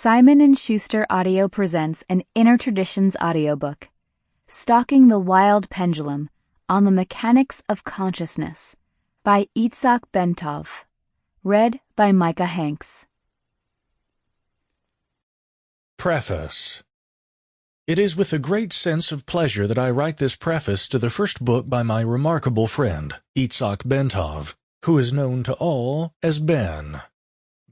Simon & Schuster Audio presents an Inner Traditions audiobook, Stalking the Wild Pendulum, on the Mechanics of Consciousness, by Itzhak Bentov. Read by Micah Hanks. Preface. It is with a great sense of pleasure that I write this preface to the first book by my remarkable friend, Itzhak Bentov, who is known to all as Ben.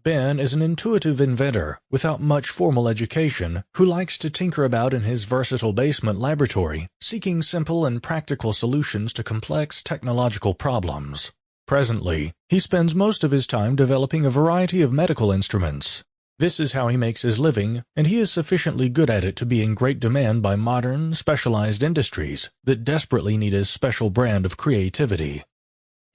Ben is an intuitive inventor without much formal education who likes to tinker about in his versatile basement laboratory, seeking simple and practical solutions to complex technological problems. Presently, he spends most of his time developing a variety of medical instruments. This is how he makes his living, and he is sufficiently good at it to be in great demand by modern, specialized industries that desperately need his special brand of creativity.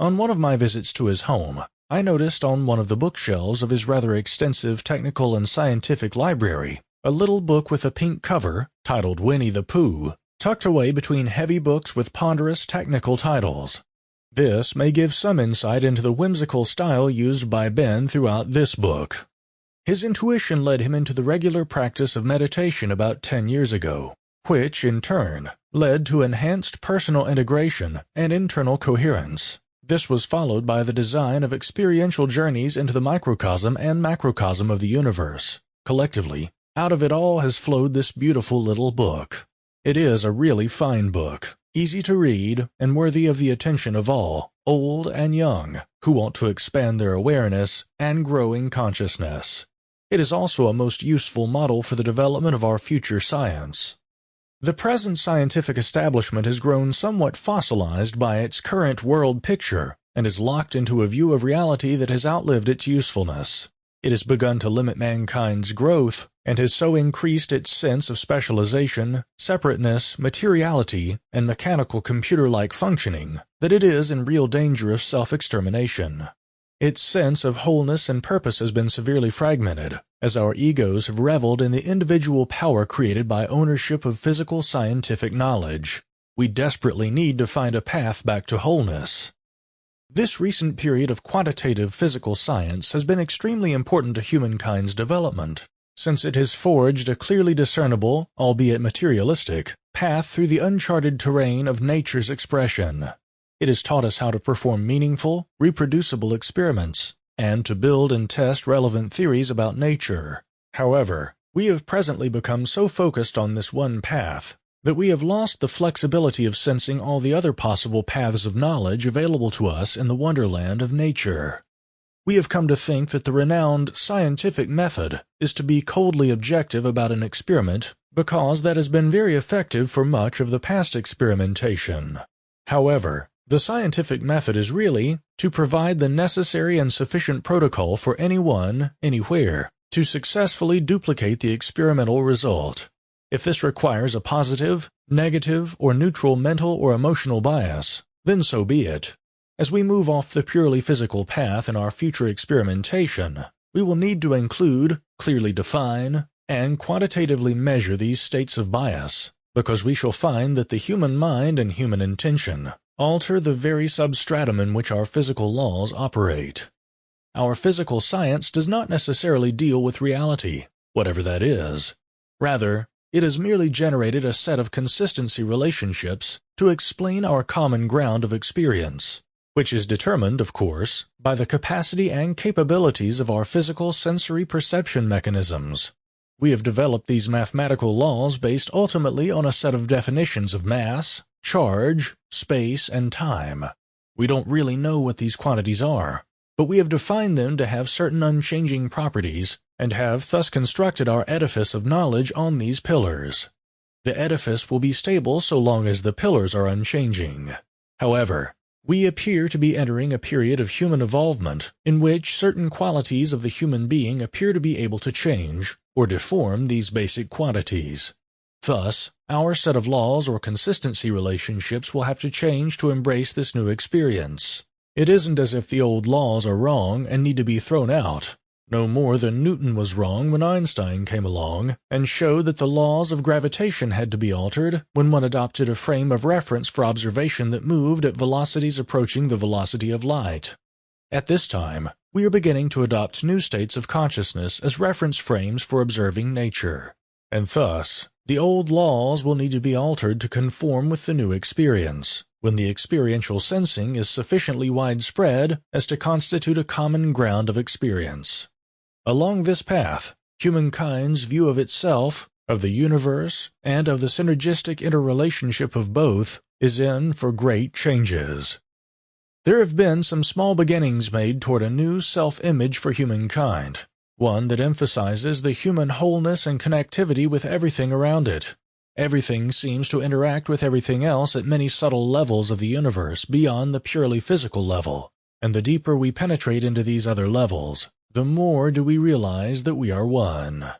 On one of my visits to his home, I noticed on one of the bookshelves of his rather extensive technical and scientific library a little book with a pink cover, titled Winnie the Pooh, tucked away between heavy books with ponderous technical titles. This may give some insight into the whimsical style used by Ben throughout this book. His intuition led him into the regular practice of meditation about 10 years ago, which, in turn, led to enhanced personal integration and internal coherence. This was followed by the design of experiential journeys into the microcosm and macrocosm of the universe. Collectively, out of it all has flowed this beautiful little book. It is a really fine book, easy to read, and worthy of the attention of all, old and young, who want to expand their awareness and grow in consciousness. It is also a most useful model for the development of our future science. The present scientific establishment has grown somewhat fossilized by its current world picture and is locked into a view of reality that has outlived its usefulness. It has begun to limit mankind's growth and has so increased its sense of specialization, separateness, materiality, and mechanical computer-like functioning that it is in real danger of self-extermination. Its sense of wholeness and purpose has been severely fragmented, as our egos have reveled in the individual power created by ownership of physical scientific knowledge. We desperately need to find a path back to wholeness. This recent period of quantitative physical science has been extremely important to humankind's development, since it has forged a clearly discernible, albeit materialistic, path through the uncharted terrain of nature's expression. It has taught us how to perform meaningful, reproducible experiments, and to build and test relevant theories about nature. However, we have presently become so focused on this one path that we have lost the flexibility of sensing all the other possible paths of knowledge available to us in the wonderland of nature. We have come to think that the renowned scientific method is to be coldly objective about an experiment because that has been very effective for much of the past experimentation. However, the scientific method is really to provide the necessary and sufficient protocol for anyone, anywhere, to successfully duplicate the experimental result. If this requires a positive, negative, or neutral mental or emotional bias, then so be it. As we move off the purely physical path in our future experimentation, we will need to include, clearly define, and quantitatively measure these states of bias, because we shall find that the human mind and human intention alter the very substratum in which our physical laws operate. Our physical science does not necessarily deal with reality, whatever that is. Rather, it has merely generated a set of consistency relationships to explain our common ground of experience, which is determined, of course, by the capacity and capabilities of our physical sensory perception mechanisms. We have developed these mathematical laws based ultimately on a set of definitions of mass, charge, space, and time. We don't really know what these quantities are, but we have defined them to have certain unchanging properties and have thus constructed our edifice of knowledge on these pillars. The edifice will be stable so long as the pillars are unchanging. However, we appear to be entering a period of human evolvement in which certain qualities of the human being appear to be able to change or deform these basic quantities. Thus, our set of laws or consistency relationships will have to change to embrace this new experience. It isn't as if the old laws are wrong and need to be thrown out, no more than Newton was wrong when Einstein came along and showed that the laws of gravitation had to be altered when one adopted a frame of reference for observation that moved at velocities approaching the velocity of light. At this time, we are beginning to adopt new states of consciousness as reference frames for observing nature, and thus, the old laws will need to be altered to conform with the new experience, when the experiential sensing is sufficiently widespread as to constitute a common ground of experience. Along this path, humankind's view of itself, of the universe, and of the synergistic interrelationship of both is in for great changes. There have been some small beginnings made toward a new self-image for humankind, one that emphasizes the human wholeness and connectivity with everything around it. Everything seems to interact with everything else at many subtle levels of the universe beyond the purely physical level, and the deeper we penetrate into these other levels, the more do we realize that we are one.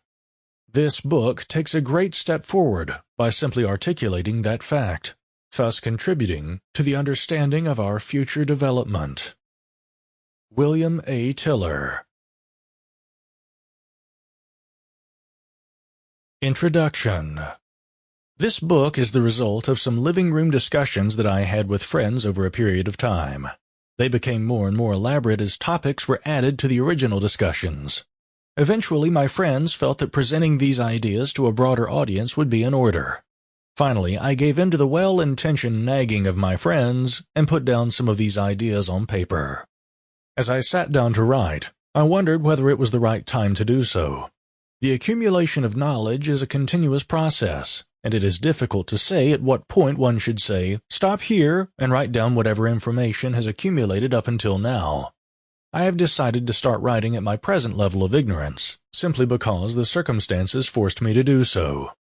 This book takes a great step forward by simply articulating that fact, thus contributing to the understanding of our future development. William A. Tiller. Introduction. This book is the result of some living room discussions that I had with friends over a period of time. They became more and more elaborate as topics were added to the original discussions. Eventually, my friends felt that presenting these ideas to a broader audience would be in order. Finally, I gave in to the well-intentioned nagging of my friends and put down some of these ideas on paper. As I sat down to write, I wondered whether it was the right time to do so. The accumulation of knowledge is a continuous process, and it is difficult to say at what point one should say, "Stop here and write down whatever information has accumulated up until now." I have decided to start writing at my present level of ignorance, simply because the circumstances forced me to do so.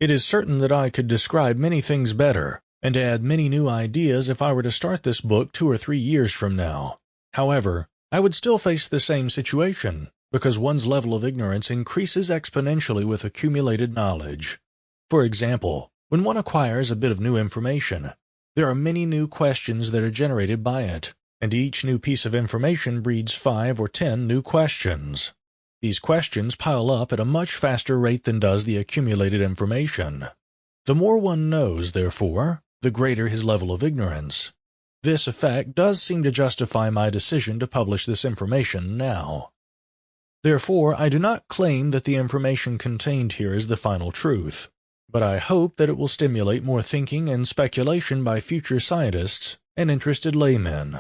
It is certain that I could describe many things better, and add many new ideas if I were to start this book 2 or 3 years from now. However, I would still face the same situation, because one's level of ignorance increases exponentially with accumulated knowledge. For example, when one acquires a bit of new information, there are many new questions that are generated by it, and each new piece of information breeds 5 or 10 new questions. These questions pile up at a much faster rate than does the accumulated information. The more one knows, therefore, the greater his level of ignorance. This effect does seem to justify my decision to publish this information now. Therefore, I do not claim that the information contained here is the final truth, but I hope that it will stimulate more thinking and speculation by future scientists and interested laymen.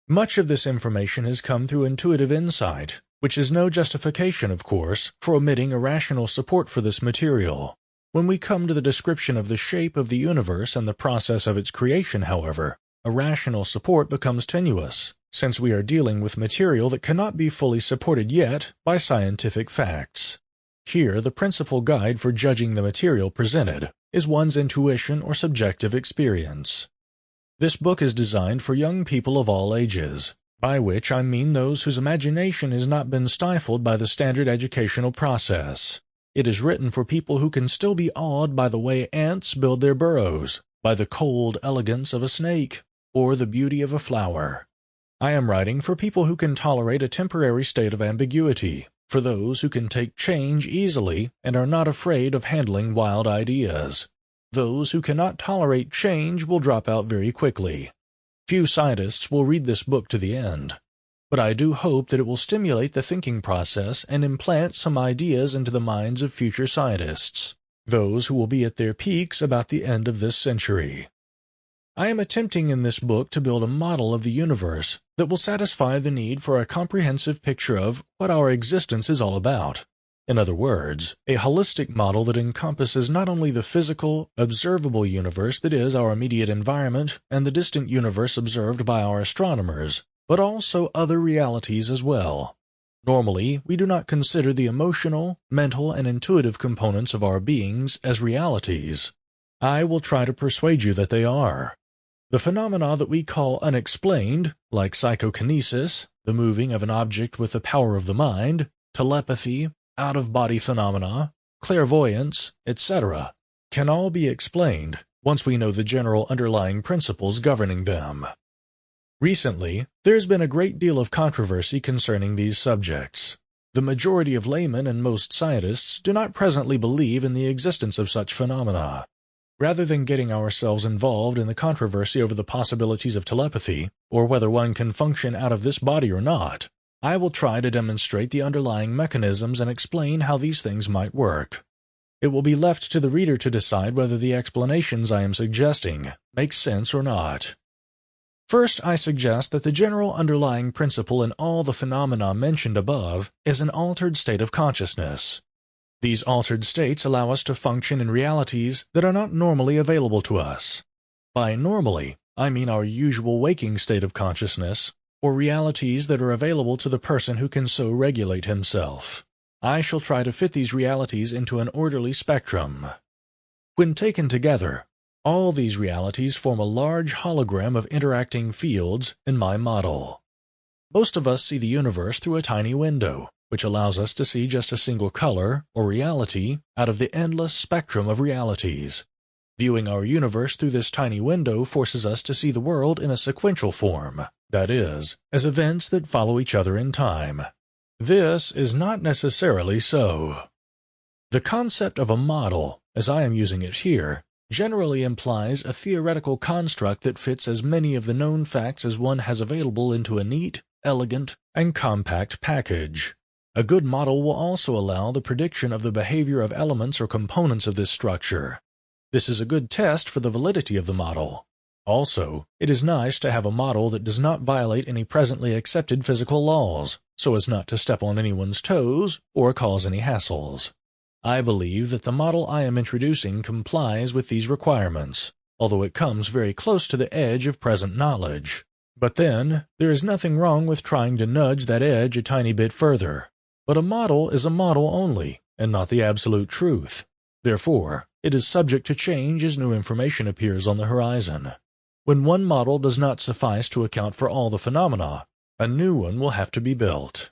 Much of this information has come through intuitive insight, which is no justification, of course, for omitting a rational support for this material. When we come to the description of the shape of the universe and the process of its creation, however, a rational support becomes tenuous, since we are dealing with material that cannot be fully supported yet by scientific facts. Here, the principal guide for judging the material presented is one's intuition or subjective experience. This book is designed for young people of all ages, by which I mean those whose imagination has not been stifled by the standard educational process. It is written for people who can still be awed by the way ants build their burrows, by the cold elegance of a snake, or the beauty of a flower. I am writing for people who can tolerate a temporary state of ambiguity, for those who can take change easily and are not afraid of handling wild ideas. Those who cannot tolerate change will drop out very quickly. Few scientists will read this book to the end, but I do hope that it will stimulate the thinking process and implant some ideas into the minds of future scientists, those who will be at their peaks about the end of this century. I am attempting in this book to build a model of the universe that will satisfy the need for a comprehensive picture of what our existence is all about. In other words, a holistic model that encompasses not only the physical, observable universe that is our immediate environment and the distant universe observed by our astronomers, but also other realities as well. Normally, we do not consider the emotional, mental, and intuitive components of our beings as realities. I will try to persuade you that they are. The phenomena that we call unexplained, like psychokinesis, the moving of an object with the power of the mind, telepathy, out-of-body phenomena, clairvoyance, etc., can all be explained once we know the general underlying principles governing them. Recently, there's been a great deal of controversy concerning these subjects. The majority of laymen and most scientists do not presently believe in the existence of such phenomena. Rather than getting ourselves involved in the controversy over the possibilities of telepathy, or whether one can function out of this body or not, I will try to demonstrate the underlying mechanisms and explain how these things might work. It will be left to the reader to decide whether the explanations I am suggesting make sense or not. First, I suggest that the general underlying principle in all the phenomena mentioned above is an altered state of consciousness. These altered states allow us to function in realities that are not normally available to us. By normally, I mean our usual waking state of consciousness, or realities that are available to the person who can so regulate himself. I shall try to fit these realities into an orderly spectrum. When taken together, all these realities form a large hologram of interacting fields in my model. Most of us see the universe through a tiny window, which allows us to see just a single color or reality out of the endless spectrum of realities. Viewing our universe through this tiny window forces us to see the world in a sequential form, that is, as events that follow each other in time. This is not necessarily so. The concept of a model, as I am using it here, generally implies a theoretical construct that fits as many of the known facts as one has available into a neat, elegant, and compact package. A good model will also allow the prediction of the behavior of elements or components of this structure. This is a good test for the validity of the model. Also, it is nice to have a model that does not violate any presently accepted physical laws, so as not to step on anyone's toes or cause any hassles. I believe that the model I am introducing complies with these requirements, although it comes very close to the edge of present knowledge. But then, there is nothing wrong with trying to nudge that edge a tiny bit further. But a model is a model only, and not the absolute truth. Therefore, it is subject to change as new information appears on the horizon. When one model does not suffice to account for all the phenomena, a new one will have to be built.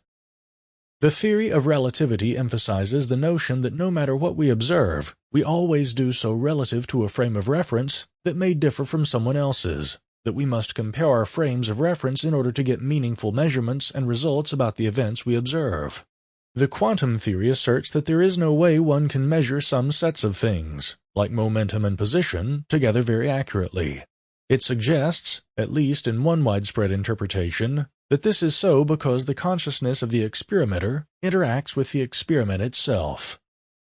The theory of relativity emphasizes the notion that no matter what we observe, we always do so relative to a frame of reference that may differ from someone else's, that we must compare our frames of reference in order to get meaningful measurements and results about the events we observe. The quantum theory asserts that there is no way one can measure some sets of things, like momentum and position, together very accurately. It suggests, at least in one widespread interpretation, that this is so because the consciousness of the experimenter interacts with the experiment itself.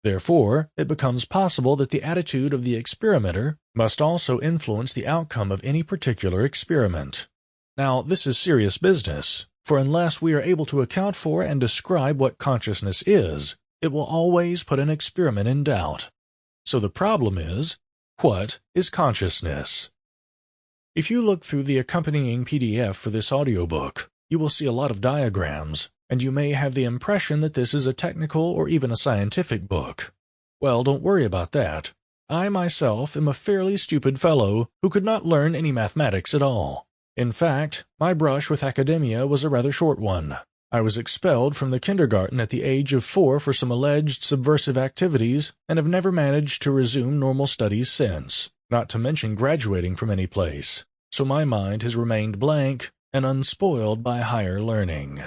Therefore, it becomes possible that the attitude of the experimenter must also influence the outcome of any particular experiment. Now, this is serious business, for unless we are able to account for and describe what consciousness is, it will always put an experiment in doubt. So the problem is, what is consciousness? If you look through the accompanying PDF for this audiobook, you will see a lot of diagrams, and you may have the impression that this is a technical or even a scientific book. Well, don't worry about that. I myself am a fairly stupid fellow who could not learn any mathematics at all. In fact, my brush with academia was a rather short one. I was expelled from the kindergarten at the age of 4 for some alleged subversive activities and have never managed to resume normal studies since, not to mention graduating from any place, so my mind has remained blank and unspoiled by higher learning.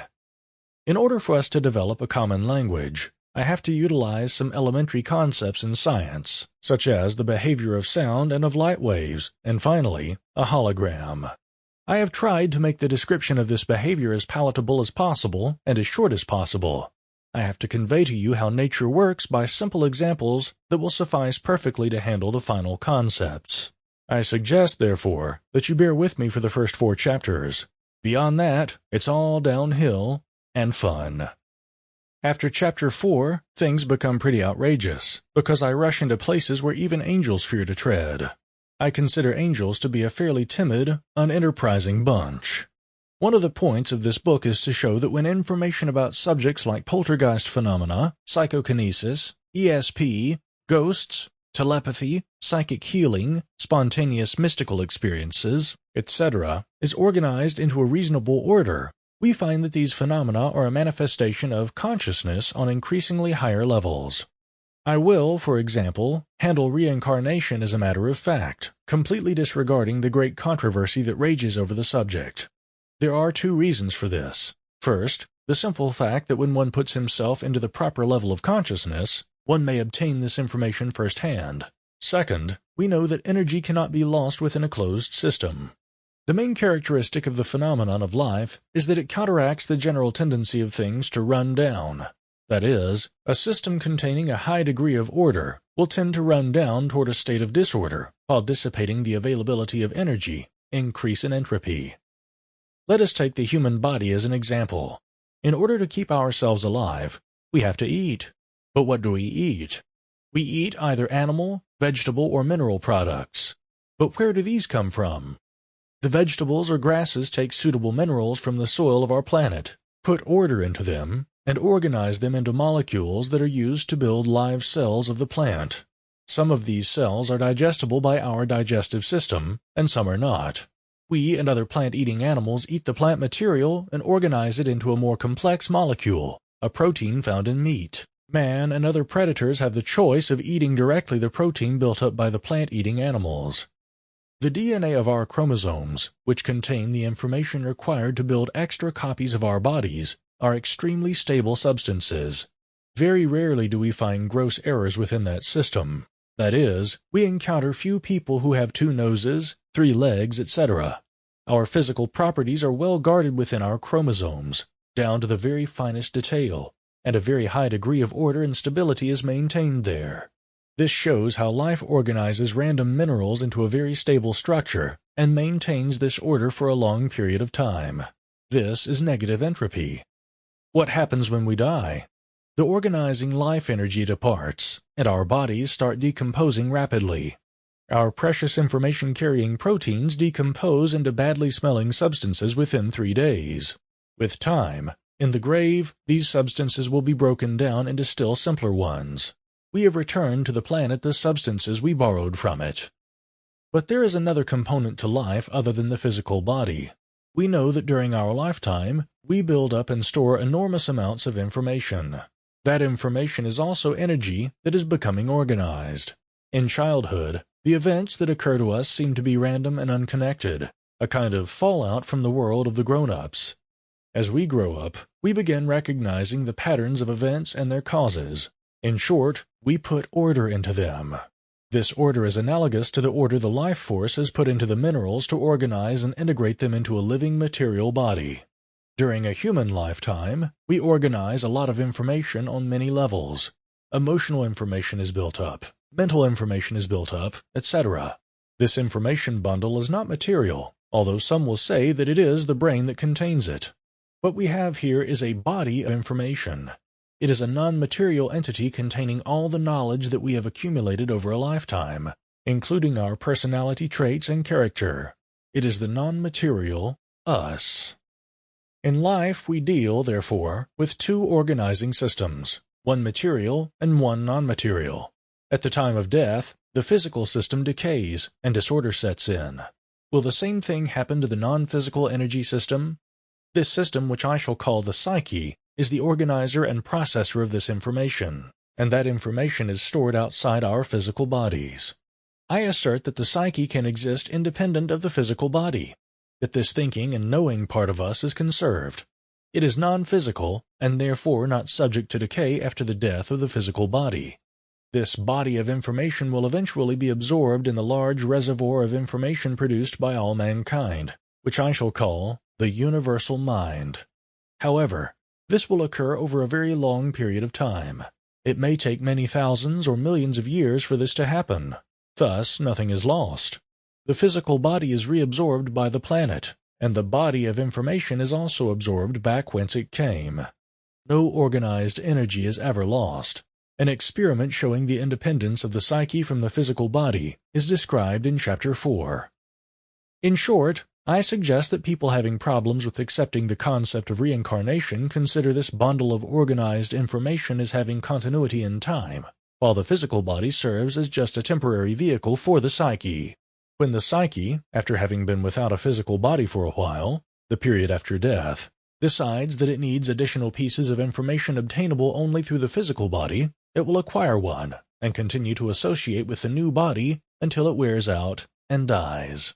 In order for us to develop a common language, I have to utilize some elementary concepts in science, such as the behavior of sound and of light waves, and finally, a hologram. I have tried to make the description of this behavior as palatable as possible and as short as possible. I have to convey to you how nature works by simple examples that will suffice perfectly to handle the final concepts. I suggest, therefore, that you bear with me for the first 4 chapters. Beyond that, it's all downhill and fun. After chapter 4, things become pretty outrageous, because I rush into places where even angels fear to tread. I consider angels to be a fairly timid, unenterprising bunch. One of the points of this book is to show that when information about subjects like poltergeist phenomena, psychokinesis, ESP, ghosts, telepathy, psychic healing, spontaneous mystical experiences, etc., is organized into a reasonable order, we find that these phenomena are a manifestation of consciousness on increasingly higher levels. I will, for example, handle reincarnation as a matter of fact, completely disregarding the great controversy that rages over the subject. There are 2 reasons for this. First, the simple fact that when one puts himself into the proper level of consciousness, one may obtain this information firsthand. Second, we know that energy cannot be lost within a closed system. The main characteristic of the phenomenon of life is that it counteracts the general tendency of things to run down. That is, a system containing a high degree of order will tend to run down toward a state of disorder while dissipating the availability of energy, increase in entropy. Let us take the human body as an example. In order to keep ourselves alive, we have to eat. But what do we eat? We eat either animal, vegetable, or mineral products. But where do these come from? The vegetables or grasses take suitable minerals from the soil of our planet, put order into them, and organize them into molecules that are used to build live cells of the plant. Some of these cells are digestible by our digestive system, and some are not. We and other plant-eating animals eat the plant material and organize it into a more complex molecule, a protein found in meat. Man and other predators have the choice of eating directly the protein built up by the plant-eating animals. The DNA of our chromosomes, which contain the information required to build extra copies of our bodies, are extremely stable substances. Very rarely do we find gross errors within that system. That is, we encounter few people who have 2 noses, 3 legs, etc. Our physical properties are well guarded within our chromosomes, down to the very finest detail, and a very high degree of order and stability is maintained there. This shows how life organizes random minerals into a very stable structure and maintains this order for a long period of time. This is negative entropy. What happens when we die? The organizing life energy departs, and our bodies start decomposing rapidly. Our precious information-carrying proteins decompose into badly-smelling substances within 3 days. With time, in the grave, these substances will be broken down into still simpler ones. We have returned to the planet the substances we borrowed from it. But there is another component to life other than the physical body. We know that during our lifetime, we build up and store enormous amounts of information. That information is also energy that is becoming organized. In childhood, the events that occur to us seem to be random and unconnected, a kind of fallout from the world of the grown-ups. As we grow up, we begin recognizing the patterns of events and their causes. In short, we put order into them. This order is analogous to the order the life force has put into the minerals to organize and integrate them into a living material body. During a human lifetime, we organize a lot of information on many levels. Emotional information is built up, mental information is built up, etc. This information bundle is not material, although some will say that it is the brain that contains it. What we have here is a body of information. It is a non-material entity containing all the knowledge that we have accumulated over a lifetime, including our personality traits and character. It is the non-material us. In life we deal, therefore, with 2 organizing systems, one material and one non-material. At the time of death, the physical system decays and disorder sets in. Will the same thing happen to the non-physical energy system? This system, which I shall call the psyche, is the organizer and processor of this information, and that information is stored outside our physical bodies. I assert that the psyche can exist independent of the physical body, that this thinking and knowing part of us is conserved. It is non-physical, and therefore not subject to decay after the death of the physical body. This body of information will eventually be absorbed in the large reservoir of information produced by all mankind, which I shall call the universal mind. However, this will occur over a very long period of time. It may take many thousands or millions of years for this to happen. Thus, nothing is lost. The physical body is reabsorbed by the planet, and the body of information is also absorbed back whence it came. No organized energy is ever lost. An experiment showing the independence of the psyche from the physical body is described in Chapter 4. In short, I suggest that people having problems with accepting the concept of reincarnation consider this bundle of organized information as having continuity in time, while the physical body serves as just a temporary vehicle for the psyche. When the psyche, after having been without a physical body for a while, the period after death, decides that it needs additional pieces of information obtainable only through the physical body, it will acquire one and continue to associate with the new body until it wears out and dies.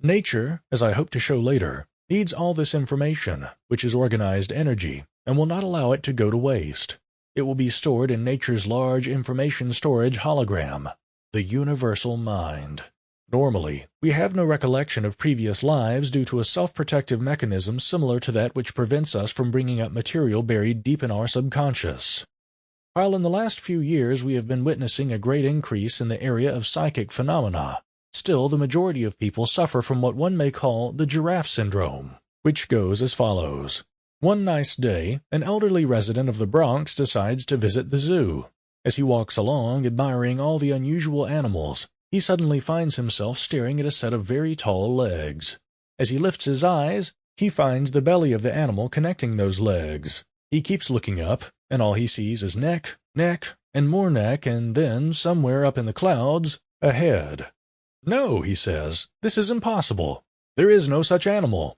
Nature, as I hope to show later, needs all this information, which is organized energy, and will not allow it to go to waste. It will be stored in nature's large information storage hologram. the universal mind. Normally, we have no recollection of previous lives due to a self-protective mechanism similar to that which prevents us from bringing up material buried deep in our subconscious. While in the last few years we have been witnessing a great increase in the area of psychic phenomena, still the majority of people suffer from what one may call the giraffe syndrome, which goes as follows. One nice day, an elderly resident of the Bronx decides to visit the zoo. As he walks along, admiring all the unusual animals, he suddenly finds himself staring at a set of very tall legs. As he lifts his eyes, he finds the belly of the animal connecting those legs. He keeps looking up, and all he sees is neck, and more neck, and then, somewhere up in the clouds, a head. "No," he says, "this is impossible. There is no such animal."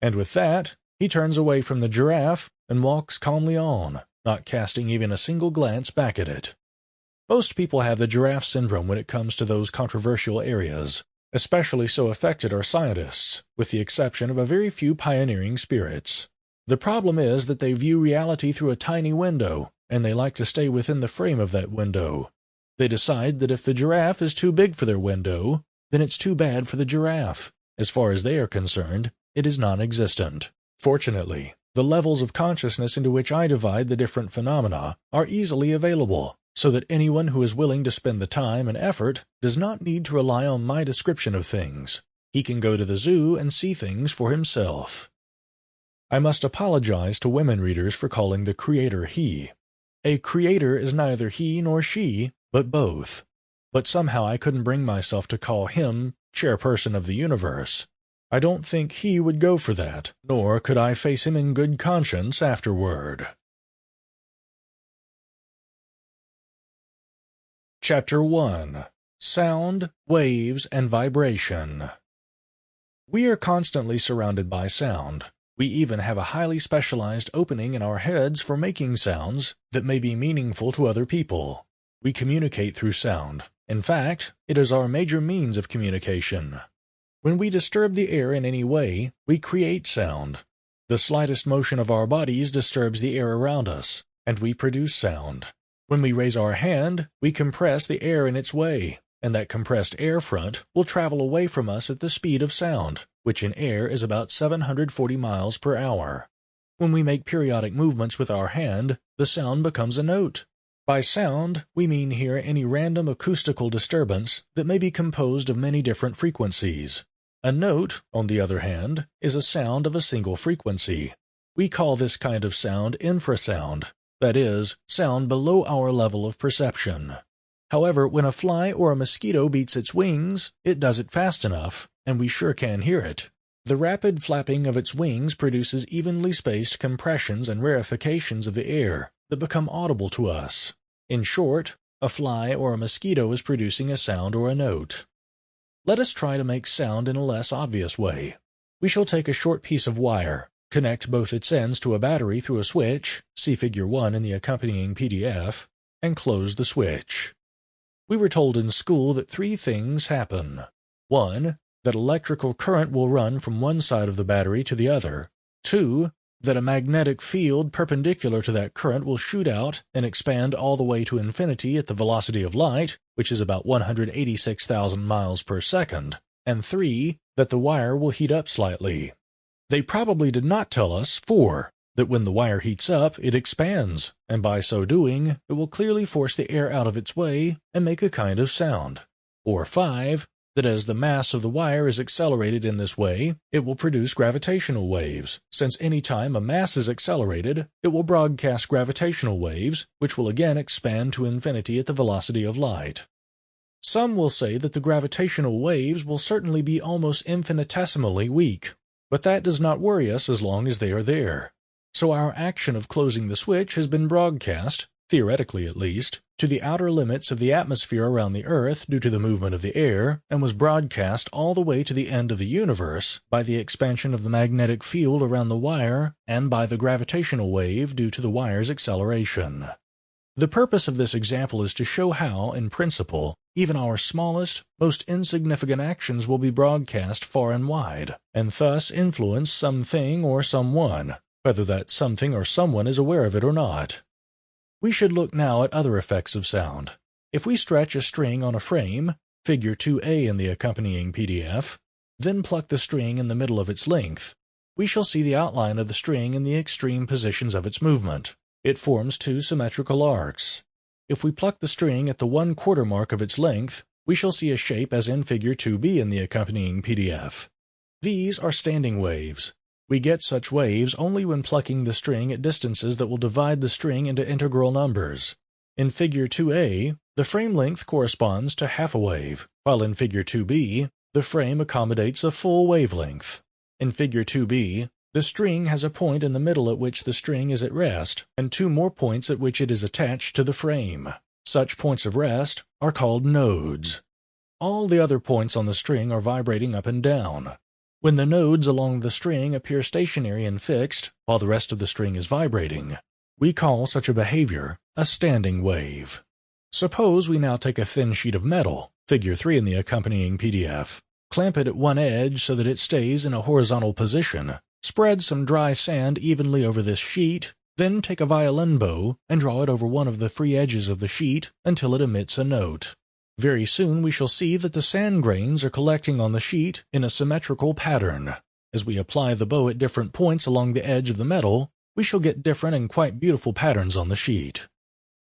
And with that, he turns away from the giraffe and walks calmly on, not casting even a single glance back at it. Most people have the giraffe syndrome when it comes to those controversial areas. Especially so affected are scientists, with the exception of a very few pioneering spirits. The problem is that they view reality through a tiny window, and they like to stay within the frame of that window. They decide that if the giraffe is too big for their window, then it's too bad for the giraffe. As far as they are concerned, it is non-existent. Fortunately, the levels of consciousness into which I divide the different phenomena are easily available, so that anyone who is willing to spend the time and effort does not need to rely on my description of things. He can go to the zoo and see things for himself. I must apologize to women readers for calling the creator he. A creator is neither he nor she, but both. But somehow I couldn't bring myself to call him chairperson of the universe. I don't think he would go for that, nor could I face him in good conscience afterward. Chapter 1. Sound, Waves, and Vibration. We are constantly surrounded by sound. We even have a highly specialized opening in our heads for making sounds that may be meaningful to other people. We communicate through sound. In fact, it is our major means of communication. When we disturb the air in any way, we create sound. The slightest motion of our bodies disturbs the air around us, and we produce sound. When we raise our hand, we compress the air in its way, and that compressed air front will travel away from us at the speed of sound, which in air is about 740 miles per hour. When we make periodic movements with our hand, the sound becomes a note. By sound, we mean here any random acoustical disturbance that may be composed of many different frequencies. A note, on the other hand, is a sound of a single frequency. We call this kind of sound infrasound. That is, sound below our level of perception. However, when a fly or a mosquito beats its wings, it does it fast enough, and we sure can hear it. The rapid flapping of its wings produces evenly spaced compressions and rarefications of the air that become audible to us. In short, a fly or a mosquito is producing a sound or a note. Let us try to make sound in a less obvious way. We shall take a short piece of wire, connect both its ends to a battery through a switch, see Figure 1 in the accompanying PDF, and close the switch. We were told in school that 3 things happen. 1. That electrical current will run from one side of the battery to the other. 2. That a magnetic field perpendicular to that current will shoot out and expand all the way to infinity at the velocity of light, which is about 186,000 miles per second. And 3. That the wire will heat up slightly. They probably did not tell us, 4, that when the wire heats up, it expands, and by so doing, it will clearly force the air out of its way and make a kind of sound. Or 5, that as the mass of the wire is accelerated in this way, it will produce gravitational waves, since any time a mass is accelerated, it will broadcast gravitational waves, which will again expand to infinity at the velocity of light. Some will say that the gravitational waves will certainly be almost infinitesimally weak, but that does not worry us as long as they are there. So our action of closing the switch has been broadcast, theoretically at least, to the outer limits of the atmosphere around the Earth due to the movement of the air, and was broadcast all the way to the end of the universe by the expansion of the magnetic field around the wire and by the gravitational wave due to the wire's acceleration. The purpose of this example is to show how, in principle, even our smallest, most insignificant actions will be broadcast far and wide, and thus influence something or someone, whether that something or someone is aware of it or not. We should look now at other effects of sound. If we stretch a string on a frame, figure 2a in the accompanying PDF, then pluck the string in the middle of its length, we shall see the outline of the string in the extreme positions of its movement. It forms two symmetrical arcs. If we pluck the string at the 1/4 mark of its length, we shall see a shape as in figure 2b in the accompanying PDF. These are standing waves. We get such waves only when plucking the string at distances that will divide the string into integral numbers. In figure 2a, the frame length corresponds to half a wave, while in figure 2b, the frame accommodates a full wavelength. In figure 2b, the string has a point in the middle at which the string is at rest, and two more points at which it is attached to the frame. Such points of rest are called nodes. All the other points on the string are vibrating up and down. When the nodes along the string appear stationary and fixed, while the rest of the string is vibrating, we call such a behavior a standing wave. Suppose we now take a thin sheet of metal, figure 3 in the accompanying PDF, clamp it at one edge so that it stays in a horizontal position, spread some dry sand evenly over this sheet, then take a violin bow and draw it over one of the free edges of the sheet until it emits a note. Very soon we shall see that the sand grains are collecting on the sheet in a symmetrical pattern. As we apply the bow at different points along the edge of the metal, we shall get different and quite beautiful patterns on the sheet.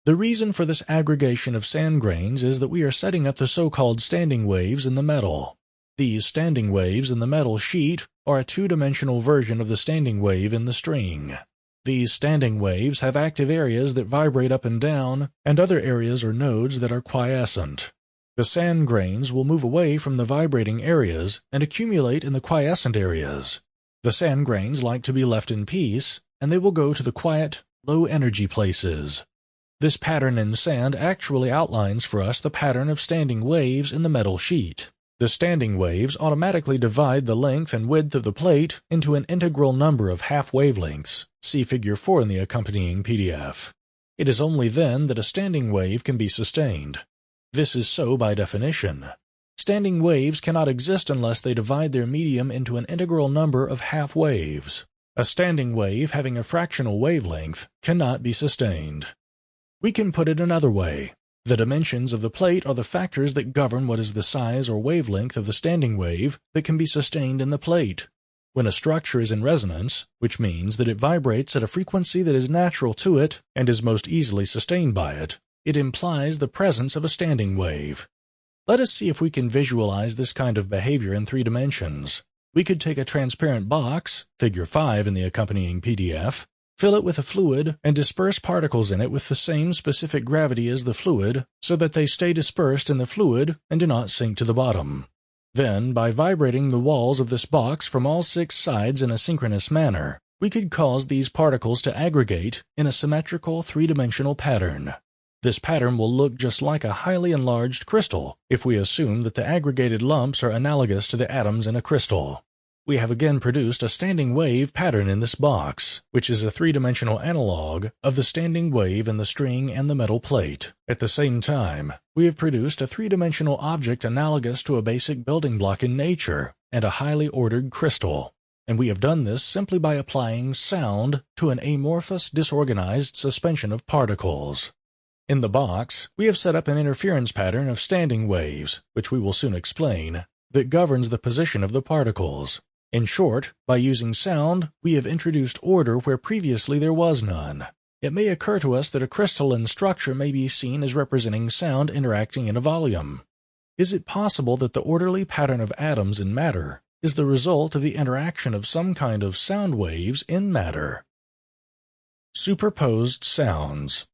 The reason for this aggregation of sand grains is that we are setting up the so-called standing waves in the metal. These standing waves in the metal sheet are a two-dimensional version of the standing wave in the string. These standing waves have active areas that vibrate up and down, and other areas or nodes that are quiescent. The sand grains will move away from the vibrating areas and accumulate in the quiescent areas. The sand grains like to be left in peace, and they will go to the quiet, low-energy places. This pattern in sand actually outlines for us the pattern of standing waves in the metal sheet. The standing waves automatically divide the length and width of the plate into an integral number of half wavelengths. See figure 4 in the accompanying PDF. It is only then that a standing wave can be sustained. This is so by definition. Standing waves cannot exist unless they divide their medium into an integral number of half waves. A standing wave having a fractional wavelength cannot be sustained. We can put it another way. The dimensions of the plate are the factors that govern what is the size or wavelength of the standing wave that can be sustained in the plate. When a structure is in resonance, which means that it vibrates at a frequency that is natural to it and is most easily sustained by it, it implies the presence of a standing wave. Let us see if we can visualize this kind of behavior in 3 dimensions. We could take a transparent box, figure 5 in the accompanying PDF, fill it with a fluid, and disperse particles in it with the same specific gravity as the fluid so that they stay dispersed in the fluid and do not sink to the bottom. Then, by vibrating the walls of this box from all 6 sides in a synchronous manner, we could cause these particles to aggregate in a symmetrical 3-dimensional pattern. This pattern will look just like a highly enlarged crystal if we assume that the aggregated lumps are analogous to the atoms in a crystal. We have again produced a standing wave pattern in this box, which is a 3-dimensional analog of the standing wave in the string and the metal plate. At the same time, we have produced a 3-dimensional object analogous to a basic building block in nature and a highly ordered crystal. And we have done this simply by applying sound to an amorphous, disorganized suspension of particles. In the box, we have set up an interference pattern of standing waves, which we will soon explain, that governs the position of the particles. In short, by using sound, we have introduced order where previously there was none. It may occur to us that a crystalline structure may be seen as representing sound interacting in a volume. Is it possible that the orderly pattern of atoms in matter is the result of the interaction of some kind of sound waves in matter? Superposed sounds.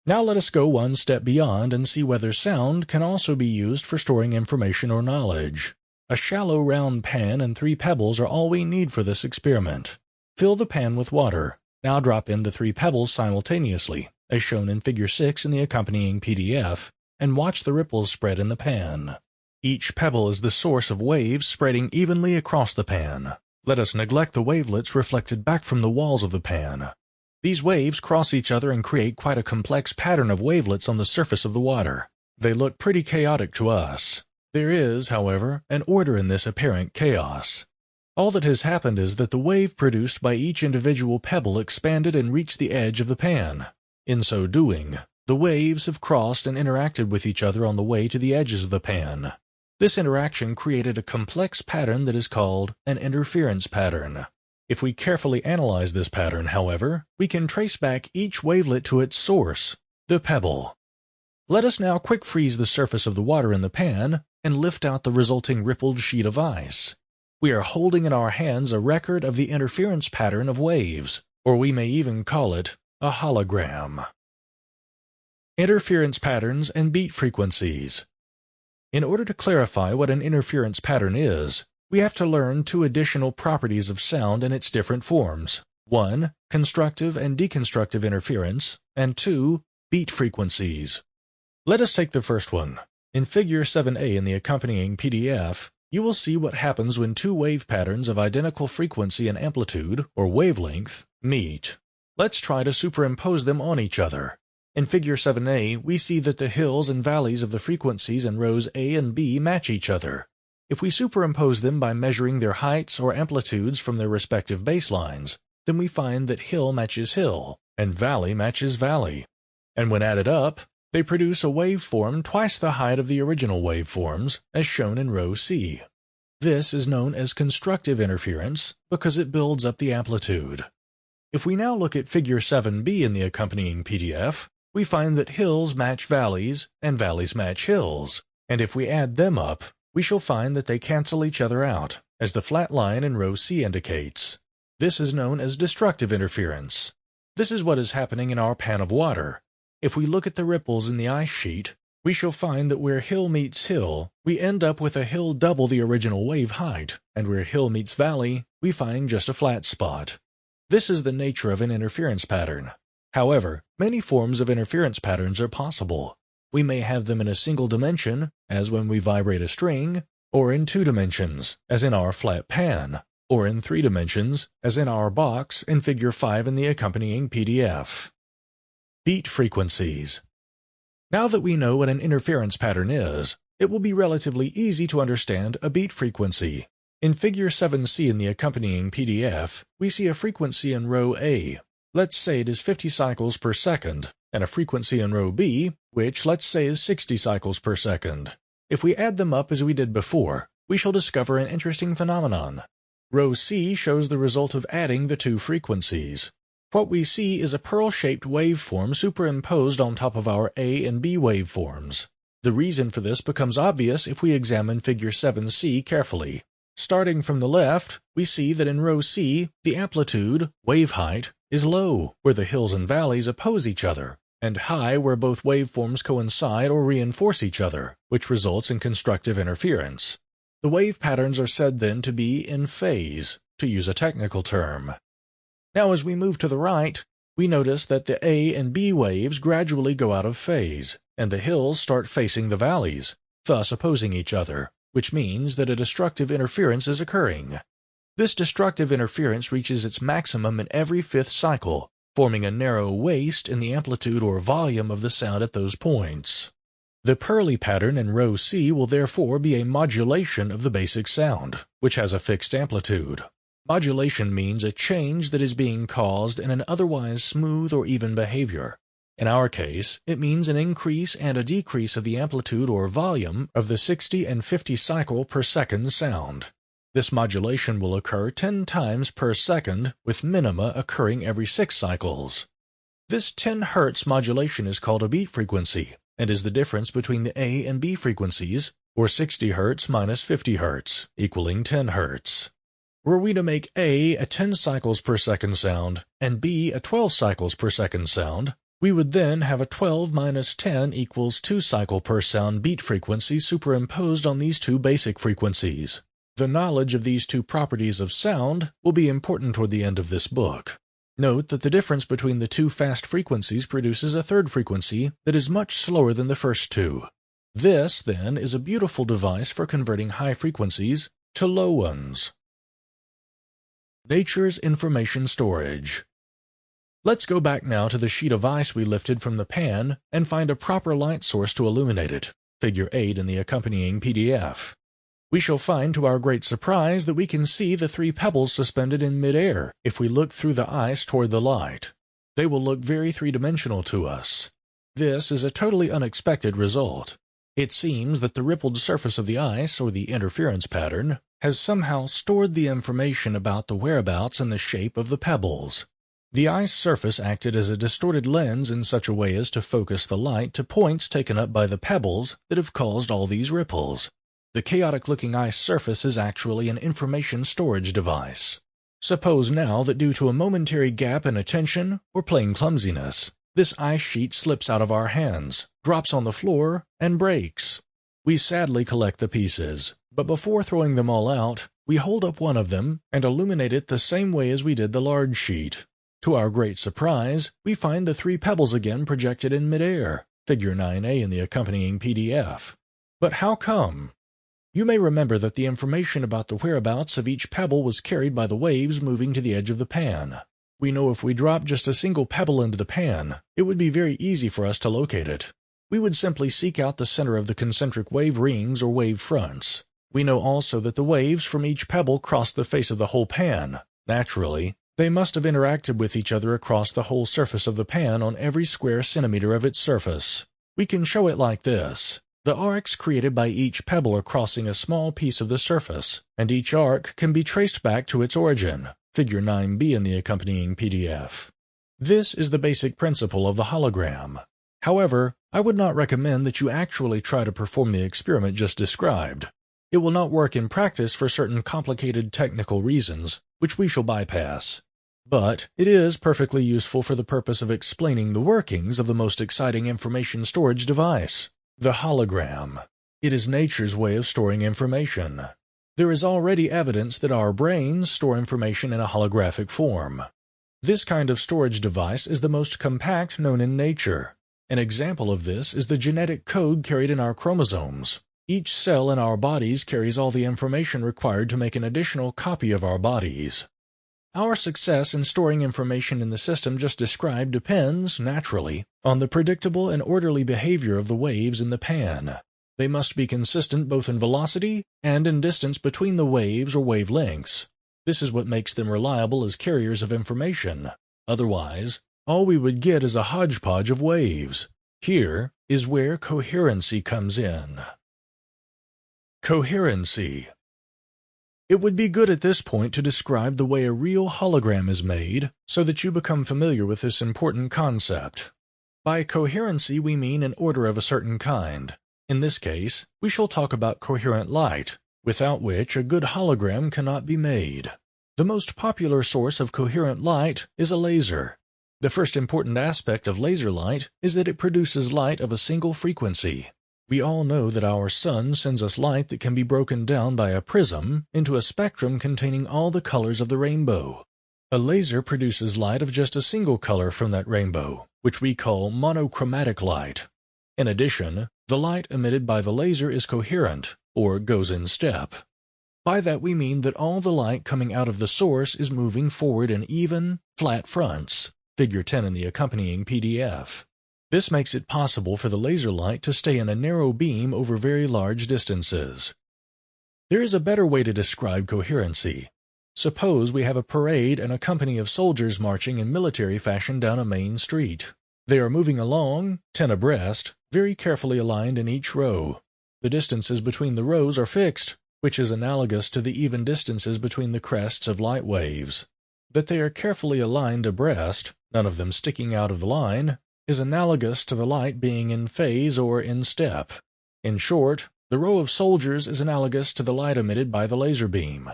Now let us go one step beyond and see whether sound can also be used for storing information or knowledge. A shallow round pan and 3 pebbles are all we need for this experiment. Fill the pan with water. Now drop in the 3 pebbles simultaneously, as shown in figure 6 in the accompanying PDF, and watch the ripples spread in the pan. Each pebble is the source of waves spreading evenly across the pan. Let us neglect the wavelets reflected back from the walls of the pan. These waves cross each other and create quite a complex pattern of wavelets on the surface of the water. They look pretty chaotic to us. There is, however, an order in this apparent chaos. All that has happened is that the wave produced by each individual pebble expanded and reached the edge of the pan. In so doing, The waves have crossed and interacted with each other on the way to the edges of the pan. This interaction created a complex pattern that is called an interference pattern. If we carefully analyze this pattern, however, we can trace back each wavelet to its source, the pebble. Let us now quick freeze the surface of the water in the pan and lift out the resulting rippled sheet of ice. We are holding in our hands a record of the interference pattern of waves, or we may even call it a hologram. Interference patterns and beat frequencies. In order to clarify what an interference pattern is, we have to learn two additional properties of sound in its different forms. 1. Constructive and deconstructive interference, and 2. Beat frequencies. Let us take the first one. In Figure 7a in the accompanying PDF, you will see what happens when two wave patterns of identical frequency and amplitude, or wavelength, meet. Let's try to superimpose them on each other. In Figure 7a, we see that the hills and valleys of the frequencies in rows A and B match each other. If we superimpose them by measuring their heights or amplitudes from their respective baselines, then we find that hill matches hill, and valley matches valley. And when added up, they produce a waveform twice the height of the original waveforms, as shown in row C. This is known as constructive interference because it builds up the amplitude. If we now look at Figure 7b in the accompanying PDF, we find that hills match valleys and valleys match hills, and if we add them up, we shall find that they cancel each other out, as the flat line in row C indicates. This is known as destructive interference. This is what is happening in our pan of water. If we look at the ripples in the ice sheet, we shall find that where hill meets hill, we end up with a hill double the original wave height, and where hill meets valley, we find just a flat spot. This is the nature of an interference pattern. However, many forms of interference patterns are possible. We may have them in a single dimension, as when we vibrate a string, or in 2 dimensions, as in our flat pan, or in 3 dimensions, as in our box in Figure 5 in the accompanying PDF. Beat frequencies. Now that we know what an interference pattern is, it will be relatively easy to understand a beat frequency. In Figure 7c in the accompanying PDF, we see a frequency in row A. Let's say it is 50 cycles per second, and a frequency in row B, which let's say is 60 cycles per second. If we add them up as we did before, we shall discover an interesting phenomenon. Row C shows the result of adding the two frequencies. What we see is a pearl-shaped waveform superimposed on top of our A and B waveforms. The reason for this becomes obvious if we examine Figure 7c carefully. Starting from the left, we see that in row C, the amplitude, wave height, is low, where the hills and valleys oppose each other, and high where both waveforms coincide or reinforce each other, which results in constructive interference. The wave patterns are said then to be in phase, to use a technical term. Now as we move to the right, we notice that the A and B waves gradually go out of phase, and the hills start facing the valleys, thus opposing each other, which means that a destructive interference is occurring. This destructive interference reaches its maximum in every 5th cycle, forming a narrow waist in the amplitude or volume of the sound at those points. The pearly pattern in row C will therefore be a modulation of the basic sound, which has a fixed amplitude. Modulation means a change that is being caused in an otherwise smooth or even behavior. In our case, it means an increase and a decrease of the amplitude or volume of the 60 and 50 cycle per second sound. This modulation will occur 10 times per second, with minima occurring every 6 cycles. This 10 Hz modulation is called a beat frequency, and is the difference between the A and B frequencies, or 60 Hz minus 50 Hz, equaling 10 Hz. Were we to make A a 10 cycles per second sound, and B a 12 cycles per second sound, we would then have a 12 minus 10 equals 2 cycle per sound beat frequency superimposed on these two basic frequencies. The knowledge of these two properties of sound will be important toward the end of this book. Note that the difference between the two fast frequencies produces a third frequency that is much slower than the first two. This, then, is a beautiful device for converting high frequencies to low ones. Nature's information storage. Let's go back now to the sheet of ice we lifted from the pan and find a proper light source to illuminate it, Figure 8 in the accompanying PDF. We shall find to our great surprise that we can see the 3 pebbles suspended in midair if we look through the ice toward the light. They will look very three-dimensional to us. This is a totally unexpected result. It seems that the rippled surface of the ice, or the interference pattern, has somehow stored the information about the whereabouts and the shape of the pebbles. The ice surface acted as a distorted lens in such a way as to focus the light to points taken up by the pebbles that have caused all these ripples. The chaotic-looking ice surface is actually an information storage device. Suppose now that due to a momentary gap in attention or plain clumsiness, this ice sheet slips out of our hands, drops on the floor, and breaks. We sadly collect the pieces, but before throwing them all out, we hold up one of them and illuminate it the same way as we did the large sheet. To our great surprise, we find the 3 pebbles again projected in midair, figure 9a in the accompanying PDF. But how come? You may remember that the information about the whereabouts of each pebble was carried by the waves moving to the edge of the pan. We know if we drop just a single pebble into the pan, it would be very easy for us to locate it. We would simply seek out the center of the concentric wave rings or wave fronts. We know also that the waves from each pebble cross the face of the whole pan. Naturally, they must have interacted with each other across the whole surface of the pan on every square centimeter of its surface. We can show it like this. The arcs created by each pebble are crossing a small piece of the surface, and each arc can be traced back to its origin, figure 9b in the accompanying PDF. This is the basic principle of the hologram. However, I would not recommend that you actually try to perform the experiment just described. It will not work in practice for certain complicated technical reasons, which we shall bypass. But it is perfectly useful for the purpose of explaining the workings of the most exciting information storage device, the hologram. It is nature's way of storing information. There is already evidence that our brains store information in a holographic form. This kind of storage device is the most compact known in nature. An example of this is the genetic code carried in our chromosomes. Each cell in our bodies carries all the information required to make an additional copy of our bodies. Our success in storing information in the system just described depends, naturally, on the predictable and orderly behavior of the waves in the pan. They must be consistent both in velocity and in distance between the waves or wavelengths. This is what makes them reliable as carriers of information. Otherwise, all we would get is a hodgepodge of waves. Here is where coherency comes in. Coherency. It would be good at this point to describe the way a real hologram is made so that you become familiar with this important concept. By coherency we mean an order of a certain kind. In this case, we shall talk about coherent light, without which a good hologram cannot be made. The most popular source of coherent light is a laser. The first important aspect of laser light is that it produces light of a single frequency. We all know that our sun sends us light that can be broken down by a prism into a spectrum containing all the colors of the rainbow. A laser produces light of just a single color from that rainbow, which we call monochromatic light. In addition, the light emitted by the laser is coherent, or goes in step. By that we mean that all the light coming out of the source is moving forward in even, flat fronts, figure 10 in the accompanying PDF. This makes it possible for the laser light to stay in a narrow beam over very large distances. There is a better way to describe coherency. Suppose we have a parade and a company of soldiers marching in military fashion down a main street. They are moving along, 10 abreast, very carefully aligned in each row. The distances between the rows are fixed, which is analogous to the even distances between the crests of light waves. That they are carefully aligned abreast, none of them sticking out of the line, is analogous to the light being in phase or in step. In short, the row of soldiers is analogous to the light emitted by the laser beam.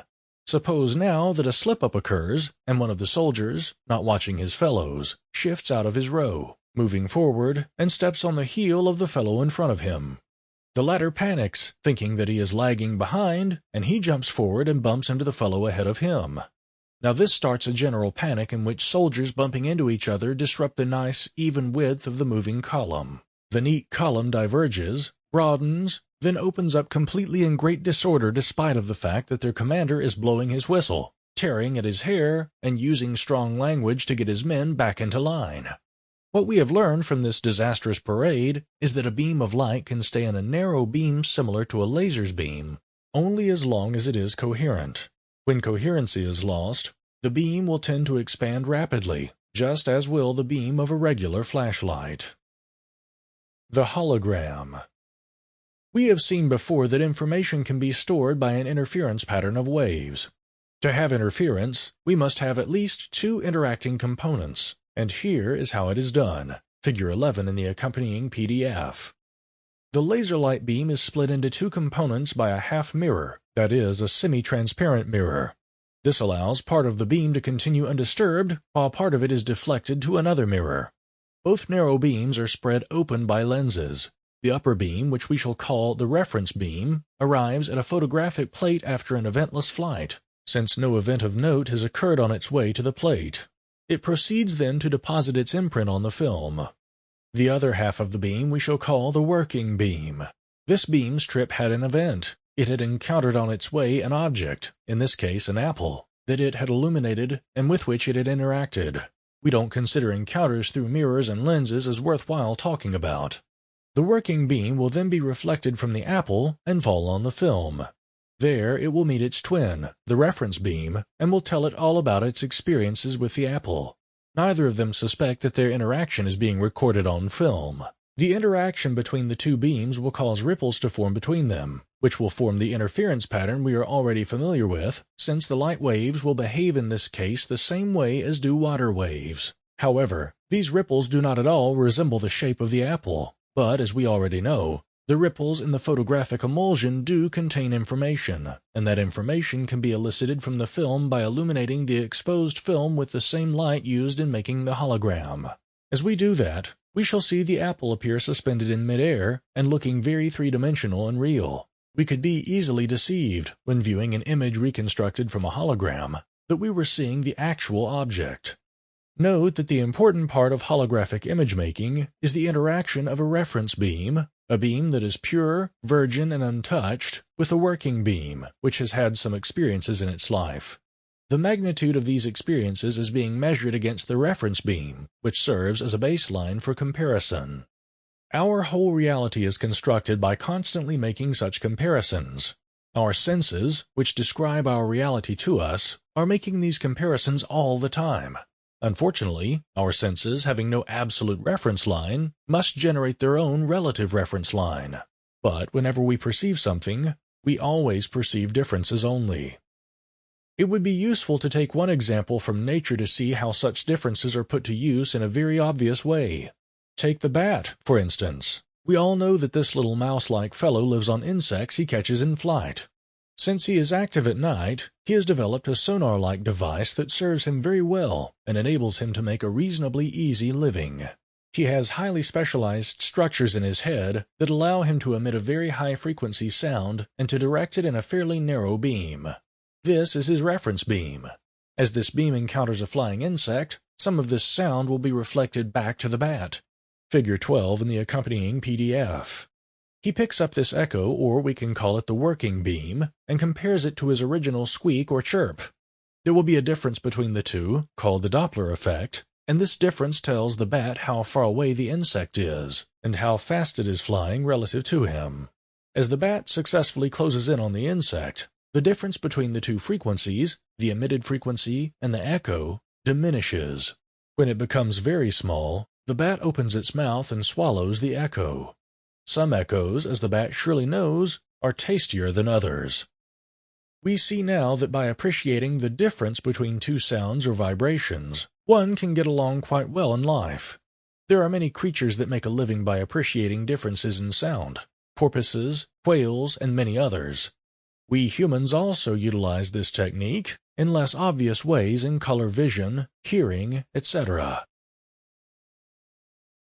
Suppose now that a slip-up occurs, and one of the soldiers, not watching his fellows, shifts out of his row, moving forward, and steps on the heel of the fellow in front of him. The latter panics, thinking that he is lagging behind, and he jumps forward and bumps into the fellow ahead of him. Now this starts a general panic in which soldiers bumping into each other disrupt the nice, even width of the moving column. The neat column diverges, broadens, then opens up completely in great disorder despite of the fact that their commander is blowing his whistle, tearing at his hair, and using strong language to get his men back into line. What we have learned from this disastrous parade is that a beam of light can stay in a narrow beam similar to a laser's beam, only as long as it is coherent. When coherency is lost, the beam will tend to expand rapidly, just as will the beam of a regular flashlight. The hologram. We have seen before that information can be stored by an interference pattern of waves. To have interference, we must have at least two interacting components, and here is how it is done, Figure 11 in the accompanying PDF. The laser light beam is split into two components by a half mirror, that is, a semi-transparent mirror. This allows part of the beam to continue undisturbed, while part of it is deflected to another mirror. Both narrow beams are spread open by lenses. The upper beam, which we shall call the reference beam, arrives at a photographic plate after an eventless flight, since no event of note has occurred on its way to the plate. It proceeds then to deposit its imprint on the film. The other half of the beam we shall call the working beam. This beam strip had an event. It had encountered on its way an object, in this case an apple, that it had illuminated and with which it had interacted. We don't consider encounters through mirrors and lenses as worthwhile talking about. The working beam will then be reflected from the apple and fall on the film. There it will meet its twin, the reference beam, and will tell it all about its experiences with the apple. Neither of them suspect that their interaction is being recorded on film. The interaction between the two beams will cause ripples to form between them, which will form the interference pattern we are already familiar with, since the light waves will behave in this case the same way as do water waves. However, these ripples do not at all resemble the shape of the apple, but, as we already know, the ripples in the photographic emulsion do contain information, and that information can be elicited from the film by illuminating the exposed film with the same light used in making the hologram. As we do that, we shall see the apple appear suspended in midair and looking very three-dimensional and real. We could be easily deceived, when viewing an image reconstructed from a hologram, that we were seeing the actual object. Note that the important part of holographic image making is the interaction of a reference beam, a beam that is pure, virgin, and untouched, with a working beam, which has had some experiences in its life. The magnitude of these experiences is being measured against the reference beam, which serves as a baseline for comparison. Our whole reality is constructed by constantly making such comparisons. Our senses, which describe our reality to us, are making these comparisons all the time. Unfortunately, our senses, having no absolute reference line, must generate their own relative reference line. But whenever we perceive something, we always perceive differences only. It would be useful to take one example from nature to see how such differences are put to use in a very obvious way. Take the bat, for instance. We all know that this little mouse-like fellow lives on insects he catches in flight. Since he is active at night, he has developed a sonar-like device that serves him very well and enables him to make a reasonably easy living. He has highly specialized structures in his head that allow him to emit a very high-frequency sound and to direct it in a fairly narrow beam. This is his reference beam. As this beam encounters a flying insect, some of this sound will be reflected back to the bat. Figure 12 in the accompanying PDF. He picks up this echo, or we can call it the working beam, and compares it to his original squeak or chirp. There will be a difference between the two, called the Doppler effect, and this difference tells the bat how far away the insect is, and how fast it is flying relative to him. As the bat successfully closes in on the insect, the difference between the two frequencies, the emitted frequency and the echo, diminishes. When it becomes very small, the bat opens its mouth and swallows the echo. Some echoes, as the bat surely knows, are tastier than others. We see now that by appreciating the difference between two sounds or vibrations, one can get along quite well in life. There are many creatures that make a living by appreciating differences in sound: porpoises, whales, and many others. We humans also utilize this technique in less obvious ways in color vision, hearing, etc.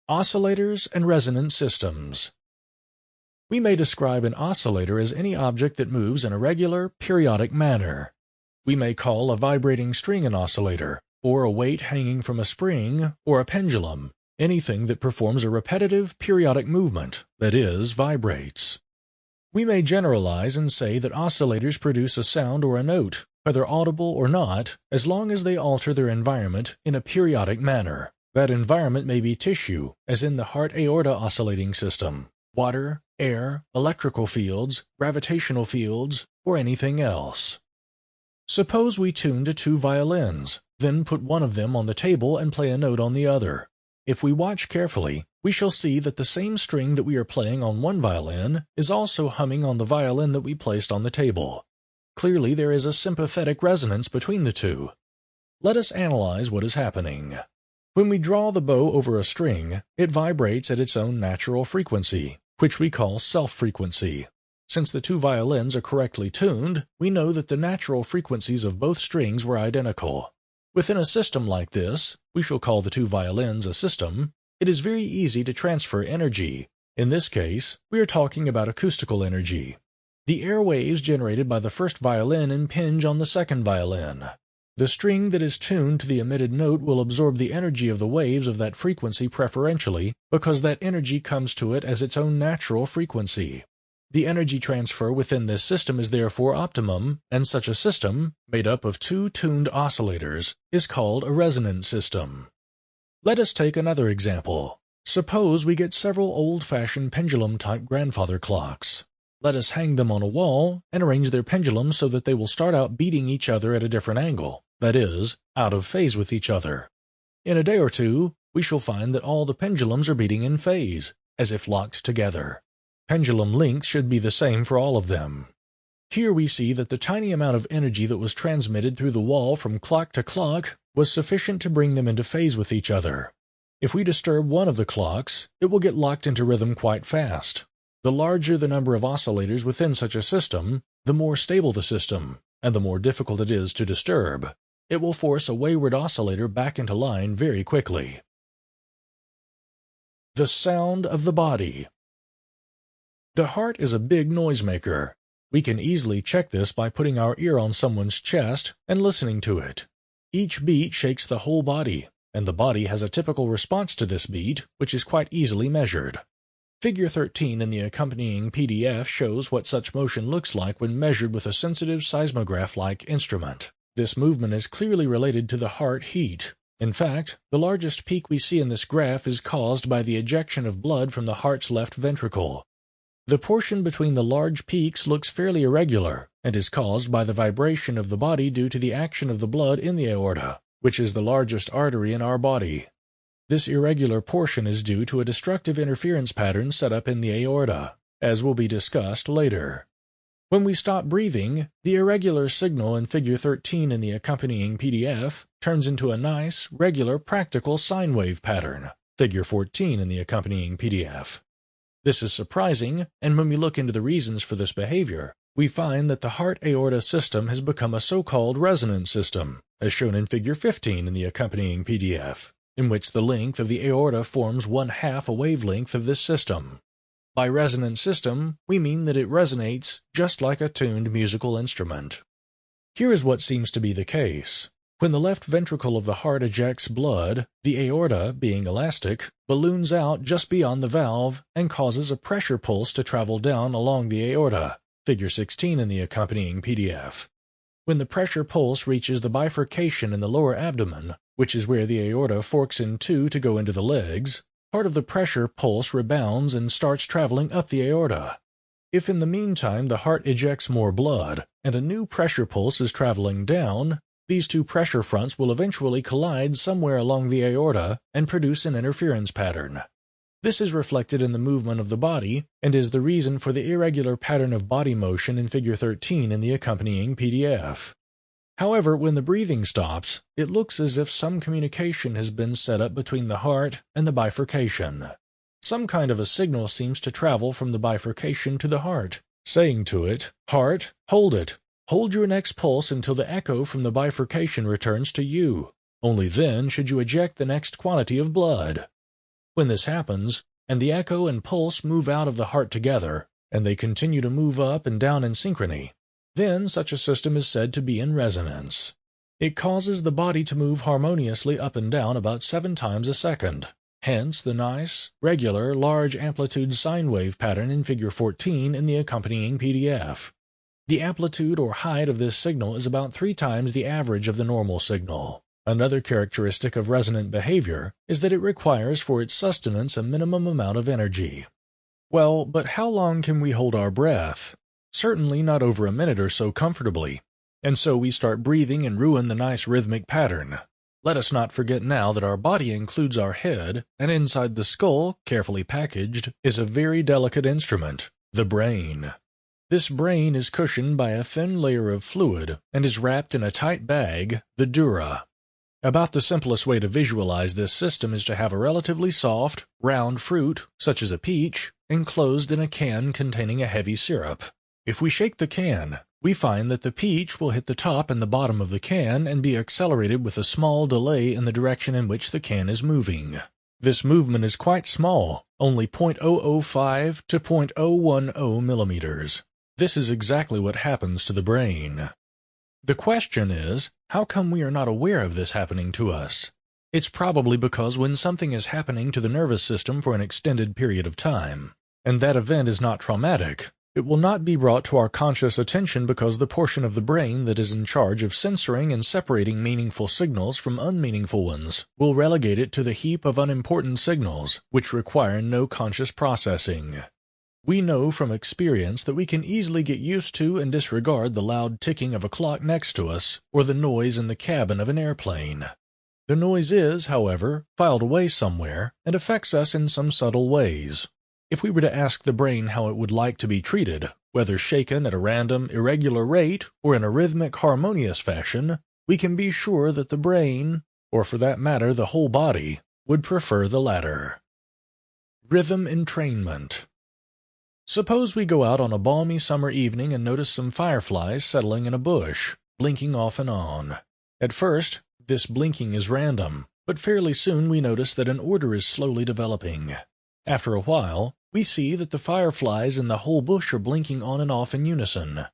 Oscillators and resonant systems. We may describe an oscillator as any object that moves in a regular, periodic manner. We may call a vibrating string an oscillator, or a weight hanging from a spring, or a pendulum, anything that performs a repetitive, periodic movement, that is, vibrates. We may generalize and say that oscillators produce a sound or a note, whether audible or not, as long as they alter their environment in a periodic manner. That environment may be tissue, as in the heart-aorta oscillating system, water, air, electrical fields, gravitational fields, or anything else. Suppose we tune to two violins, then put one of them on the table and play a note on the other. If we watch carefully, we shall see that the same string that we are playing on one violin is also humming on the violin that we placed on the table. Clearly there is a sympathetic resonance between the two. Let us analyze what is happening. When we draw the bow over a string, it vibrates at its own natural frequency, which we call self-frequency. Since the two violins are correctly tuned, we know that the natural frequencies of both strings were identical. Within a system like this, we shall call the two violins a system, it is very easy to transfer energy. In this case, we are talking about acoustical energy. The air waves generated by the first violin impinge on the second violin. The string that is tuned to the emitted note will absorb the energy of the waves of that frequency preferentially because that energy comes to it as its own natural frequency. The energy transfer within this system is therefore optimum, and such a system, made up of two tuned oscillators, is called a resonant system. Let us take another example. Suppose we get several old-fashioned pendulum-type grandfather clocks. Let us hang them on a wall and arrange their pendulums so that they will start out beating each other at a different angle, that is, out of phase with each other. In a day or two, we shall find that all the pendulums are beating in phase, as if locked together. Pendulum length should be the same for all of them. Here we see that the tiny amount of energy that was transmitted through the wall from clock to clock was sufficient to bring them into phase with each other. If we disturb one of the clocks, it will get locked into rhythm quite fast. The larger the number of oscillators within such a system, the more stable the system, and the more difficult it is to disturb. It will force a wayward oscillator back into line very quickly. The sound of the body. The heart is a big noisemaker. We can easily check this by putting our ear on someone's chest and listening to it. Each beat shakes the whole body, and the body has a typical response to this beat, which is quite easily measured. Figure 13 in the accompanying PDF shows what such motion looks like when measured with a sensitive seismograph-like instrument. This movement is clearly related to the heart heat. In fact, the largest peak we see in this graph is caused by the ejection of blood from the heart's left ventricle. The portion between the large peaks looks fairly irregular and is caused by the vibration of the body due to the action of the blood in the aorta, which is the largest artery in our body. This irregular portion is due to a destructive interference pattern set up in the aorta, as will be discussed later. When we stop breathing, the irregular signal in Figure 13 in the accompanying PDF turns into a nice, regular, practical sine wave pattern, Figure 14 in the accompanying PDF. This is surprising, and when we look into the reasons for this behavior, we find that the heart-aorta system has become a so-called resonant system, as shown in Figure 15 in the accompanying PDF, in which the length of the aorta forms 1/2 a wavelength of this system. By resonant system, we mean that it resonates just like a tuned musical instrument. Here is what seems to be the case. When the left ventricle of the heart ejects blood, the aorta, being elastic, balloons out just beyond the valve and causes a pressure pulse to travel down along the aorta, Figure 16 in the accompanying PDF. When the pressure pulse reaches the bifurcation in the lower abdomen, which is where the aorta forks in two to go into the legs, part of the pressure pulse rebounds and starts traveling up the aorta. If in the meantime the heart ejects more blood and a new pressure pulse is traveling down, these two pressure fronts will eventually collide somewhere along the aorta and produce an interference pattern. This is reflected in the movement of the body and is the reason for the irregular pattern of body motion in Figure 13 in the accompanying PDF. However, when the breathing stops, it looks as if some communication has been set up between the heart and the bifurcation. Some kind of a signal seems to travel from the bifurcation to the heart, saying to it, "Heart, hold it. Hold your next pulse until the echo from the bifurcation returns to you. Only then should you eject the next quantity of blood." When this happens, and the echo and pulse move out of the heart together, and they continue to move up and down in synchrony, then such a system is said to be in resonance. It causes the body to move harmoniously up and down about 7 times a second. Hence the nice, regular, large amplitude sine wave pattern in Figure 14 in the accompanying PDF. The amplitude or height of this signal is about 3 times the average of the normal signal. Another characteristic of resonant behavior is that it requires for its sustenance a minimum amount of energy. Well, but how long can we hold our breath? Certainly not over a minute or so comfortably, and so we start breathing and ruin the nice rhythmic pattern. Let us not forget now that our body includes our head, and inside the skull, carefully packaged, is a very delicate instrument, the brain. This brain is cushioned by a thin layer of fluid and is wrapped in a tight bag, the dura. About the simplest way to visualize this system is to have a relatively soft, round fruit, such as a peach, enclosed in a can containing a heavy syrup. If we shake the can, we find that the peach will hit the top and the bottom of the can and be accelerated with a small delay in the direction in which the can is moving. This movement is quite small, only 0.005 to 0.010 millimeters. This is exactly what happens to the brain. The question is, how come we are not aware of this happening to us? It's probably because when something is happening to the nervous system for an extended period of time, and that event is not traumatic, it will not be brought to our conscious attention because the portion of the brain that is in charge of censoring and separating meaningful signals from unmeaningful ones will relegate it to the heap of unimportant signals, which require no conscious processing. We know from experience that we can easily get used to and disregard the loud ticking of a clock next to us or the noise in the cabin of an airplane. The noise is, however, filed away somewhere and affects us in some subtle ways. If we were to ask the brain how it would like to be treated, whether shaken at a random, irregular rate or in a rhythmic, harmonious fashion, we can be sure that the brain, or for that matter the whole body, would prefer the latter. Rhythm entrainment. Suppose we go out on a balmy summer evening and notice some fireflies settling in a bush, blinking off and on. At first, this blinking is random, but fairly soon we notice that an order is slowly developing. After a while, we see that the fireflies in the whole bush are blinking on and off in unison.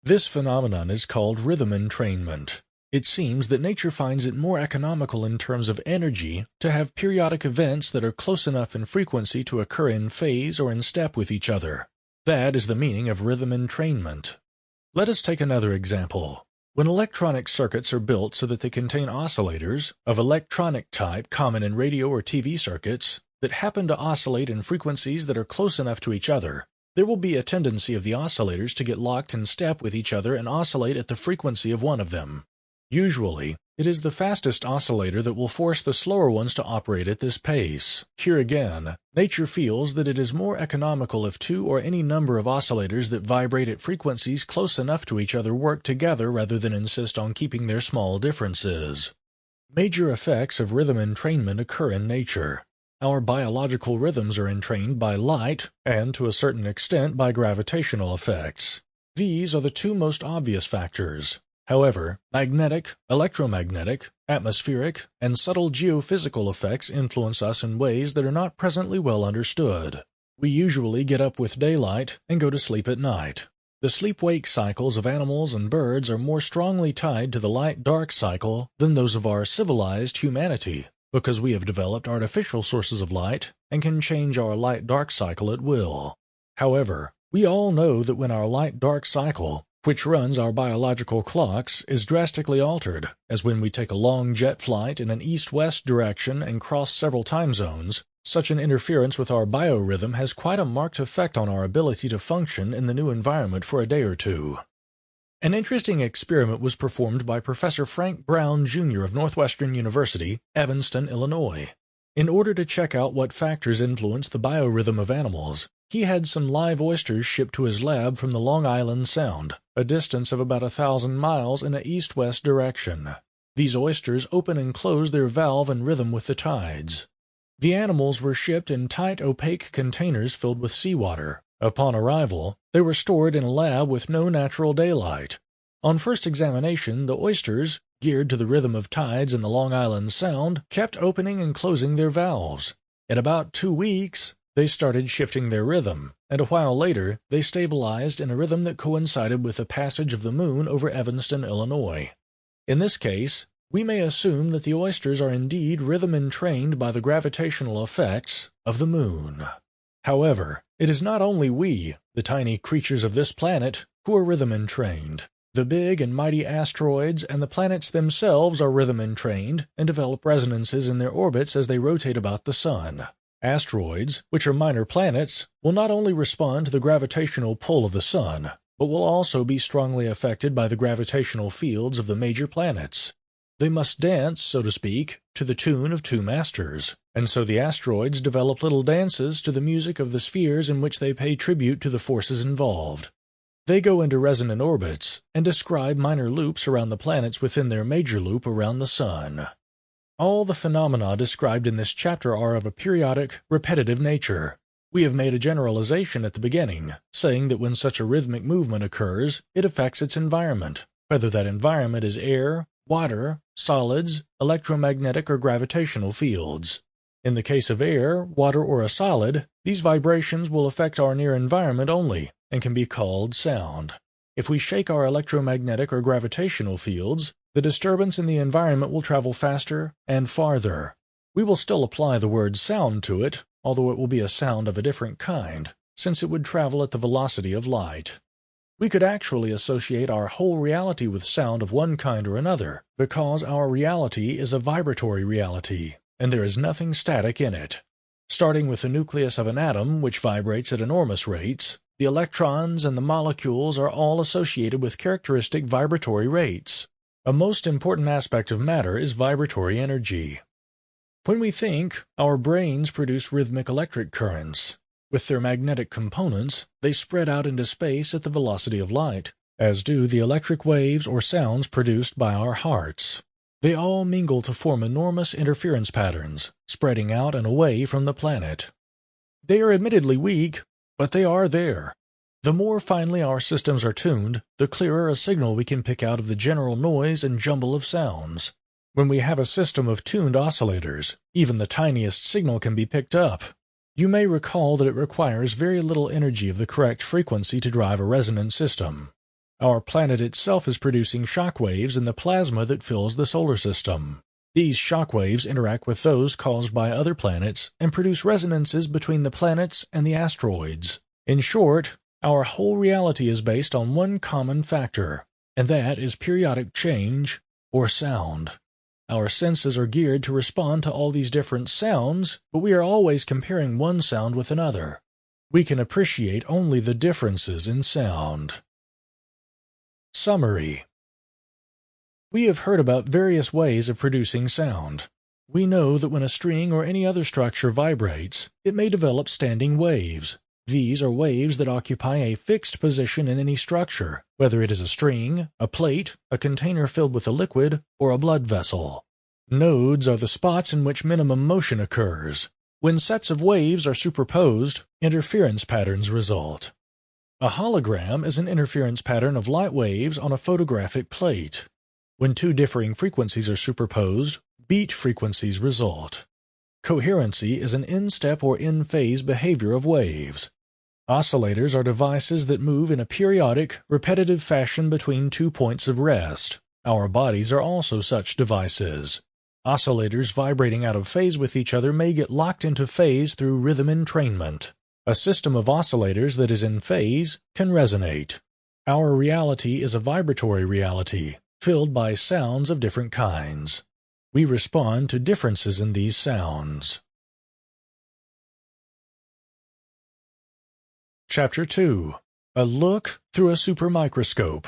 This phenomenon is called rhythm entrainment. It seems that nature finds it more economical in terms of energy to have periodic events that are close enough in frequency to occur in phase or in step with each other. That is the meaning of rhythm entrainment. Let us take another example. When electronic circuits are built so that they contain oscillators of electronic type common in radio or TV circuits that happen to oscillate in frequencies that are close enough to each other, there will be a tendency of the oscillators to get locked in step with each other and oscillate at the frequency of one of them. Usually, it is the fastest oscillator that will force the slower ones to operate at this pace. Here again, nature feels that it is more economical if two or any number of oscillators that vibrate at frequencies close enough to each other work together rather than insist on keeping their small differences. Major effects of rhythm entrainment occur in nature. Our biological rhythms are entrained by light and, to a certain extent, by gravitational effects. These are the two most obvious factors. However, magnetic, electromagnetic, atmospheric, and subtle geophysical effects influence us in ways that are not presently well understood. We usually get up with daylight and go to sleep at night. The sleep-wake cycles of animals and birds are more strongly tied to the light-dark cycle than those of our civilized humanity, because we have developed artificial sources of light and can change our light-dark cycle at will. However, we all know that when our light-dark cycle, which runs our biological clocks, is drastically altered, as when we take a long jet flight in an east-west direction and cross several time zones, such an interference with our biorhythm has quite a marked effect on our ability to function in the new environment for a day or two. An interesting experiment was performed by Professor Frank Brown, Jr. of Northwestern University, Evanston, Illinois. In order to check out what factors influence the biorhythm of animals, he had some live oysters shipped to his lab from the Long Island Sound, a distance of about 1,000 miles in an east-west direction. These oysters open and close their valve in rhythm with the tides. The animals were shipped in tight, opaque containers filled with seawater. Upon arrival, they were stored in a lab with no natural daylight. On first examination, the oysters, geared to the rhythm of tides in the Long Island Sound, kept opening and closing their valves. In about 2 weeks, they started shifting their rhythm, and a while later, they stabilized in a rhythm that coincided with the passage of the moon over Evanston, Illinois. In this case, we may assume that the oysters are indeed rhythm entrained by the gravitational effects of the moon. However, it is not only we, the tiny creatures of this planet, who are rhythm entrained. The big and mighty asteroids and the planets themselves are rhythm entrained and develop resonances in their orbits as they rotate about the sun. Asteroids, which are minor planets, will not only respond to the gravitational pull of the sun, but will also be strongly affected by the gravitational fields of the major planets. They must dance, so to speak, to the tune of two masters, and so the asteroids develop little dances to the music of the spheres in which they pay tribute to the forces involved. They go into resonant orbits and describe minor loops around the planets within their major loop around the Sun. All the phenomena described in this chapter are of a periodic, repetitive nature. We have made a generalization at the beginning, saying that when such a rhythmic movement occurs, it affects its environment, whether that environment is air, water, solids, electromagnetic or gravitational fields. In the case of air, water, or a solid, these vibrations will affect our near environment only, and can be called sound. If we shake our electromagnetic or gravitational fields, the disturbance in the environment will travel faster and farther. We will still apply the word sound to it, although it will be a sound of a different kind, since it would travel at the velocity of light. We could actually associate our whole reality with sound of one kind or another, because our reality is a vibratory reality, and there is nothing static in it. Starting with the nucleus of an atom, which vibrates at enormous rates, the electrons and the molecules are all associated with characteristic vibratory rates. A most important aspect of matter is vibratory energy. When we think, our brains produce rhythmic electric currents. With their magnetic components, they spread out into space at the velocity of light, as do the electric waves or sounds produced by our hearts. They all mingle to form enormous interference patterns, spreading out and away from the planet. They are admittedly weak, but they are there. The more finely our systems are tuned, the clearer a signal we can pick out of the general noise and jumble of sounds. When we have a system of tuned oscillators, even the tiniest signal can be picked up. You may recall that it requires very little energy of the correct frequency to drive a resonant system. Our planet itself is producing shock waves in the plasma that fills the solar system. These shock waves interact with those caused by other planets and produce resonances between the planets and the asteroids. In short, our whole reality is based on one common factor, and that is periodic change, or sound. Our senses are geared to respond to all these different sounds, but we are always comparing one sound with another. We can appreciate only the differences in sound. Summary. We have heard about various ways of producing sound. We know that when a string or any other structure vibrates, it may develop standing waves. These are waves that occupy a fixed position in any structure, whether it is a string, a plate, a container filled with a liquid, or a blood vessel. Nodes are the spots in which minimum motion occurs. When sets of waves are superposed, interference patterns result. A hologram is an interference pattern of light waves on a photographic plate. When two differing frequencies are superposed, beat frequencies result. Coherency is an in-step or in-phase behavior of waves. Oscillators are devices that move in a periodic, repetitive fashion between 2 points of rest. Our bodies are also such devices. Oscillators vibrating out of phase with each other may get locked into phase through rhythm entrainment. A system of oscillators that is in phase can resonate. Our reality is a vibratory reality, filled by sounds of different kinds. We respond to differences in these sounds. Chapter 2. A Look Through a Supermicroscope.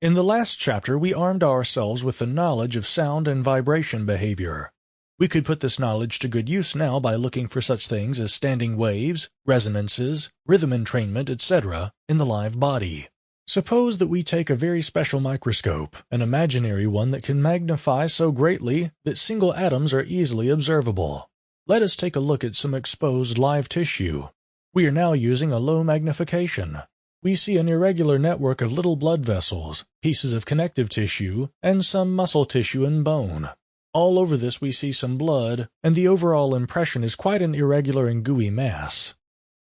In the last chapter we armed ourselves with the knowledge of sound and vibration behavior. We could put this knowledge to good use now by looking for such things as standing waves, resonances, rhythm entrainment, etc., in the live body. Suppose that we take a very special microscope, an imaginary one that can magnify so greatly that single atoms are easily observable. Let us take a look at some exposed live tissue. We are now using a low magnification. We see an irregular network of little blood vessels, pieces of connective tissue, and some muscle tissue and bone. All over this we see some blood, and the overall impression is quite an irregular and gooey mass.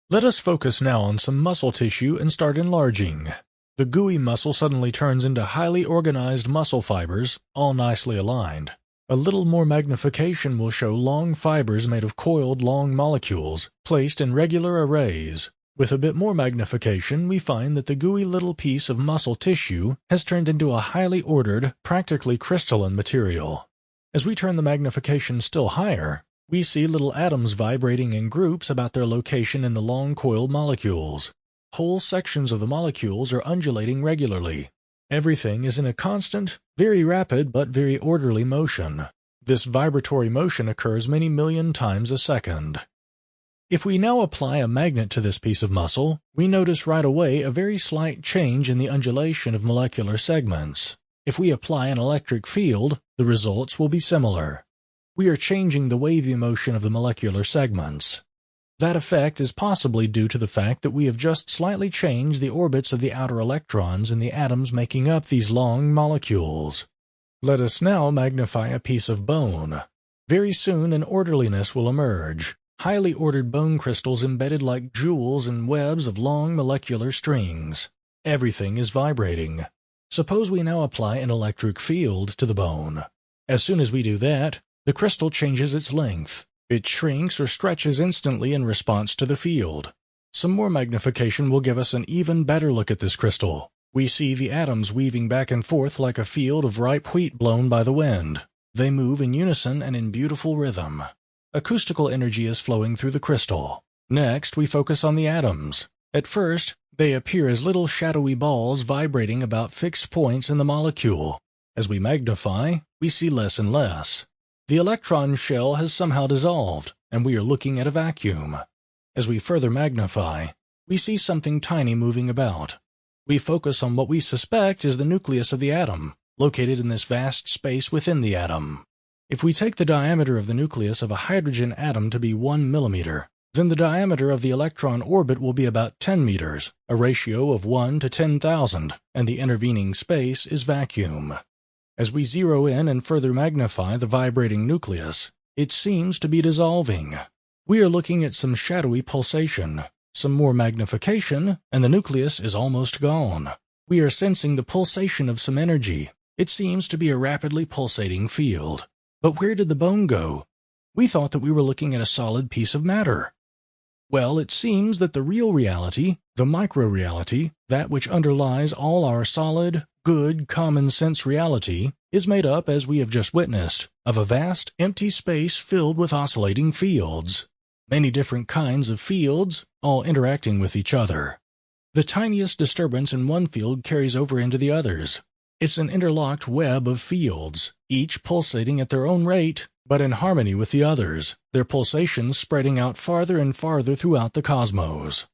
Let us focus now on some muscle tissue and start enlarging. The gooey muscle suddenly turns into highly organized muscle fibers, all nicely aligned. A little more magnification will show long fibers made of coiled long molecules, placed in regular arrays. With a bit more magnification, we find that the gooey little piece of muscle tissue has turned into a highly ordered, practically crystalline material. As we turn the magnification still higher, we see little atoms vibrating in groups about their location in the long coiled molecules. Whole sections of the molecules are undulating regularly. Everything is in a constant, very rapid but very orderly motion. This vibratory motion occurs many million times a second. If we now apply a magnet to this piece of muscle, we notice right away a very slight change in the undulation of molecular segments. If we apply an electric field, the results will be similar. We are changing the wavy motion of the molecular segments. That effect is possibly due to the fact that we have just slightly changed the orbits of the outer electrons in the atoms making up these long molecules. Let us now magnify a piece of bone. Very soon an orderliness will emerge. Highly ordered bone crystals embedded like jewels in webs of long molecular strings. Everything is vibrating. Suppose we now apply an electric field to the bone. As soon as we do that, the crystal changes its length. It shrinks or stretches instantly in response to the field. Some more magnification will give us an even better look at this crystal. We see the atoms weaving back and forth like a field of ripe wheat blown by the wind. They move in unison and in beautiful rhythm. Acoustical energy is flowing through the crystal. Next, we focus on the atoms. At first, they appear as little shadowy balls vibrating about fixed points in the molecule. As we magnify, we see less and less. The electron shell has somehow dissolved, and we are looking at a vacuum. As we further magnify, we see something tiny moving about. We focus on what we suspect is the nucleus of the atom, located in this vast space within the atom. If we take the diameter of the nucleus of a hydrogen atom to be 1 millimeter, then the diameter of the electron orbit will be about 10 meters, a ratio of 1 to 10,000, and the intervening space is vacuum. As we zero in and further magnify the vibrating nucleus, it seems to be dissolving. We are looking at some shadowy pulsation. Some more magnification, and the nucleus is almost gone. We are sensing the pulsation of some energy. It seems to be a rapidly pulsating field. But where did the bone go? We thought that we were looking at a solid piece of matter. Well, it seems that the real reality, the micro-reality, that which underlies all our solid, good, common-sense reality, is made up, as we have just witnessed, of a vast, empty space filled with oscillating fields. Many different kinds of fields, all interacting with each other. The tiniest disturbance in one field carries over into the others. It's an interlocked web of fields, each pulsating at their own rate, but in harmony with the others, their pulsations spreading out farther and farther throughout the cosmos.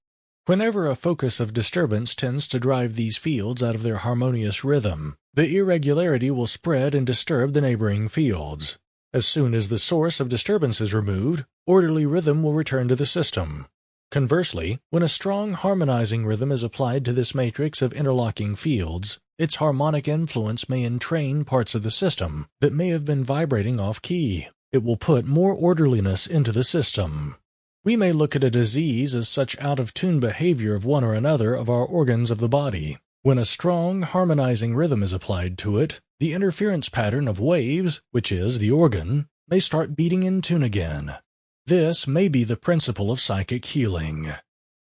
Whenever a focus of disturbance tends to drive these fields out of their harmonious rhythm, the irregularity will spread and disturb the neighboring fields. As soon as the source of disturbance is removed, orderly rhythm will return to the system. Conversely, when a strong harmonizing rhythm is applied to this matrix of interlocking fields, its harmonic influence may entrain parts of the system that may have been vibrating off-key. It will put more orderliness into the system. We may look at a disease as such out-of-tune behavior of one or another of our organs of the body. When a strong harmonizing rhythm is applied to it, the interference pattern of waves, which is the organ, may start beating in tune again. This may be the principle of psychic healing.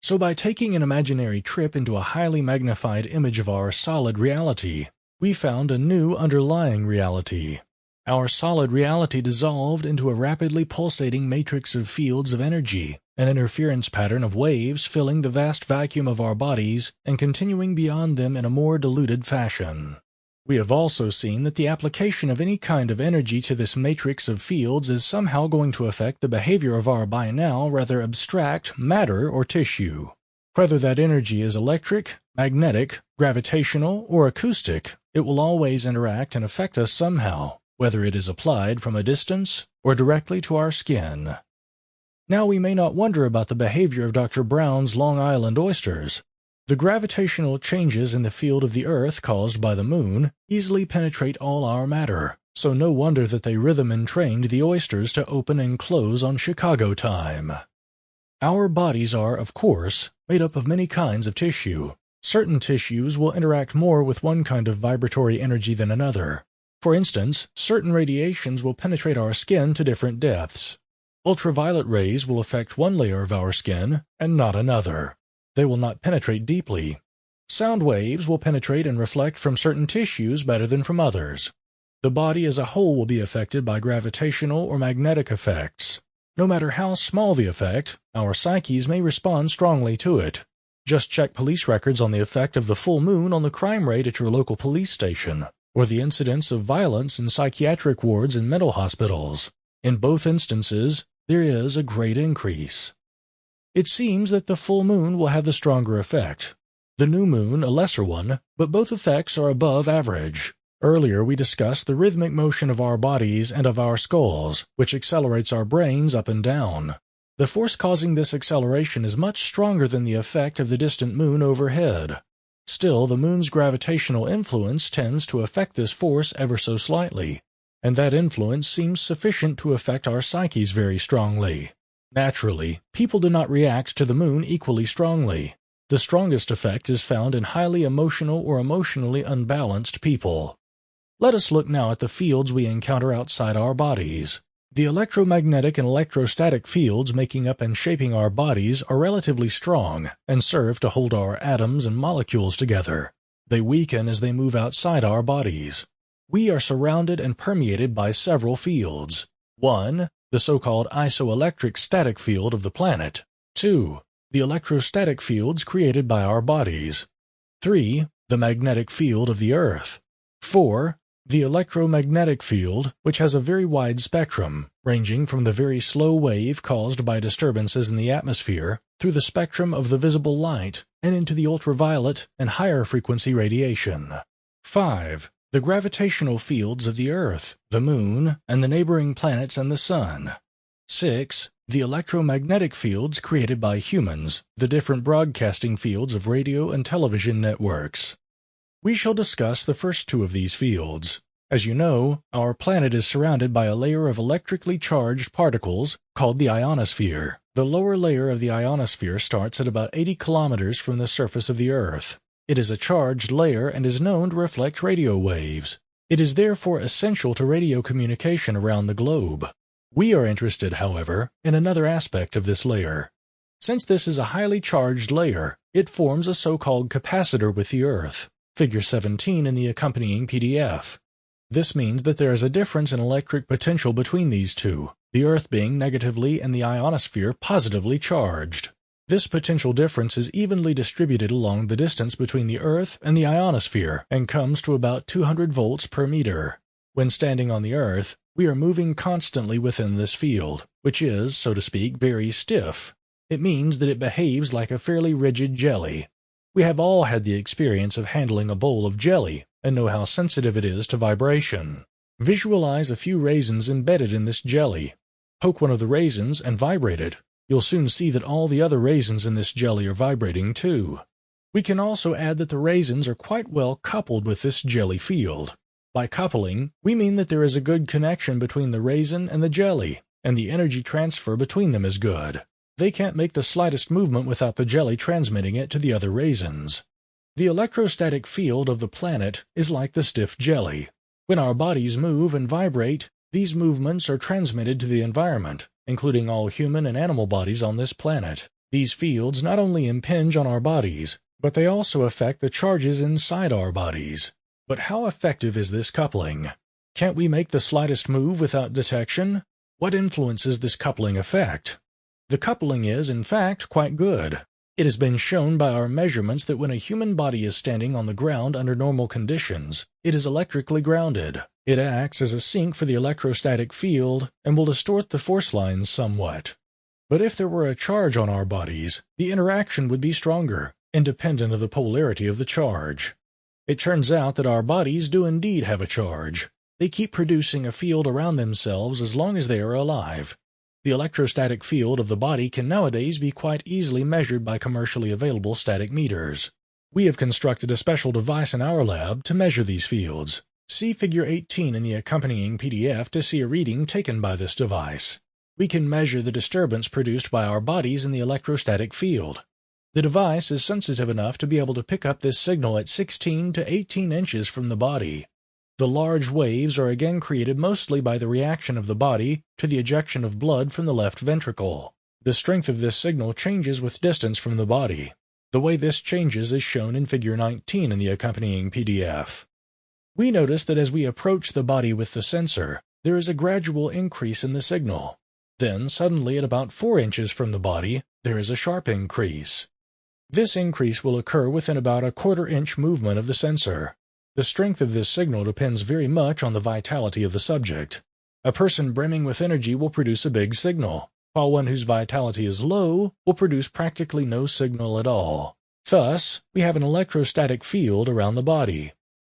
So by taking an imaginary trip into a highly magnified image of our solid reality, we found a new underlying reality. Our solid reality dissolved into a rapidly pulsating matrix of fields of energy, an interference pattern of waves filling the vast vacuum of our bodies and continuing beyond them in a more diluted fashion. We have also seen that the application of any kind of energy to this matrix of fields is somehow going to affect the behavior of our by now rather abstract matter or tissue. Whether that energy is electric, magnetic, gravitational, or acoustic, it will always interact and affect us somehow, whether it is applied from a distance or directly to our skin. Now we may not wonder about the behavior of Dr. Brown's Long Island oysters. The gravitational changes in the field of the Earth caused by the Moon easily penetrate all our matter, so no wonder that they rhythm entrained the oysters to open and close on Chicago time. Our bodies are, of course, made up of many kinds of tissue. Certain tissues will interact more with one kind of vibratory energy than another. For instance, certain radiations will penetrate our skin to different depths. Ultraviolet rays will affect one layer of our skin and not another. They will not penetrate deeply. Sound waves will penetrate and reflect from certain tissues better than from others. The body as a whole will be affected by gravitational or magnetic effects. No matter how small the effect, our psyches may respond strongly to it. Just check police records on the effect of the full moon on the crime rate at your local police station, or the incidence of violence in psychiatric wards and mental hospitals. In both instances, there is a great increase. It seems that the full moon will have the stronger effect, the new moon a lesser one, but both effects are above average. Earlier we discussed the rhythmic motion of our bodies and of our skulls, which accelerates our brains up and down. The force causing this acceleration is much stronger than the effect of the distant moon overhead. Still, the moon's gravitational influence tends to affect this force ever so slightly, and that influence seems sufficient to affect our psyches very strongly. Naturally, people do not react to the moon equally strongly. The strongest effect is found in highly emotional or emotionally unbalanced people. Let us look now at the fields we encounter outside our bodies. The electromagnetic and electrostatic fields making up and shaping our bodies are relatively strong and serve to hold our atoms and molecules together. They weaken as they move outside our bodies. We are surrounded and permeated by several fields. 1. The so-called isoelectric static field of the planet. 2. The electrostatic fields created by our bodies. 3. The magnetic field of the Earth. 4. The electromagnetic field, which has a very wide spectrum, ranging from the very slow wave caused by disturbances in the atmosphere through the spectrum of the visible light and into the ultraviolet and higher frequency radiation. 5. The gravitational fields of the Earth, the Moon, and the neighboring planets and the Sun. 6. The electromagnetic fields created by humans, the different broadcasting fields of radio and television networks. We shall discuss the first two of these fields. As you know, our planet is surrounded by a layer of electrically charged particles called the ionosphere. The lower layer of the ionosphere starts at about 80 kilometers from the surface of the Earth. It is a charged layer and is known to reflect radio waves. It is therefore essential to radio communication around the globe. We are interested, however, in another aspect of this layer. Since this is a highly charged layer, it forms a so-called capacitor with the Earth. Figure 17 in the accompanying PDF. This means that there is a difference in electric potential between these two, the Earth being negatively and the ionosphere positively charged. This potential difference is evenly distributed along the distance between the Earth and the ionosphere and comes to about 200 volts per meter. When standing on the Earth, we are moving constantly within this field, which is, so to speak, very stiff. It means that it behaves like a fairly rigid jelly. We have all had the experience of handling a bowl of jelly and know how sensitive it is to vibration. Visualize a few raisins embedded in this jelly. Poke one of the raisins and vibrate it. You'll soon see that all the other raisins in this jelly are vibrating too. We can also add that the raisins are quite well coupled with this jelly field. By coupling, we mean that there is a good connection between the raisin and the jelly, and the energy transfer between them is good. They can't make the slightest movement without the jelly transmitting it to the other raisins. The electrostatic field of the planet is like the stiff jelly. When our bodies move and vibrate, these movements are transmitted to the environment, including all human and animal bodies on this planet. These fields not only impinge on our bodies, but they also affect the charges inside our bodies. But how effective is this coupling? Can't we make the slightest move without detection? What influences this coupling effect? The coupling is, in fact, quite good. It has been shown by our measurements that when a human body is standing on the ground under normal conditions, it is electrically grounded. It acts as a sink for the electrostatic field and will distort the force lines somewhat. But if there were a charge on our bodies, the interaction would be stronger, independent of the polarity of the charge. It turns out that our bodies do indeed have a charge. They keep producing a field around themselves as long as they are alive. The electrostatic field of the body can nowadays be quite easily measured by commercially available static meters. We have constructed a special device in our lab to measure these fields. See Figure 18 in the accompanying PDF to see a reading taken by this device. We can measure the disturbance produced by our bodies in the electrostatic field. The device is sensitive enough to be able to pick up this signal at 16 to 18 inches from the body. The large waves are again created mostly by the reaction of the body to the ejection of blood from the left ventricle. The strength of this signal changes with distance from the body. The way this changes is shown in Figure 19 in the accompanying PDF. We notice that as we approach the body with the sensor, there is a gradual increase in the signal. Then, suddenly at about 4 inches from the body, there is a sharp increase. This increase will occur within about a quarter-inch movement of the sensor. The strength of this signal depends very much on the vitality of the subject. A person brimming with energy will produce a big signal, while one whose vitality is low will produce practically no signal at all. Thus, we have an electrostatic field around the body.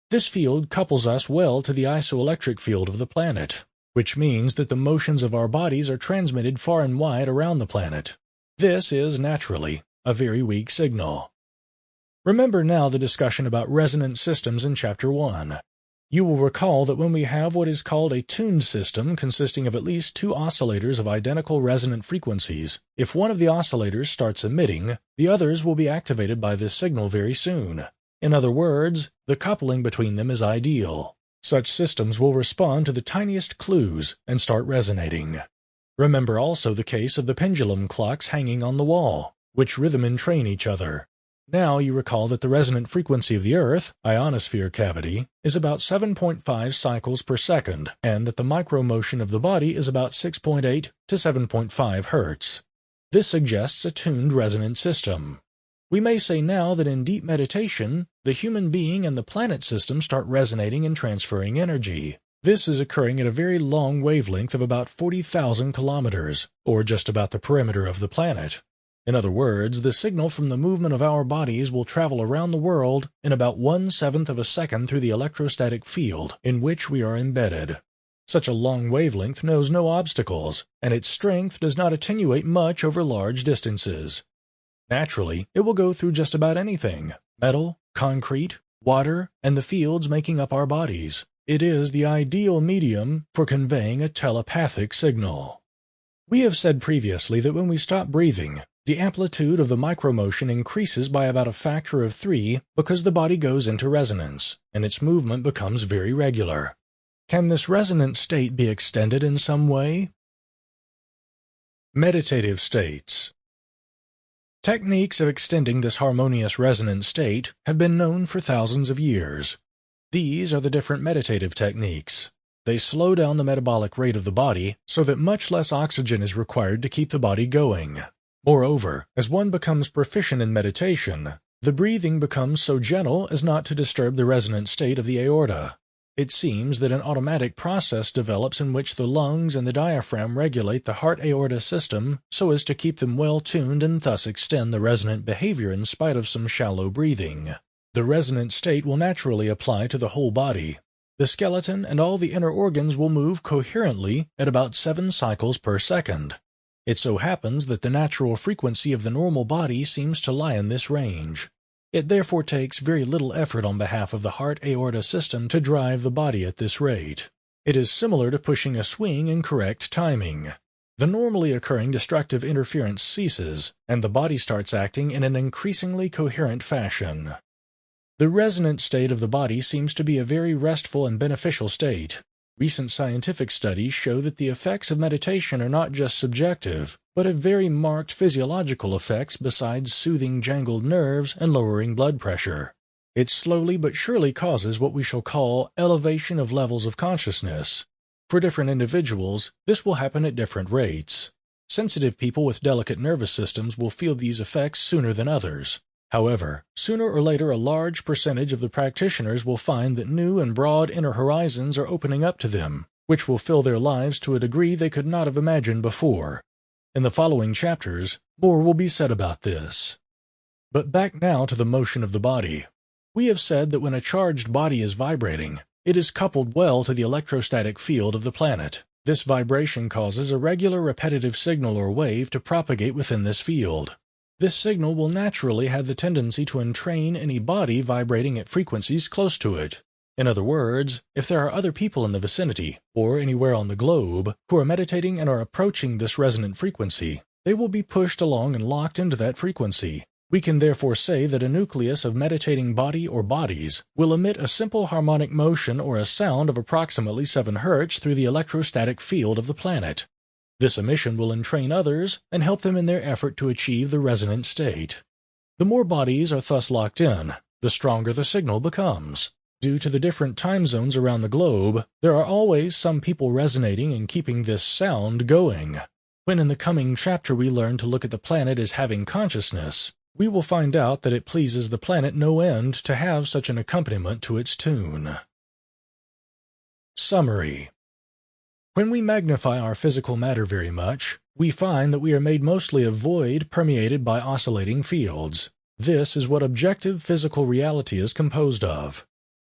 This field couples us well to the isoelectric field of the planet, which means that the motions of our bodies are transmitted far and wide around the planet. This is, naturally, a very weak signal. Remember now the discussion about resonant systems in Chapter 1. You will recall that when we have what is called a tuned system consisting of at least two oscillators of identical resonant frequencies, if one of the oscillators starts emitting, the others will be activated by this signal very soon. In other words, the coupling between them is ideal. Such systems will respond to the tiniest clues and start resonating. Remember also the case of the pendulum clocks hanging on the wall, which rhythm entrain each other. Now you recall that the resonant frequency of the Earth, ionosphere cavity, is about 7.5 cycles per second, and that the micromotion of the body is about 6.8 to 7.5 Hertz. This suggests a tuned resonant system. We may say now that in deep meditation, the human being and the planet system start resonating and transferring energy. This is occurring at a very long wavelength of about 40,000 kilometers, or just about the perimeter of the planet. In other words, the signal from the movement of our bodies will travel around the world in about 1/7 of a second through the electrostatic field in which we are embedded. Such a long wavelength knows no obstacles, and its strength does not attenuate much over large distances. Naturally, it will go through just about anything: metal, concrete, water, and the fields making up our bodies. It is the ideal medium for conveying a telepathic signal. We have said previously that when we stop breathing, the amplitude of the micromotion increases by about a factor of 3 because the body goes into resonance, and its movement becomes very regular. Can this resonant state be extended in some way? Meditative states. Techniques of extending this harmonious resonant state have been known for thousands of years. These are the different meditative techniques. They slow down the metabolic rate of the body so that much less oxygen is required to keep the body going. Moreover, as one becomes proficient in meditation, the breathing becomes so gentle as not to disturb the resonant state of the aorta. It seems that an automatic process develops in which the lungs and the diaphragm regulate the heart-aorta system so as to keep them well tuned and thus extend the resonant behavior in spite of some shallow breathing. The resonant state will naturally apply to the whole body. The skeleton and all the inner organs will move coherently at about 7 cycles per second. It so happens that the natural frequency of the normal body seems to lie in this range. It therefore takes very little effort on behalf of the heart-aorta system to drive the body at this rate. It is similar to pushing a swing in correct timing. The normally occurring destructive interference ceases, and the body starts acting in an increasingly coherent fashion. The resonant state of the body seems to be a very restful and beneficial state. Recent scientific studies show that the effects of meditation are not just subjective, but have very marked physiological effects besides soothing jangled nerves and lowering blood pressure. It slowly but surely causes what we shall call elevation of levels of consciousness. For different individuals, this will happen at different rates. Sensitive people with delicate nervous systems will feel these effects sooner than others. However, sooner or later a large percentage of the practitioners will find that new and broad inner horizons are opening up to them, which will fill their lives to a degree they could not have imagined before. In the following chapters, more will be said about this. But back now to the motion of the body. We have said that when a charged body is vibrating, it is coupled well to the electrostatic field of the planet. This vibration causes a regular repetitive signal or wave to propagate within this field. This signal will naturally have the tendency to entrain any body vibrating at frequencies close to it. In other words, if there are other people in the vicinity, or anywhere on the globe, who are meditating and are approaching this resonant frequency, they will be pushed along and locked into that frequency. We can therefore say that a nucleus of meditating body or bodies will emit a simple harmonic motion or a sound of approximately 7 Hz through the electrostatic field of the planet. This emission will entrain others and help them in their effort to achieve the resonant state. The more bodies are thus locked in, the stronger the signal becomes. Due to the different time zones around the globe, there are always some people resonating and keeping this sound going. When in the coming chapter we learn to look at the planet as having consciousness, we will find out that it pleases the planet no end to have such an accompaniment to its tune. Summary. When we magnify our physical matter very much, we find that we are made mostly of void permeated by oscillating fields. This is what objective physical reality is composed of.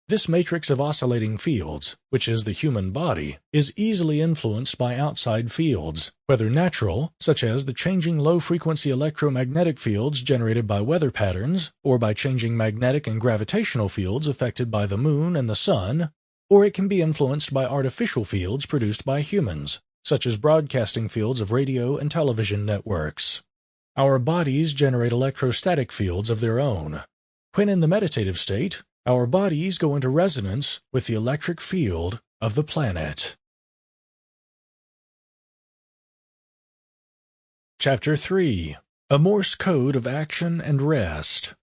This matrix of oscillating fields, which is the human body, is easily influenced by outside fields, whether natural, such as the changing low-frequency electromagnetic fields generated by weather patterns, or by changing magnetic and gravitational fields affected by the moon and the sun, or it can be influenced by artificial fields produced by humans, such as broadcasting fields of radio and television networks. Our bodies generate electrostatic fields of their own. When in the meditative state, our bodies go into resonance with the electric field of the planet. Chapter 3. A Morse Code of Action and Rest.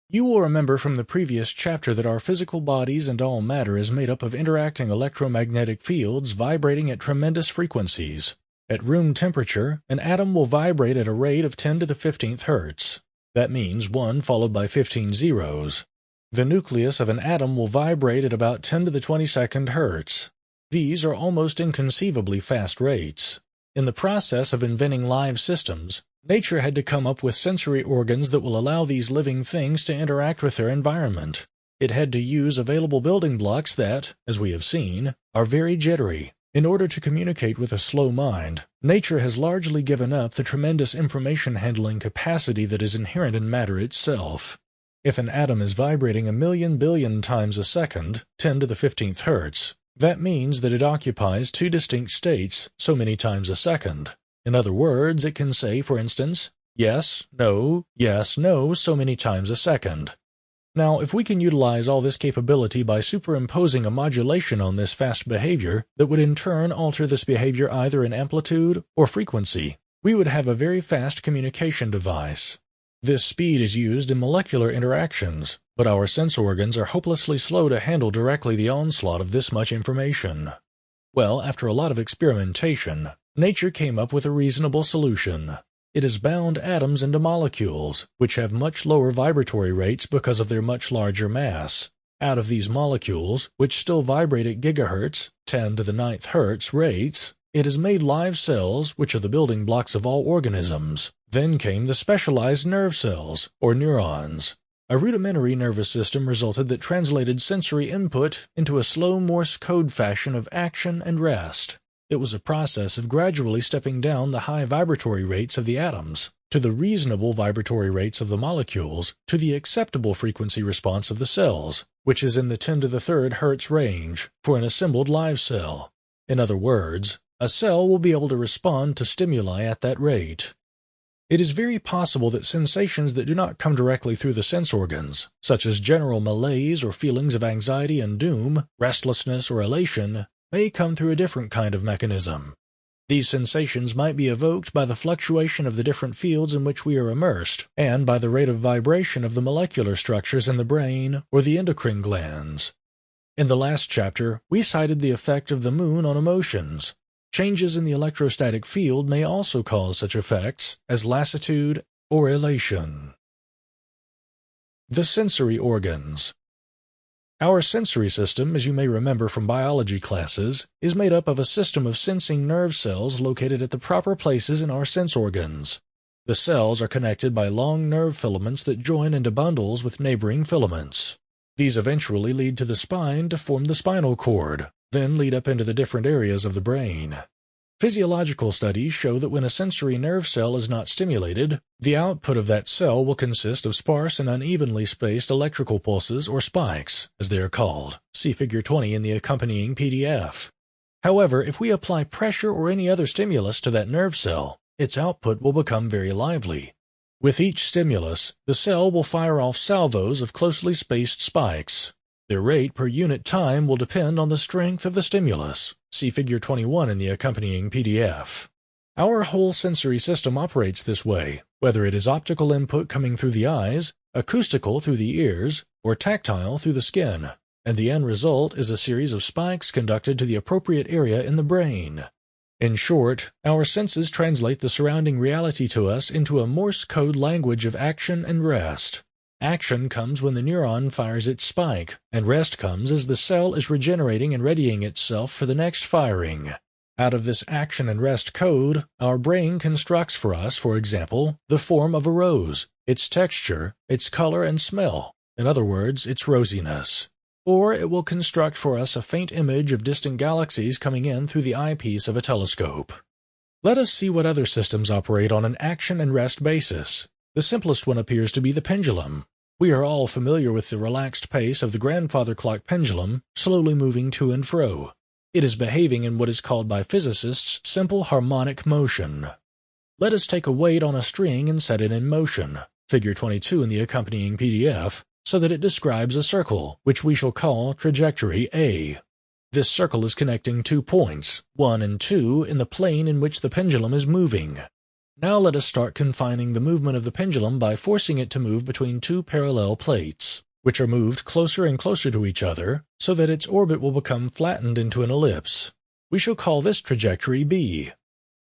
You will remember from the previous chapter that our physical bodies and all matter is made up of interacting electromagnetic fields vibrating at tremendous frequencies. At room temperature, an atom will vibrate at a rate of 10 to the 15th hertz. That means 1 followed by 15 zeros. The nucleus of an atom will vibrate at about 10 to the 22nd hertz. These are almost inconceivably fast rates. In the process of inventing live systems, nature had to come up with sensory organs that will allow these living things to interact with their environment. It had to use available building blocks that, as we have seen, are very jittery. In order to communicate with a slow mind, nature has largely given up the tremendous information handling capacity that is inherent in matter itself. If an atom is vibrating 1,000,000 billion times a second, 10 to the 15th hertz, that means that it occupies two distinct states so many times a second. In other words, it can say, for instance, yes, no, so many times a second. Now, if we can utilize all this capability by superimposing a modulation on this fast behavior that would in turn alter this behavior either in amplitude or frequency, we would have a very fast communication device. This speed is used in molecular interactions, but our sense organs are hopelessly slow to handle directly the onslaught of this much information. Well, after a lot of experimentation, nature came up with a reasonable solution. It has bound atoms into molecules, which have much lower vibratory rates because of their much larger mass. Out of these molecules, which still vibrate at gigahertz, 10 to the 9th hertz rates, it has made live cells, which are the building blocks of all organisms. Then came the specialized nerve cells, or neurons. A rudimentary nervous system resulted that translated sensory input into a slow Morse code fashion of action and rest. It was a process of gradually stepping down the high vibratory rates of the atoms, to the reasonable vibratory rates of the molecules, to the acceptable frequency response of the cells, which is in the 10 to the 3rd hertz range, for an assembled live cell. In other words, a cell will be able to respond to stimuli at that rate. It is very possible that sensations that do not come directly through the sense organs, such as general malaise or feelings of anxiety and doom, restlessness or elation, may come through a different kind of mechanism. These sensations might be evoked by the fluctuation of the different fields in which we are immersed, and by the rate of vibration of the molecular structures in the brain or the endocrine glands. In the last chapter, we cited the effect of the moon on emotions. Changes in the electrostatic field may also cause such effects as lassitude or elation. The sensory organs. Our sensory system, as you may remember from biology classes, is made up of a system of sensing nerve cells located at the proper places in our sense organs. The cells are connected by long nerve filaments that join into bundles with neighboring filaments. These eventually lead to the spine to form the spinal cord, then lead up into the different areas of the brain. Physiological studies show that when a sensory nerve cell is not stimulated, the output of that cell will consist of sparse and unevenly spaced electrical pulses or spikes, as they are called. See Figure 20 in the accompanying PDF. However, if we apply pressure or any other stimulus to that nerve cell, its output will become very lively. With each stimulus, the cell will fire off salvos of closely spaced spikes. Their rate per unit time will depend on the strength of the stimulus. See Figure 21 in the accompanying PDF. Our whole sensory system operates this way, whether it is optical input coming through the eyes, acoustical through the ears, or tactile through the skin, and the end result is a series of spikes conducted to the appropriate area in the brain. In short, our senses translate the surrounding reality to us into a Morse code language of action and rest. Action comes when the neuron fires its spike, and rest comes as the cell is regenerating and readying itself for the next firing. Out of this action and rest code, our brain constructs for us, for example, the form of a rose, its texture, its color and smell, in other words, its rosiness. Or it will construct for us a faint image of distant galaxies coming in through the eyepiece of a telescope. Let us see what other systems operate on an action and rest basis. The simplest one appears to be the pendulum. We are all familiar with the relaxed pace of the grandfather clock pendulum, slowly moving to and fro. It is behaving in what is called by physicists simple harmonic motion. Let us take a weight on a string and set it in motion, figure 22 in the accompanying PDF, so that it describes a circle, which we shall call trajectory A. This circle is connecting 2 points, 1 and 2, in the plane in which the pendulum is moving. Now let us start confining the movement of the pendulum by forcing it to move between 2 parallel plates, which are moved closer and closer to each other, so that its orbit will become flattened into an ellipse. We shall call this trajectory B.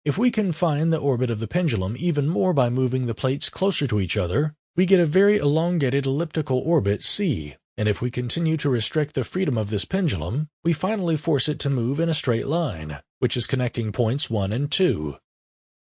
If we confine the orbit of the pendulum even more by moving the plates closer to each other, we get a very elongated elliptical orbit C, and if we continue to restrict the freedom of this pendulum, we finally force it to move in a straight line, which is connecting points 1 and 2.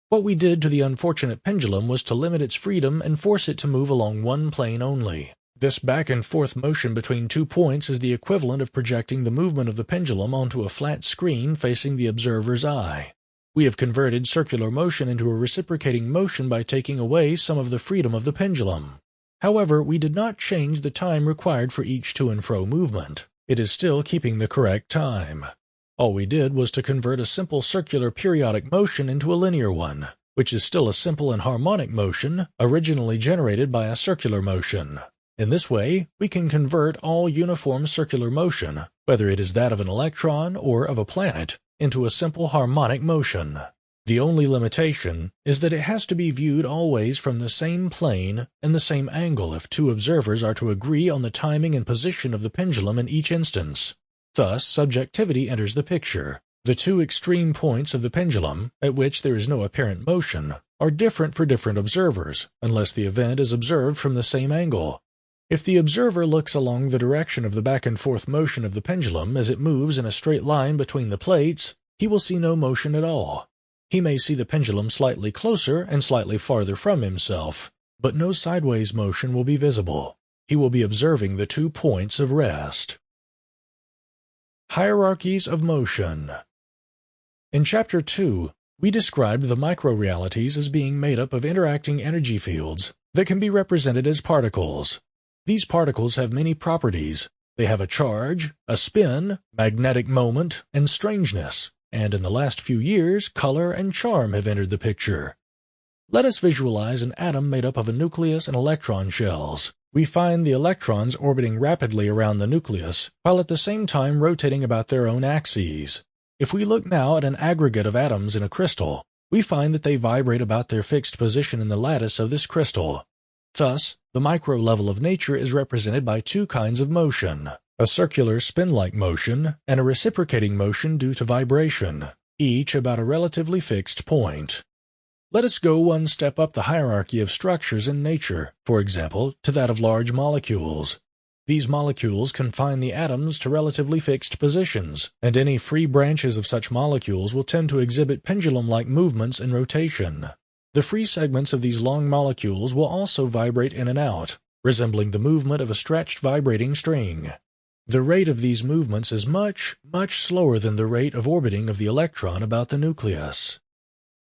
What we did to the unfortunate pendulum was to limit its freedom and force it to move along one plane only. This back and forth motion between 2 points is the equivalent of projecting the movement of the pendulum onto a flat screen facing the observer's eye. We have converted circular motion into a reciprocating motion by taking away some of the freedom of the pendulum. However, we did not change the time required for each to and fro movement. It is still keeping the correct time. All we did was to convert a simple circular periodic motion into a linear one, which is still a simple and harmonic motion, originally generated by a circular motion. In this way, we can convert all uniform circular motion, whether it is that of an electron or of a planet, into a simple harmonic motion. The only limitation is that it has to be viewed always from the same plane and the same angle if 2 observers are to agree on the timing and position of the pendulum in each instance. Thus, subjectivity enters the picture. The 2 extreme points of the pendulum, at which there is no apparent motion, are different for different observers, unless the event is observed from the same angle. If the observer looks along the direction of the back and forth motion of the pendulum as it moves in a straight line between the plates, he will see no motion at all. He may see the pendulum slightly closer and slightly farther from himself, but no sideways motion will be visible. He will be observing the 2 points of rest. Hierarchies of motion. In Chapter 2, we described the microrealities as being made up of interacting energy fields that can be represented as particles. These particles have many properties. They have a charge, a spin, magnetic moment, and strangeness, and in the last few years, color and charm have entered the picture. Let us visualize an atom made up of a nucleus and electron shells. We find the electrons orbiting rapidly around the nucleus, while at the same time rotating about their own axes. If we look now at an aggregate of atoms in a crystal, we find that they vibrate about their fixed position in the lattice of this crystal. Thus, the micro-level of nature is represented by 2 kinds of motion, a circular spin-like motion and a reciprocating motion due to vibration, each about a relatively fixed point. Let us go one step up the hierarchy of structures in nature, for example, to that of large molecules. These molecules confine the atoms to relatively fixed positions, and any free branches of such molecules will tend to exhibit pendulum-like movements and rotation. The free segments of these long molecules will also vibrate in and out, resembling the movement of a stretched vibrating string. The rate of these movements is much, much slower than the rate of orbiting of the electron about the nucleus.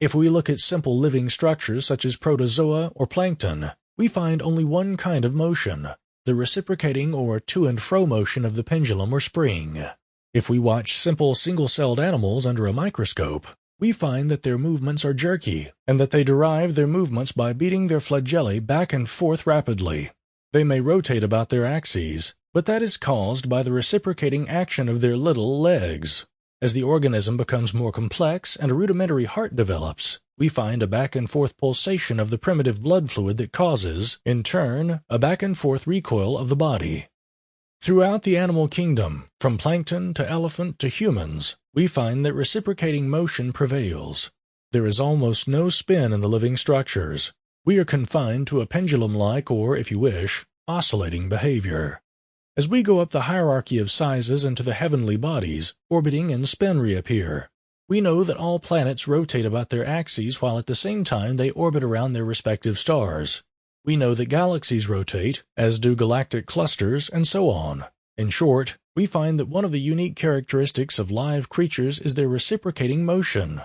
If we look at simple living structures such as protozoa or plankton, we find only one kind of motion, the reciprocating or to and fro motion of the pendulum or spring. If we watch simple single-celled animals under a microscope, we find that their movements are jerky, and that they derive their movements by beating their flagellae back and forth rapidly. They may rotate about their axes, but that is caused by the reciprocating action of their little legs. As the organism becomes more complex and a rudimentary heart develops, we find a back-and-forth pulsation of the primitive blood fluid that causes, in turn, a back-and-forth recoil of the body. Throughout the animal kingdom, from plankton to elephant to humans, we find that reciprocating motion prevails. There is almost no spin in the living structures. We are confined to a pendulum-like, or, if you wish, oscillating behavior. As we go up the hierarchy of sizes into the heavenly bodies, orbiting and spin reappear. We know that all planets rotate about their axes while at the same time they orbit around their respective stars. We know that galaxies rotate, as do galactic clusters, and so on. In short, we find that one of the unique characteristics of live creatures is their reciprocating motion.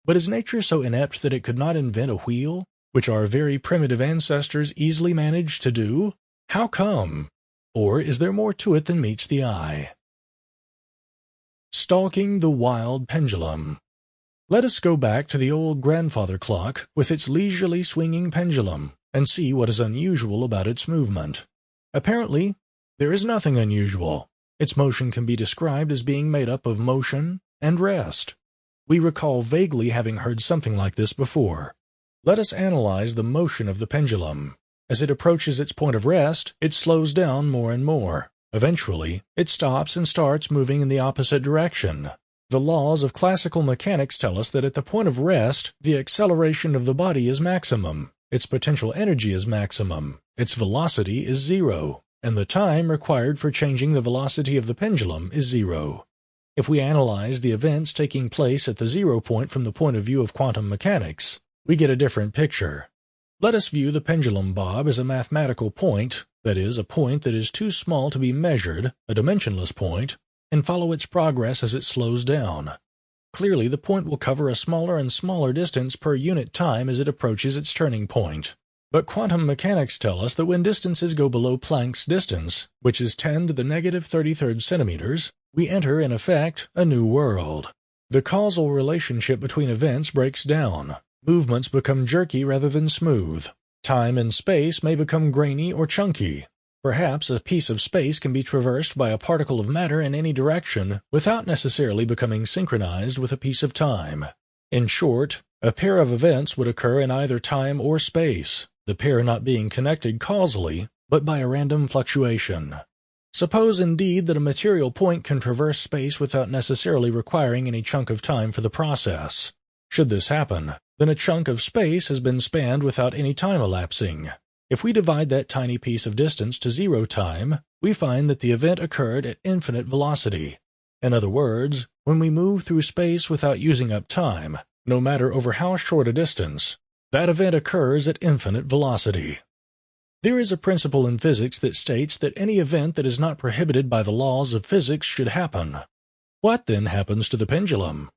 But is nature so inept that it could not invent a wheel, which our very primitive ancestors easily managed to do? How come? Or is there more to it than meets the eye? Stalking the Wild Pendulum. Let us go back to the old grandfather clock with its leisurely swinging pendulum, and see what is unusual about its movement. Apparently, there is nothing unusual. Its motion can be described as being made up of motion and rest. We recall vaguely having heard something like this before. Let us analyze the motion of the pendulum. As it approaches its point of rest, it slows down more and more. Eventually, it stops and starts moving in the opposite direction. The laws of classical mechanics tell us that at the point of rest, the acceleration of the body is maximum. Its potential energy is maximum, its velocity is zero, and the time required for changing the velocity of the pendulum is zero. If we analyze the events taking place at the 0 point from the point of view of quantum mechanics, we get a different picture. Let us view the pendulum bob as a mathematical point, that is, a point that is too small to be measured, a dimensionless point, and follow its progress as it slows down. Clearly, the point will cover a smaller and smaller distance per unit time as it approaches its turning point. But quantum mechanics tell us that when distances go below Planck's distance, which is 10 to the negative 33rd centimeters, we enter, in effect, a new world. The causal relationship between events breaks down. Movements become jerky rather than smooth. Time and space may become grainy or chunky. Perhaps a piece of space can be traversed by a particle of matter in any direction without necessarily becoming synchronized with a piece of time. In short, a pair of events would occur in either time or space, the pair not being connected causally, but by a random fluctuation. Suppose indeed that a material point can traverse space without necessarily requiring any chunk of time for the process. Should this happen, then a chunk of space has been spanned without any time elapsing. If we divide that tiny piece of distance to 0 time, we find that the event occurred at infinite velocity. In other words, when we move through space without using up time, no matter over how short a distance, that event occurs at infinite velocity. There is a principle in physics that states that any event that is not prohibited by the laws of physics should happen. What then happens to the pendulum?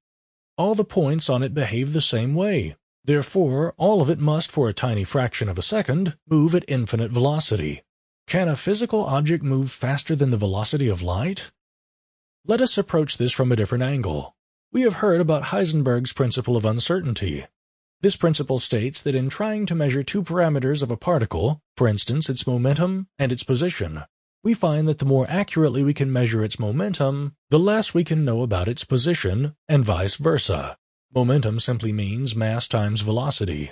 All the points on it behave the same way. Therefore, all of it must, for a tiny fraction of a second, move at infinite velocity. Can a physical object move faster than the velocity of light? Let us approach this from a different angle. We have heard about Heisenberg's principle of uncertainty. This principle states that in trying to measure two parameters of a particle, for instance its momentum and its position, we find that the more accurately we can measure its momentum, the less we can know about its position, and vice versa. Momentum simply means mass times velocity.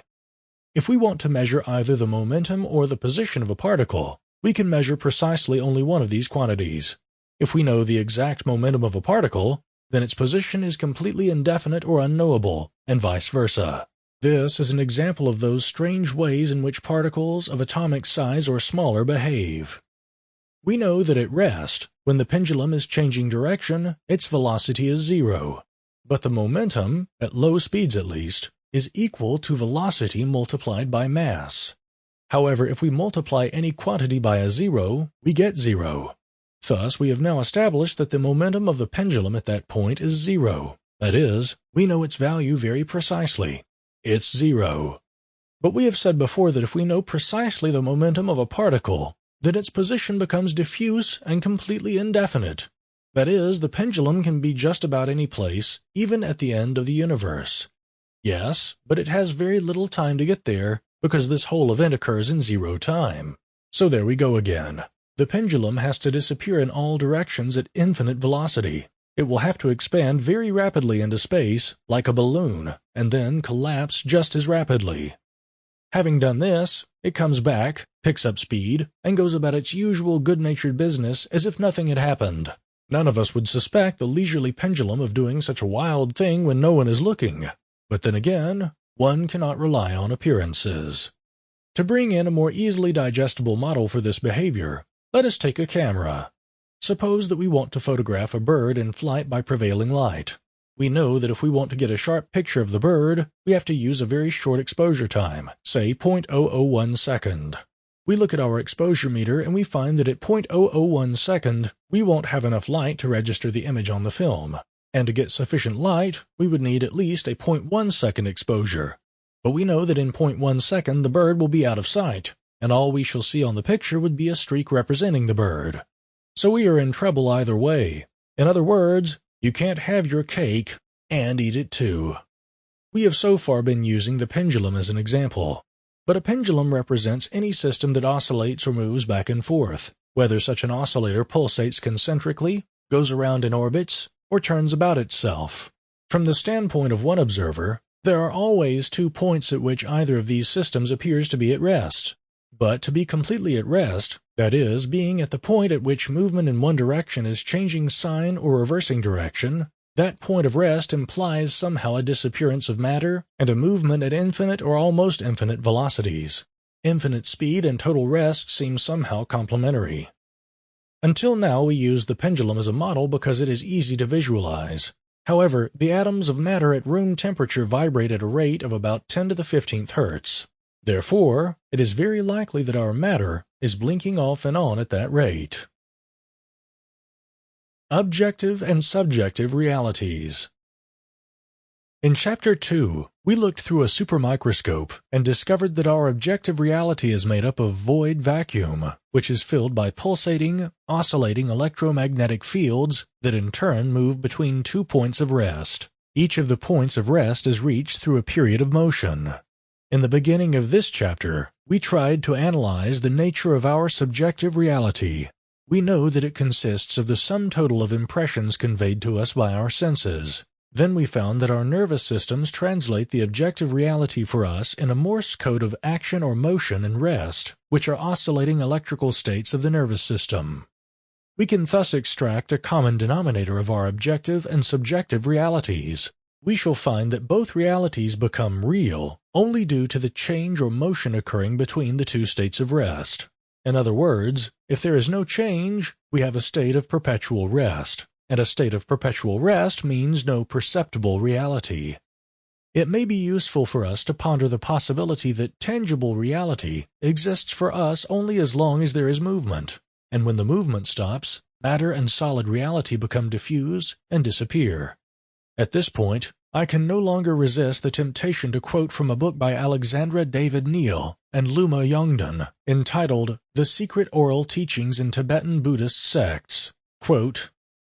If we want to measure either the momentum or the position of a particle, we can measure precisely only one of these quantities. If we know the exact momentum of a particle, then its position is completely indefinite or unknowable, and vice versa. This is an example of those strange ways in which particles of atomic size or smaller behave. We know that at rest, when the pendulum is changing direction, its velocity is 0. But the momentum, at low speeds at least, is equal to velocity multiplied by mass. However, if we multiply any quantity by a 0, we get 0. Thus, we have now established that the momentum of the pendulum at that point is 0. That is, we know its value very precisely. It's 0. But we have said before that if we know precisely the momentum of a particle, then its position becomes diffuse and completely indefinite. That is, the pendulum can be just about any place, even at the end of the universe. Yes, but it has very little time to get there, because this whole event occurs in 0 time. So there we go again. The pendulum has to disappear in all directions at infinite velocity. It will have to expand very rapidly into space, like a balloon, and then collapse just as rapidly. Having done this, it comes back, picks up speed, and goes about its usual good-natured business as if nothing had happened. None of us would suspect the leisurely pendulum of doing such a wild thing when no one is looking. But then again, one cannot rely on appearances. To bring in a more easily digestible model for this behavior, let us take a camera. Suppose that we want to photograph a bird in flight by prevailing light. We know that if we want to get a sharp picture of the bird, we have to use a very short exposure time, say 0.001 second. We look at our exposure meter and we find that at 0.001 second, we won't have enough light to register the image on the film. And to get sufficient light, we would need at least a 0.1 second exposure. But we know that in 0.1 second the bird will be out of sight, and all we shall see on the picture would be a streak representing the bird. So we are in trouble either way. In other words, you can't have your cake and eat it too. We have so far been using the pendulum as an example, but a pendulum represents any system that oscillates or moves back and forth, whether such an oscillator pulsates concentrically, goes around in orbits, or turns about itself. From the standpoint of one observer, there are always 2 points at which either of these systems appears to be at rest. But to be completely at rest, that is, being at the point at which movement in one direction is changing sign or reversing direction, that point of rest implies somehow a disappearance of matter and a movement at infinite or almost infinite velocities. Infinite speed and total rest seem somehow complementary. Until now we used the pendulum as a model because it is easy to visualize. However, the atoms of matter at room temperature vibrate at a rate of about 10 to the 15th hertz. Therefore, it is very likely that our matter is blinking off and on at that rate. Objective and subjective realities. In Chapter 2, we looked through a supermicroscope and discovered that our objective reality is made up of void vacuum, which is filled by pulsating, oscillating electromagnetic fields that in turn move between 2 points of rest. Each of the points of rest is reached through a period of motion. In the beginning of this chapter, we tried to analyze the nature of our subjective reality. We know that it consists of the sum total of impressions conveyed to us by our senses. Then we found that our nervous systems translate the objective reality for us in a Morse code of action or motion and rest, which are oscillating electrical states of the nervous system. We can thus extract a common denominator of our objective and subjective realities. We shall find that both realities become real only due to the change or motion occurring between the 2 states of rest. In other words, if there is no change, we have a state of perpetual rest, and a state of perpetual rest means no perceptible reality. It may be useful for us to ponder the possibility that tangible reality exists for us only as long as there is movement, and when the movement stops, matter and solid reality become diffuse and disappear. At this point, I can no longer resist the temptation to quote from a book by Alexandra David Neal and Luma Yongden, entitled The Secret Oral Teachings in Tibetan Buddhist Sects. Quote,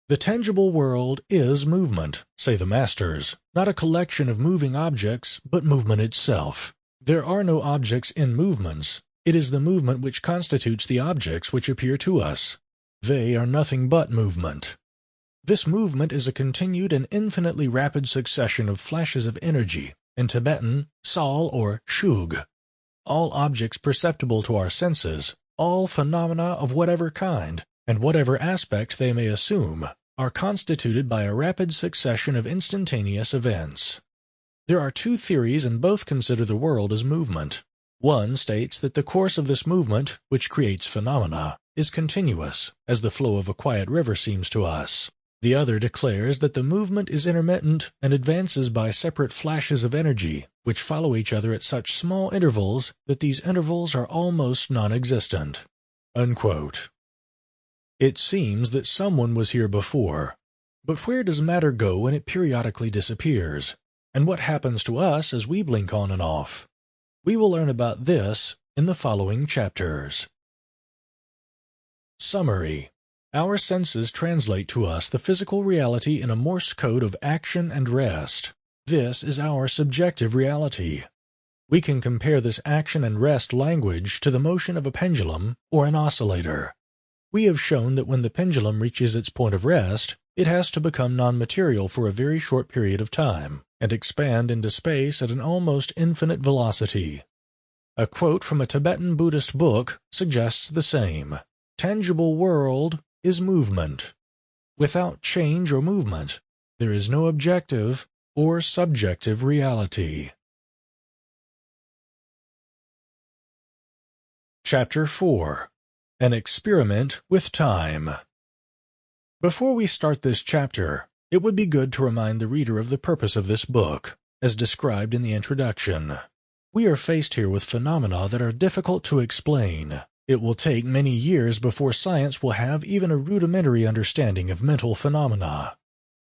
"The tangible world is movement, say the masters, not a collection of moving objects, but movement itself. There are no objects in movements. It is the movement which constitutes the objects which appear to us. They are nothing but movement. This movement is a continued and infinitely rapid succession of flashes of energy, in Tibetan, Sol or Shug. All objects perceptible to our senses, all phenomena of whatever kind, and whatever aspect they may assume, are constituted by a rapid succession of instantaneous events. There are 2 theories and both consider the world as movement. One states that the course of this movement, which creates phenomena, is continuous, as the flow of a quiet river seems to us. The other declares that the movement is intermittent and advances by separate flashes of energy, which follow each other at such small intervals that these intervals are almost non-existent." Unquote. It seems that someone was here before. But where does matter go when it periodically disappears? And what happens to us as we blink on and off? We will learn about this in the following chapters. Summary. Our senses translate to us the physical reality in a Morse code of action and rest. This is our subjective reality. We can compare this action and rest language to the motion of a pendulum or an oscillator. We have shown that when the pendulum reaches its point of rest, it has to become non-material for a very short period of time, and expand into space at an almost infinite velocity. A quote from a Tibetan Buddhist book suggests the same. Tangible world is movement. Without change or movement, there is no objective or subjective reality. Chapter 4. An Experiment with Time. Before we start this chapter, it would be good to remind the reader of the purpose of this book, as described in the introduction. We are faced here with phenomena that are difficult to explain. It will take many years before science will have even a rudimentary understanding of mental phenomena.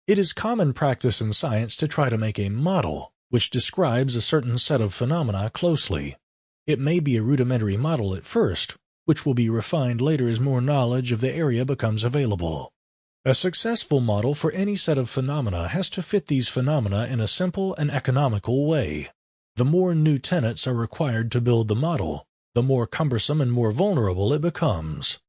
It is common practice in science to try to make a model which describes a certain set of phenomena closely. It may be a rudimentary model at first, which will be refined later as more knowledge of the area becomes available. A successful model for any set of phenomena has to fit these phenomena in a simple and economical way. The more new tenets are required to build the model, the more cumbersome and more vulnerable it becomes.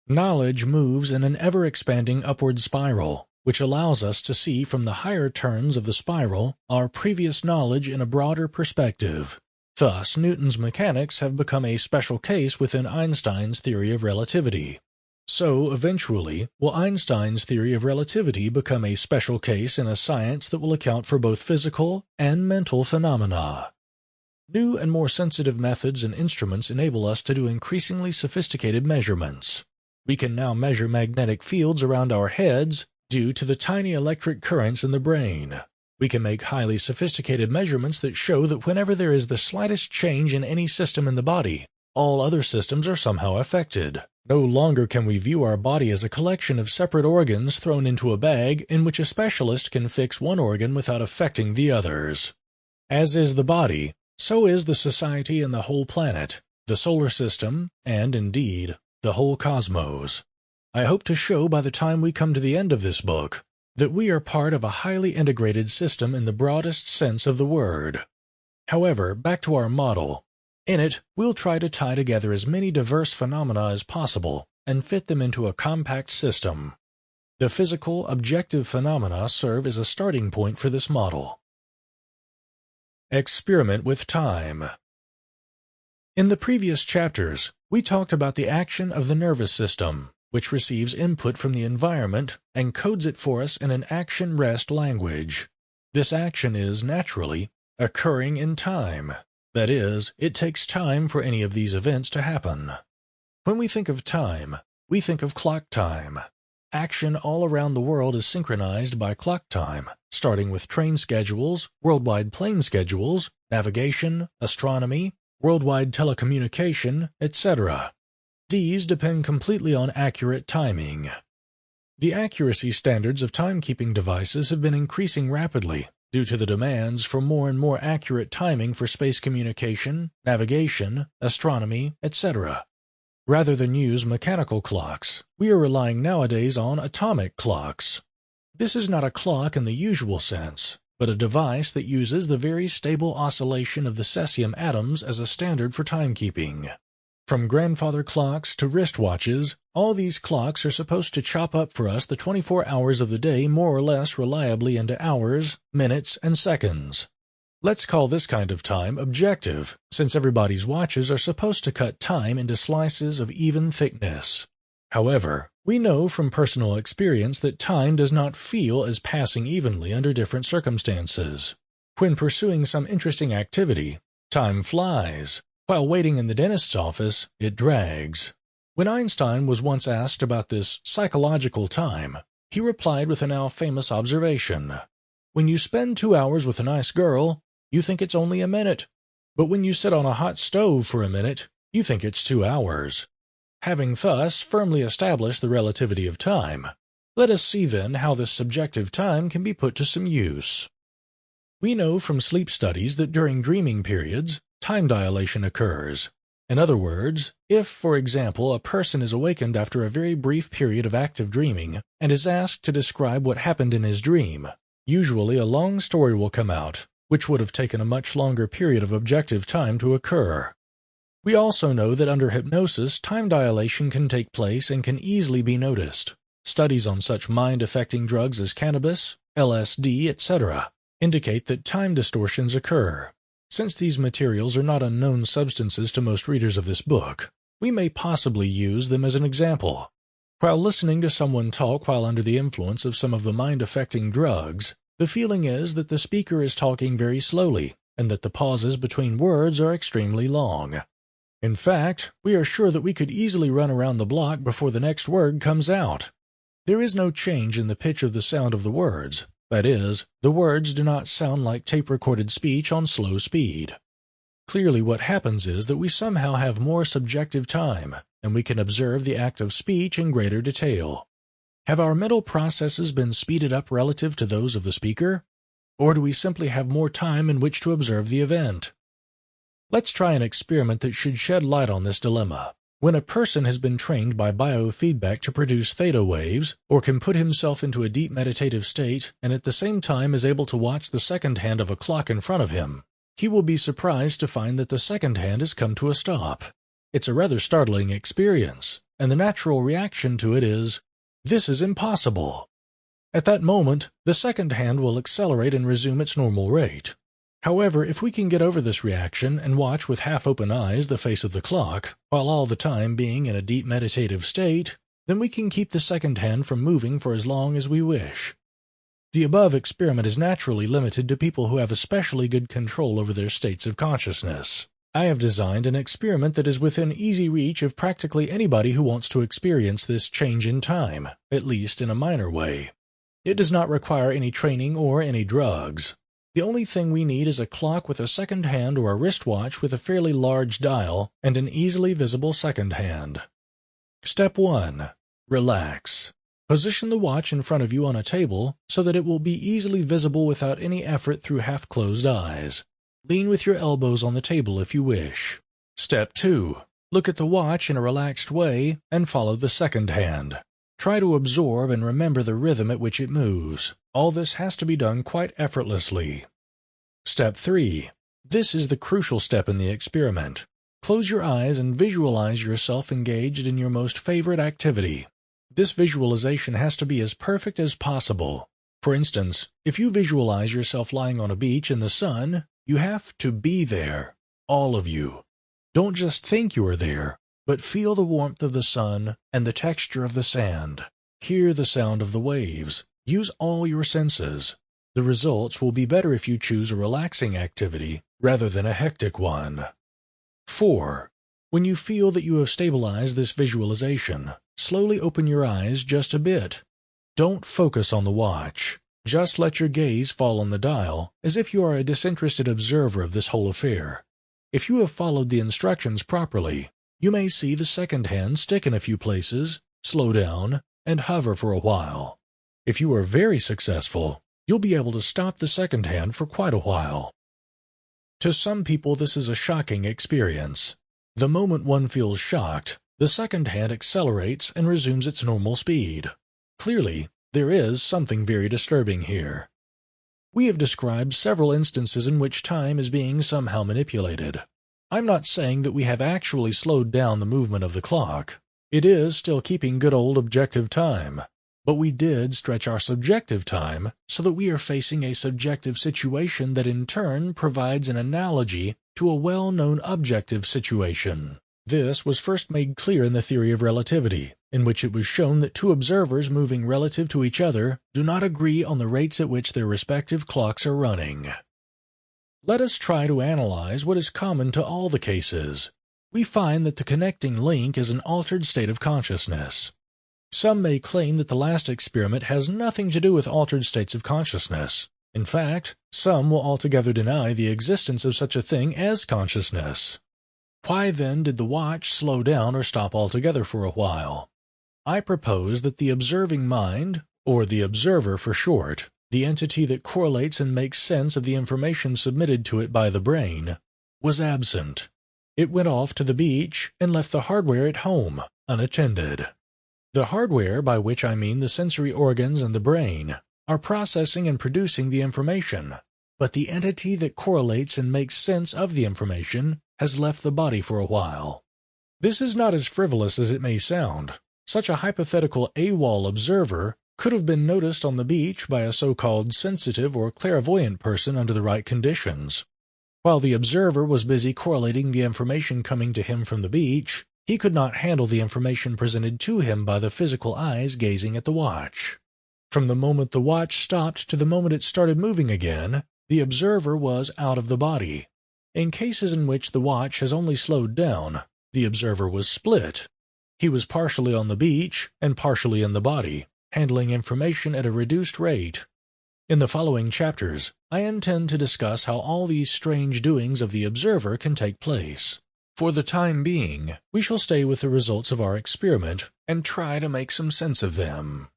Knowledge moves in an ever-expanding upward spiral, which allows us to see from the higher turns of the spiral our previous knowledge in a broader perspective. Thus, Newton's mechanics have become a special case within Einstein's theory of relativity. So, eventually, will Einstein's theory of relativity become a special case in a science that will account for both physical and mental phenomena. New and more sensitive methods and instruments enable us to do increasingly sophisticated measurements. We can now measure magnetic fields around our heads due to the tiny electric currents in the brain. We can make highly sophisticated measurements that show that whenever there is the slightest change in any system in the body, all other systems are somehow affected. No longer can we view our body as a collection of separate organs thrown into a bag in which a specialist can fix one organ without affecting the others. As is the body, so is the society and the whole planet, the solar system, and, indeed, the whole cosmos. I hope to show by the time we come to the end of this book that we are part of a highly integrated system in the broadest sense of the word. However, back to our model. In it, we'll try to tie together as many diverse phenomena as possible and fit them into a compact system. The physical, objective phenomena serve as a starting point for this model. Experiment with time. In the previous chapters, we talked about the action of the nervous system, which receives input from the environment and codes it for us in an action-rest language. This action is, naturally, occurring in time. That is, it takes time for any of these events to happen. When we think of time, we think of clock time. Action all around the world is synchronized by clock time, starting with train schedules, worldwide plane schedules, navigation, astronomy, worldwide telecommunication, etc. These depend completely on accurate timing. The accuracy standards of timekeeping devices have been increasing rapidly due to the demands for more and more accurate timing for space communication, navigation, astronomy, etc. Rather than use mechanical clocks, we are relying nowadays on atomic clocks. This is not a clock in the usual sense, but a device that uses the very stable oscillation of the cesium atoms as a standard for timekeeping. From grandfather clocks to wristwatches, all these clocks are supposed to chop up for us the 24 hours of the day more or less reliably into hours, minutes, and seconds. Let's call this kind of time objective, since everybody's watches are supposed to cut time into slices of even thickness. However, we know from personal experience that time does not feel as passing evenly under different circumstances. When pursuing some interesting activity, time flies. While waiting in the dentist's office, it drags. When Einstein was once asked about this psychological time, he replied with a now famous observation. When you spend 2 hours with a nice girl, you think it's only a minute. But when you sit on a hot stove for a minute, you think it's 2 hours. Having thus firmly established the relativity of time, let us see then how this subjective time can be put to some use. We know from sleep studies that during dreaming periods, time dilation occurs. In other words, if, for example, a person is awakened after a very brief period of active dreaming and is asked to describe what happened in his dream, usually a long story will come out, which would have taken a much longer period of objective time to occur. We also know that under hypnosis, time dilation can take place and can easily be noticed. Studies on such mind-affecting drugs as cannabis, LSD, etc. indicate that time distortions occur. Since these materials are not unknown substances to most readers of this book, we may possibly use them as an example. While listening to someone talk while under the influence of some of the mind-affecting drugs, the feeling is that the speaker is talking very slowly, and that the pauses between words are extremely long. In fact, we are sure that we could easily run around the block before the next word comes out. There is no change in the pitch of the sound of the words. That is, the words do not sound like tape-recorded speech on slow speed. Clearly what happens is that we somehow have more subjective time, and we can observe the act of speech in greater detail. Have our mental processes been speeded up relative to those of the speaker? Or do we simply have more time in which to observe the event? Let's try an experiment that should shed light on this dilemma. When a person has been trained by biofeedback to produce theta waves, or can put himself into a deep meditative state and at the same time is able to watch the second hand of a clock in front of him, he will be surprised to find that the second hand has come to a stop. It's a rather startling experience, and the natural reaction to it is, "This is impossible." At that moment, the second hand will accelerate and resume its normal rate. However, if we can get over this reaction and watch with half-open eyes the face of the clock, while all the time being in a deep meditative state, then we can keep the second hand from moving for as long as we wish. The above experiment is naturally limited to people who have especially good control over their states of consciousness. I have designed an experiment that is within easy reach of practically anybody who wants to experience this change in time, at least in a minor way. It does not require any training or any drugs. The only thing we need is a clock with a second hand or a wristwatch with a fairly large dial and an easily visible second hand. Step 1. Relax. Position the watch in front of you on a table so that it will be easily visible without any effort through half-closed eyes. Lean with your elbows on the table if you wish. Step 2. Look at the watch in a relaxed way and follow the second hand. Try to absorb and remember the rhythm at which it moves. All this has to be done quite effortlessly. Step 3. This is the crucial step in the experiment. Close your eyes and visualize yourself engaged in your most favorite activity. This visualization has to be as perfect as possible. For instance, if you visualize yourself lying on a beach in the sun, you have to be there, all of you. Don't just think you are there, but feel the warmth of the sun and the texture of the sand. Hear the sound of the waves. Use all your senses. The results will be better if you choose a relaxing activity rather than a hectic one. 4. When you feel that you have stabilized this visualization, slowly open your eyes just a bit. Don't focus on the watch. Just let your gaze fall on the dial, as if you are a disinterested observer of this whole affair. If you have followed the instructions properly, you may see the second hand stick in a few places, slow down, and hover for a while. If you are very successful, you'll be able to stop the second hand for quite a while. To some people this is a shocking experience. The moment one feels shocked, the second hand accelerates and resumes its normal speed. Clearly, there is something very disturbing here. We have described several instances in which time is being somehow manipulated. I'm not saying that we have actually slowed down the movement of the clock. It is still keeping good old objective time. But we did stretch our subjective time so that we are facing a subjective situation that in turn provides an analogy to a well-known objective situation. This was first made clear in the theory of relativity, in which it was shown that two observers moving relative to each other do not agree on the rates at which their respective clocks are running. Let us try to analyze what is common to all the cases. We find that the connecting link is an altered state of consciousness. Some may claim that the last experiment has nothing to do with altered states of consciousness. In fact, some will altogether deny the existence of such a thing as consciousness. Why then did the watch slow down or stop altogether for a while? I propose that the observing mind, or the observer for short, the entity that correlates and makes sense of the information submitted to it by the brain, was absent. It went off to the beach and left the hardware at home, unattended. The hardware, by which I mean the sensory organs and the brain, are processing and producing the information, but the entity that correlates and makes sense of the information has left the body for a while. This is not as frivolous as it may sound. Such a hypothetical AWOL observer could have been noticed on the beach by a so-called sensitive or clairvoyant person under the right conditions. While the observer was busy correlating the information coming to him from the beach, he could not handle the information presented to him by the physical eyes gazing at the watch. From the moment the watch stopped to the moment it started moving again, the observer was out of the body. In cases in which the watch has only slowed down, the observer was split. He was partially on the beach and partially in the body, handling information at a reduced rate. In the following chapters, I intend to discuss how all these strange doings of the observer can take place. For the time being, we shall stay with the results of our experiment and try to make some sense of them.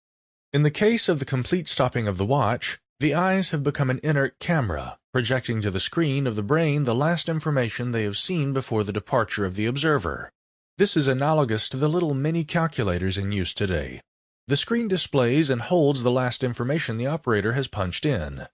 In the case of the complete stopping of the watch, the eyes have become an inert camera, projecting to the screen of the brain the last information they have seen before the departure of the observer. This is analogous to the little mini-calculators in use today. The screen displays and holds the last information the operator has punched in.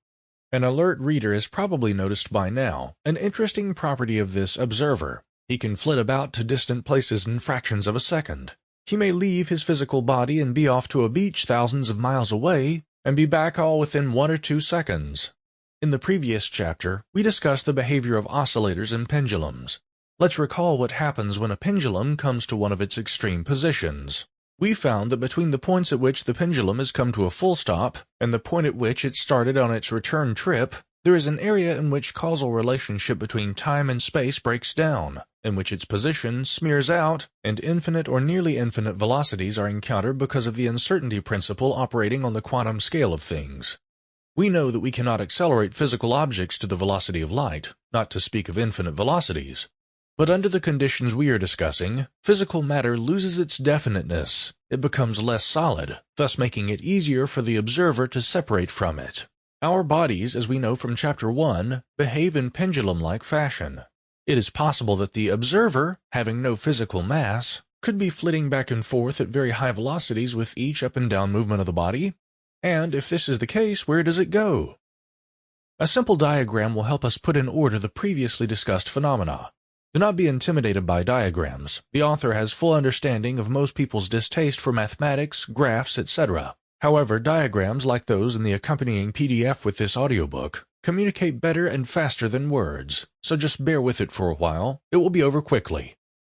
An alert reader has probably noticed by now an interesting property of this observer. He can flit about to distant places in fractions of a second. He may leave his physical body and be off to a beach thousands of miles away, and be back all within 1 or 2 seconds. In the previous chapter, we discussed the behavior of oscillators and pendulums. Let's recall what happens when a pendulum comes to one of its extreme positions. We found that between the points at which the pendulum has come to a full stop and the point at which it started on its return trip, there is an area in which causal relationship between time and space breaks down, in which its position smears out, and infinite or nearly infinite velocities are encountered because of the uncertainty principle operating on the quantum scale of things. We know that we cannot accelerate physical objects to the velocity of light, not to speak of infinite velocities. But under the conditions we are discussing, physical matter loses its definiteness. It becomes less solid, thus making it easier for the observer to separate from it. Our bodies, as we know from Chapter 1, behave in pendulum-like fashion. It is possible that the observer, having no physical mass, could be flitting back and forth at very high velocities with each up and down movement of the body. And if this is the case, where does it go? A simple diagram will help us put in order the previously discussed phenomena. Do not be intimidated by diagrams. The author has full understanding of most people's distaste for mathematics, graphs, etc. However, diagrams like those in the accompanying PDF with this audiobook communicate better and faster than words, so just bear with it for a while. It will be over quickly.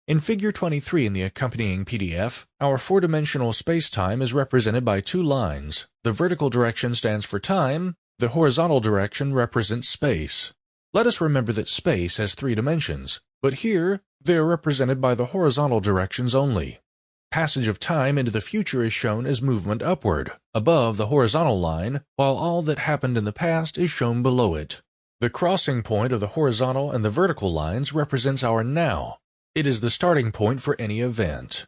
In Figure 23 in the accompanying PDF, our four-dimensional space-time is represented by 2 lines. The vertical direction stands for time, the horizontal direction represents space. Let us remember that space has 3 dimensions, but here they are represented by the horizontal directions only. Passage of time into the future is shown as movement upward, above the horizontal line, while all that happened in the past is shown below it. The crossing point of the horizontal and the vertical lines represents our now. It is the starting point for any event.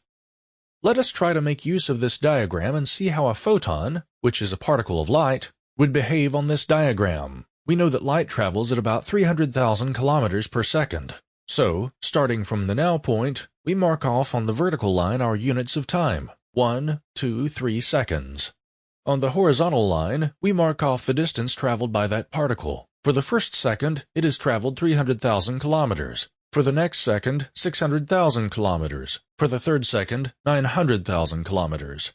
Let us try to make use of this diagram and see how a photon, which is a particle of light, would behave on this diagram. We know that light travels at about 300,000 kilometers per second. So, starting from the now point, we mark off on the vertical line our units of time, 1, 2, 3 seconds. On the horizontal line, we mark off the distance traveled by that particle. For the first second, it has traveled 300,000 kilometers. For the next second, 600,000 kilometers. For the third second, 900,000 kilometers.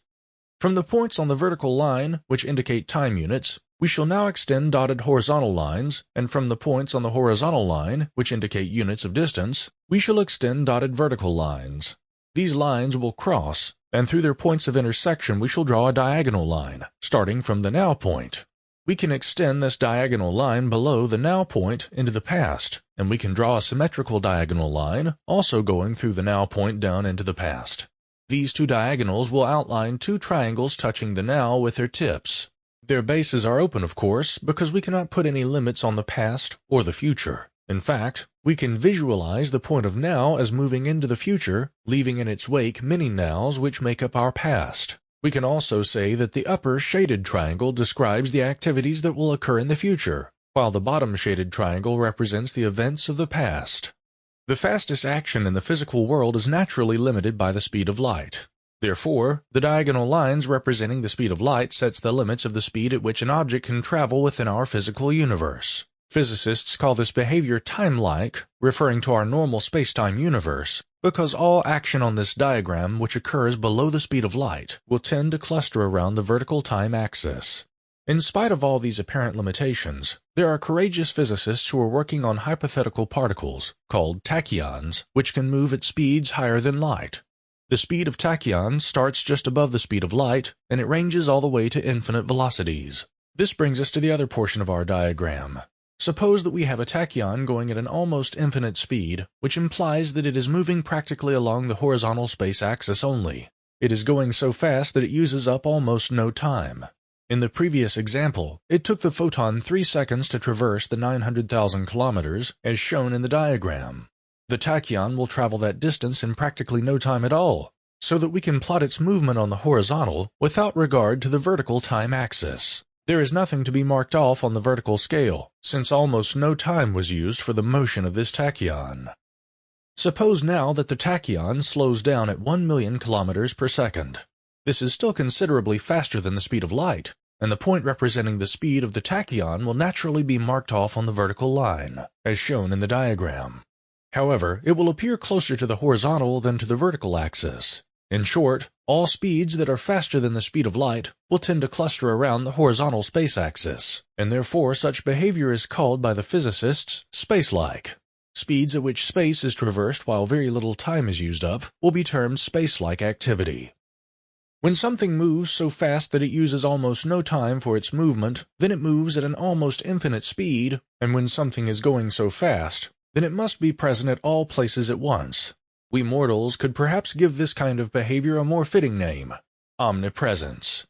From the points on the vertical line, which indicate time units, we shall now extend dotted horizontal lines, and from the points on the horizontal line, which indicate units of distance, we shall extend dotted vertical lines. These lines will cross, and through their points of intersection we shall draw a diagonal line, starting from the now point. We can extend this diagonal line below the now point into the past, and we can draw a symmetrical diagonal line, also going through the now point down into the past. These 2 diagonals will outline 2 triangles touching the now with their tips. Their bases are open, of course, because we cannot put any limits on the past or the future. In fact, we can visualize the point of now as moving into the future, leaving in its wake many nows which make up our past. We can also say that the upper shaded triangle describes the activities that will occur in the future, while the bottom shaded triangle represents the events of the past. The fastest action in the physical world is naturally limited by the speed of light. Therefore, the diagonal lines representing the speed of light sets the limits of the speed at which an object can travel within our physical universe. Physicists call this behavior time-like, referring to our normal space-time universe, because all action on this diagram which occurs below the speed of light will tend to cluster around the vertical time axis. In spite of all these apparent limitations, there are courageous physicists who are working on hypothetical particles, called tachyons, which can move at speeds higher than light. The speed of tachyons starts just above the speed of light, and it ranges all the way to infinite velocities. This brings us to the other portion of our diagram. Suppose that we have a tachyon going at an almost infinite speed, which implies that it is moving practically along the horizontal space axis only. It is going so fast that it uses up almost no time. In the previous example, it took the photon 3 seconds to traverse the 900,000 kilometers, as shown in the diagram. The tachyon will travel that distance in practically no time at all, so that we can plot its movement on the horizontal without regard to the vertical time axis. There is nothing to be marked off on the vertical scale, since almost no time was used for the motion of this tachyon. Suppose now that the tachyon slows down at 1 million kilometers per second. This is still considerably faster than the speed of light, and the point representing the speed of the tachyon will naturally be marked off on the vertical line, as shown in the diagram. However, it will appear closer to the horizontal than to the vertical axis. In short, all speeds that are faster than the speed of light will tend to cluster around the horizontal space axis, and therefore such behavior is called by the physicists spacelike. Speeds at which space is traversed while very little time is used up will be termed spacelike activity. When something moves so fast that it uses almost no time for its movement, then it moves at an almost infinite speed, and when something is going so fast, then it must be present at all places at once. We mortals could perhaps give this kind of behavior a more fitting name: omnipresence.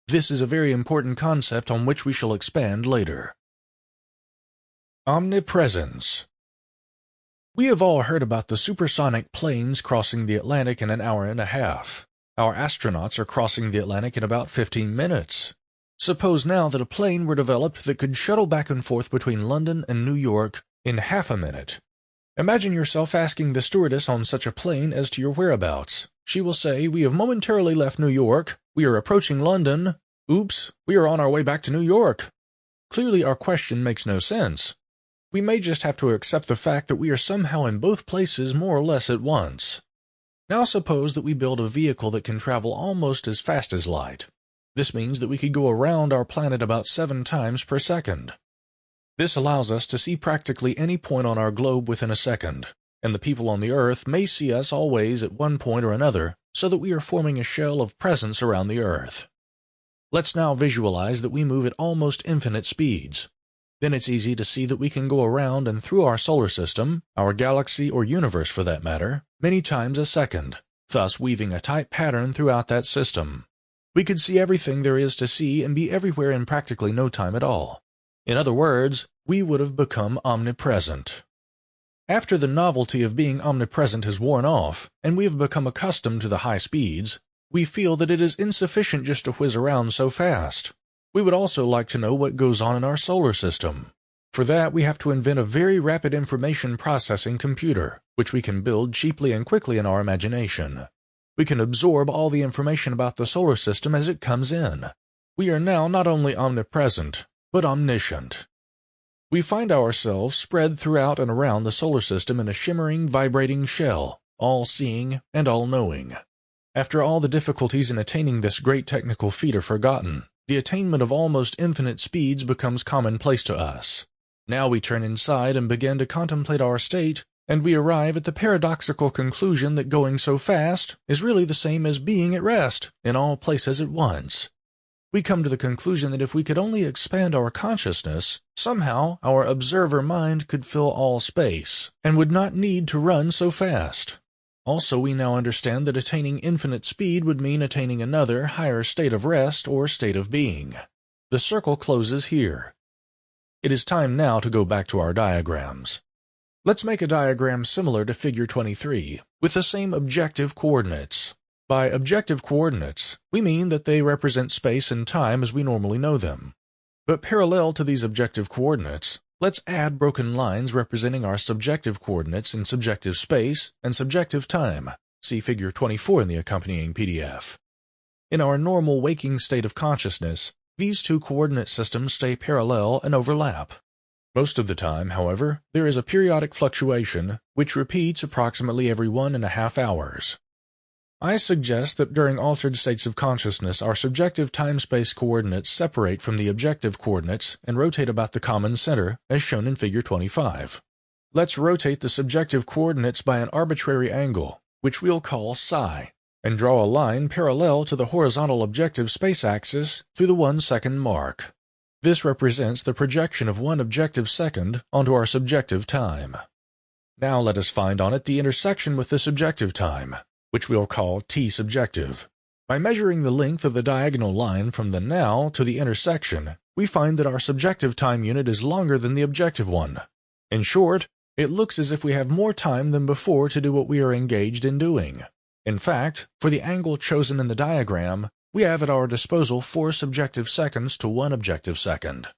This is a very important concept on which we shall expand later. Omnipresence. We have all heard about the supersonic planes crossing the Atlantic in an hour and a half. Our astronauts are crossing the Atlantic in about 15 minutes. Suppose now that a plane were developed that could shuttle back and forth between London and New York in half a minute. Imagine yourself asking the stewardess on such a plane as to your whereabouts. She will say, "We have momentarily left New York. We are approaching London. Oops, we are on our way back to New York." Clearly our question makes no sense. We may just have to accept the fact that we are somehow in both places more or less at once. Now suppose that we build a vehicle that can travel almost as fast as light. This means that we could go around our planet about 7 times per second. This allows us to see practically any point on our globe within a second, and the people on the Earth may see us always at one point or another, so that we are forming a shell of presence around the Earth. Let's now visualize that we move at almost infinite speeds. Then it's easy to see that we can go around and through our solar system, our galaxy or universe for that matter, many times a second, thus weaving a tight pattern throughout that system. We could see everything there is to see and be everywhere in practically no time at all. In other words, we would have become omnipresent. After the novelty of being omnipresent has worn off, and we have become accustomed to the high speeds, we feel that it is insufficient just to whiz around so fast. We would also like to know what goes on in our solar system. For that, we have to invent a very rapid information processing computer, which we can build cheaply and quickly in our imagination. We can absorb all the information about the solar system as it comes in. We are now not only omnipresent, but omniscient. We find ourselves spread throughout and around the solar system in a shimmering, vibrating shell, all-seeing and all-knowing. After all the difficulties in attaining this great technical feat are forgotten, the attainment of almost infinite speeds becomes commonplace to us. Now we turn inside and begin to contemplate our state, and we arrive at the paradoxical conclusion that going so fast is really the same as being at rest in all places at once. We come to the conclusion that if we could only expand our consciousness, somehow our observer mind could fill all space, and would not need to run so fast. Also, we now understand that attaining infinite speed would mean attaining another, higher state of rest or state of being. The circle closes here. It is time now to go back to our diagrams. Let's make a diagram similar to Figure 23, with the same objective coordinates. By objective coordinates, we mean that they represent space and time as we normally know them. But parallel to these objective coordinates, let's add broken lines representing our subjective coordinates in subjective space and subjective time. See Figure 24 in the accompanying PDF. In our normal waking state of consciousness, these two coordinate systems stay parallel and overlap. Most of the time, however, there is a periodic fluctuation which repeats approximately every 1.5 hours. I suggest that during altered states of consciousness, our subjective time-space coordinates separate from the objective coordinates and rotate about the common center, as shown in Figure 25. Let's rotate the subjective coordinates by an arbitrary angle, which we'll call psi, and draw a line parallel to the horizontal objective space axis through the 1 second mark. This represents the projection of 1 objective second onto our subjective time. Now let us find on it the intersection with the subjective time, which we'll call t subjective. By measuring the length of the diagonal line from the now to the intersection, we find that our subjective time unit is longer than the objective one. In short, it looks as if we have more time than before to do what we are engaged in doing. In fact, for the angle chosen in the diagram, we have at our disposal 4 subjective seconds to 1 objective second.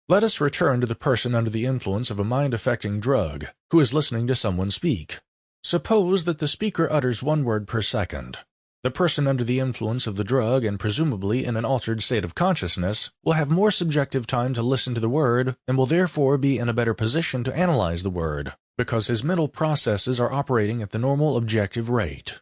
Let us return to the person under the influence of a mind-affecting drug who is listening to someone speak. Suppose that the speaker utters 1 word per second. The person under the influence of the drug and presumably in an altered state of consciousness will have more subjective time to listen to the word and will therefore be in a better position to analyze the word, because his mental processes are operating at the normal objective rate.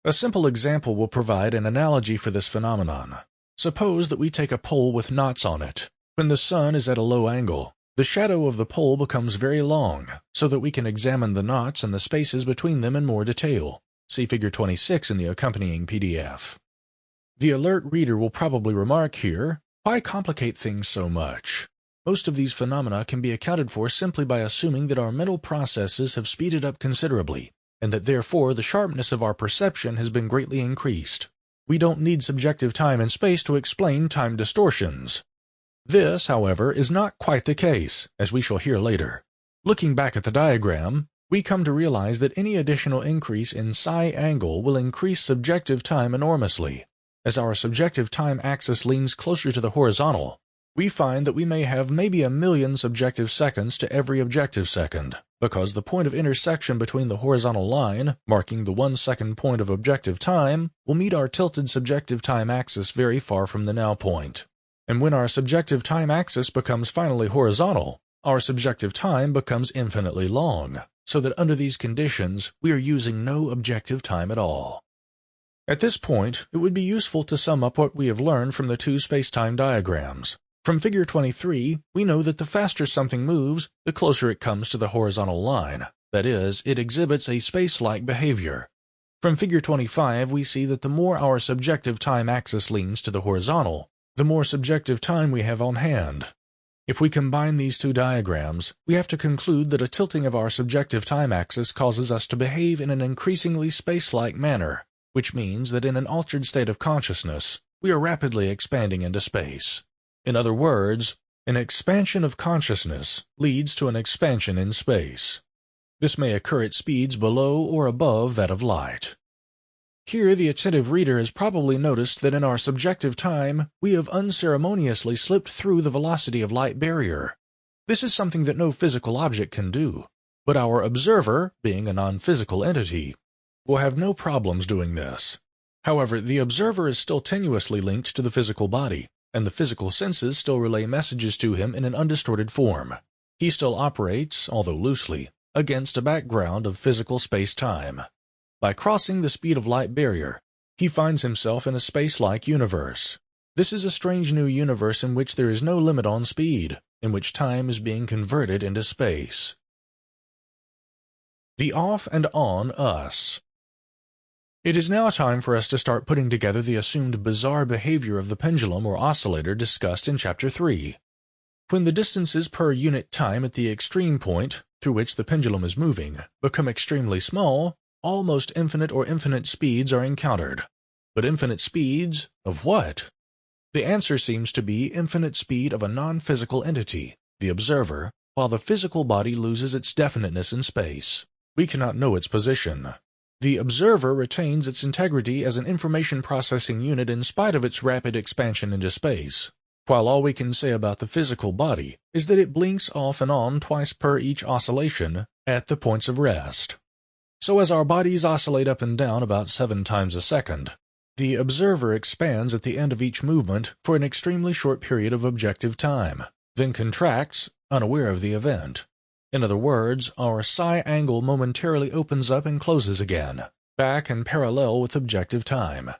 A simple example will provide an analogy for this phenomenon. Suppose that we take a pole with knots on it. When the sun is at a low angle, the shadow of the pole becomes very long, so that we can examine the knots and the spaces between them in more detail. See Figure 26 in the accompanying PDF. The alert reader will probably remark here, why complicate things so much? Most of these phenomena can be accounted for simply by assuming that our mental processes have speeded up considerably, and that therefore the sharpness of our perception has been greatly increased. We don't need subjective time and space to explain time distortions. This, however, is not quite the case, as we shall hear later. Looking back at the diagram, we come to realize that any additional increase in psi angle will increase subjective time enormously. As our subjective time axis leans closer to the horizontal, we find that we may have maybe 1,000,000 subjective seconds to every objective second, because the point of intersection between the horizontal line, marking the 1 second point of objective time, will meet our tilted subjective time axis very far from the now point. And when our subjective time axis becomes finally horizontal, our subjective time becomes infinitely long, so that under these conditions we are using no objective time at all. At this point, it would be useful to sum up what we have learned from the 2 space-time diagrams. From Figure 23, we know that the faster something moves, the closer it comes to the horizontal line. That is, it exhibits a space-like behavior. From Figure 25, we see that the more our subjective time axis leans to the horizontal, the more subjective time we have on hand. If we combine these 2 diagrams, we have to conclude that a tilting of our subjective time axis causes us to behave in an increasingly space-like manner, which means that in an altered state of consciousness, we are rapidly expanding into space. In other words, an expansion of consciousness leads to an expansion in space. This may occur at speeds below or above that of light. Here the attentive reader has probably noticed that in our subjective time we have unceremoniously slipped through the velocity of light barrier. This is something that no physical object can do, but our observer, being a non-physical entity, will have no problems doing this. However, the observer is still tenuously linked to the physical body, and the physical senses still relay messages to him in an undistorted form. He still operates, although loosely, against a background of physical space-time. By crossing the speed of light barrier, he finds himself in a space-like universe. This is a strange new universe in which there is no limit on speed, in which time is being converted into space. The off and on us. It is now time for us to start putting together the assumed bizarre behavior of the pendulum or oscillator discussed in Chapter 3. When the distances per unit time at the extreme point, through which the pendulum is moving, become extremely small, almost infinite or infinite speeds are encountered. But infinite speeds of what? The answer seems to be infinite speed of a non-physical entity, the observer, while the physical body loses its definiteness in space. We cannot know its position. The observer retains its integrity as an information processing unit in spite of its rapid expansion into space, while all we can say about the physical body is that it blinks off and on twice per each oscillation at the points of rest. So as our bodies oscillate up and down about 7 times a second, the observer expands at the end of each movement for an extremely short period of objective time, then contracts, unaware of the event. In other words, our psi angle momentarily opens up and closes again, back and parallel with objective time.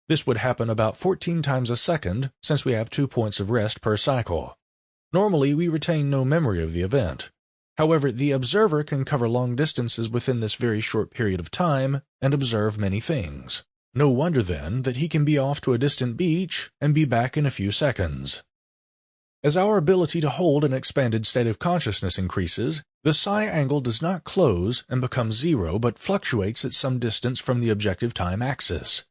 This would happen about 14 times a second since we have 2 points of rest per cycle. Normally, we retain no memory of the event. However, the observer can cover long distances within this very short period of time and observe many things. No wonder, then, that he can be off to a distant beach and be back in a few seconds. As our ability to hold an expanded state of consciousness increases, the psi angle does not close and become zero but fluctuates at some distance from the objective time axis.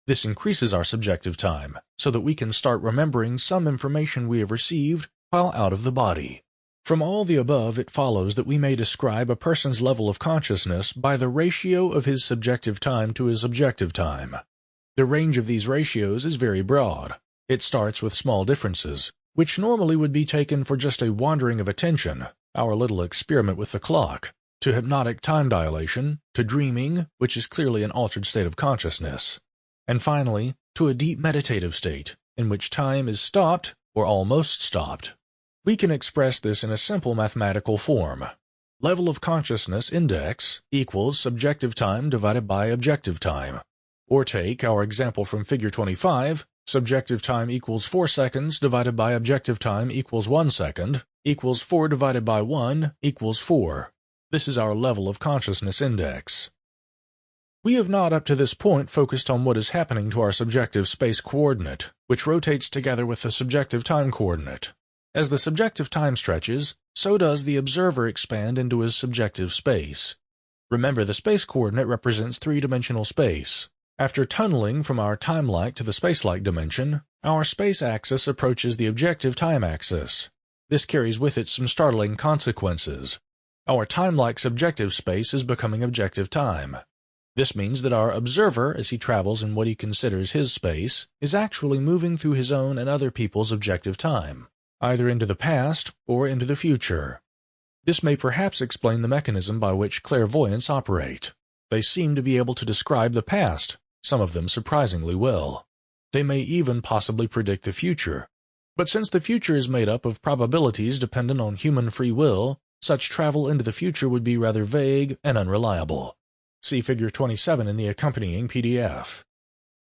This increases our subjective time, so that we can start remembering some information we have received while out of the body. From all the above, it follows that we may describe a person's level of consciousness by the ratio of his subjective time to his objective time. The range of these ratios is very broad. It starts with small differences, which normally would be taken for just a wandering of attention, our little experiment with the clock, to hypnotic time dilation, to dreaming, which is clearly an altered state of consciousness, and finally, to a deep meditative state, in which time is stopped, or almost stopped. We can express this in a simple mathematical form. Level of consciousness index equals subjective time divided by objective time. Or take our example from figure 25, subjective time equals 4 seconds divided by objective time equals 1 second, equals 4 divided by 1 equals 4. This is our level of consciousness index. We have not up to this point focused on what is happening to our subjective space coordinate, which rotates together with the subjective time coordinate. As the subjective time stretches, so does the observer expand into his subjective space. Remember, the space coordinate represents three-dimensional space. After tunneling from our time-like to the space-like dimension, our space axis approaches the objective time axis. This carries with it some startling consequences. Our time-like subjective space is becoming objective time. This means that our observer, as he travels in what he considers his space, is actually moving through his own and other people's objective time, either into the past or into the future. This may perhaps explain the mechanism by which clairvoyants operate. They seem to be able to describe the past, some of them surprisingly well. They may even possibly predict the future. But since the future is made up of probabilities dependent on human free will, such travel into the future would be rather vague and unreliable. See Figure 27 in the accompanying PDF.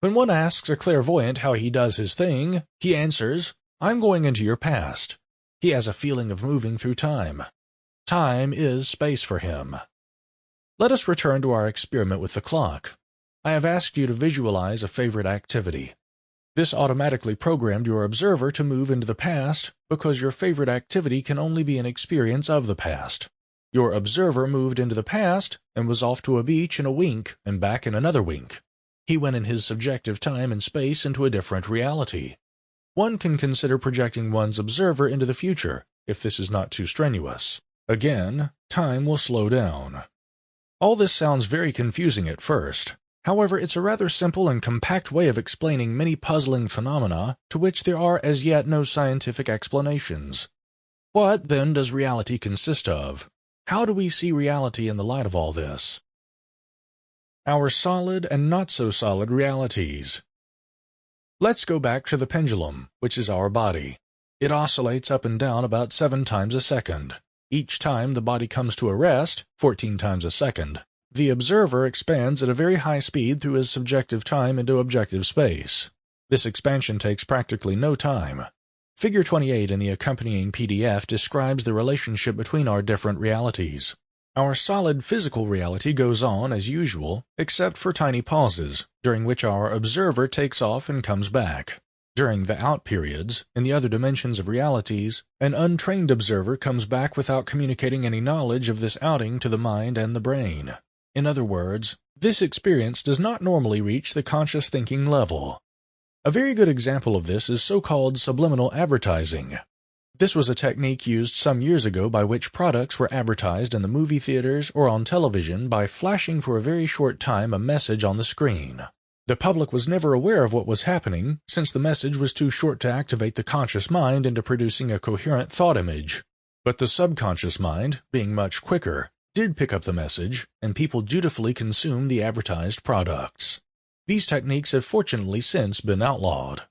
When one asks a clairvoyant how he does his thing, he answers, "I'm going into your past." He has a feeling of moving through time. Time is space for him. Let us return to our experiment with the clock. I have asked you to visualize a favorite activity. This automatically programmed your observer to move into the past because your favorite activity can only be an experience of the past. Your observer moved into the past and was off to a beach in a wink and back in another wink. He went in his subjective time and space into a different reality. One can consider projecting one's observer into the future, if this is not too strenuous. Again, time will slow down. All this sounds very confusing at first. However, it's a rather simple and compact way of explaining many puzzling phenomena to which there are as yet no scientific explanations. What, then, does reality consist of? How do we see reality in the light of all this? Our solid and not-so-solid realities. Let's go back to the pendulum, which is our body. It oscillates up and down about 7 times a second. Each time the body comes to a rest, 14 times a second, the observer expands at a very high speed through his subjective time into objective space. This expansion takes practically no time. Figure 28 in the accompanying PDF describes the relationship between our different realities. Our solid physical reality goes on as usual, except for tiny pauses, during which our observer takes off and comes back. During the out periods, in the other dimensions of realities, an untrained observer comes back without communicating any knowledge of this outing to the mind and the brain. In other words, this experience does not normally reach the conscious thinking level. A very good example of this is so-called subliminal advertising. This was a technique used some years ago by which products were advertised in the movie theaters or on television by flashing for a very short time a message on the screen. The public was never aware of what was happening, since the message was too short to activate the conscious mind into producing a coherent thought image. But the subconscious mind, being much quicker, did pick up the message, and people dutifully consumed the advertised products. These techniques have fortunately since been outlawed.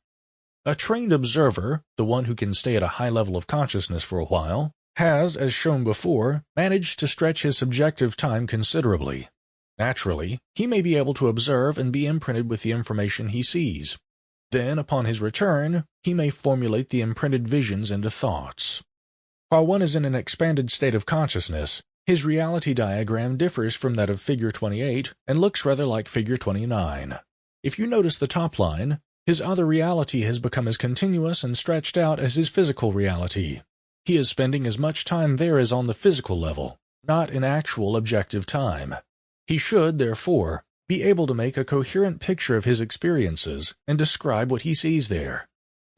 A trained observer, the one who can stay at a high level of consciousness for a while, has, as shown before, managed to stretch his subjective time considerably. Naturally, he may be able to observe and be imprinted with the information he sees. Then, upon his return, he may formulate the imprinted visions into thoughts. While one is in an expanded state of consciousness, his reality diagram differs from that of Figure 28 and looks rather like Figure 29. If you notice the top line, his other reality has become as continuous and stretched out as his physical reality. He is spending as much time there as on the physical level, not in actual objective time. He should, therefore, be able to make a coherent picture of his experiences and describe what he sees there.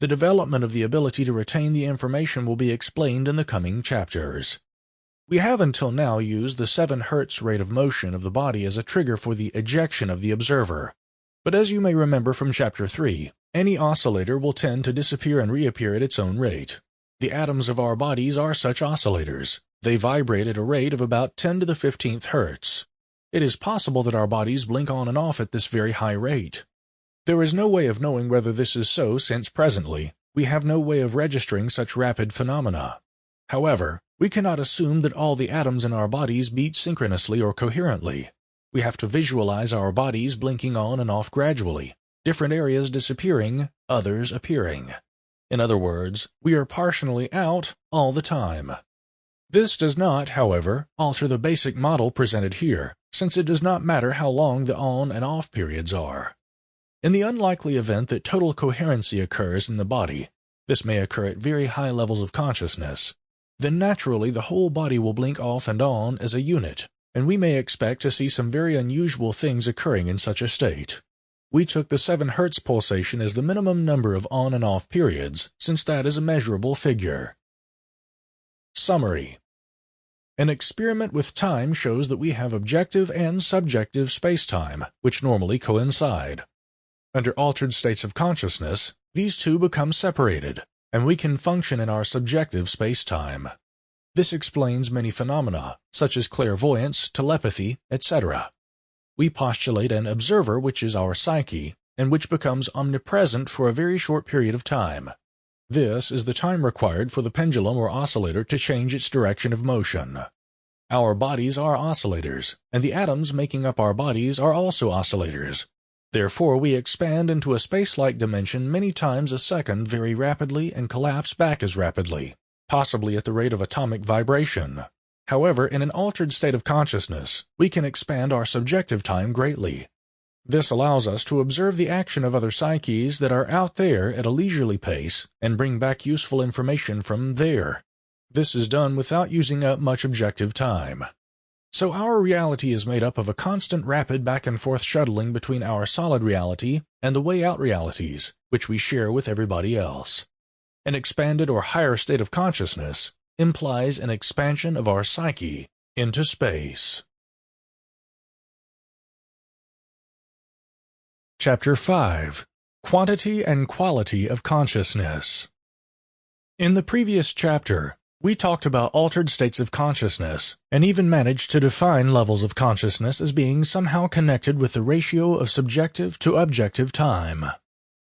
The development of the ability to retain the information will be explained in the coming chapters. We have until now used the 7 Hz rate of motion of the body as a trigger for the ejection of the observer. But as you may remember from Chapter 3, any oscillator will tend to disappear and reappear at its own rate. The atoms of our bodies are such oscillators. They vibrate at a rate of about 10 to the 15th Hertz. It is possible that our bodies blink on and off at this very high rate. There is no way of knowing whether this is so since presently we have no way of registering such rapid phenomena. However, we cannot assume that all the atoms in our bodies beat synchronously or coherently. We have to visualize our bodies blinking on and off gradually, different areas disappearing, others appearing. In other words, we are partially out all the time. This does not, however, alter the basic model presented here, since it does not matter how long the on and off periods are. In the unlikely event that total coherency occurs in the body, this may occur at very high levels of consciousness, then naturally the whole body will blink off and on as a unit, and we may expect to see some very unusual things occurring in such a state. We took the 7 Hz pulsation as the minimum number of on and off periods, since that is a measurable figure. Summary. An experiment with time shows that we have objective and subjective spacetime, which normally coincide. Under altered states of consciousness, these two become separated, and we can function in our subjective spacetime. This explains many phenomena, such as clairvoyance, telepathy, etc. We postulate an observer, which is our psyche, and which becomes omnipresent for a very short period of time. This is the time required for the pendulum or oscillator to change its direction of motion. Our bodies are oscillators, and the atoms making up our bodies are also oscillators. Therefore, we expand into a space-like dimension many times a second very rapidly and collapse back as rapidly, possibly at the rate of atomic vibration. However, in an altered state of consciousness, we can expand our subjective time greatly. This allows us to observe the action of other psyches that are out there at a leisurely pace and bring back useful information from there. This is done without using up much objective time. So our reality is made up of a constant rapid back-and-forth shuttling between our solid reality and the way-out realities, which we share with everybody else. An expanded or higher state of consciousness implies an expansion of our psyche into space. Chapter 5. Quantity and Quality of Consciousness. In the previous chapter, we talked about altered states of consciousness, and even managed to define levels of consciousness as being somehow connected with the ratio of subjective to objective time.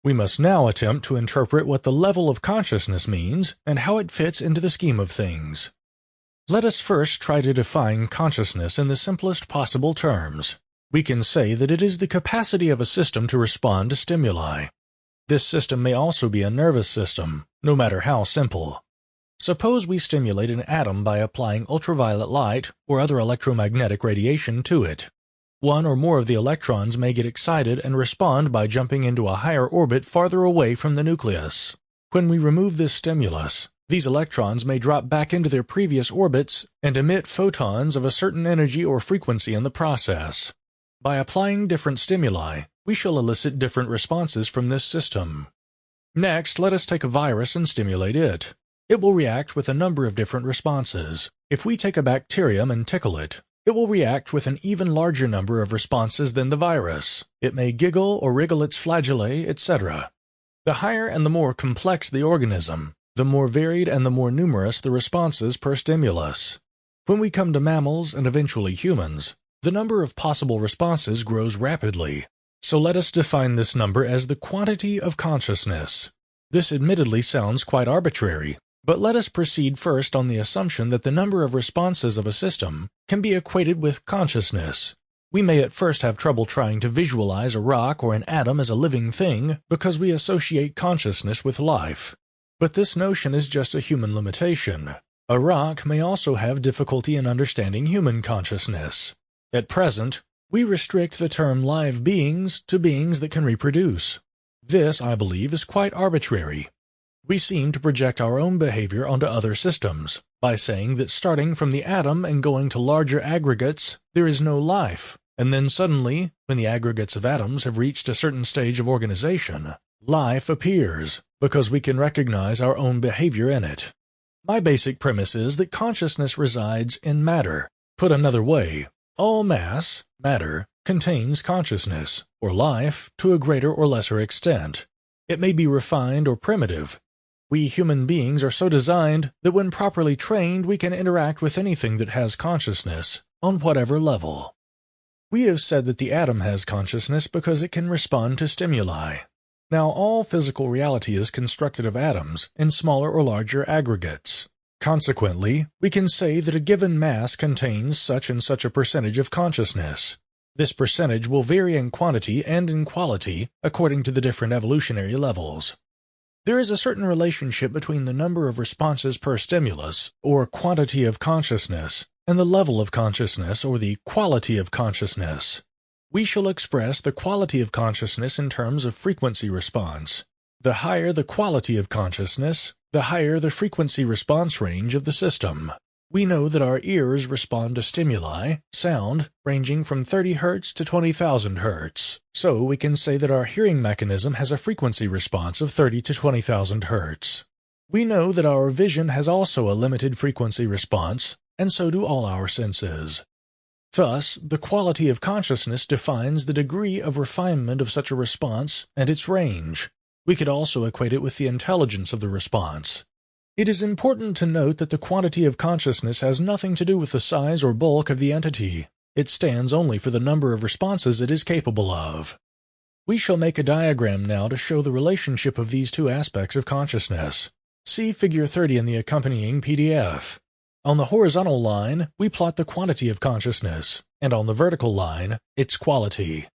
We must now attempt to interpret what the level of consciousness means and how it fits into the scheme of things. Let us first try to define consciousness in the simplest possible terms. We can say that it is the capacity of a system to respond to stimuli. This system may also be a nervous system, no matter how simple. Suppose we stimulate an atom by applying ultraviolet light or other electromagnetic radiation to it. One or more of the electrons may get excited and respond by jumping into a higher orbit farther away from the nucleus. When we remove this stimulus, these electrons may drop back into their previous orbits and emit photons of a certain energy or frequency in the process. By applying different stimuli, we shall elicit different responses from this system. Next, let us take a virus and stimulate it. It will react with a number of different responses. If we take a bacterium and tickle it, it will react with an even larger number of responses than the virus. It may giggle or wriggle its flagellae, etc. The higher and the more complex the organism, the more varied and the more numerous the responses per stimulus. When we come to mammals and eventually humans, the number of possible responses grows rapidly. So let us define this number as the quantity of consciousness. This admittedly sounds quite arbitrary, but let us proceed first on the assumption that the number of responses of a system can be equated with consciousness. We may at first have trouble trying to visualize a rock or an atom as a living thing because we associate consciousness with life. But this notion is just a human limitation. A rock may also have difficulty in understanding human consciousness. At present, we restrict the term live beings to beings that can reproduce. This, I believe, is quite arbitrary. We seem to project our own behavior onto other systems by saying that starting from the atom and going to larger aggregates, there is no life, and then suddenly, when the aggregates of atoms have reached a certain stage of organization, life appears because we can recognize our own behavior in it. My basic premise is that consciousness resides in matter. Put another way, all mass, matter, contains consciousness, or life, to a greater or lesser extent. It may be refined or primitive. We human beings are so designed that when properly trained we can interact with anything that has consciousness, on whatever level. We have said that the atom has consciousness because it can respond to stimuli. Now all physical reality is constructed of atoms in smaller or larger aggregates. Consequently, we can say that a given mass contains such and such a percentage of consciousness. This percentage will vary in quantity and in quality according to the different evolutionary levels. There is a certain relationship between the number of responses per stimulus, or quantity of consciousness, and the level of consciousness, or the quality of consciousness. We shall express the quality of consciousness in terms of frequency response. The higher the quality of consciousness, the higher the frequency response range of the system. We know that our ears respond to stimuli, sound, ranging from 30 Hz to 20,000 Hz. So we can say that our hearing mechanism has a frequency response of 30 to 20,000 Hz. We know that our vision has also a limited frequency response, and so do all our senses. Thus, the quality of consciousness defines the degree of refinement of such a response and its range. We could also equate it with the intelligence of the response. It is important to note that the quantity of consciousness has nothing to do with the size or bulk of the entity. It stands only for the number of responses it is capable of. We shall make a diagram now to show the relationship of these two aspects of consciousness. See Figure 30 in the accompanying PDF. On the horizontal line, we plot the quantity of consciousness, and on the vertical line, its quality.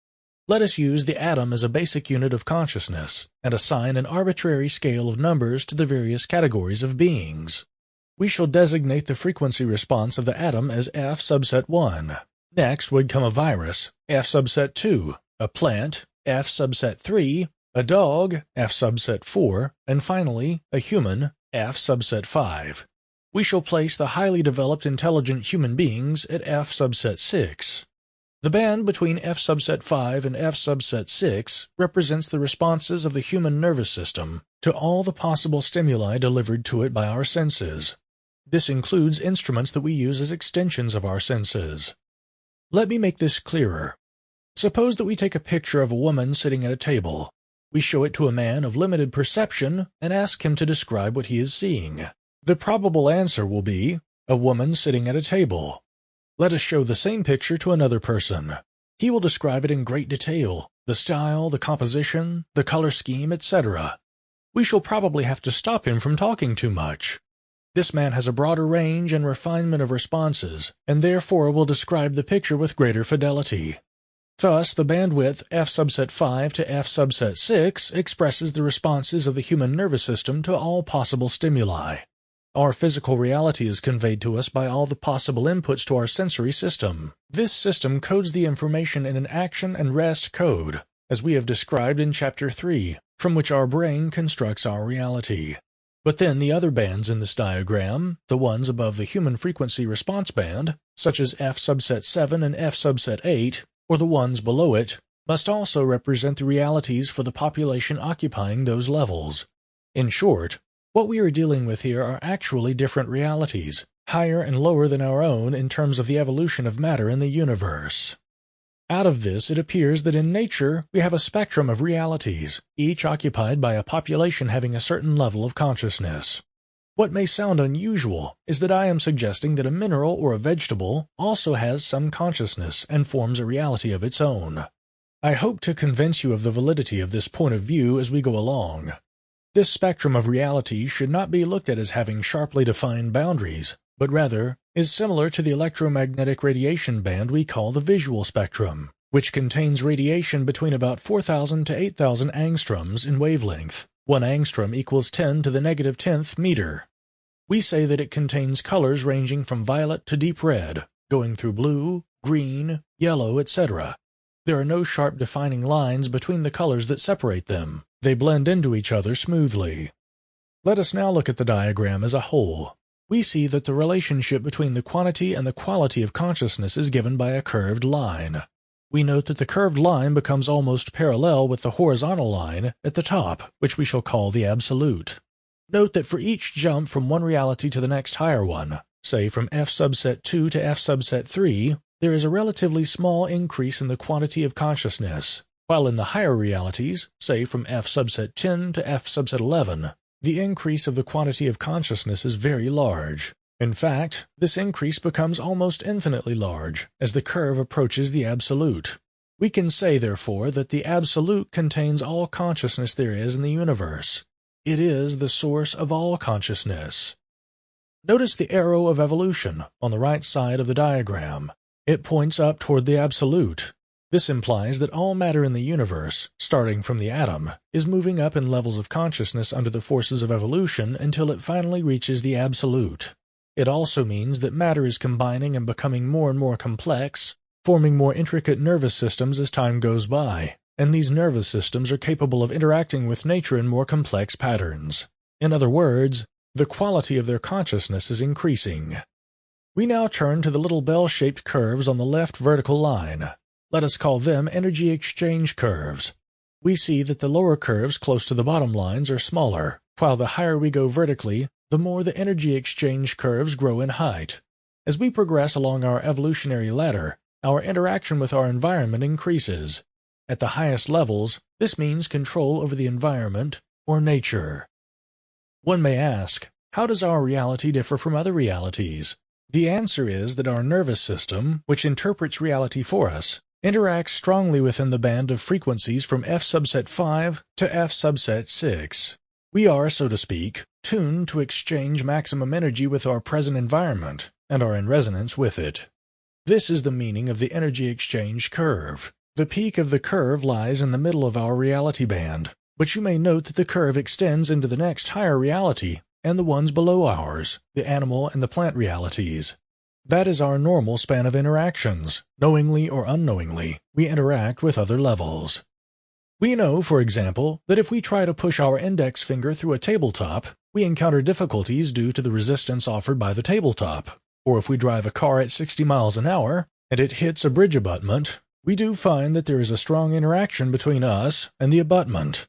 Let us use the atom as a basic unit of consciousness, and assign an arbitrary scale of numbers to the various categories of beings. We shall designate the frequency response of the atom as F subset 1. Next would come a virus, F subset 2, a plant, F subset 3, a dog, F subset 4, and finally, a human, F subset 5. We shall place the highly developed intelligent human beings at F subset 6. The band between F subset 5 and F subset 6 represents the responses of the human nervous system to all the possible stimuli delivered to it by our senses. This includes instruments that we use as extensions of our senses. Let me make this clearer. Suppose that we take a picture of a woman sitting at a table. We show it to a man of limited perception and ask him to describe what he is seeing. The probable answer will be, a woman sitting at a table. Let us show the same picture to another person. He will describe it in great detail, the style, the composition, the color scheme, etc. We shall probably have to stop him from talking too much. This man has a broader range and refinement of responses, and therefore will describe the picture with greater fidelity. Thus, the bandwidth F subset 5 to F subset 6 expresses the responses of the human nervous system to all possible stimuli. Our physical reality is conveyed to us by all the possible inputs to our sensory system. This system codes the information in an action and rest code, as we have described in Chapter 3, from which our brain constructs our reality. But then the other bands in this diagram, the ones above the human frequency response band, such as F subset 7 and F subset 8, or the ones below it, must also represent the realities for the population occupying those levels. In short, what we are dealing with here are actually different realities, higher and lower than our own in terms of the evolution of matter in the universe. Out of this, it appears that in nature we have a spectrum of realities, each occupied by a population having a certain level of consciousness. What may sound unusual is that I am suggesting that a mineral or a vegetable also has some consciousness and forms a reality of its own. I hope to convince you of the validity of this point of view as we go along. This spectrum of reality should not be looked at as having sharply defined boundaries, but rather is similar to the electromagnetic radiation band we call the visual spectrum, which contains radiation between about 4,000 to 8,000 angstroms in wavelength. 1 angstrom equals 10 to the negative 10th meter. We say that it contains colors ranging from violet to deep red, going through blue, green, yellow, etc. There are no sharp defining lines between the colors that separate them. They blend into each other smoothly. Let us now look at the diagram as a whole. We see that the relationship between the quantity and the quality of consciousness is given by a curved line. We note that the curved line becomes almost parallel with the horizontal line at the top, which we shall call the absolute. Note that for each jump from one reality to the next higher one, say from F subset 2 to F subset 3, there is a relatively small increase in the quantity of consciousness, while in the higher realities, say from F subset 10 to F subset 11, the increase of the quantity of consciousness is very large. In fact, this increase becomes almost infinitely large as the curve approaches the absolute. We can say, therefore, that the absolute contains all consciousness there is in the universe. It is the source of all consciousness. Notice the arrow of evolution on the right side of the diagram. It points up toward the absolute. This implies that all matter in the universe, starting from the atom, is moving up in levels of consciousness under the forces of evolution until it finally reaches the absolute. It also means that matter is combining and becoming more and more complex, forming more intricate nervous systems as time goes by, and these nervous systems are capable of interacting with nature in more complex patterns. In other words, the quality of their consciousness is increasing. We now turn to the little bell-shaped curves on the left vertical line. Let us call them energy exchange curves. We see that the lower curves close to the bottom lines are smaller, while the higher we go vertically, the more the energy exchange curves grow in height. As we progress along our evolutionary ladder, our interaction with our environment increases. At the highest levels, this means control over the environment, or nature. One may ask, how does our reality differ from other realities? The answer is that our nervous system, which interprets reality for us, interacts strongly within the band of frequencies from F subset 5 to F subset 6. We are, so to speak, tuned to exchange maximum energy with our present environment, and are in resonance with it. This is the meaning of the energy exchange curve. The peak of the curve lies in the middle of our reality band, but you may note that the curve extends into the next higher reality and the ones below ours, the animal and the plant realities. That is our normal span of interactions. Knowingly or unknowingly, we interact with other levels. We know, for example, that if we try to push our index finger through a tabletop, we encounter difficulties due to the resistance offered by the tabletop. Or if we drive a car at 60 miles an hour and it hits a bridge abutment, we do find that there is a strong interaction between us and the abutment.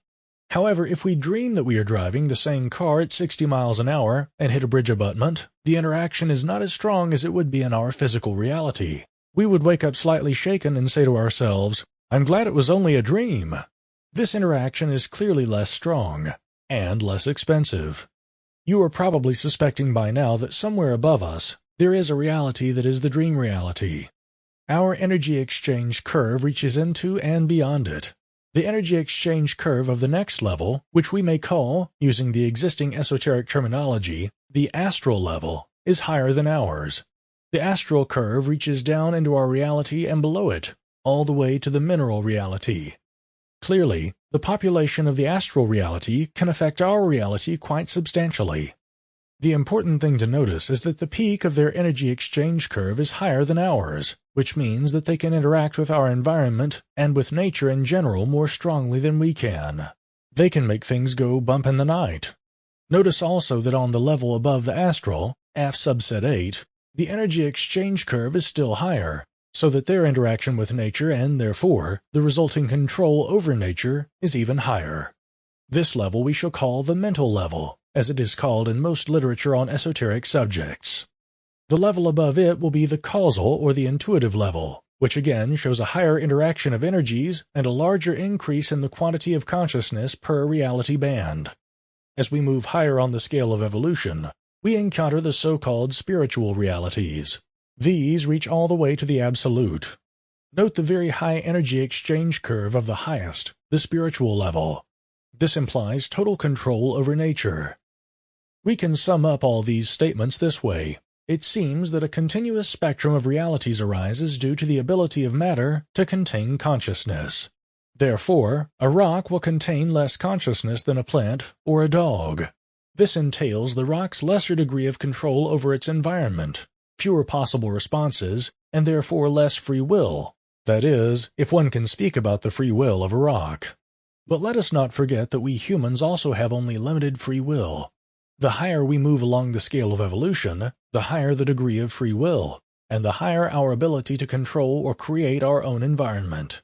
However, if we dream that we are driving the same car at 60 miles an hour and hit a bridge abutment, the interaction is not as strong as it would be in our physical reality. We would wake up slightly shaken and say to ourselves, "I'm glad it was only a dream." This interaction is clearly less strong, and less expensive. You are probably suspecting by now that somewhere above us, there is a reality that is the dream reality. Our energy exchange curve reaches into and beyond it. The energy exchange curve of the next level, which we may call, using the existing esoteric terminology, the astral level, is higher than ours. The astral curve reaches down into our reality and below it, all the way to the mineral reality. Clearly, the population of the astral reality can affect our reality quite substantially. The important thing to notice is that the peak of their energy exchange curve is higher than ours, which means that they can interact with our environment and with nature in general more strongly than we can. They can make things go bump in the night. Notice also that on the level above the astral, F subset 8, the energy exchange curve is still higher, so that their interaction with nature and, therefore, the resulting control over nature is even higher. This level we shall call the mental level, as it is called in most literature on esoteric subjects. The level above it will be the causal or the intuitive level, which again shows a higher interaction of energies and a larger increase in the quantity of consciousness per reality band. As we move higher on the scale of evolution, we encounter the so-called spiritual realities. These reach all the way to the absolute. Note the very high energy exchange curve of the highest, the spiritual level. This implies total control over nature. We can sum up all these statements this way. It seems that a continuous spectrum of realities arises due to the ability of matter to contain consciousness. Therefore, a rock will contain less consciousness than a plant or a dog. This entails the rock's lesser degree of control over its environment, fewer possible responses, and therefore less free will. That is, if one can speak about the free will of a rock. But let us not forget that we humans also have only limited free will. The higher we move along the scale of evolution, the higher the degree of free will, and the higher our ability to control or create our own environment.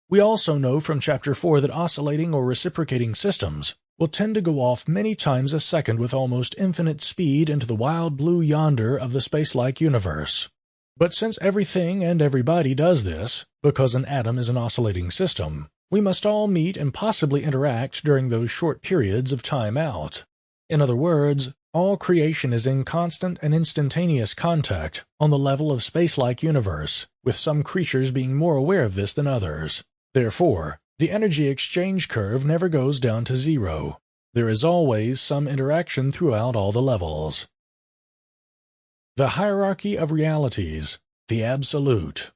We also know from Chapter 4 that oscillating or reciprocating systems will tend to go off many times a second with almost infinite speed into the wild blue yonder of the space-like universe. But since everything and everybody does this, because an atom is an oscillating system, we must all meet and possibly interact during those short periods of time out. In other words, all creation is in constant and instantaneous contact on the level of space-like universe, with some creatures being more aware of this than others. Therefore, the energy exchange curve never goes down to zero. There is always some interaction throughout all the levels. The hierarchy of realities, the absolute.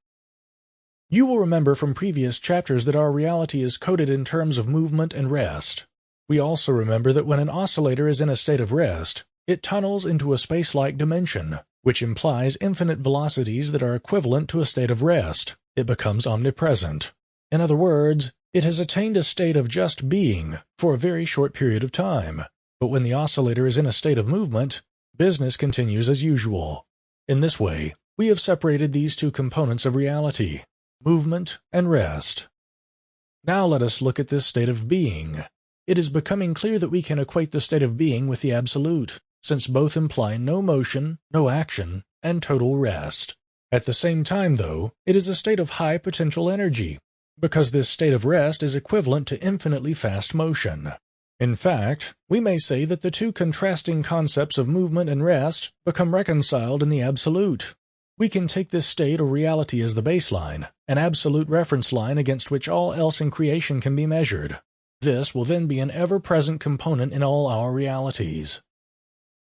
You will remember from previous chapters that our reality is coded in terms of movement and rest. We also remember that when an oscillator is in a state of rest, it tunnels into a space-like dimension, which implies infinite velocities that are equivalent to a state of rest. It becomes omnipresent. In other words, it has attained a state of just being for a very short period of time. But when the oscillator is in a state of movement, business continues as usual. In this way, we have separated these two components of reality, movement and rest. Now let us look at this state of being. It is becoming clear that we can equate the state of being with the absolute, since both imply no motion, no action, and total rest. At the same time, though, it is a state of high potential energy, because this state of rest is equivalent to infinitely fast motion. In fact, we may say that the two contrasting concepts of movement and rest become reconciled in the absolute. We can take this state or reality as the baseline, an absolute reference line against which all else in creation can be measured. This will then be an ever-present component in all our realities.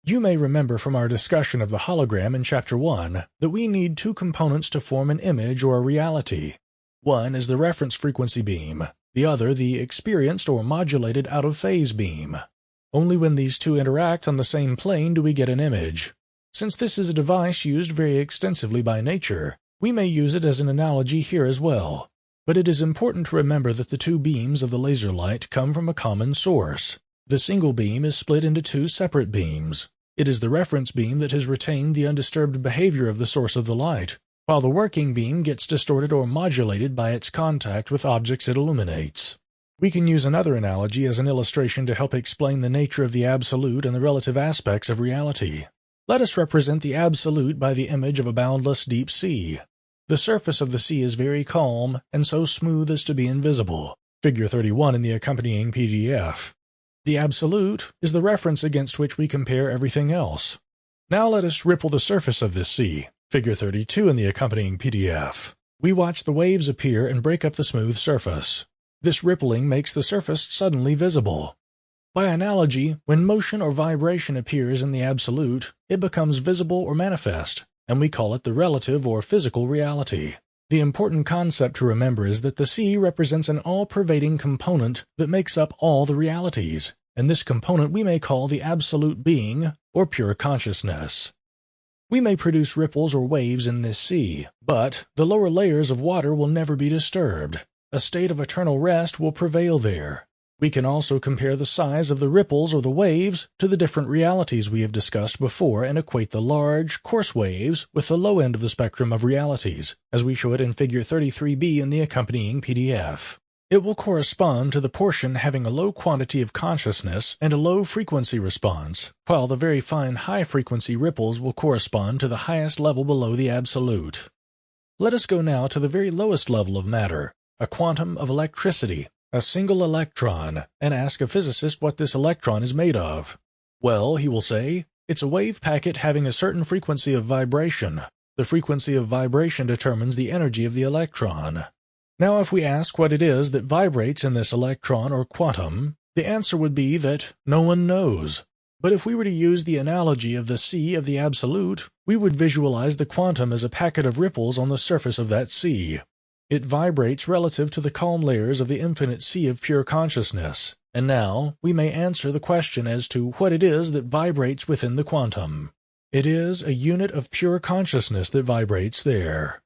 You may remember from our discussion of the hologram in Chapter 1 that we need two components to form an image or a reality. One is the reference frequency beam, the other the experienced or modulated out-of-phase beam. Only when these two interact on the same plane do we get an image. Since this is a device used very extensively by nature, we may use it as an analogy here as well. But it is important to remember that the two beams of the laser light come from a common source. The single beam is split into two separate beams. It is the reference beam that has retained the undisturbed behavior of the source of the light, while the working beam gets distorted or modulated by its contact with objects it illuminates. We can use another analogy as an illustration to help explain the nature of the absolute and the relative aspects of reality. Let us represent the absolute by the image of a boundless deep sea. The surface of the sea is very calm and so smooth as to be invisible. Figure 31 in the accompanying PDF. The absolute is the reference against which we compare everything else. Now let us ripple the surface of this sea. Figure 32 in the accompanying PDF. We watch the waves appear and break up the smooth surface. This rippling makes the surface suddenly visible. By analogy, when motion or vibration appears in the absolute, it becomes visible or manifest, and we call it the relative or physical reality. The important concept to remember is that the sea represents an all-pervading component that makes up all the realities, and this component we may call the absolute being, or pure consciousness. We may produce ripples or waves in this sea, but the lower layers of water will never be disturbed. A state of eternal rest will prevail there. We can also compare the size of the ripples or the waves to the different realities we have discussed before and equate the large, coarse waves with the low end of the spectrum of realities, as we show it in Figure 33b in the accompanying PDF. It will correspond to the portion having a low quantity of consciousness and a low frequency response, while the very fine high-frequency ripples will correspond to the highest level below the absolute. Let us go now to the very lowest level of matter, a quantum of electricity, a single electron, and ask a physicist what this electron is made of. Well, he will say, it's a wave packet having a certain frequency of vibration. The frequency of vibration determines the energy of the electron. Now if we ask what it is that vibrates in this electron or quantum, the answer would be that no one knows. But if we were to use the analogy of the sea of the absolute, we would visualize the quantum as a packet of ripples on the surface of that sea. It vibrates relative to the calm layers of the infinite sea of pure consciousness, and now we may answer the question as to what it is that vibrates within the quantum. It is a unit of pure consciousness that vibrates there.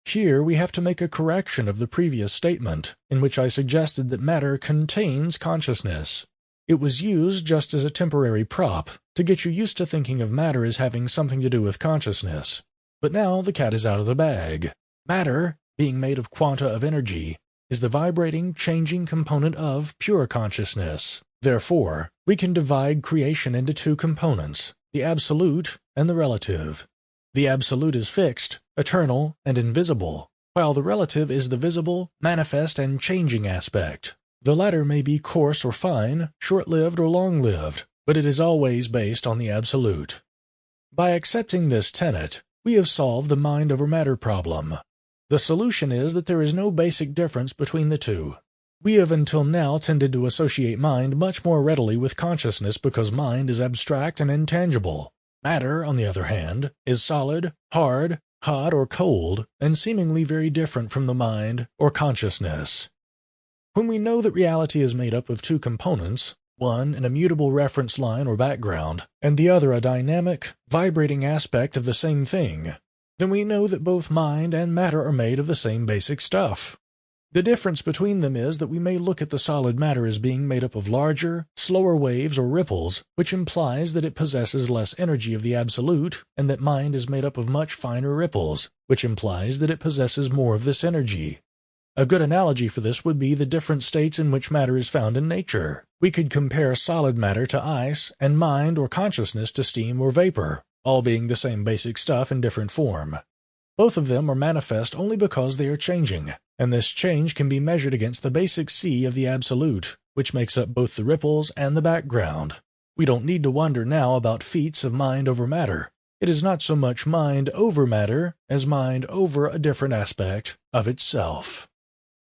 Here we have to make a correction of the previous statement, in which I suggested that matter contains consciousness. It was used just as a temporary prop, to get you used to thinking of matter as having something to do with consciousness. But now the cat is out of the bag. Matter, being made of quanta of energy, is the vibrating, changing component of pure consciousness. Therefore, we can divide creation into two components, the absolute and the relative. The absolute is fixed, eternal, and invisible, while the relative is the visible, manifest, and changing aspect. The latter may be coarse or fine, short-lived or long-lived, but it is always based on the absolute. By accepting this tenet, we have solved the mind-over-matter problem. The solution is that there is no basic difference between the two. We have until now tended to associate mind much more readily with consciousness because mind is abstract and intangible. Matter, on the other hand, is solid, hard, hot, or cold, and seemingly very different from the mind or consciousness. When we know that reality is made up of two components, one an immutable reference line or background, and the other a dynamic, vibrating aspect of the same thing, then we know that both mind and matter are made of the same basic stuff. The difference between them is that we may look at the solid matter as being made up of larger, slower waves or ripples, which implies that it possesses less energy of the absolute, and that mind is made up of much finer ripples, which implies that it possesses more of this energy. A good analogy for this would be the different states in which matter is found in nature. We could compare solid matter to ice, and mind or consciousness to steam or vapor, all being the same basic stuff in different form. Both of them are manifest only because they are changing, and this change can be measured against the basic sea of the absolute, which makes up both the ripples and the background. We don't need to wonder now about feats of mind over matter. It is not so much mind over matter as mind over a different aspect of itself.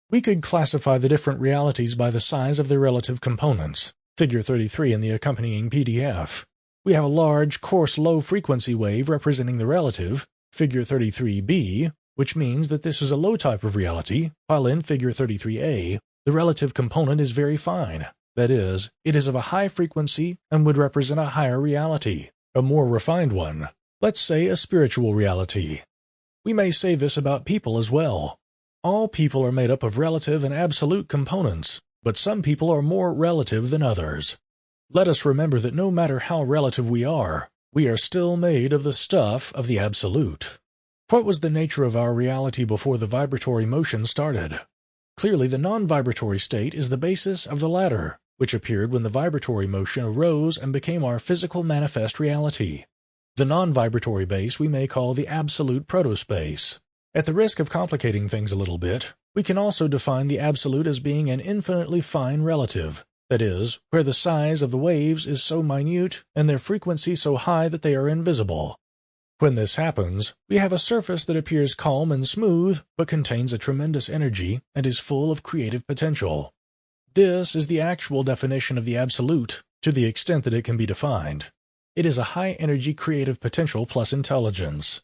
We could classify the different realities by the size of their relative components, figure 33 in the accompanying PDF. We have a large, coarse, low-frequency wave representing the relative, figure 33b, which means that this is a low type of reality, while in figure 33a, the relative component is very fine. That is, it is of a high frequency and would represent a higher reality, a more refined one, let's say a spiritual reality. We may say this about people as well. All people are made up of relative and absolute components, but some people are more relative than others. Let us remember that no matter how relative we are still made of the stuff of the absolute. What was the nature of our reality before the vibratory motion started? Clearly, the non-vibratory state is the basis of the latter, which appeared when the vibratory motion arose and became our physical manifest reality. The non-vibratory base we may call the absolute protospace. At the risk of complicating things a little bit, we can also define the absolute as being an infinitely fine relative, that is, where the size of the waves is so minute and their frequency so high that they are invisible. When this happens, we have a surface that appears calm and smooth, but contains a tremendous energy and is full of creative potential. This is the actual definition of the absolute, to the extent that it can be defined. It is a high-energy creative potential plus intelligence.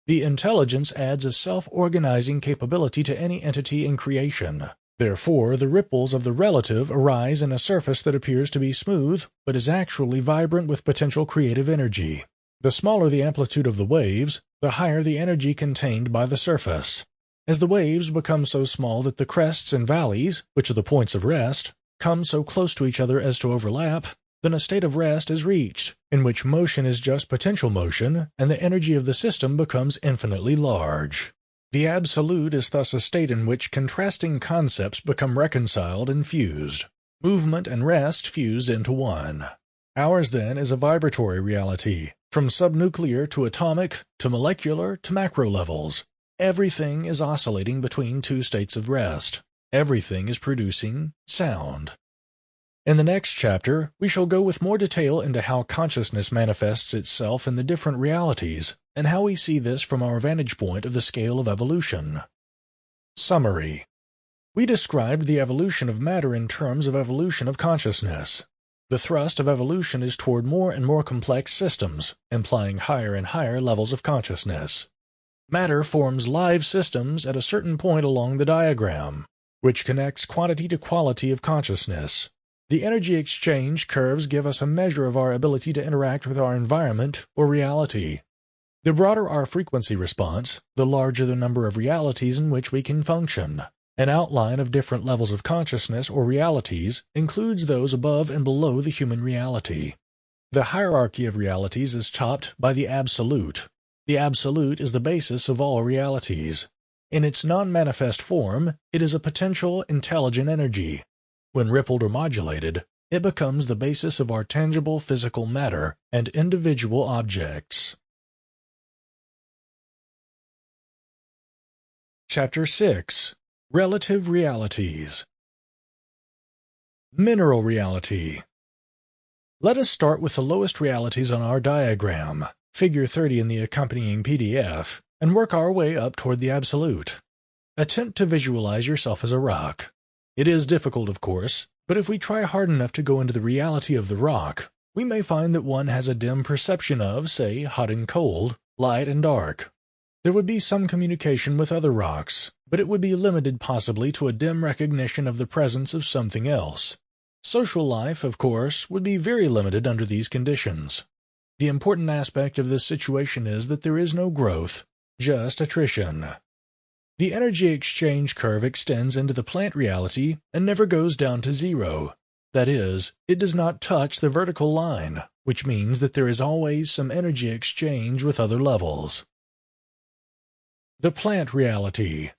The intelligence adds a self-organizing capability to any entity in creation. Therefore, the ripples of the relative arise in a surface that appears to be smooth, but is actually vibrant with potential creative energy. The smaller the amplitude of the waves, the higher the energy contained by the surface. As the waves become so small that the crests and valleys, which are the points of rest, come so close to each other as to overlap, then a state of rest is reached, in which motion is just potential motion, and the energy of the system becomes infinitely large. The absolute is thus a state in which contrasting concepts become reconciled and fused. Movement and rest fuse into one. Ours, then, is a vibratory reality, from subnuclear to atomic, to molecular, to macro levels. Everything is oscillating between two states of rest. Everything is producing sound. In the next chapter, we shall go with more detail into how consciousness manifests itself in the different realities, and how we see this from our vantage point of the scale of evolution. Summary. We described the evolution of matter in terms of evolution of consciousness. The thrust of evolution is toward more and more complex systems, implying higher and higher levels of consciousness. Matter forms live systems at a certain point along the diagram, which connects quantity to quality of consciousness. The energy exchange curves give us a measure of our ability to interact with our environment or reality. The broader our frequency response, the larger the number of realities in which we can function. An outline of different levels of consciousness or realities includes those above and below the human reality. The hierarchy of realities is topped by the Absolute. The Absolute is the basis of all realities. In its non-manifest form, it is a potential, intelligent energy. When rippled or modulated, it becomes the basis of our tangible physical matter and individual objects. Chapter 6. Relative Realities. Mineral Reality. Let us start with the lowest realities on our diagram, Figure 30 in the accompanying PDF, and work our way up toward the Absolute. Attempt to visualize yourself as a rock. It is difficult, of course, but if we try hard enough to go into the reality of the rock, we may find that one has a dim perception of, say, hot and cold, light and dark. There would be some communication with other rocks, but it would be limited possibly to a dim recognition of the presence of something else. Social life, of course, would be very limited under these conditions. The important aspect of this situation is that there is no growth, just attrition. The energy exchange curve extends into the plant reality and never goes down to zero. That is, it does not touch the vertical line, which means that there is always some energy exchange with other levels. The plant reality.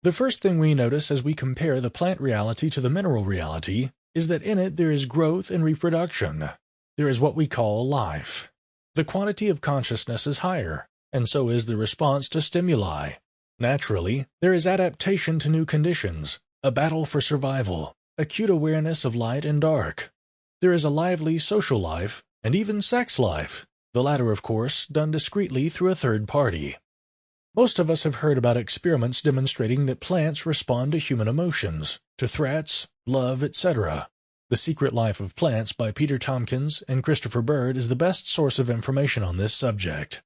The first thing we notice as we compare the plant reality to the mineral reality is that in it there is growth and reproduction. There is what we call life. The quantity of consciousness is higher, and so is the response to stimuli. Naturally, there is adaptation to new conditions, a battle for survival, acute awareness of light and dark. There is a lively social life, and even sex life, the latter, of course, done discreetly through a third party. Most of us have heard about experiments demonstrating that plants respond to human emotions, to threats, love, etc. The Secret Life of Plants by Peter Tompkins and Christopher Bird is the best source of information on this subject.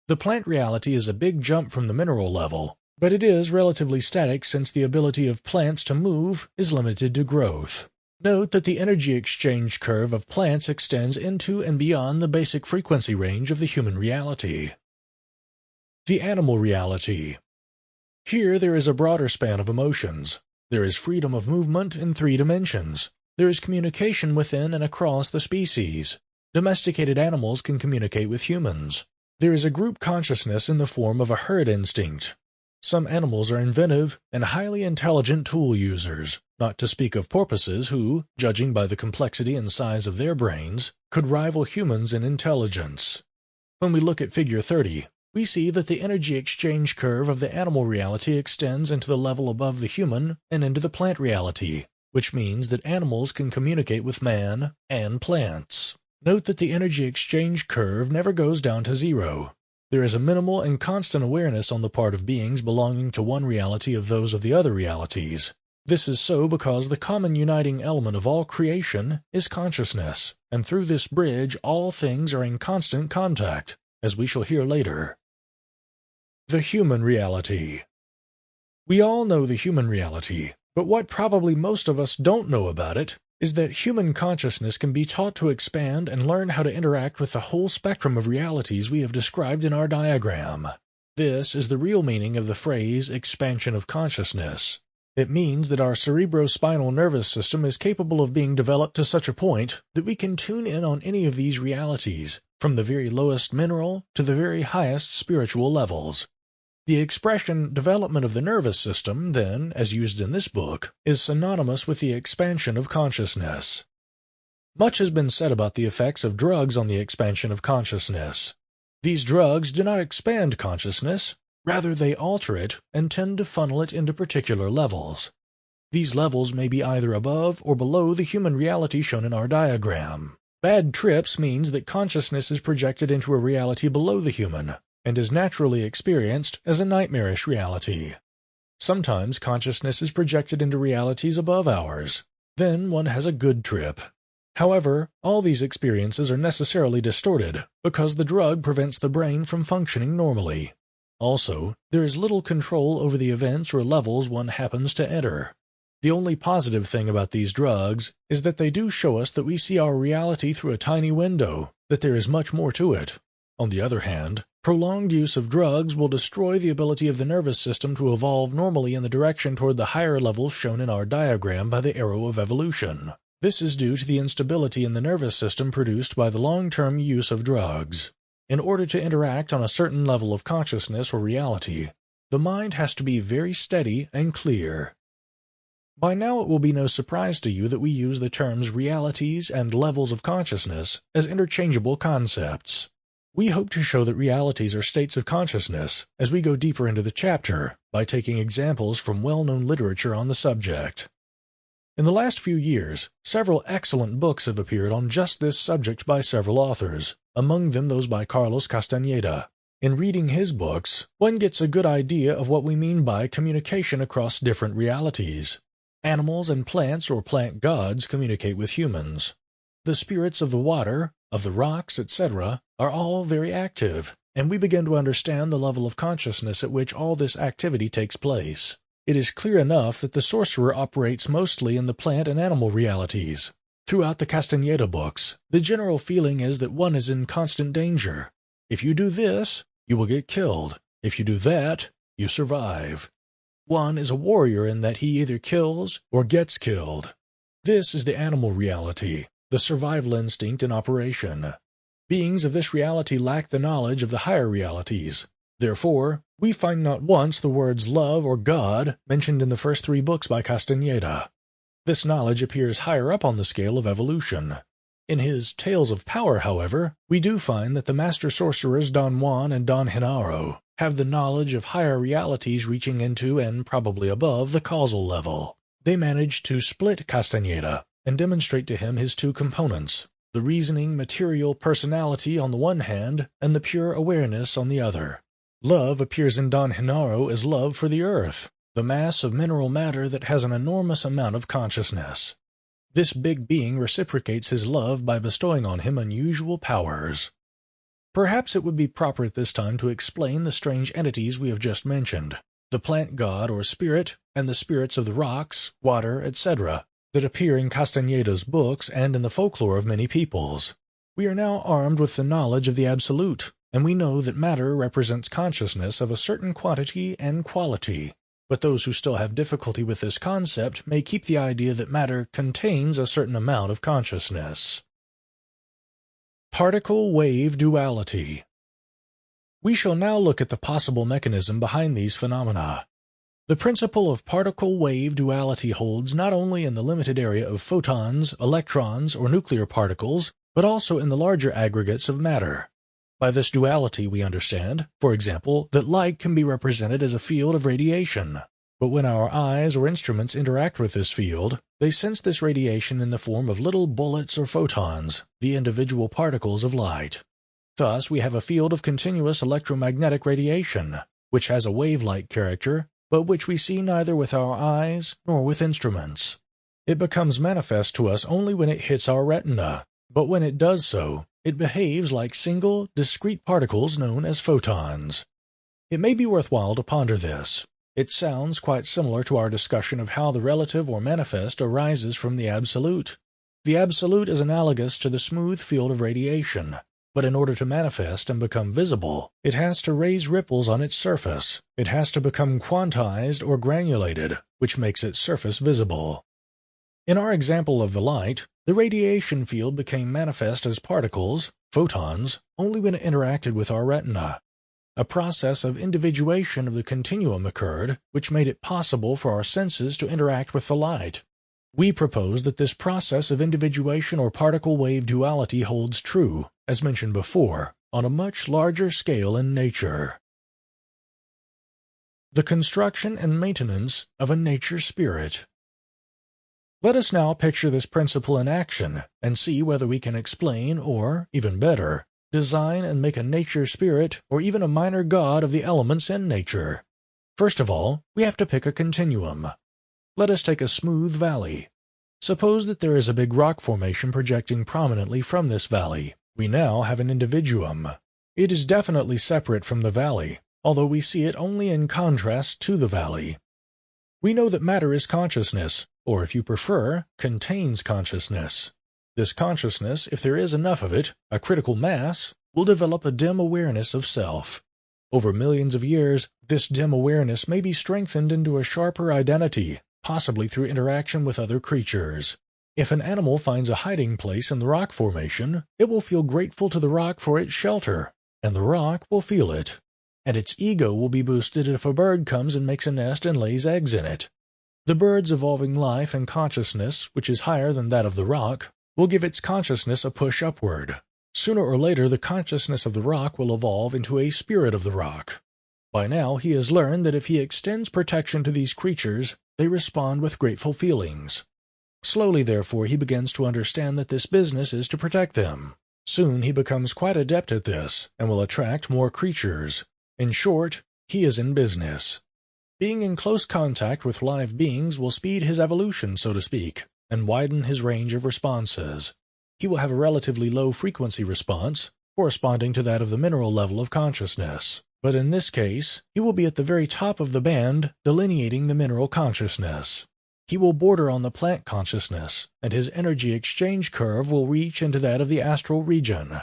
The plant reality is a big jump from the mineral level, but it is relatively static since the ability of plants to move is limited to growth. Note that the energy exchange curve of plants extends into and beyond the basic frequency range of the human reality. The animal reality. Here there is a broader span of emotions. There is freedom of movement in 3 dimensions. There is communication within and across the species. Domesticated animals can communicate with humans. There is a group consciousness in the form of a herd instinct. Some animals are inventive and highly intelligent tool users, not to speak of porpoises who, judging by the complexity and size of their brains, could rival humans in intelligence. When we look at Figure 30, we see that the energy exchange curve of the animal reality extends into the level above the human and into the plant reality, which means that animals can communicate with man and plants. Note that the energy exchange curve never goes down to zero. There is a minimal and constant awareness on the part of beings belonging to one reality of those of the other realities. This is so because the common uniting element of all creation is consciousness, and through this bridge all things are in constant contact, as we shall hear later. The human reality. We all know the human reality, but what probably most of us don't know about it is that human consciousness can be taught to expand and learn how to interact with the whole spectrum of realities we have described in our diagram. This is the real meaning of the phrase expansion of consciousness. It means that our cerebrospinal nervous system is capable of being developed to such a point that we can tune in on any of these realities, from the very lowest mineral to the very highest spiritual levels. The expression development of the nervous system, then, as used in this book, is synonymous with the expansion of consciousness. Much has been said about the effects of drugs on the expansion of consciousness. These drugs do not expand consciousness, rather they alter it and tend to funnel it into particular levels. These levels may be either above or below the human reality shown in our diagram. Bad trips means that consciousness is projected into a reality below the human, and is naturally experienced as a nightmarish reality. Sometimes consciousness is projected into realities above ours. Then one has a good trip. However, all these experiences are necessarily distorted because the drug prevents the brain from functioning normally. Also, there is little control over the events or levels one happens to enter. The only positive thing about these drugs is that they do show us that we see our reality through a tiny window, that there is much more to it. On the other hand, prolonged use of drugs will destroy the ability of the nervous system to evolve normally in the direction toward the higher levels shown in our diagram by the arrow of evolution. This is due to the instability in the nervous system produced by the long-term use of drugs. In order to interact on a certain level of consciousness or reality, the mind has to be very steady and clear. By now it will be no surprise to you that we use the terms realities and levels of consciousness as interchangeable concepts. We hope to show that realities are states of consciousness as we go deeper into the chapter by taking examples from well-known literature on the subject. In the last few years, several excellent books have appeared on just this subject by several authors, among them those by Carlos Castaneda. In reading his books, one gets a good idea of what we mean by communication across different realities. Animals and plants or plant gods communicate with humans. The spirits of the water, of the rocks, etc., are all very active, and we begin to understand the level of consciousness at which all this activity takes place. It is clear enough that the sorcerer operates mostly in the plant and animal realities. Throughout the Castaneda books, the general feeling is that one is in constant danger. If you do this, you will get killed. If you do that, you survive. One is a warrior in that he either kills or gets killed. This is the animal reality, the survival instinct in operation. Beings of this reality lack the knowledge of the higher realities. Therefore, we find not once the words love or God mentioned in the first 3 books by Castaneda. This knowledge appears higher up on the scale of evolution. In his Tales of Power, however, we do find that the master sorcerers Don Juan and Don Genaro have the knowledge of higher realities reaching into and probably above the causal level. They manage to split Castaneda and demonstrate to him his 2 components, the reasoning material personality on the one hand and the pure awareness on the other. Love appears in Don Genaro as love for the earth, the mass of mineral matter that has an enormous amount of consciousness. This big being reciprocates his love by bestowing on him unusual powers. Perhaps it would be proper at this time to explain the strange entities we have just mentioned, the plant god or spirit, and the spirits of the rocks, water, etc., that appear in Castaneda's books and in the folklore of many peoples. We are now armed with the knowledge of the absolute, and we know that matter represents consciousness of a certain quantity and quality. But those who still have difficulty with this concept may keep the idea that matter contains a certain amount of consciousness. Particle-wave duality. We shall now look at the possible mechanism behind these phenomena. The principle of particle-wave duality holds not only in the limited area of photons, electrons, or nuclear particles, but also in the larger aggregates of matter. By this duality we understand, for example, that light can be represented as a field of radiation. But when our eyes or instruments interact with this field, they sense this radiation in the form of little bullets or photons, the individual particles of light. Thus we have a field of continuous electromagnetic radiation, which has a wave-like character, but which we see neither with our eyes nor with instruments. It becomes manifest to us only when it hits our retina, but when it does so, it behaves like single, discrete particles known as photons. It may be worthwhile to ponder this. It sounds quite similar to our discussion of how the relative or manifest arises from the absolute. The absolute is analogous to the smooth field of radiation, but in order to manifest and become visible, it has to raise ripples on its surface. It has to become quantized or granulated, which makes its surface visible. In our example of the light, the radiation field became manifest as particles, photons, only when it interacted with our retina. A process of individuation of the continuum occurred, which made it possible for our senses to interact with the light. We propose that this process of individuation or particle-wave duality holds true, as mentioned before, on a much larger scale in nature. The construction and maintenance of a nature spirit. Let us now picture this principle in action and see whether we can explain or, even better, design and make a nature spirit or even a minor god of the elements in nature. First of all, we have to pick a continuum. Let us take a smooth valley. Suppose that there is a big rock formation projecting prominently from this valley. We now have an individuum. It is definitely separate from the valley, although we see it only in contrast to the valley. We know that matter is consciousness, or if you prefer, contains consciousness. This consciousness, if there is enough of it, a critical mass, will develop a dim awareness of self. Over millions of years, this dim awareness may be strengthened into a sharper identity, possibly through interaction with other creatures. If an animal finds a hiding place in the rock formation, it will feel grateful to the rock for its shelter, and the rock will feel it. And its ego will be boosted if a bird comes and makes a nest and lays eggs in it. The bird's evolving life and consciousness, which is higher than that of the rock, will give its consciousness a push upward. Sooner or later, the consciousness of the rock will evolve into a spirit of the rock. By now, he has learned that if he extends protection to these creatures, they respond with grateful feelings. Slowly, therefore, he begins to understand that this business is to protect them. Soon he becomes quite adept at this, and will attract more creatures. In short, he is in business. Being in close contact with live beings will speed his evolution, so to speak, and widen his range of responses. He will have a relatively low frequency response, corresponding to that of the mineral level of consciousness. But in this case, he will be at the very top of the band, delineating the mineral consciousness. He will border on the plant consciousness, and his energy exchange curve will reach into that of the astral region.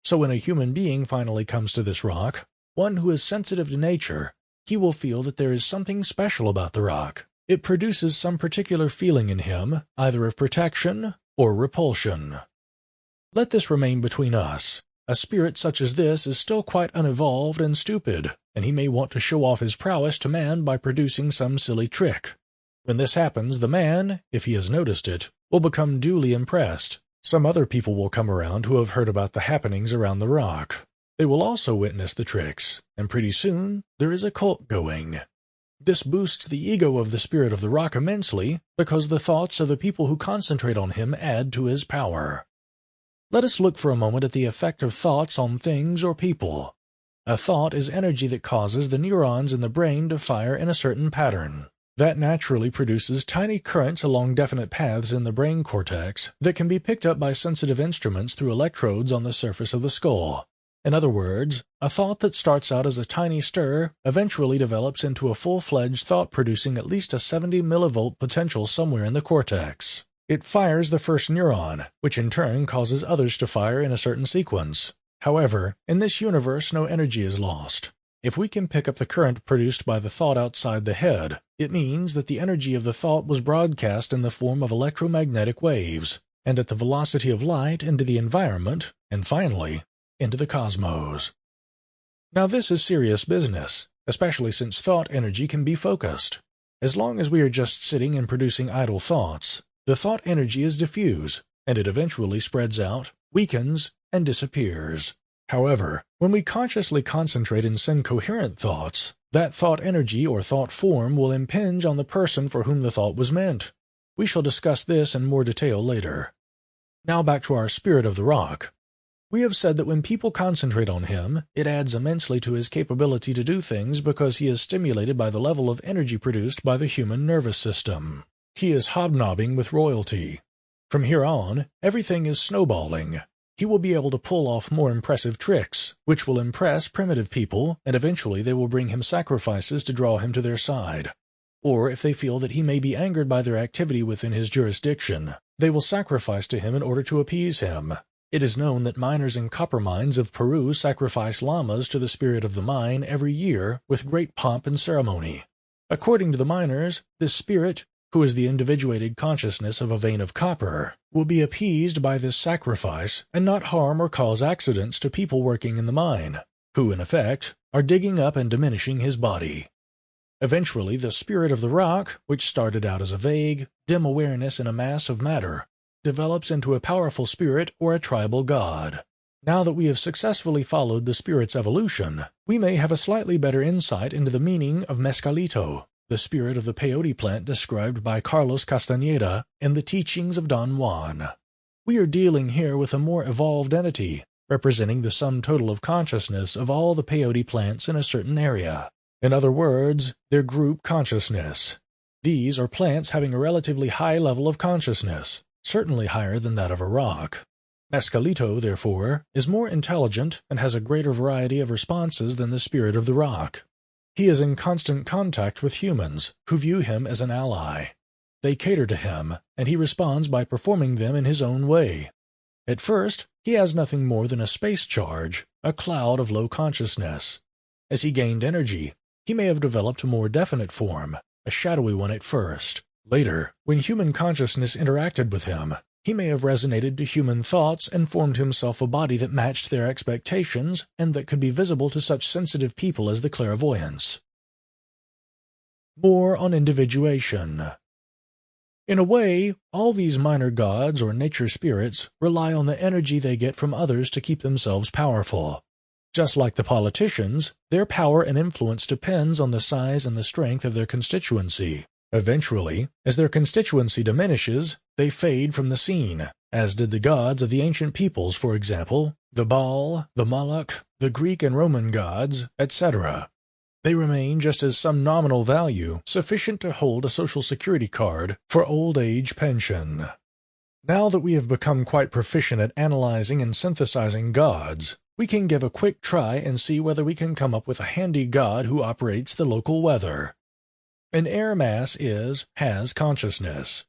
So when a human being finally comes to this rock, one who is sensitive to nature, he will feel that there is something special about the rock. It produces some particular feeling in him, either of protection or repulsion. Let this remain between us. A spirit such as this is still quite unevolved and stupid, and he may want to show off his prowess to man by producing some silly trick. When this happens, the man, if he has noticed it, will become duly impressed. Some other people will come around who have heard about the happenings around the rock. They will also witness the tricks, and pretty soon there is a cult going. This boosts the ego of the spirit of the rock immensely, because the thoughts of the people who concentrate on him add to his power. Let us look for a moment at the effect of thoughts on things or people. A thought is energy that causes the neurons in the brain to fire in a certain pattern. That naturally produces tiny currents along definite paths in the brain cortex that can be picked up by sensitive instruments through electrodes on the surface of the skull. In other words, a thought that starts out as a tiny stir eventually develops into a full-fledged thought producing at least a 70 millivolt potential somewhere in the cortex. It fires the first neuron, which in turn causes others to fire in a certain sequence. However, in this universe no energy is lost. If we can pick up the current produced by the thought outside the head, it means that the energy of the thought was broadcast in the form of electromagnetic waves, and at the velocity of light into the environment, and finally, into the cosmos. Now this is serious business, especially since thought energy can be focused. As long as we are just sitting and producing idle thoughts, the thought energy is diffuse, and it eventually spreads out, weakens, and disappears. However, when we consciously concentrate and send coherent thoughts, that thought energy or thought form will impinge on the person for whom the thought was meant. We shall discuss this in more detail later. Now back to our spirit of the rock. We have said that when people concentrate on him, it adds immensely to his capability to do things because he is stimulated by the level of energy produced by the human nervous system. He is hobnobbing with royalty. From here on, everything is snowballing. He will be able to pull off more impressive tricks, which will impress primitive people, and eventually they will bring him sacrifices to draw him to their side. Or if they feel that he may be angered by their activity within his jurisdiction, they will sacrifice to him in order to appease him. It is known that miners in copper mines of Peru sacrifice llamas to the spirit of the mine every year with great pomp and ceremony. According to the miners, this spirit, who is the individuated consciousness of a vein of copper, will be appeased by this sacrifice and not harm or cause accidents to people working in the mine, who, in effect, are digging up and diminishing his body. Eventually, the spirit of the rock, which started out as a vague, dim awareness in a mass of matter, develops into a powerful spirit or a tribal god. Now that we have successfully followed the spirit's evolution, we may have a slightly better insight into the meaning of mescalito, the spirit of the peyote plant described by Carlos Castaneda in the teachings of Don Juan. We are dealing here with a more evolved entity, representing the sum total of consciousness of all the peyote plants in a certain area. In other words, their group consciousness. These are plants having a relatively high level of consciousness, certainly higher than that of a rock. Mescalito, therefore, is more intelligent and has a greater variety of responses than the spirit of the rock. He is in constant contact with humans, who view him as an ally. They cater to him, and he responds by performing them in his own way. At first, he has nothing more than a space charge, a cloud of low consciousness. As he gained energy, he may have developed a more definite form, a shadowy one at first. Later, when human consciousness interacted with him, he may have resonated to human thoughts and formed himself a body that matched their expectations and that could be visible to such sensitive people as the clairvoyants. More on individuation. In a way, all these minor gods or nature spirits rely on the energy they get from others to keep themselves powerful. Just like the politicians, their power and influence depends on the size and the strength of their constituency. Eventually, as their constituency diminishes, they fade from the scene, as did the gods of the ancient peoples, for example, the Baal, the Moloch, the Greek and Roman gods, etc. They remain just as some nominal value, sufficient to hold a social security card for old age pension. Now that we have become quite proficient at analyzing and synthesizing gods, we can give a quick try and see whether we can come up with a handy god who operates the local weather. An air mass has consciousness.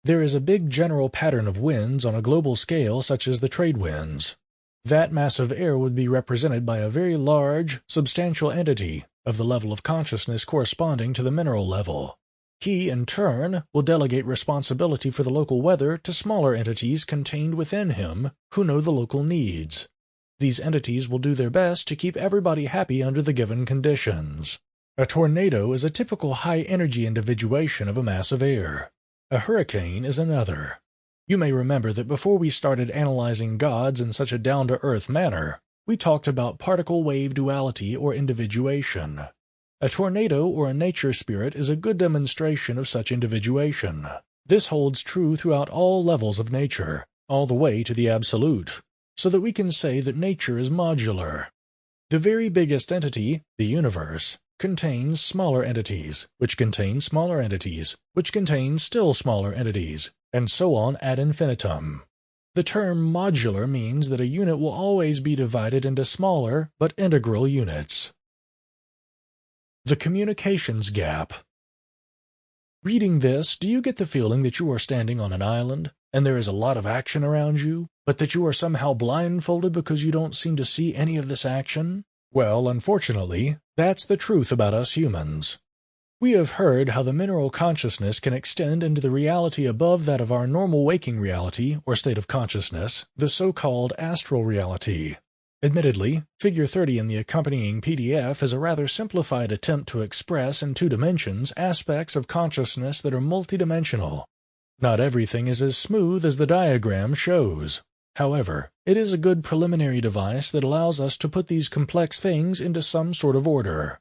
There is a big general pattern of winds on a global scale such as the trade winds. That mass of air would be represented by a very large, substantial entity of the level of consciousness corresponding to the mineral level. He, in turn, will delegate responsibility for the local weather to smaller entities contained within him who know the local needs. These entities will do their best to keep everybody happy under the given conditions. A tornado is a typical high-energy individuation of a mass of air. A hurricane is another. You may remember that before we started analyzing gods in such a down-to-earth manner, we talked about particle-wave duality or individuation. A tornado or a nature spirit is a good demonstration of such individuation. This holds true throughout all levels of nature, all the way to the absolute, so that we can say that nature is modular. The very biggest entity, the universe, contains smaller entities, which contain smaller entities, which contain still smaller entities, and so on ad infinitum. The term modular means that a unit will always be divided into smaller but integral units. The communications gap. Reading this, do you get the feeling that you are standing on an island, and there is a lot of action around you, but that you are somehow blindfolded because you don't seem to see any of this action? Well, unfortunately, that's the truth about us humans. We have heard how the mineral consciousness can extend into the reality above that of our normal waking reality, or state of consciousness, the so-called astral reality. Admittedly, Figure 30 in the accompanying PDF is a rather simplified attempt to express in 2 dimensions aspects of consciousness that are multidimensional. Not everything is as smooth as the diagram shows. However, it is a good preliminary device that allows us to put these complex things into some sort of order.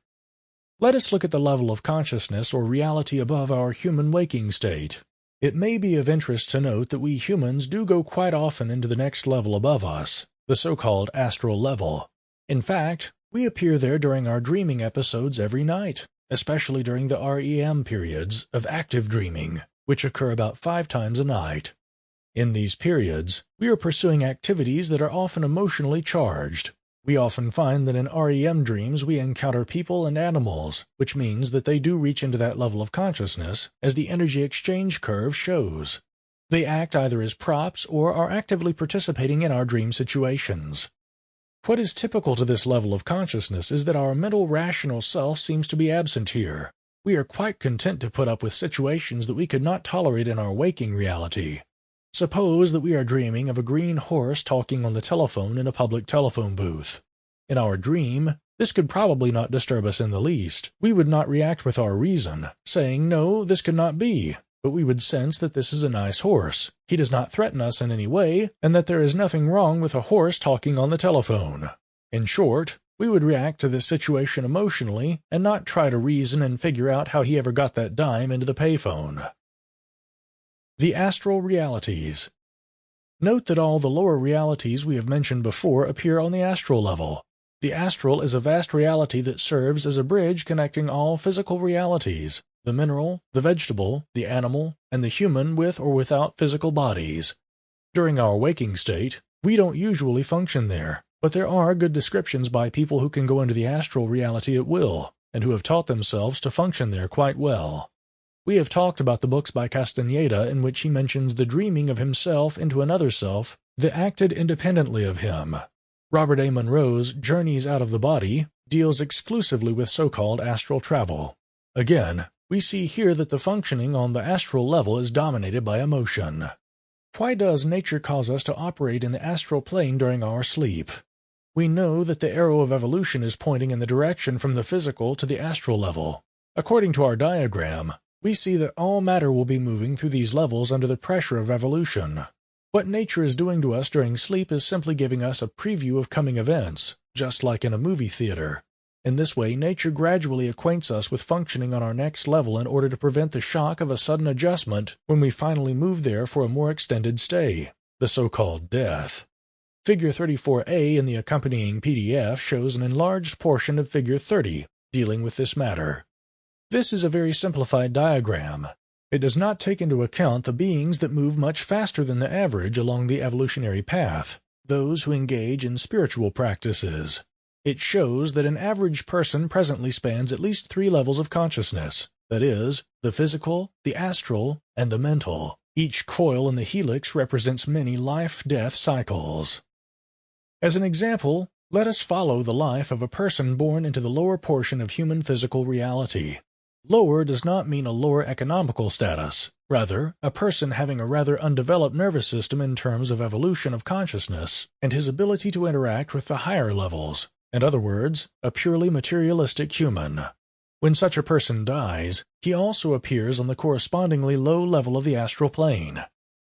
Let us look at the level of consciousness or reality above our human waking state. It may be of interest to note that we humans do go quite often into the next level above us, the so-called astral level. In fact, we appear there during our dreaming episodes every night, especially during the REM periods of active dreaming, which occur about 5 times a night. In these periods, we are pursuing activities that are often emotionally charged. We often find that in REM dreams we encounter people and animals, which means that they do reach into that level of consciousness, as the energy exchange curve shows. They act either as props or are actively participating in our dream situations. What is typical to this level of consciousness is that our mental rational self seems to be absent here. We are quite content to put up with situations that we could not tolerate in our waking reality. Suppose that we are dreaming of a green horse talking on the telephone in a public telephone booth. In our dream, this could probably not disturb us in the least. We would not react with our reason, saying, "No, this could not be," but we would sense that this is a nice horse. He does not threaten us in any way, and that there is nothing wrong with a horse talking on the telephone. In short, we would react to this situation emotionally and not try to reason and figure out how he ever got that dime into the payphone. The astral realities. Note that all the lower realities we have mentioned before appear on the astral level. The astral is a vast reality that serves as a bridge connecting all physical realities, the mineral, the vegetable, the animal, and the human with or without physical bodies. During our waking state, we don't usually function there, but there are good descriptions by people who can go into the astral reality at will, and who have taught themselves to function there quite well. We have talked about the books by Castaneda in which he mentions the dreaming of himself into another self that acted independently of him. Robert A. Monroe's Journeys Out of the Body deals exclusively with so-called astral travel. Again, we see here that the functioning on the astral level is dominated by emotion. Why does nature cause us to operate in the astral plane during our sleep? We know that the arrow of evolution is pointing in the direction from the physical to the astral level. According to our diagram, we see that all matter will be moving through these levels under the pressure of evolution. What nature is doing to us during sleep is simply giving us a preview of coming events, just like in a movie theater. In this way, nature gradually acquaints us with functioning on our next level in order to prevent the shock of a sudden adjustment when we finally move there for a more extended stay, the so-called death. Figure 34a in the accompanying PDF shows an enlarged portion of Figure 30, dealing with this matter. This is a very simplified diagram. It does not take into account the beings that move much faster than the average along the evolutionary path, those who engage in spiritual practices. It shows that an average person presently spans at least 3 levels of consciousness, that is, the physical, the astral, and the mental. Each coil in the helix represents many life-death cycles. As an example, let us follow the life of a person born into the lower portion of human physical reality. Lower does not mean a lower economical status. Rather, a person having a rather undeveloped nervous system in terms of evolution of consciousness and his ability to interact with the higher levels. In other words, a purely materialistic human. When such a person dies, he also appears on the correspondingly low level of the astral plane.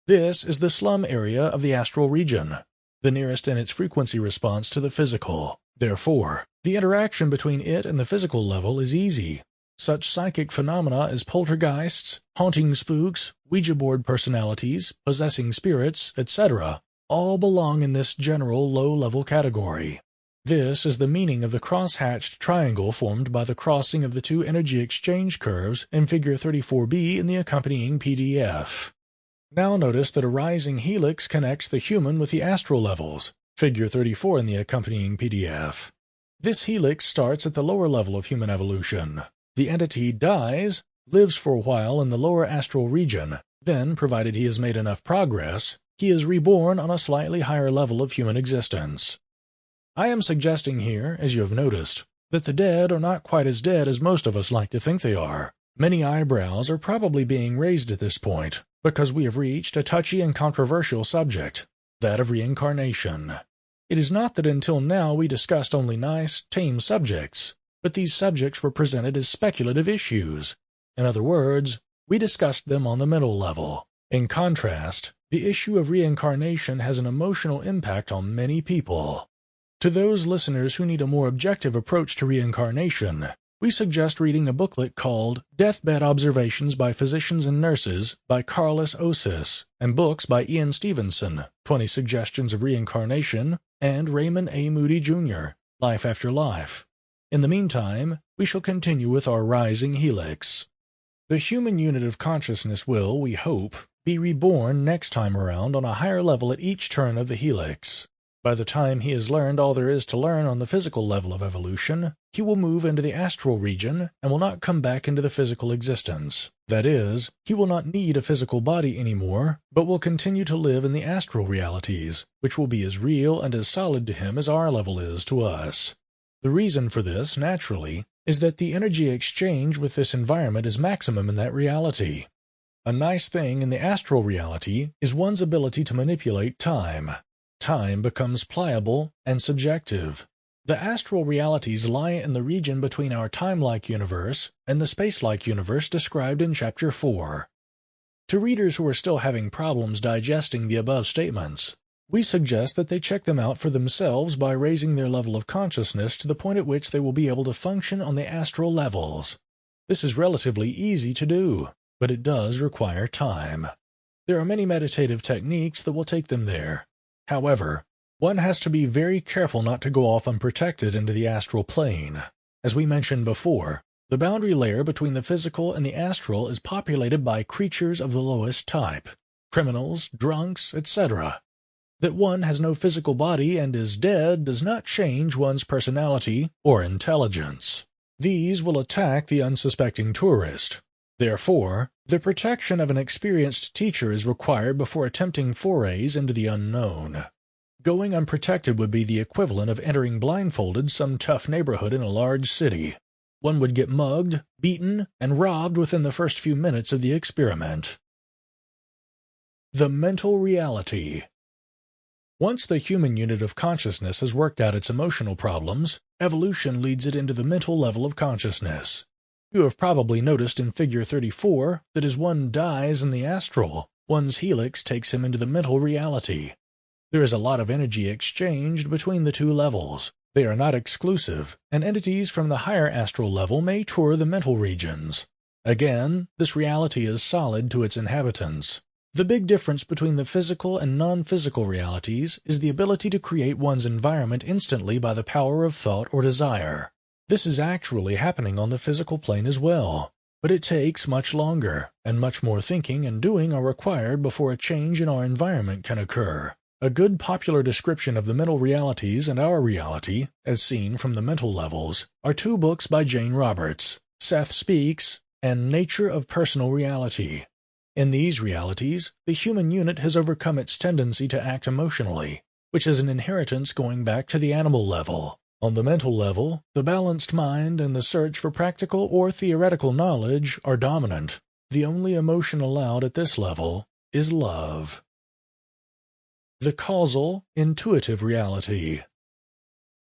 This is the slum area of the astral region, the nearest in its frequency response to the physical. Therefore, the interaction between it and the physical level is easy. Such psychic phenomena as poltergeists, haunting spooks, Ouija board personalities, possessing spirits, etc., all belong in this general low-level category. This is the meaning of the cross-hatched triangle formed by the crossing of the 2 energy exchange curves in Figure 34b in the accompanying PDF. Now notice that a rising helix connects the human with the astral levels, Figure 34 in the accompanying PDF. This helix starts at the lower level of human evolution. The entity dies, lives for a while in the lower astral region, then, provided he has made enough progress, he is reborn on a slightly higher level of human existence. I am suggesting here, as you have noticed, that the dead are not quite as dead as most of us like to think they are. Many eyebrows are probably being raised at this point, because we have reached a touchy and controversial subject, that of reincarnation. It is not that until now we discussed only nice, tame subjects, but these subjects were presented as speculative issues. In other words, we discussed them on the mental level. In contrast, the issue of reincarnation has an emotional impact on many people. To those listeners who need a more objective approach to reincarnation, we suggest reading a booklet called Deathbed Observations by Physicians and Nurses by Carlos Osis, and books by Ian Stevenson, 20 Suggestions of Reincarnation, and Raymond A. Moody, Jr., Life After Life. In the meantime, we shall continue with our rising helix. The human unit of consciousness will, we hope, be reborn next time around on a higher level at each turn of the helix. By the time he has learned all there is to learn on the physical level of evolution, he will move into the astral region and will not come back into the physical existence. That is, he will not need a physical body anymore, but will continue to live in the astral realities, which will be as real and as solid to him as our level is to us. The reason for this, naturally, is that the energy exchange with this environment is maximum in that reality. A nice thing in the astral reality is one's ability to manipulate time. Time becomes pliable and subjective. The astral realities lie in the region between our time-like universe and the space-like universe described in Chapter 4. To readers who are still having problems digesting the above statements, we suggest that they check them out for themselves by raising their level of consciousness to the point at which they will be able to function on the astral levels. This is relatively easy to do, but it does require time. There are many meditative techniques that will take them there. However, one has to be very careful not to go off unprotected into the astral plane. As we mentioned before, The boundary layer between the physical and the astral is populated by creatures of the lowest type, criminals, drunks, etc. That one has no physical body and is dead does not change one's personality or intelligence. These will attack the unsuspecting tourist. Therefore, the protection of an experienced teacher is required before attempting forays into the unknown. Going unprotected would be the equivalent of entering blindfolded some tough neighborhood in a large city. One would get mugged, beaten, and robbed within the first few minutes of the experiment. The mental reality. Once the human unit of consciousness has worked out its emotional problems, evolution leads it into the mental level of consciousness. You have probably noticed in Figure 34 that as one dies in the astral, one's helix takes him into the mental reality. There is a lot of energy exchanged between the two levels. They are not exclusive, and entities from the higher astral level may tour the mental regions. Again, this reality is solid to its inhabitants. The big difference between the physical and non-physical realities is the ability to create one's environment instantly by the power of thought or desire. This is actually happening on the physical plane as well, but it takes much longer, and much more thinking and doing are required before a change in our environment can occur. A good popular description of the mental realities and our reality, as seen from the mental levels, are two books by Jane Roberts, Seth Speaks, and Nature of Personal Reality. In these realities, the human unit has overcome its tendency to act emotionally, which is an inheritance going back to the animal level. On the mental level, the balanced mind and the search for practical or theoretical knowledge are dominant. The only emotion allowed at this level is love. The causal, intuitive reality.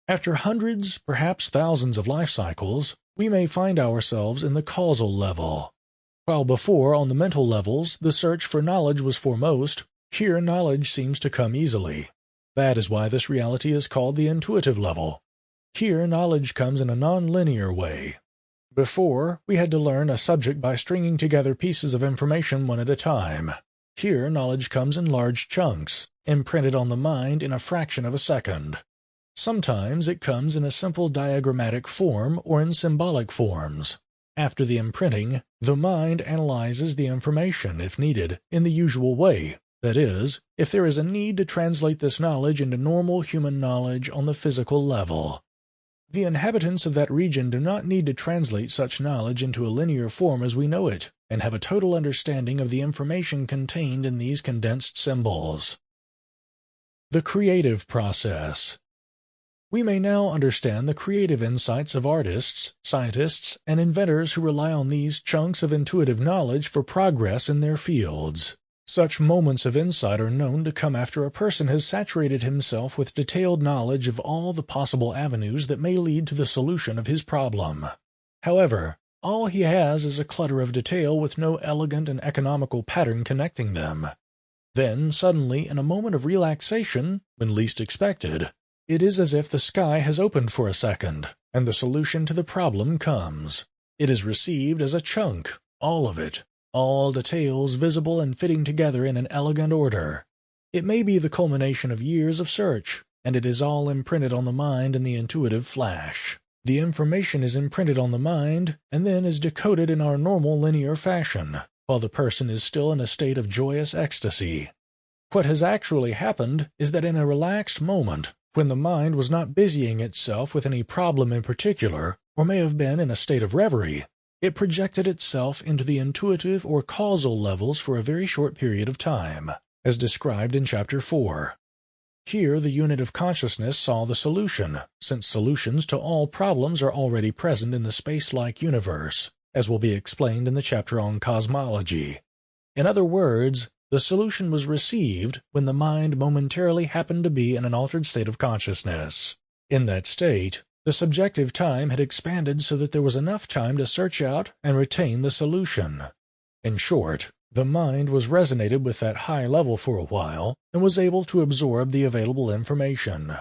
After hundreds, perhaps thousands of life cycles, we may find ourselves in the causal level. While before, on the mental levels, the search for knowledge was foremost, here knowledge seems to come easily. That is why this reality is called the intuitive level. Here knowledge comes in a non-linear way. Before, we had to learn a subject by stringing together pieces of information one at a time. Here knowledge comes in large chunks, imprinted on the mind in a fraction of a second. Sometimes it comes in a simple diagrammatic form or in symbolic forms. After the imprinting, the mind analyzes the information, if needed, in the usual way. That is, if there is a need to translate this knowledge into normal human knowledge on the physical level. The inhabitants of that region do not need to translate such knowledge into a linear form as we know it, and have a total understanding of the information contained in these condensed symbols. The creative process. We may now understand the creative insights of artists, scientists, and inventors who rely on these chunks of intuitive knowledge for progress in their fields. Such moments of insight are known to come after a person has saturated himself with detailed knowledge of all the possible avenues that may lead to the solution of his problem. However, all he has is a clutter of detail with no elegant and economical pattern connecting them. Then, suddenly, in a moment of relaxation, when least expected, it is as if the sky has opened for a second, and the solution to the problem comes. It is received as a chunk, all of it, all details visible and fitting together in an elegant order. It may be the culmination of years of search, and it is all imprinted on the mind in the intuitive flash. The information is imprinted on the mind, and then is decoded in our normal linear fashion, while the person is still in a state of joyous ecstasy. What has actually happened is that in a relaxed moment, when the mind was not busying itself with any problem in particular, or may have been in a state of reverie, it projected itself into the intuitive or causal levels for a very short period of time, as described in Chapter 4. Here the unit of consciousness saw the solution, since solutions to all problems are already present in the space-like universe, as will be explained in the chapter on cosmology. In other words, the solution was received when the mind momentarily happened to be in an altered state of consciousness. In that state, the subjective time had expanded so that there was enough time to search out and retain the solution. In short, the mind was resonated with that high level for a while and was able to absorb the available information.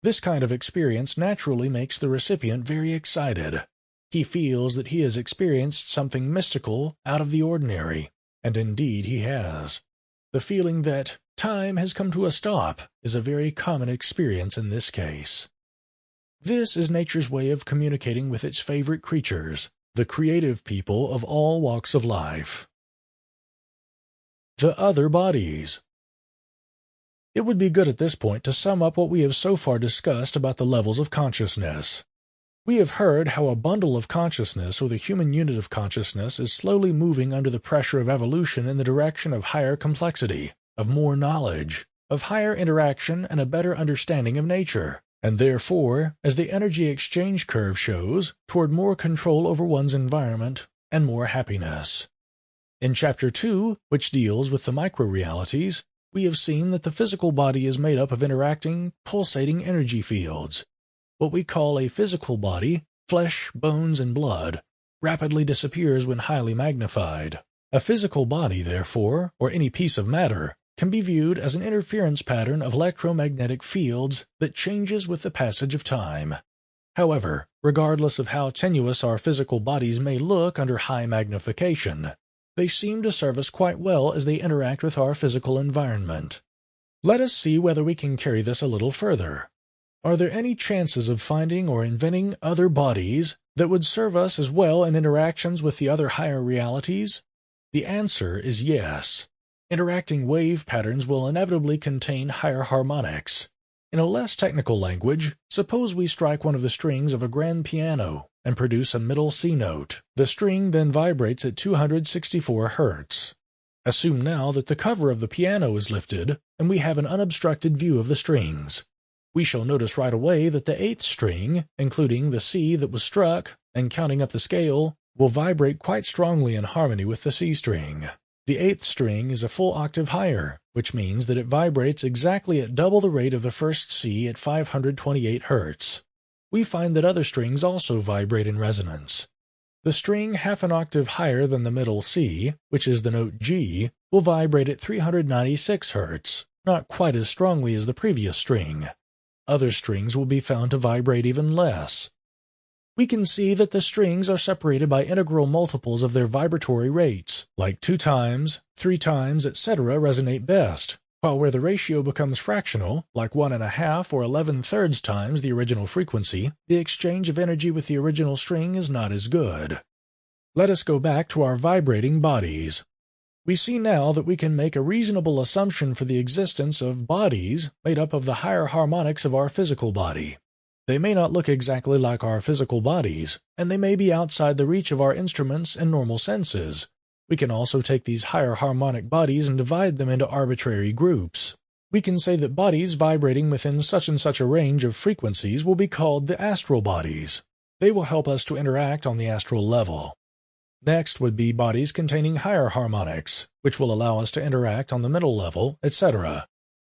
This kind of experience naturally makes the recipient very excited. He feels that he has experienced something mystical out of the ordinary, and indeed he has. The feeling that time has come to a stop is a very common experience in this case. This is nature's way of communicating with its favorite creatures, the creative people of all walks of life. The other bodies. It would be good at this point to sum up what we have so far discussed about the levels of consciousness. We have heard how a bundle of consciousness, or the human unit of consciousness, is slowly moving under the pressure of evolution in the direction of higher complexity, of more knowledge, of higher interaction and a better understanding of nature, and therefore, as the energy exchange curve shows, toward more control over one's environment and more happiness. In Chapter 2, which deals with the micro-realities, we have seen that the physical body is made up of interacting, pulsating energy fields. What we call a physical body, flesh, bones, and blood, rapidly disappears when highly magnified. A physical body, therefore, or any piece of matter, can be viewed as an interference pattern of electromagnetic fields that changes with the passage of time. However, regardless of how tenuous our physical bodies may look under high magnification, they seem to serve us quite well as they interact with our physical environment. Let us see whether we can carry this a little further. Are there any chances of finding or inventing other bodies that would serve us as well in interactions with the other higher realities? The answer is yes. Interacting wave patterns will inevitably contain higher harmonics. In a less technical language, suppose we strike one of the strings of a grand piano and produce a middle C note. The string then vibrates at 264 Hz. Assume now that the cover of the piano is lifted and we have an unobstructed view of the strings. We shall notice right away that the eighth string, including the C that was struck, and counting up the scale, will vibrate quite strongly in harmony with the C string. The eighth string is a full octave higher, which means that it vibrates exactly at double the rate of the first C at 528 Hz. We find that other strings also vibrate in resonance. The string half an octave higher than the middle C, which is the note G, will vibrate at 396 Hz, not quite as strongly as the previous string. Other strings will be found to vibrate even less. We can see that the strings are separated by integral multiples of their vibratory rates, like 2 times, 3 times, etc. resonate best, while where the ratio becomes fractional, like 1.5 or 11/3 times the original frequency, the exchange of energy with the original string is not as good. Let us go back to our vibrating bodies. We see now that we can make a reasonable assumption for the existence of bodies made up of the higher harmonics of our physical body. They may not look exactly like our physical bodies, and they may be outside the reach of our instruments and normal senses. We can also take these higher harmonic bodies and divide them into arbitrary groups. We can say that bodies vibrating within such and such a range of frequencies will be called the astral bodies. They will help us to interact on the astral level. Next would be bodies containing higher harmonics, which will allow us to interact on the middle level, etc.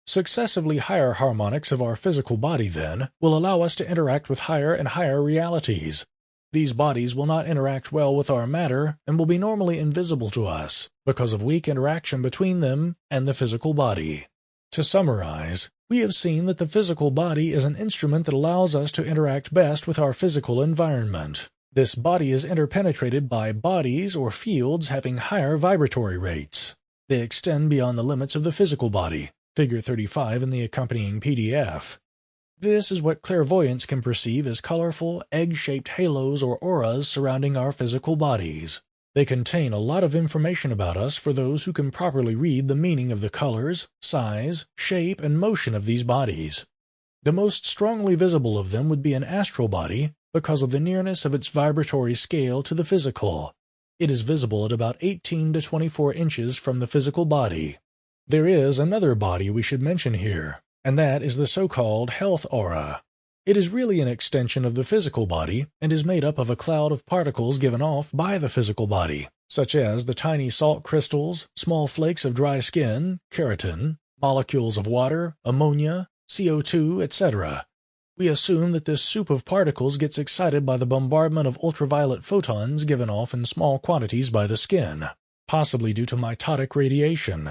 Successively higher harmonics of our physical body, then, will allow us to interact with higher and higher realities. These bodies will not interact well with our matter and will be normally invisible to us because of weak interaction between them and the physical body. To summarize, we have seen that the physical body is an instrument that allows us to interact best with our physical environment. This body is interpenetrated by bodies or fields having higher vibratory rates. They extend beyond the limits of the physical body, Figure 35 in the accompanying PDF. This is what clairvoyants can perceive as colorful, egg-shaped halos or auras surrounding our physical bodies. They contain a lot of information about us for those who can properly read the meaning of the colors, size, shape, and motion of these bodies. The most strongly visible of them would be an astral body, because of the nearness of its vibratory scale to the physical. It is visible at about 18 to 24 inches from the physical body. There is another body we should mention here, and that is the so-called health aura. It is really an extension of the physical body and is made up of a cloud of particles given off by the physical body, such as the tiny salt crystals, small flakes of dry skin, keratin, molecules of water, ammonia, CO2, etc. We assume that this soup of particles gets excited by the bombardment of ultraviolet photons given off in small quantities by the skin, possibly due to mitotic radiation.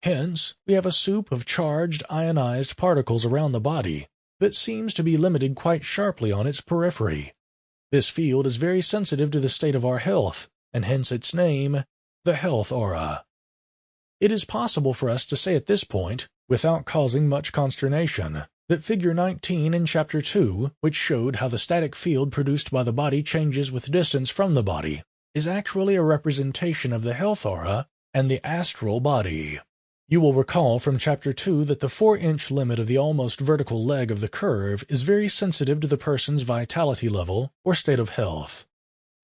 Hence, we have a soup of charged, ionized particles around the body that seems to be limited quite sharply on its periphery. This field is very sensitive to the state of our health, and hence its name, the health aura. It is possible for us to say at this point, without causing much consternation, that Figure 19 in Chapter 2, which showed how the static field produced by the body changes with distance from the body, is actually a representation of the health aura and the astral body. You will recall from Chapter 2 that the 4-inch limit of the almost vertical leg of the curve is very sensitive to the person's vitality level or state of health.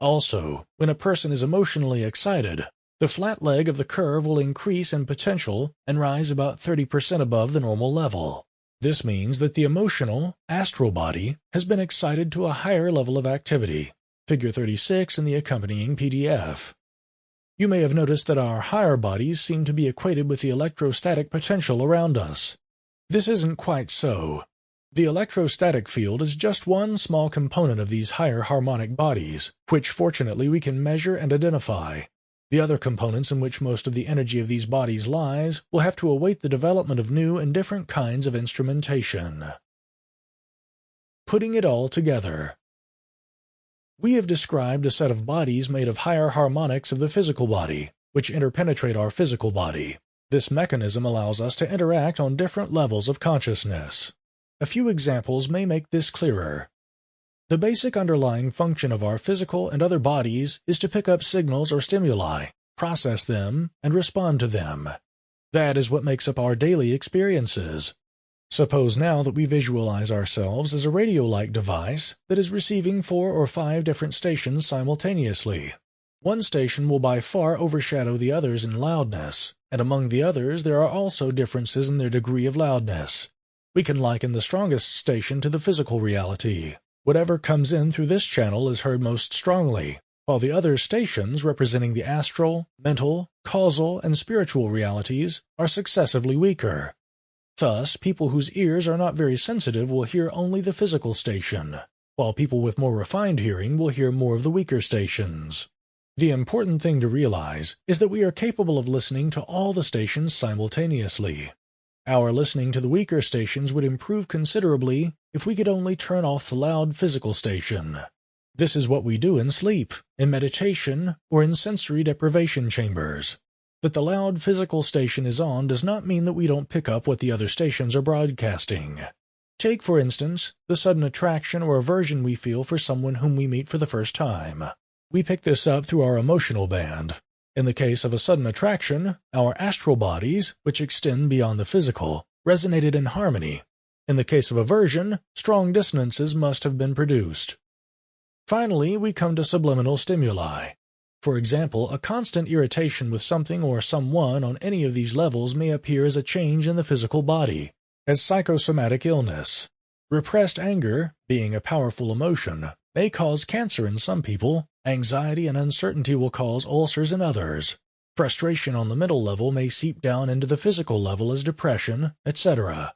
Also, when a person is emotionally excited, the flat leg of the curve will increase in potential and rise about 30% above the normal level. This means that the emotional, astral body has been excited to a higher level of activity, Figure 36 in the accompanying PDF. You may have noticed that our higher bodies seem to be equated with the electrostatic potential around us. This isn't quite so. The electrostatic field is just one small component of these higher harmonic bodies, which fortunately we can measure and identify. The other components in which most of the energy of these bodies lies will have to await the development of new and different kinds of instrumentation. Putting it all together. We have described a set of bodies made of higher harmonics of the physical body, which interpenetrate our physical body. This mechanism allows us to interact on different levels of consciousness. A few examples may make this clearer. The basic underlying function of our physical and other bodies is to pick up signals or stimuli, process them, and respond to them. That is what makes up our daily experiences. Suppose now that we visualize ourselves as a radio-like device that is receiving 4 or 5 different stations simultaneously. One station will by far overshadow the others in loudness, and among the others there are also differences in their degree of loudness. We can liken the strongest station to the physical reality. Whatever comes in through this channel is heard most strongly, while the other stations representing the astral, mental, causal, and spiritual realities are successively weaker. Thus, people whose ears are not very sensitive will hear only the physical station, while people with more refined hearing will hear more of the weaker stations. The important thing to realize is that we are capable of listening to all the stations simultaneously. Our listening to the weaker stations would improve considerably if we could only turn off the loud physical station. This is what we do in sleep, in meditation, or in sensory deprivation chambers. That the loud physical station is on does not mean that we don't pick up what the other stations are broadcasting. Take, for instance, the sudden attraction or aversion we feel for someone whom we meet for the first time. We pick this up through our emotional band. In the case of a sudden attraction, our astral bodies, which extend beyond the physical, resonated in harmony. In the case of aversion, strong dissonances must have been produced. Finally, we come to subliminal stimuli. For example, a constant irritation with something or someone on any of these levels may appear as a change in the physical body, as psychosomatic illness. Repressed anger, being a powerful emotion, may cause cancer in some people. Anxiety and uncertainty will cause ulcers in others. Frustration on the mental level may seep down into the physical level as depression, etc.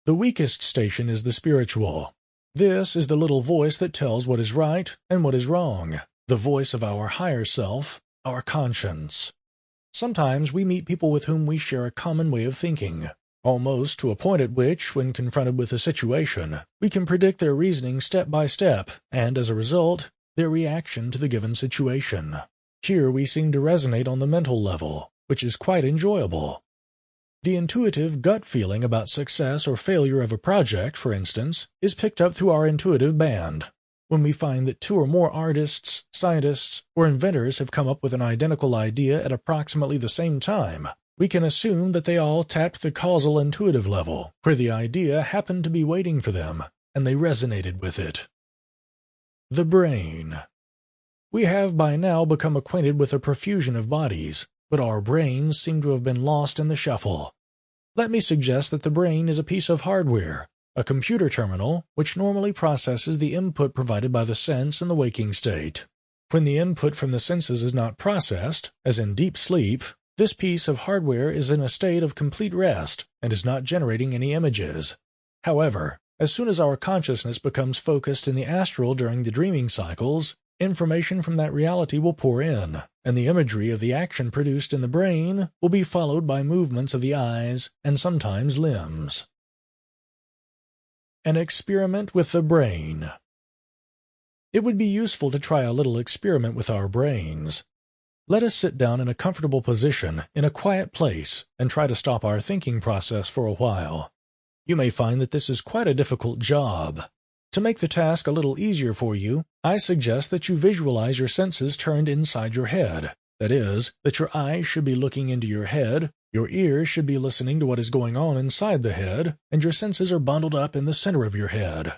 The weakest station is the spiritual. This is the little voice that tells what is right and what is wrong, the voice of our higher self, our conscience. Sometimes we meet people with whom we share a common way of thinking, almost to a point at which, when confronted with a situation, we can predict their reasoning step by step, and as a result, their reaction to the given situation. Here we seem to resonate on the mental level, which is quite enjoyable. The intuitive gut feeling about success or failure of a project, for instance, is picked up through our intuitive band. When we find that 2 or more artists, scientists, or inventors have come up with an identical idea at approximately the same time, we can assume that they all tapped the causal intuitive level, where the idea happened to be waiting for them, and they resonated with it. The brain. We have by now become acquainted with a profusion of bodies, but our brains seem to have been lost in the shuffle. Let me suggest that the brain is a piece of hardware, a computer terminal which normally processes the input provided by the sense in the waking state. When the input from the senses is not processed, as in deep sleep, this piece of hardware is in a state of complete rest and is not generating any images. However, as soon as our consciousness becomes focused in the astral during the dreaming cycles, information from that reality will pour in, and the imagery of the action produced in the brain will be followed by movements of the eyes and sometimes limbs. An experiment with the brain. It would be useful to try a little experiment with our brains. Let us sit down in a comfortable position in a quiet place and try to stop our thinking process for a while. You may find that this is quite a difficult job. To make the task a little easier for you, I suggest that you visualize your senses turned inside your head. That is, that your eyes should be looking into your head, your ears should be listening to what is going on inside the head, and your senses are bundled up in the center of your head.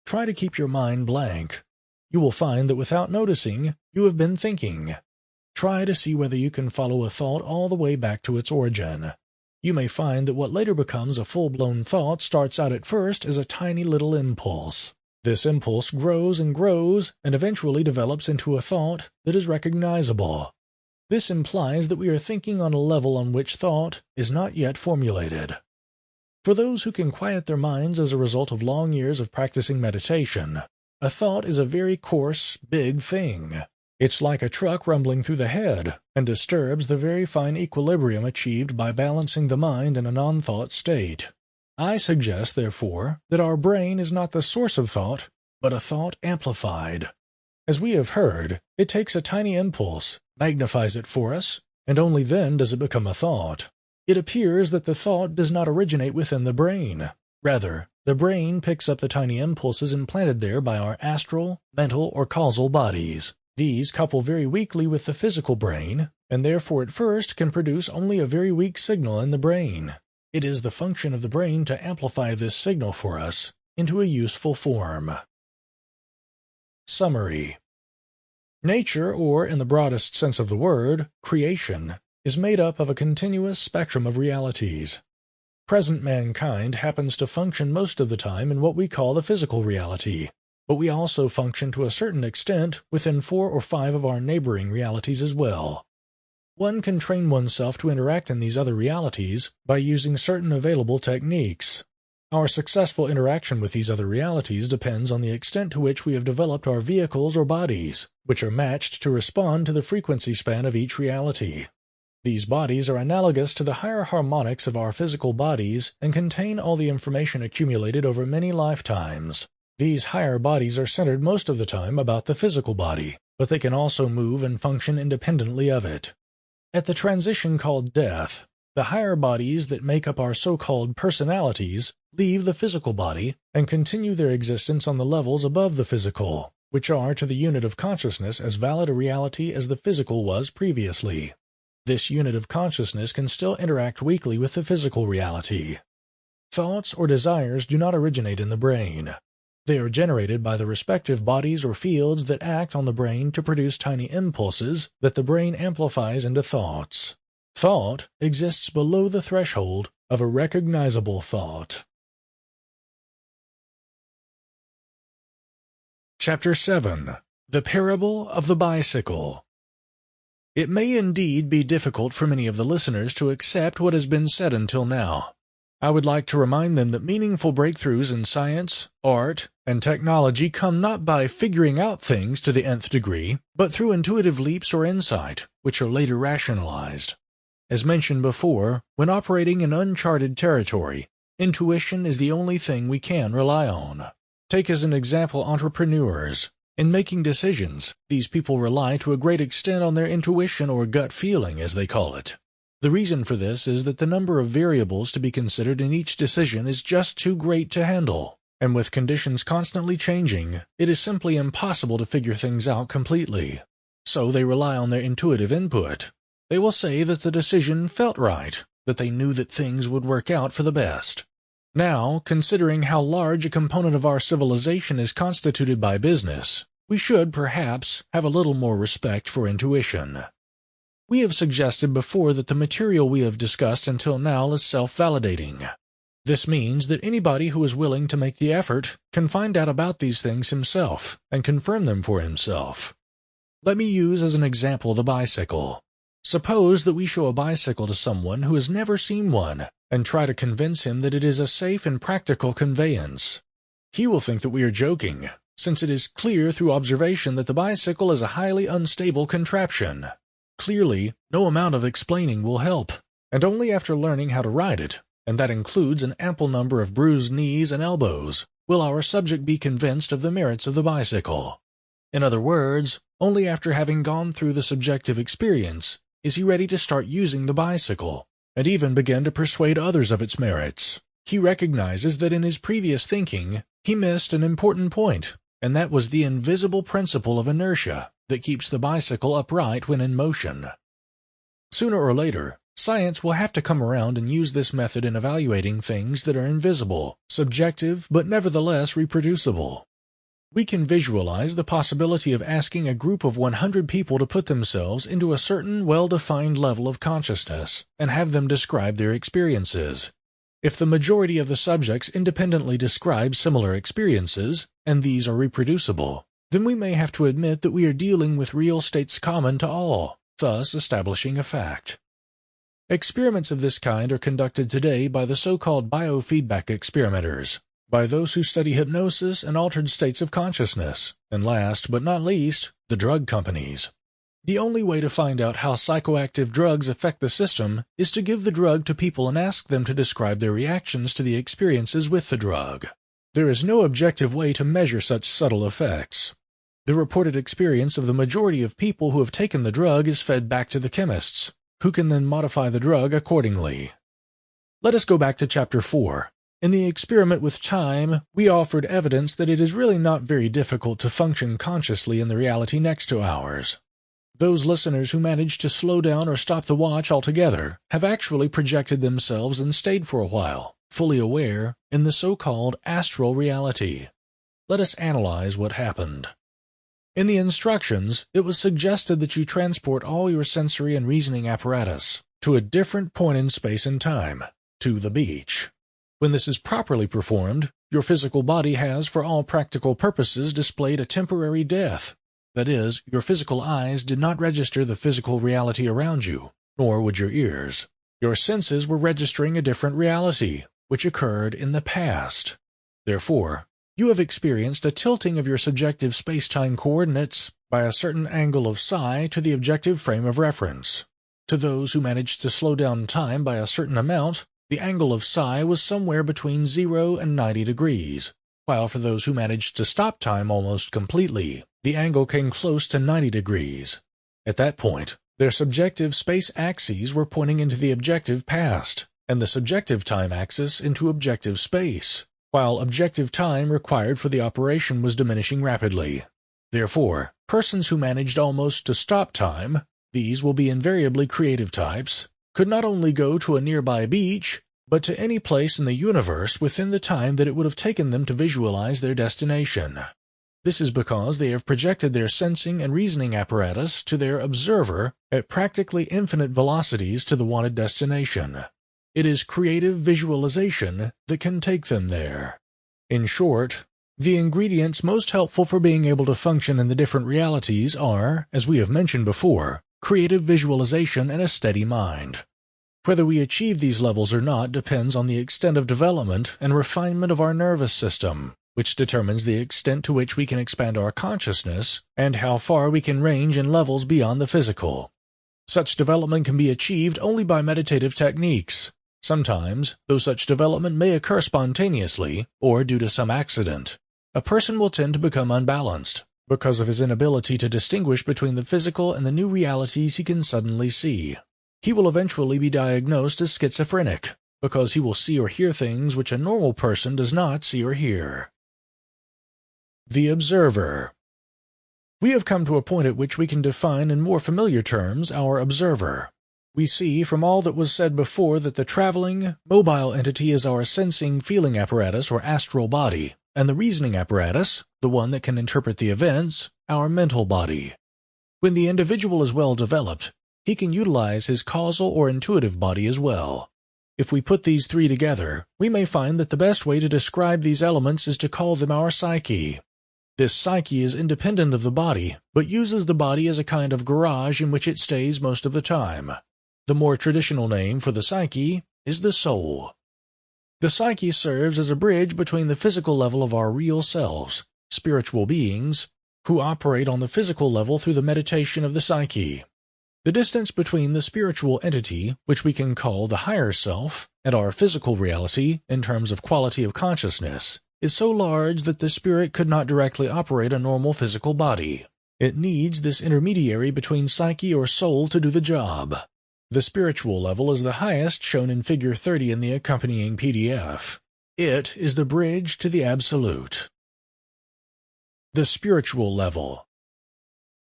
Try to keep your mind blank. You will find that without noticing, you have been thinking. Try to see whether you can follow a thought all the way back to its origin. You may find that what later becomes a full-blown thought starts out at first as a tiny little impulse. This impulse grows and grows and eventually develops into a thought that is recognizable. This implies that we are thinking on a level on which thought is not yet formulated. For those who can quiet their minds as a result of long years of practicing meditation, a thought is a very coarse, big thing. It's like a truck rumbling through the head, and disturbs the very fine equilibrium achieved by balancing the mind in a non-thought state. I suggest, therefore, that our brain is not the source of thought, but a thought amplified. As we have heard, it takes a tiny impulse, magnifies it for us, and only then does it become a thought. It appears that the thought does not originate within the brain. Rather, the brain picks up the tiny impulses implanted there by our astral, mental, or causal bodies. These couple very weakly with the physical brain, and therefore at first can produce only a very weak signal in the brain. It is the function of the brain to amplify this signal for us into a useful form. Summary. Nature, or in the broadest sense of the word, creation, is made up of a continuous spectrum of realities. Present mankind happens to function most of the time in what we call the physical reality, but we also function to a certain extent within 4 or 5 of our neighboring realities as well. One can train oneself to interact in these other realities by using certain available techniques. Our successful interaction with these other realities depends on the extent to which we have developed our vehicles or bodies, which are matched to respond to the frequency span of each reality. These bodies are analogous to the higher harmonics of our physical bodies and contain all the information accumulated over many lifetimes. These higher bodies are centered most of the time about the physical body, but they can also move and function independently of it. At the transition called death, the higher bodies that make up our so-called personalities leave the physical body and continue their existence on the levels above the physical, which are to the unit of consciousness as valid a reality as the physical was previously. This unit of consciousness can still interact weakly with the physical reality. Thoughts or desires do not originate in the brain. They are generated by the respective bodies or fields that act on the brain to produce tiny impulses that the brain amplifies into thoughts. Thought exists below the threshold of a recognizable thought. Chapter 7. The Parable of the Bicycle. It may indeed be difficult for many of the listeners to accept what has been said until now. I would like to remind them that meaningful breakthroughs in science, art, and technology come not by figuring out things to the nth degree, but through intuitive leaps or insight, which are later rationalized. As mentioned before, when operating in uncharted territory, intuition is the only thing we can rely on. Take as an example entrepreneurs. In making decisions, these people rely to a great extent on their intuition or gut feeling, as they call it. The reason for this is that the number of variables to be considered in each decision is just too great to handle, and with conditions constantly changing, it is simply impossible to figure things out completely. So they rely on their intuitive input. They will say that the decision felt right, that they knew that things would work out for the best. Now, considering how large a component of our civilization is constituted by business, we should perhaps have a little more respect for intuition. We have suggested before that the material we have discussed until now is self-validating. This means that anybody who is willing to make the effort can find out about these things himself and confirm them for himself. Let me use as an example the bicycle. Suppose that we show a bicycle to someone who has never seen one and try to convince him that it is a safe and practical conveyance. He will think that we are joking, since it is clear through observation that the bicycle is a highly unstable contraption. Clearly, no amount of explaining will help, and only after learning how to ride it, and that includes an ample number of bruised knees and elbows, will our subject be convinced of the merits of the bicycle. In other words, only after having gone through the subjective experience is he ready to start using the bicycle, and even begin to persuade others of its merits. He recognizes that in his previous thinking, he missed an important point, and that was the invisible principle of inertia that keeps the bicycle upright when in motion. Sooner or later, science will have to come around and use this method in evaluating things that are invisible, subjective, but nevertheless reproducible. We can visualize the possibility of asking a group of 100 people to put themselves into a certain well-defined level of consciousness and have them describe their experiences. If the majority of the subjects independently describe similar experiences, and these are reproducible, then we may have to admit that we are dealing with real states common to all, thus establishing a fact. Experiments of this kind are conducted today by the so-called biofeedback experimenters, by those who study hypnosis and altered states of consciousness, and last but not least, the drug companies. The only way to find out how psychoactive drugs affect the system is to give the drug to people and ask them to describe their reactions to the experiences with the drug. There is no objective way to measure such subtle effects. The reported experience of the majority of people who have taken the drug is fed back to the chemists, who can then modify the drug accordingly. Let us go back to Chapter 4. In the experiment with time, we offered evidence that it is really not very difficult to function consciously in the reality next to ours. Those listeners who managed to slow down or stop the watch altogether have actually projected themselves and stayed for a while, fully aware, in the so-called astral reality. Let us analyze what happened. In the instructions, it was suggested that you transport all your sensory and reasoning apparatus to a different point in space and time, to the beach. When this is properly performed, your physical body has, for all practical purposes, displayed a temporary death. That is, your physical eyes did not register the physical reality around you, nor would your ears. Your senses were registering a different reality, which occurred in the past. Therefore, you have experienced a tilting of your subjective space-time coordinates by a certain angle of psi to the objective frame of reference. To those who managed to slow down time by a certain amount, the angle of psi was somewhere between 0 and 90 degrees, while for those who managed to stop time almost completely, the angle came close to 90 degrees. At that point, their subjective space axes were pointing into the objective past, and the subjective time axis into objective space, while objective time required for the operation was diminishing rapidly. Therefore, persons who managed almost to stop time, these will be invariably creative types, could not only go to a nearby beach, but to any place in the universe within the time that it would have taken them to visualize their destination. This is because they have projected their sensing and reasoning apparatus to their observer at practically infinite velocities to the wanted destination. It is creative visualization that can take them there. In short, the ingredients most helpful for being able to function in the different realities are, as we have mentioned before, creative visualization and a steady mind. Whether we achieve these levels or not depends on the extent of development and refinement of our nervous system, which determines the extent to which we can expand our consciousness and how far we can range in levels beyond the physical. Such development can be achieved only by meditative techniques. Sometimes, though such development may occur spontaneously or due to some accident, a person will tend to become unbalanced because of his inability to distinguish between the physical and the new realities he can suddenly see. He will eventually be diagnosed as schizophrenic, because he will see or hear things which a normal person does not see or hear. The observer. We have come to a point at which we can define in more familiar terms our observer. We see from all that was said before that the traveling, mobile entity is our sensing feeling apparatus or astral body, and the reasoning apparatus, the one that can interpret the events, our mental body. When the individual is well developed, he can utilize his causal or intuitive body as well. If we put these three together, we may find that the best way to describe these elements is to call them our psyche. This psyche is independent of the body, but uses the body as a kind of garage in which it stays most of the time. The more traditional name for the psyche is the soul. The psyche serves as a bridge between the physical level of our real selves, spiritual beings, who operate on the physical level through the meditation of the psyche. The distance between the spiritual entity, which we can call the higher self, and our physical reality, in terms of quality of consciousness, is so large that the spirit could not directly operate a normal physical body. It needs this intermediary between psyche or soul to do the job. The spiritual level is the highest shown in Figure 30 in the accompanying PDF. It is the bridge to the Absolute. The spiritual level.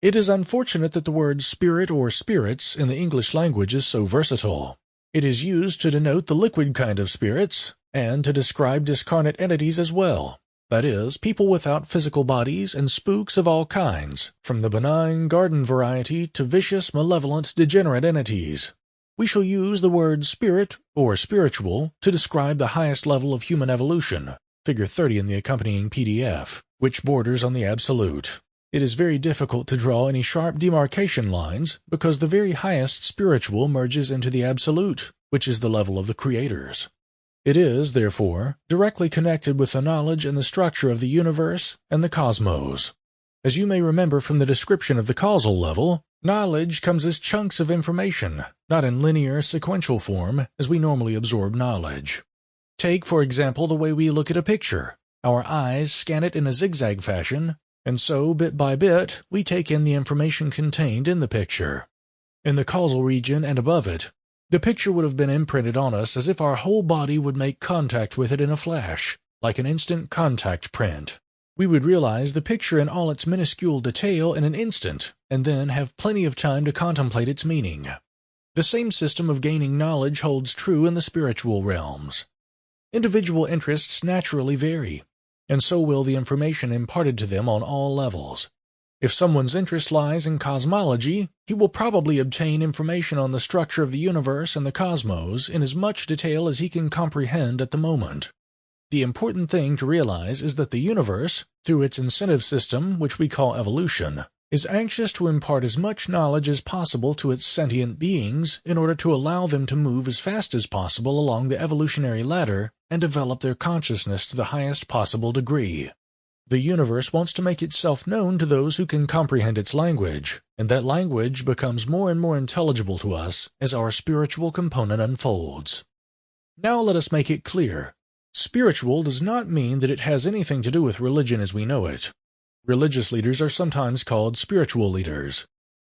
It is unfortunate that the word spirit or spirits in the English language is so versatile. It is used to denote the liquid kind of spirits, and to describe discarnate entities as well. That is, people without physical bodies and spooks of all kinds, from the benign garden variety to vicious, malevolent, degenerate entities. We shall use the word spirit or spiritual to describe the highest level of human evolution, figure 30 in the accompanying PDF, which borders on the Absolute. It is very difficult to draw any sharp demarcation lines because the very highest spiritual merges into the Absolute, which is the level of the creators. It is, therefore, directly connected with the knowledge and the structure of the universe and the cosmos. As you may remember from the description of the causal level, knowledge comes as chunks of information, not in linear, sequential form as we normally absorb knowledge. Take, for example, the way we look at a picture. Our eyes scan it in a zigzag fashion, and so, bit by bit, we take in the information contained in the picture. In the causal region and above it, the picture would have been imprinted on us as if our whole body would make contact with it in a flash, like an instant contact print. We would realize the picture in all its minuscule detail in an instant, and then have plenty of time to contemplate its meaning. The same system of gaining knowledge holds true in the spiritual realms. Individual interests naturally vary, and so will the information imparted to them on all levels. If someone's interest lies in cosmology, he will probably obtain information on the structure of the universe and the cosmos in as much detail as he can comprehend at the moment. The important thing to realize is that the universe, through its incentive system, which we call evolution, is anxious to impart as much knowledge as possible to its sentient beings in order to allow them to move as fast as possible along the evolutionary ladder and develop their consciousness to the highest possible degree. The universe wants to make itself known to those who can comprehend its language, and that language becomes more and more intelligible to us as our spiritual component unfolds. Now let us make it clear. Spiritual does not mean that it has anything to do with religion as we know it. Religious leaders are sometimes called spiritual leaders.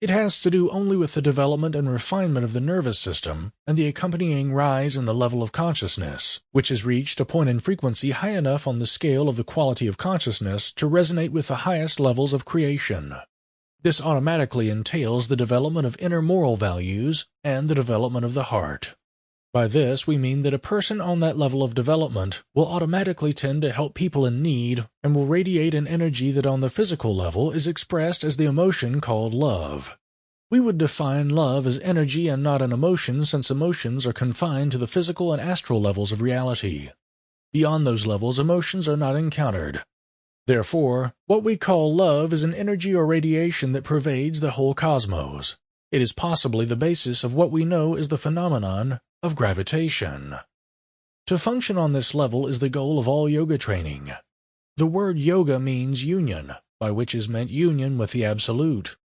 It has to do only with the development and refinement of the nervous system and the accompanying rise in the level of consciousness, which has reached a point in frequency high enough on the scale of the quality of consciousness to resonate with the highest levels of creation. This automatically entails the development of inner moral values and the development of the heart. By this we mean that a person on that level of development will automatically tend to help people in need and will radiate an energy that on the physical level is expressed as the emotion called love. We would define love as energy and not an emotion, since emotions are confined to the physical and astral levels of reality. Beyond those levels, emotions are not encountered. Therefore, what we call love is an energy or radiation that pervades the whole cosmos. It is possibly the basis of what we know as the phenomenon of gravitation. To function on this level is the goal of all yoga training. The word yoga means union, by which is meant union with the Absolute.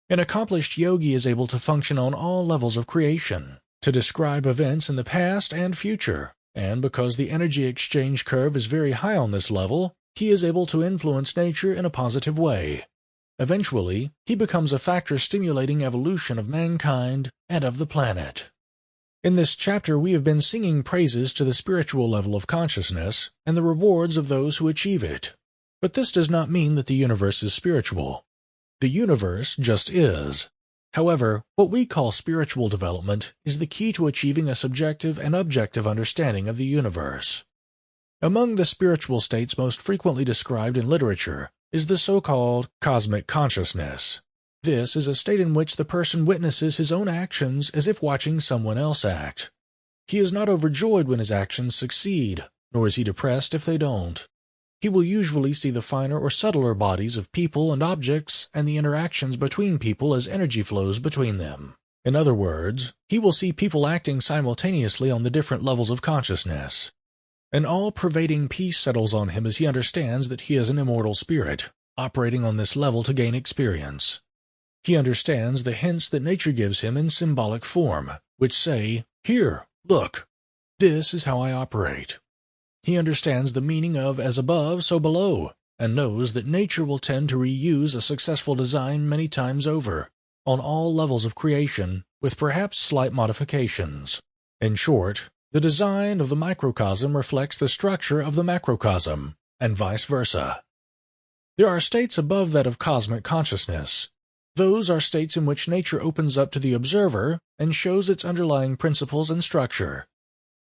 An accomplished yogi is able to function on all levels of creation, to describe events in the past and future, and because the energy exchange curve is very high on this level, he is able to influence nature in a positive way. Eventually, he becomes a factor stimulating evolution of mankind and of the planet. In this chapter we have been singing praises to the spiritual level of consciousness and the rewards of those who achieve it. But this does not mean that the universe is spiritual. The universe just is. However, what we call spiritual development is the key to achieving a subjective and objective understanding of the universe. Among the spiritual states most frequently described in literature is the so-called cosmic consciousness. This is a state in which the person witnesses his own actions as if watching someone else act. He is not overjoyed when his actions succeed, nor is he depressed if they don't. He will usually see the finer or subtler bodies of people and objects and the interactions between people as energy flows between them. In other words, he will see people acting simultaneously on the different levels of consciousness. An all-pervading peace settles on him as he understands that he is an immortal spirit, operating on this level to gain experience. He understands the hints that nature gives him in symbolic form, which say, "Here, look, this is how I operate." He understands the meaning of as above, so below, and knows that nature will tend to reuse a successful design many times over, on all levels of creation, with perhaps slight modifications. In short, The design of the microcosm reflects the structure of the macrocosm, and vice versa. There are states above that of cosmic consciousness. Those are states in which nature opens up to the observer and shows its underlying principles and structure.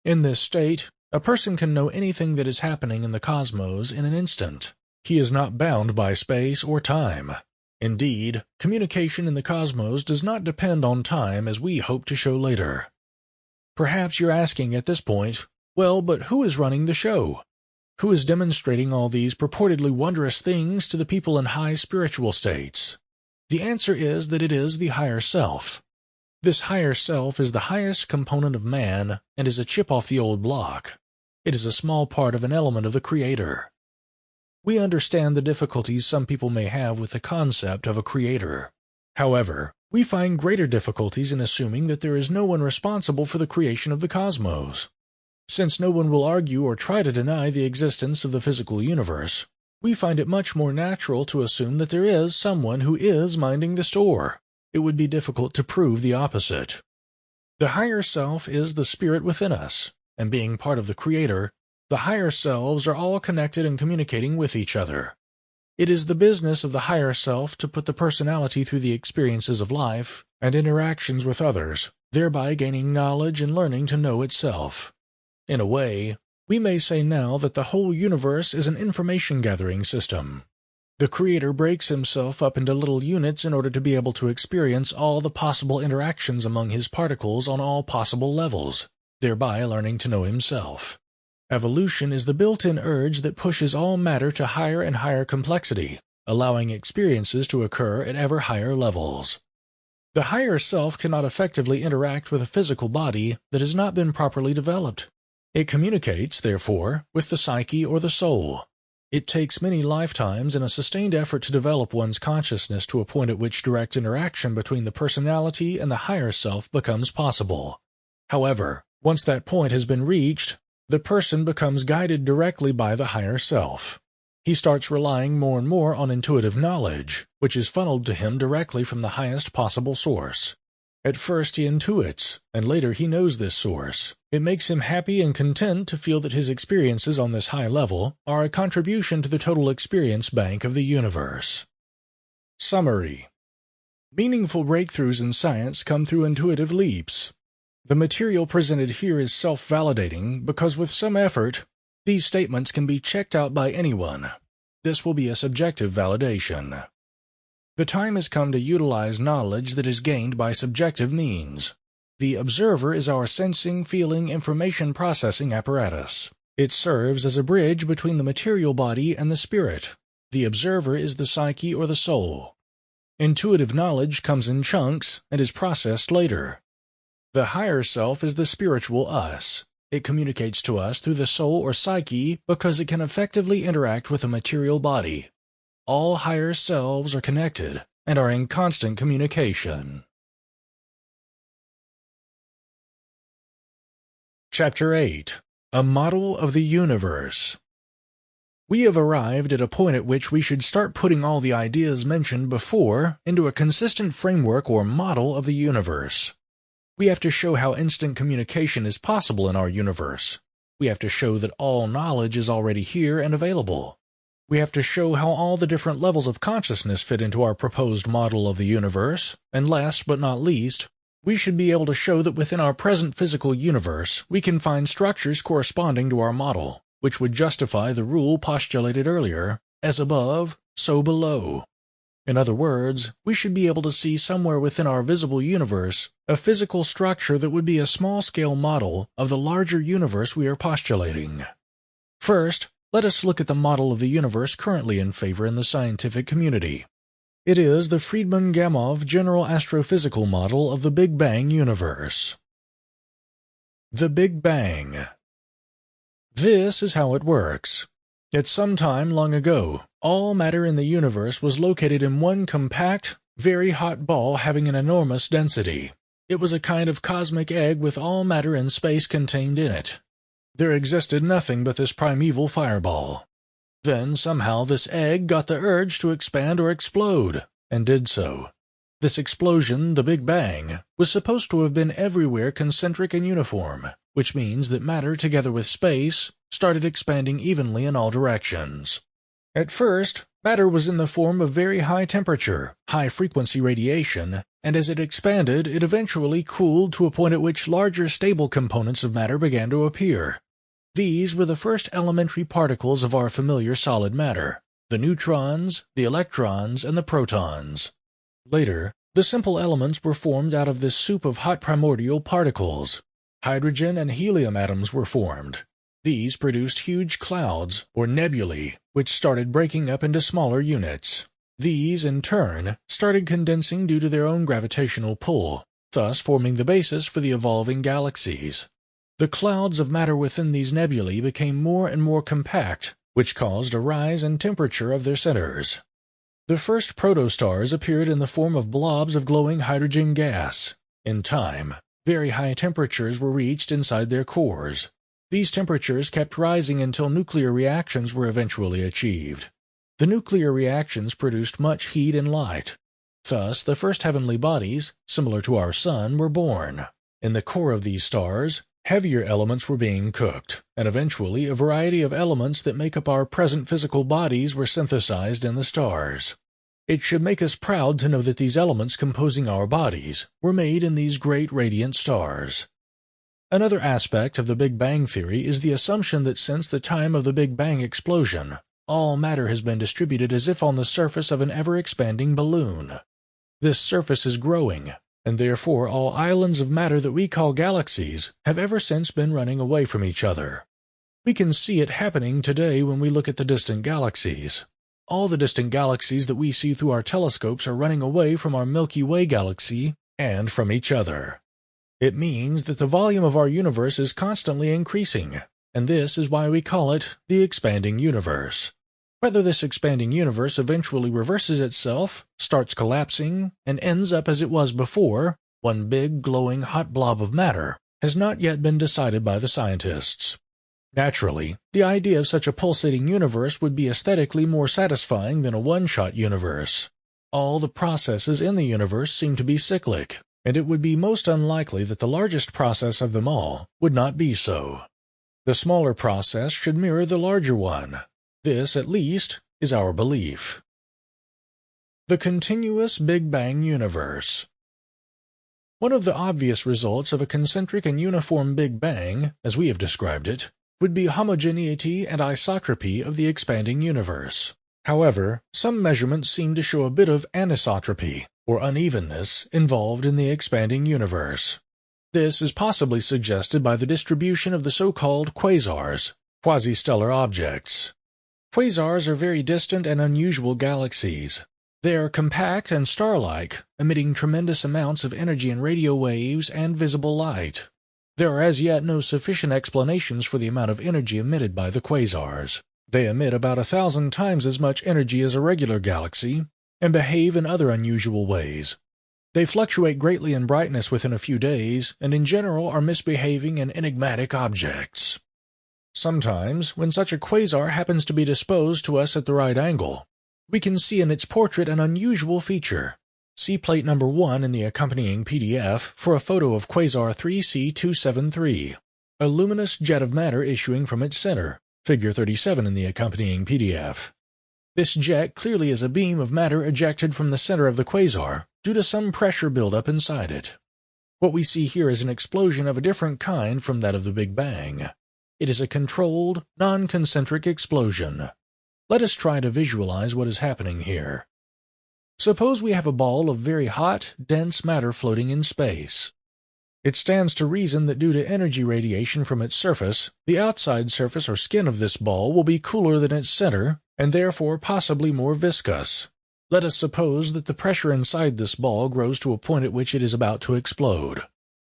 In this state, a person can know anything that is happening in the cosmos in an instant. He is not bound by space or time. Indeed, communication in the cosmos does not depend on time as we hope to show later. Perhaps you're asking at this point, well, but who is running the show? Who is demonstrating all these purportedly wondrous things to the people in high spiritual states? The answer is that it is the higher self. This higher self is the highest component of man and is a chip off the old block. It is a small part of an element of the Creator. We understand the difficulties some people may have with the concept of a Creator. However, we find greater difficulties in assuming that there is no one responsible for the creation of the cosmos. Since no one will argue or try to deny the existence of the physical universe, we find it much more natural to assume that there is someone who is minding the store. It would be difficult to prove the opposite. The higher self is the spirit within us, and being part of the Creator, the higher selves are all connected and communicating with each other. It is the business of the higher self to put the personality through the experiences of life and interactions with others, thereby gaining knowledge and learning to know itself. In a way, we may say now that the whole universe is an information-gathering system. The Creator breaks himself up into little units in order to be able to experience all the possible interactions among his particles on all possible levels, thereby learning to know himself. Evolution is the built-in urge that pushes all matter to higher and higher complexity, allowing experiences to occur at ever higher levels. The higher self cannot effectively interact with a physical body that has not been properly developed. It communicates, therefore, with the psyche or the soul. It takes many lifetimes and a sustained effort to develop one's consciousness to a point at which direct interaction between the personality and the higher self becomes possible. However, once that point has been reached, the person becomes guided directly by the higher self. He starts relying more and more on intuitive knowledge, which is funneled to him directly from the highest possible source. At first he intuits, and later he knows this source. It makes him happy and content to feel that his experiences on this high level are a contribution to the total experience bank of the universe. Summary. Meaningful breakthroughs in science come through intuitive leaps. The material presented here is self-validating because with some effort, these statements can be checked out by anyone. This will be a subjective validation. The time has come to utilize knowledge that is gained by subjective means. The observer is our sensing, feeling, information processing apparatus. It serves as a bridge between the material body and the spirit. The observer is the psyche or the soul. Intuitive knowledge comes in chunks and is processed later. The higher self is the spiritual us. It communicates to us through the soul or psyche because it can effectively interact with a material body. All higher selves are connected and are in constant communication. Chapter 8. A Model of the Universe. We have arrived at a point at which we should start putting all the ideas mentioned before into a consistent framework or model of the universe. We have to show how instant communication is possible in our universe. We have to show that all knowledge is already here and available. We have to show how all the different levels of consciousness fit into our proposed model of the universe, and last but not least, we should be able to show that within our present physical universe we can find structures corresponding to our model, which would justify the rule postulated earlier, as above, so below. In other words, we should be able to see somewhere within our visible universe a physical structure that would be a small-scale model of the larger universe we are postulating. First, let us look at the model of the universe currently in favor in the scientific community. It is the Friedmann-Gamow general astrophysical model of the Big Bang universe. The Big Bang. This is how it works. At some time long ago, all matter in the universe was located in one compact, very hot ball having an enormous density. It was a kind of cosmic egg with all matter and space contained in it. There existed nothing but this primeval fireball. Then, somehow, this egg got the urge to expand or explode, and did so. This explosion, the Big Bang, was supposed to have been everywhere concentric and uniform, which means that matter together with space started expanding evenly in all directions. At first, matter was in the form of very high temperature, high-frequency radiation, and as it expanded, it eventually cooled to a point at which larger stable components of matter began to appear. These were the first elementary particles of our familiar solid matter, the neutrons, the electrons, and the protons. Later, the simple elements were formed out of this soup of hot primordial particles. Hydrogen and helium atoms were formed. These produced huge clouds, or nebulae, which started breaking up into smaller units. These, in turn, started condensing due to their own gravitational pull, thus forming the basis for the evolving galaxies. The clouds of matter within these nebulae became more and more compact, which caused a rise in temperature of their centers. The first protostars appeared in the form of blobs of glowing hydrogen gas. In time, very high temperatures were reached inside their cores. These temperatures kept rising until nuclear reactions were eventually achieved. The nuclear reactions produced much heat and light. Thus, the first heavenly bodies, similar to our Sun, were born. In the core of these stars, heavier elements were being cooked, and eventually a variety of elements that make up our present physical bodies were synthesized in the stars. It should make us proud to know that these elements composing our bodies were made in these great radiant stars. Another aspect of the Big Bang theory is the assumption that since the time of the Big Bang explosion, all matter has been distributed as if on the surface of an ever-expanding balloon. This surface is growing, and therefore all islands of matter that we call galaxies have ever since been running away from each other. We can see it happening today when we look at the distant galaxies. All the distant galaxies that we see through our telescopes are running away from our Milky Way galaxy and from each other. It means that the volume of our universe is constantly increasing, and this is why we call it the expanding universe. Whether this expanding universe eventually reverses itself, starts collapsing, and ends up as it was before, one big glowing hot blob of matter, has not yet been decided by the scientists. Naturally, the idea of such a pulsating universe would be aesthetically more satisfying than a one-shot universe. All the processes in the universe seem to be cyclic, and it would be most unlikely that the largest process of them all would not be so. The smaller process should mirror the larger one. This, at least, is our belief. The continuous Big Bang universe. One of the obvious results of a concentric and uniform Big Bang, as we have described it, would be homogeneity and isotropy of the expanding universe. However, some measurements seem to show a bit of anisotropy, or unevenness, involved in the expanding universe. This is possibly suggested by the distribution of the so-called quasars, quasi-stellar objects. Quasars are very distant and unusual galaxies. They are compact and star-like, emitting tremendous amounts of energy in radio waves and visible light. There are as yet no sufficient explanations for the amount of energy emitted by the quasars. They emit about 1,000 times as much energy as a regular galaxy, and behave in other unusual ways. They fluctuate greatly in brightness within a few days, and in general are misbehaving and enigmatic objects. Sometimes, when such a quasar happens to be disposed to us at the right angle, we can see in its portrait an unusual feature. See plate number 1 in the accompanying PDF for a photo of quasar 3C273, a luminous jet of matter issuing from its center, figure 37 in the accompanying PDF. This jet clearly is a beam of matter ejected from the center of the quasar due to some pressure buildup inside it. What we see here is an explosion of a different kind from that of the Big Bang. It is a controlled, non-concentric explosion. Let us try to visualize what is happening here. Suppose we have a ball of very hot, dense matter floating in space. It stands to reason that due to energy radiation from its surface, the outside surface or skin of this ball will be cooler than its center, and therefore possibly more viscous. Let us suppose that the pressure inside this ball grows to a point at which it is about to explode.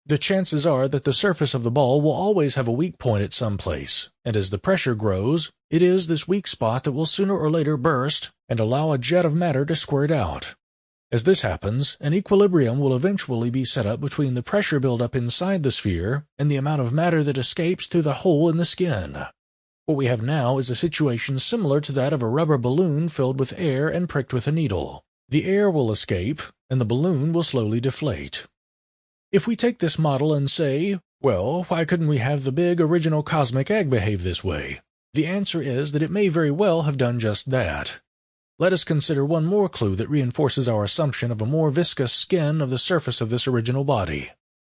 The chances are that the surface of the ball will always have a weak point at some place, and as the pressure grows, it is this weak spot that will sooner or later burst and allow a jet of matter to squirt out. As this happens, an equilibrium will eventually be set up between the pressure buildup inside the sphere and the amount of matter that escapes through the hole in the skin. What we have now is a situation similar to that of a rubber balloon filled with air and pricked with a needle. The air will escape, and the balloon will slowly deflate. If we take this model and say, well, why couldn't we have the big original cosmic egg behave this way? The answer is that it may very well have done just that. Let us consider one more clue that reinforces our assumption of a more viscous skin of the surface of this original body.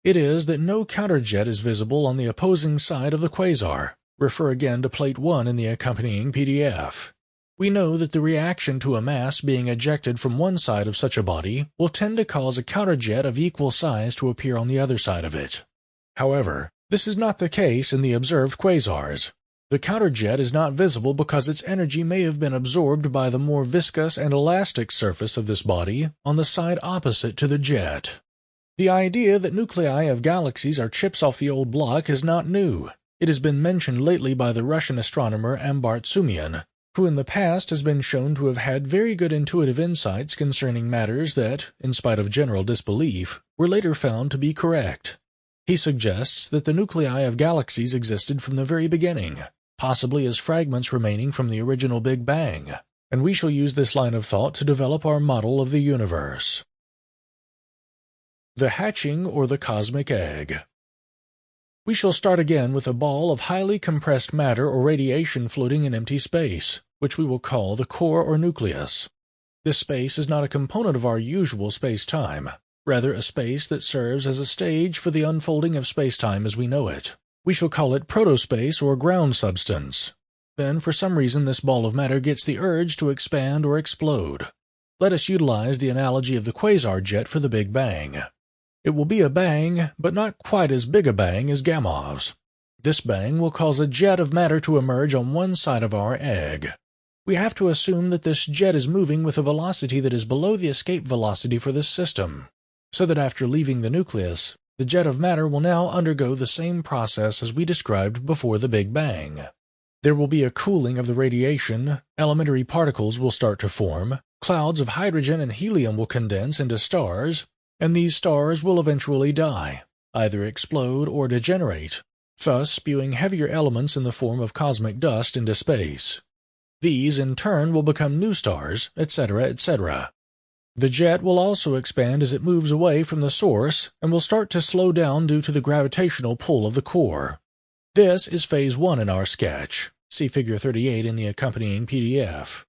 It is that no counterjet is visible on the opposing side of the quasar. Refer again to Plate 1 in the accompanying PDF. We know that the reaction to a mass being ejected from one side of such a body will tend to cause a counterjet of equal size to appear on the other side of it. However, this is not the case in the observed quasars. The counterjet is not visible because its energy may have been absorbed by the more viscous and elastic surface of this body on the side opposite to the jet. The idea that nuclei of galaxies are chips off the old block is not new. It has been mentioned lately by the Russian astronomer Ambart Tsumian, who in the past has been shown to have had very good intuitive insights concerning matters that, in spite of general disbelief, were later found to be correct. He suggests that the nuclei of galaxies existed from the very beginning, possibly as fragments remaining from the original Big Bang, and we shall use this line of thought to develop our model of the universe. The hatching or the cosmic egg. We shall start again with a ball of highly compressed matter or radiation floating in empty space, which we will call the core or nucleus. This space is not a component of our usual space-time, rather a space that serves as a stage for the unfolding of space-time as we know it. We shall call it protospace or ground substance. Then, for some reason, this ball of matter gets the urge to expand or explode. Let us utilize the analogy of the quasar jet for the Big Bang. It will be a bang, but not quite as big a bang as Gamov's. This bang will cause a jet of matter to emerge on one side of our egg. We have to assume that this jet is moving with a velocity that is below the escape velocity for this system, so that after leaving the nucleus, the jet of matter will now undergo the same process as we described before the Big Bang. There will be a cooling of the radiation, elementary particles will start to form, clouds of hydrogen and helium will condense into stars, and these stars will eventually die, either explode or degenerate, thus spewing heavier elements in the form of cosmic dust into space. These, in turn, will become new stars, etc., etc. The jet will also expand as it moves away from the source and will start to slow down due to the gravitational pull of the core. This is Phase 1 in our sketch. See Figure 38 in the accompanying PDF.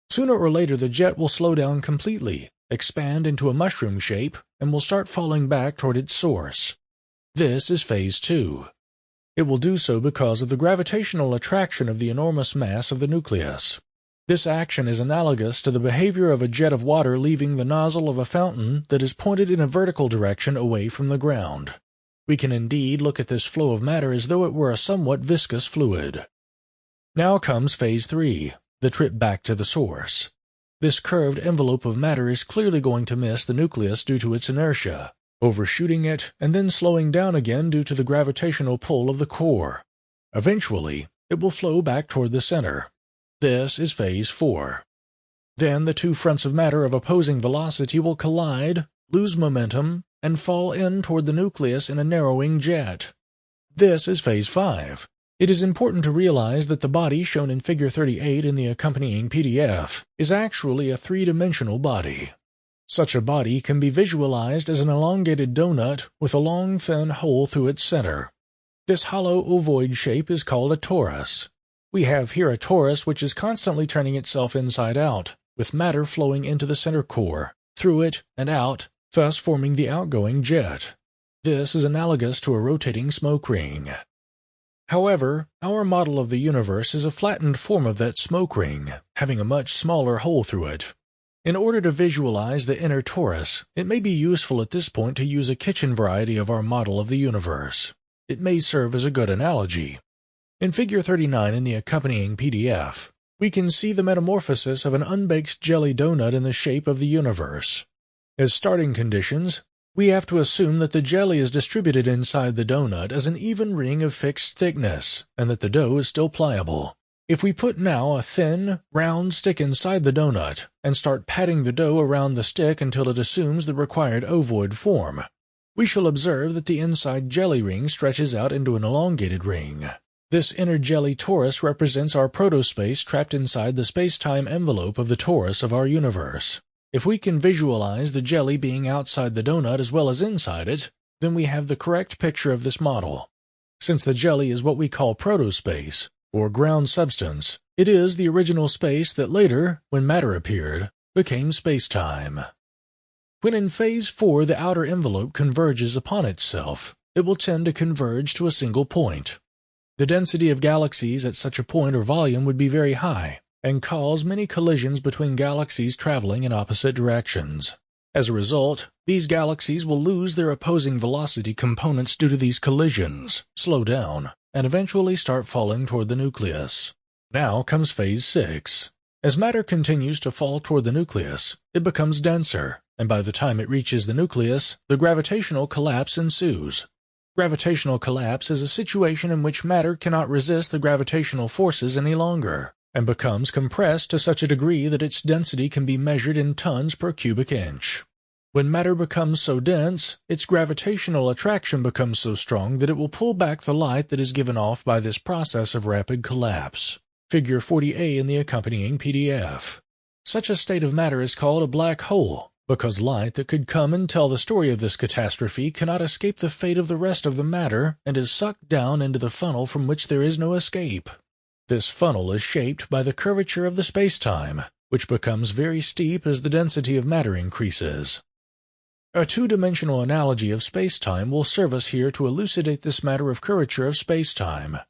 Sooner or later the jet will slow down completely, expand into a mushroom shape, and will start falling back toward its source. This is Phase 2. It will do so because of the gravitational attraction of the enormous mass of the nucleus. This action is analogous to the behavior of a jet of water leaving the nozzle of a fountain that is pointed in a vertical direction away from the ground. We can indeed look at this flow of matter as though it were a somewhat viscous fluid. Now comes Phase 3, the trip back to the source. This curved envelope of matter is clearly going to miss the nucleus due to its inertia, overshooting it and then slowing down again due to the gravitational pull of the core. Eventually, it will flow back toward the center. This is Phase 4. Then the two fronts of matter of opposing velocity will collide, lose momentum, and fall in toward the nucleus in a narrowing jet. This is Phase 5. It is important to realize that the body shown in Figure 38 in the accompanying PDF is actually a three-dimensional body. Such a body can be visualized as an elongated donut with a long thin hole through its center. This hollow ovoid shape is called a torus. We have here a torus which is constantly turning itself inside out, with matter flowing into the center core, through it and out, thus forming the outgoing jet. This is analogous to a rotating smoke ring. However, our model of the universe is a flattened form of that smoke ring, having a much smaller hole through it. In order to visualize the inner torus, it may be useful at this point to use a kitchen variety of our model of the universe. It may serve as a good analogy. In Figure 39 in the accompanying PDF, we can see the metamorphosis of an unbaked jelly donut in the shape of the universe. As starting conditions, we have to assume that the jelly is distributed inside the donut as an even ring of fixed thickness, and that the dough is still pliable. If we put now a thin, round stick inside the donut, and start patting the dough around the stick until it assumes the required ovoid form, we shall observe that the inside jelly ring stretches out into an elongated ring. This inner jelly torus represents our protospace trapped inside the space-time envelope of the torus of our universe. If we can visualize the jelly being outside the donut as well as inside it, then we have the correct picture of this model. Since the jelly is what we call protospace, or ground substance, it is the original space that later, when matter appeared, became space-time. When in phase 4 the outer envelope converges upon itself, it will tend to converge to a single point. The density of galaxies at such a point or volume would be very high, and cause many collisions between galaxies traveling in opposite directions. As a result, these galaxies will lose their opposing velocity components due to these collisions, slow down, and eventually start falling toward the nucleus. Now comes phase 6. As matter continues to fall toward the nucleus, it becomes denser, and by the time it reaches the nucleus, the gravitational collapse ensues. Gravitational collapse is a situation in which matter cannot resist the gravitational forces any longer, and becomes compressed to such a degree that its density can be measured in tons per cubic inch. When matter becomes so dense, its gravitational attraction becomes so strong that it will pull back the light that is given off by this process of rapid collapse. Figure 40a in the accompanying PDF. Such a state of matter is called a black hole, because light that could come and tell the story of this catastrophe cannot escape the fate of the rest of the matter and is sucked down into the funnel from which there is no escape. This funnel is shaped by the curvature of the spacetime, which becomes very steep as the density of matter increases. A two-dimensional analogy of spacetime will serve us here to elucidate this matter of curvature of spacetime.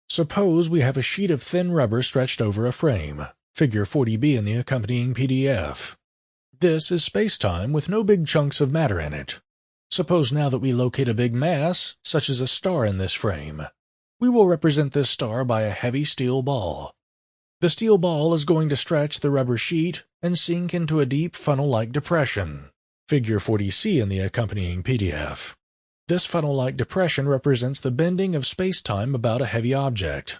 Suppose we have a sheet of thin rubber stretched over a frame, figure 40b in the accompanying PDF. This is spacetime with no big chunks of matter in it. Suppose now that we locate a big mass, such as a star in this frame. We will represent this star by a heavy steel ball. The steel ball is going to stretch the rubber sheet and sink into a deep funnel-like depression. Figure 40c in the accompanying PDF. This funnel-like depression represents the bending of spacetime about a heavy object.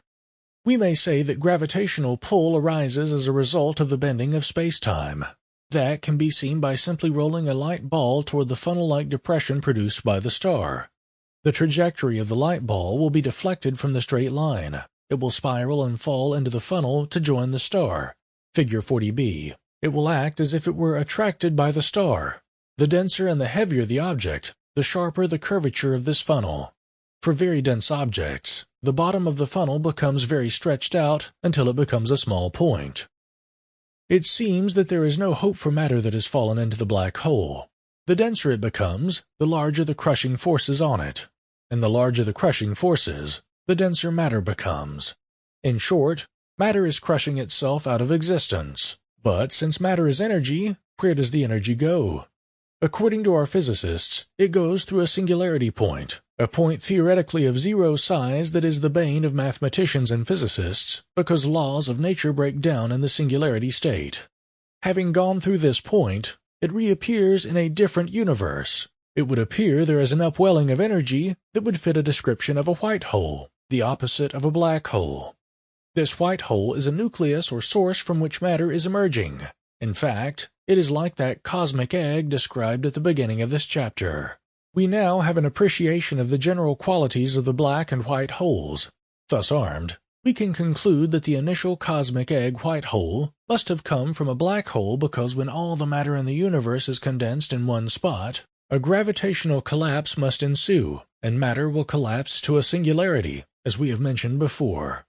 We may say that gravitational pull arises as a result of the bending of spacetime. That can be seen by simply rolling a light ball toward the funnel-like depression produced by the star. The trajectory of the light ball will be deflected from the straight line. It will spiral and fall into the funnel to join the star. Figure 40b. It will act as if it were attracted by the star. The denser and the heavier the object, the sharper the curvature of this funnel. For very dense objects, the bottom of the funnel becomes very stretched out until it becomes a small point. It seems that there is no hope for matter that has fallen into the black hole. The denser it becomes, the larger the crushing forces on it. And the larger the crushing forces, the denser matter becomes. In short, matter is crushing itself out of existence. But since matter is energy, where does the energy go? According to our physicists, it goes through a singularity point, a point theoretically of zero size that is the bane of mathematicians and physicists, because laws of nature break down in the singularity state. Having gone through this point, it reappears in a different universe. It would appear there is an upwelling of energy that would fit a description of a white hole, the opposite of a black hole. This white hole is a nucleus or source from which matter is emerging. In fact, it is like that cosmic egg described at the beginning of this chapter. We now have an appreciation of the general qualities of the black and white holes. Thus armed, we can conclude that the initial cosmic egg white hole must have come from a black hole because when all the matter in the universe is condensed in one spot, a gravitational collapse must ensue, and matter will collapse to a singularity, as we have mentioned before.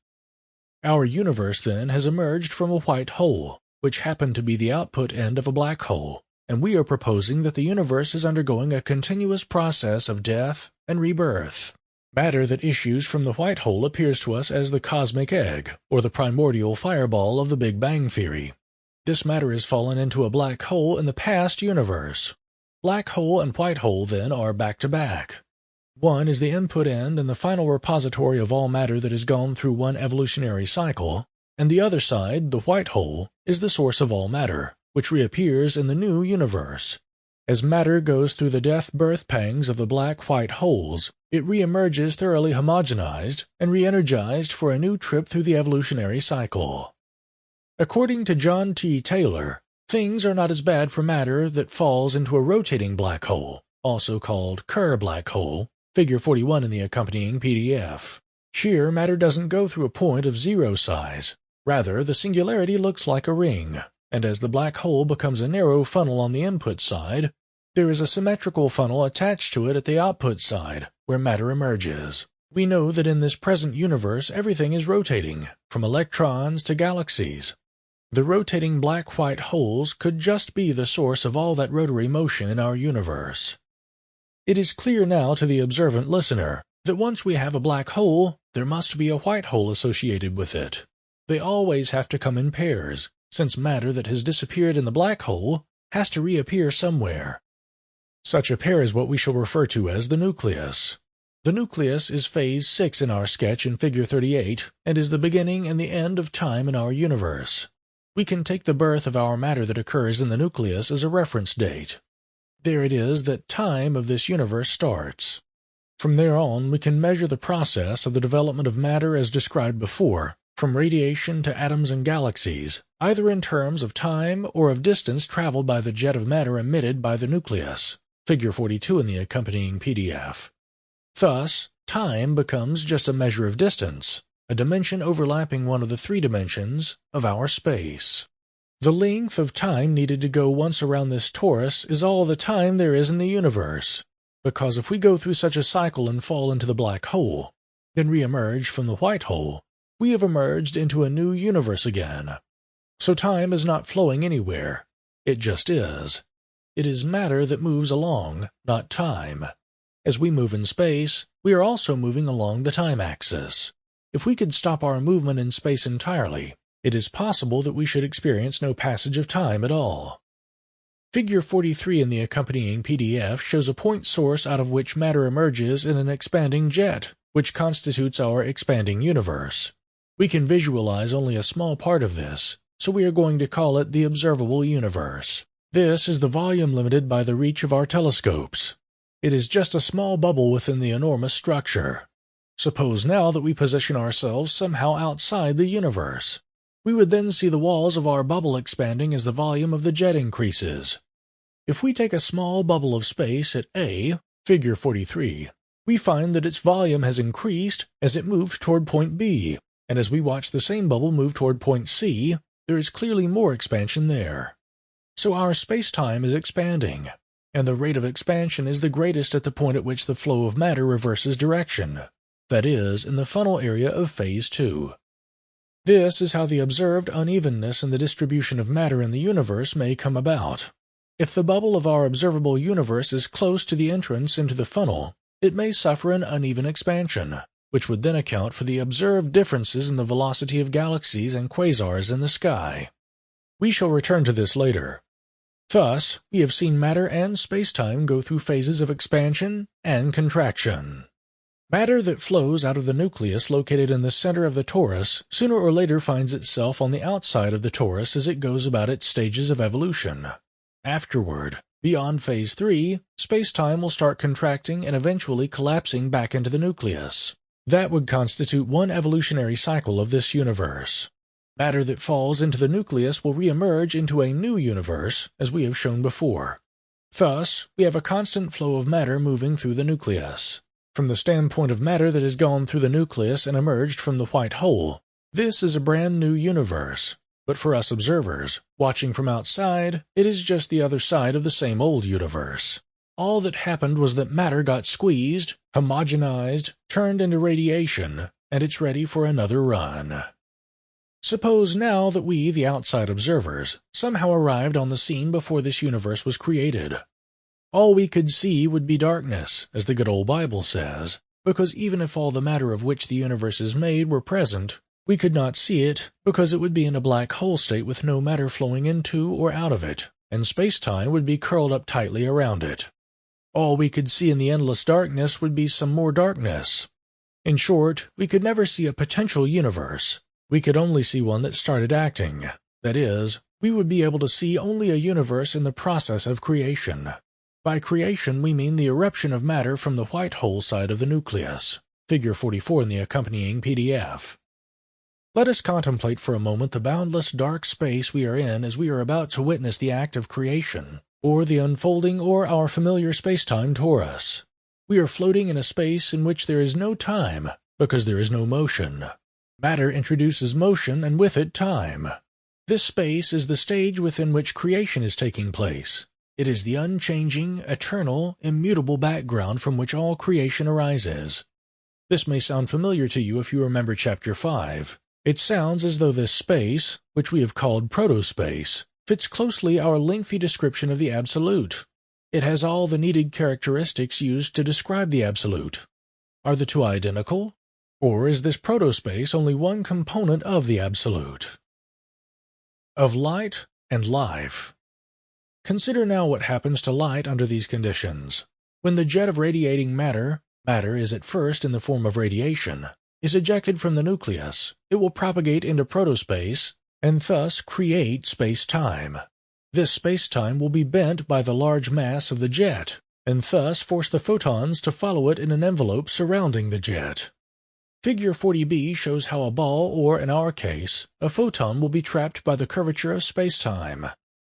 Our universe, then, has emerged from a white hole, which happened to be the output end of a black hole, and we are proposing that the universe is undergoing a continuous process of death and rebirth. Matter that issues from the white hole appears to us as the cosmic egg, or the primordial fireball of the Big Bang theory. This matter has fallen into a black hole in the past universe. Black hole and white hole, then, are back-to-back. One is the input end and the final repository of all matter that has gone through one evolutionary cycle, and the other side, the white hole, is the source of all matter, which reappears in the new universe. As matter goes through the death-birth pangs of the black-white holes, it reemerges thoroughly homogenized and re-energized for a new trip through the evolutionary cycle. According to John T. Taylor, things are not as bad for matter that falls into a rotating black hole, also called Kerr black hole, figure 41 in the accompanying PDF. Here, matter doesn't go through a point of zero size. Rather, the singularity looks like a ring. and as the black hole becomes a narrow funnel on the input side, there is a symmetrical funnel attached to it at the output side, where matter emerges. We know that in this present universe everything is rotating, from electrons to galaxies. The rotating black-white holes could just be the source of all that rotary motion in our universe. It is clear now to the observant listener that once we have a black hole, there must be a white hole associated with it. They always have to come in pairs, since matter that has disappeared in the black hole has to reappear somewhere. Such a pair is what we shall refer to as the nucleus. The nucleus is phase 6 in our sketch in Figure 38 and is the beginning and the end of time in our universe. We can take the birth of our matter that occurs in the nucleus as a reference date. There it is that time of this universe starts. From there on, we can measure the process of the development of matter as described before, from radiation to atoms and galaxies, either in terms of time or of distance traveled by the jet of matter emitted by the nucleus, Figure 42 in the accompanying PDF. Thus, time becomes just a measure of distance, a dimension overlapping one of the 3 dimensions of our space. The length of time needed to go once around this torus is all the time there is in the universe, because if we go through such a cycle and fall into the black hole, then re-emerge from the white hole, we have emerged into a new universe again. So time is not flowing anywhere. It just is. It is matter that moves along, not time. As we move in space, we are also moving along the time axis. If we could stop our movement in space entirely, it is possible that we should experience no passage of time at all. Figure 43 in the accompanying PDF shows a point source out of which matter emerges in an expanding jet, which constitutes our expanding universe. We can visualize only a small part of this, so we are going to call it the observable universe. This is the volume limited by the reach of our telescopes. It is just a small bubble within the enormous structure. Suppose now that we position ourselves somehow outside the universe. We would then see the walls of our bubble expanding as the volume of the jet increases. If we take a small bubble of space at A, Figure 43, we find that its volume has increased as it moved toward point B, and as we watch the same bubble move toward point C, there is clearly more expansion there. So our space-time is expanding, and the rate of expansion is the greatest at the point at which the flow of matter reverses direction, that is, in the funnel area of phase 2. This is how the observed unevenness in the distribution of matter in the universe may come about. If the bubble of our observable universe is close to the entrance into the funnel, it may suffer an uneven expansion, which would then account for the observed differences in the velocity of galaxies and quasars in the sky. We shall return to this later. Thus, we have seen matter and space-time go through phases of expansion and contraction. Matter that flows out of the nucleus located in the center of the torus sooner or later finds itself on the outside of the torus as it goes about its stages of evolution. Afterward, beyond phase 3, space-time will start contracting and eventually collapsing back into the nucleus. That would constitute one evolutionary cycle of this universe. Matter that falls into the nucleus will re-emerge into a new universe, as we have shown before. Thus, we have a constant flow of matter moving through the nucleus. From the standpoint of matter that has gone through the nucleus and emerged from the white hole, this is a brand new universe. But for us observers, watching from outside, it is just the other side of the same old universe. All that happened was that matter got squeezed, homogenized, turned into radiation, and it's ready for another run. Suppose now that we, the outside observers, somehow arrived on the scene before this universe was created. All we could see would be darkness, as the good old Bible says, because even if all the matter of which the universe is made were present, we could not see it, because it would be in a black hole state with no matter flowing into or out of it, and space-time would be curled up tightly around it. All we could see in the endless darkness would be some more darkness. In short, we could never see a potential universe. We could only see one that started acting. That is, we would be able to see only a universe in the process of creation. By creation we mean the eruption of matter from the white hole side of the nucleus, Figure 44 in the accompanying PDF. Let us contemplate for a moment the boundless dark space we are in as we are about to witness the act of creation, or the unfolding or our familiar space-time torus. We are floating in a space in which there is no time, because there is no motion. Matter introduces motion and with it time. This space is the stage within which creation is taking place. It is the unchanging, eternal, immutable background from which all creation arises. This may sound familiar to you if you remember Chapter 5. It sounds as though this space, which we have called protospace, fits closely our lengthy description of the Absolute. It has all the needed characteristics used to describe the Absolute. Are the two identical? Or is this protospace only one component of the Absolute? Of light and life. Consider now what happens to light under these conditions. When the jet of radiating matter is at first in the form of radiation, is ejected from the nucleus, it will propagate into protospace and thus create space-time. This space-time will be bent by the large mass of the jet, and thus force the photons to follow it in an envelope surrounding the jet. Figure 40b shows how a ball, or in our case, a photon, will be trapped by the curvature of space-time.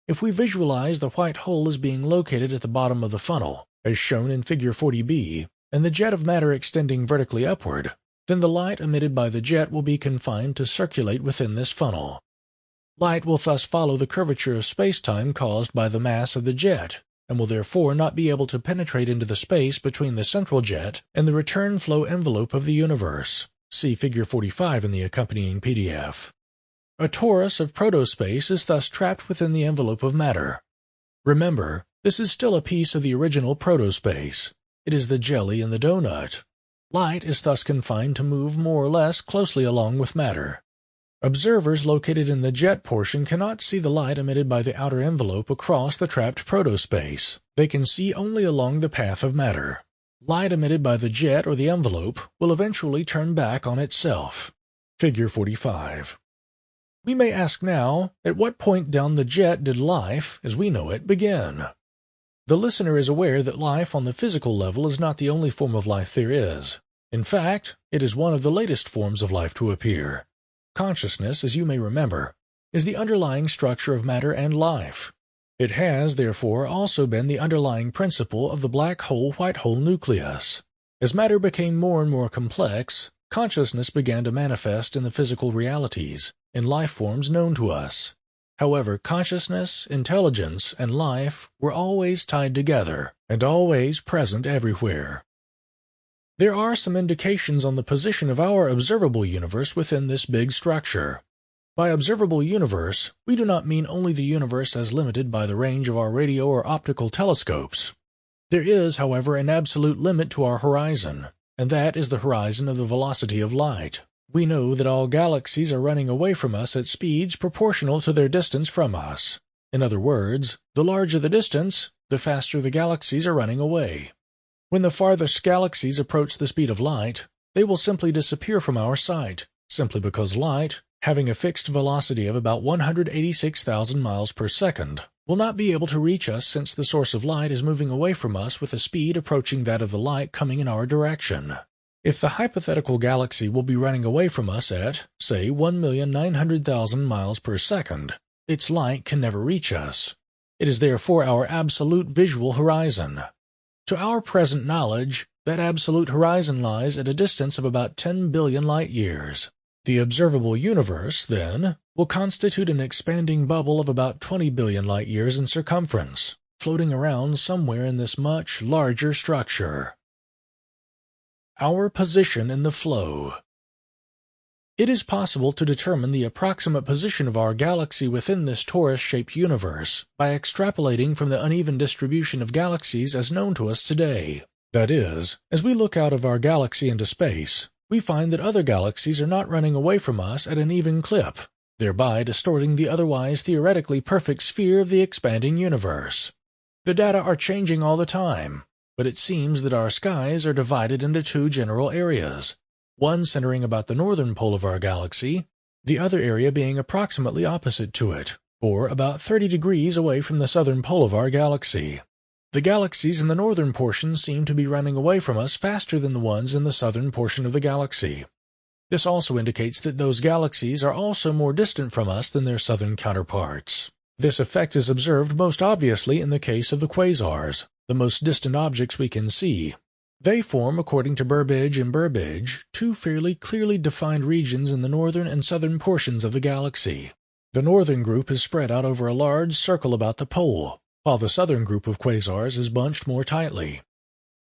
If we visualize the white hole as being located at the bottom of the funnel, as shown in Figure 40b, and the jet of matter extending vertically upward, then the light emitted by the jet will be confined to circulate within this funnel. Light will thus follow the curvature of space-time caused by the mass of the jet, and will therefore not be able to penetrate into the space between the central jet and the return flow envelope of the universe. See Figure 45 in the accompanying PDF. A torus of protospace is thus trapped within the envelope of matter. Remember, this is still a piece of the original protospace. It is the jelly in the donut. Light is thus confined to move more or less closely along with matter. Observers located in the jet portion cannot see the light emitted by the outer envelope across the trapped protospace. They can see only along the path of matter. Light emitted by the jet or the envelope will eventually turn back on itself. Figure 45. We may ask now, at what point down the jet did life, as we know it, begin? The listener is aware that life on the physical level is not the only form of life there is. In fact, it is one of the latest forms of life to appear. Consciousness, as you may remember, is the underlying structure of matter and life. It has, therefore, also been the underlying principle of the black hole-white hole nucleus. As matter became more and more complex, consciousness began to manifest in the physical realities, in life forms known to us. However, consciousness, intelligence, and life were always tied together, and always present everywhere. There are some indications on the position of our observable universe within this big structure. By observable universe, we do not mean only the universe as limited by the range of our radio or optical telescopes. There is, however, an absolute limit to our horizon, and that is the horizon of the velocity of light. We know that all galaxies are running away from us at speeds proportional to their distance from us. In other words, the larger the distance, the faster the galaxies are running away. When the farthest galaxies approach the speed of light, they will simply disappear from our sight, simply because light, having a fixed velocity of about 186,000 miles per second, will not be able to reach us since the source of light is moving away from us with a speed approaching that of the light coming in our direction. If the hypothetical galaxy will be running away from us at, say, 1,900,000 miles per second, its light can never reach us. It is therefore our absolute visual horizon. To our present knowledge, that absolute horizon lies at a distance of about 10 billion light-years. The observable universe, then, will constitute an expanding bubble of about 20 billion light-years in circumference, floating around somewhere in this much larger structure. Our position in the flow. It is possible to determine the approximate position of our galaxy within this torus-shaped universe by extrapolating from the uneven distribution of galaxies as known to us today. That is, as we look out of our galaxy into space, we find that other galaxies are not running away from us at an even clip, thereby distorting the otherwise theoretically perfect sphere of the expanding universe. The data are changing all the time, but it seems that our skies are divided into two general areas, one centering about the northern pole of our galaxy, the other area being approximately opposite to it, or about 30 degrees away from the southern pole of our galaxy. The galaxies in the northern portion seem to be running away from us faster than the ones in the southern portion of the galaxy. This also indicates that those galaxies are also more distant from us than their southern counterparts. This effect is observed most obviously in the case of the quasars, the most distant objects we can see. They form, according to Burbidge and Burbidge, two fairly clearly defined regions in the northern and southern portions of the galaxy. The northern group is spread out over a large circle about the pole, while the southern group of quasars is bunched more tightly.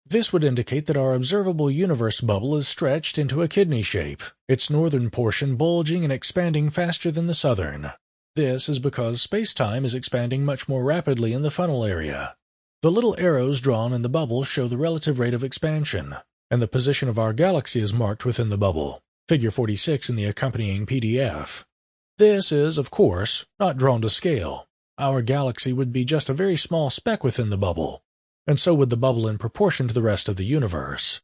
This would indicate that our observable universe bubble is stretched into a kidney shape, its northern portion bulging and expanding faster than the southern. This is because space-time is expanding much more rapidly in the funnel area. The little arrows drawn in the bubble show the relative rate of expansion, and the position of our galaxy is marked within the bubble, figure 46 in the accompanying PDF. This is, of course, not drawn to scale. Our galaxy would be just a very small speck within the bubble, and so would the bubble in proportion to the rest of the universe.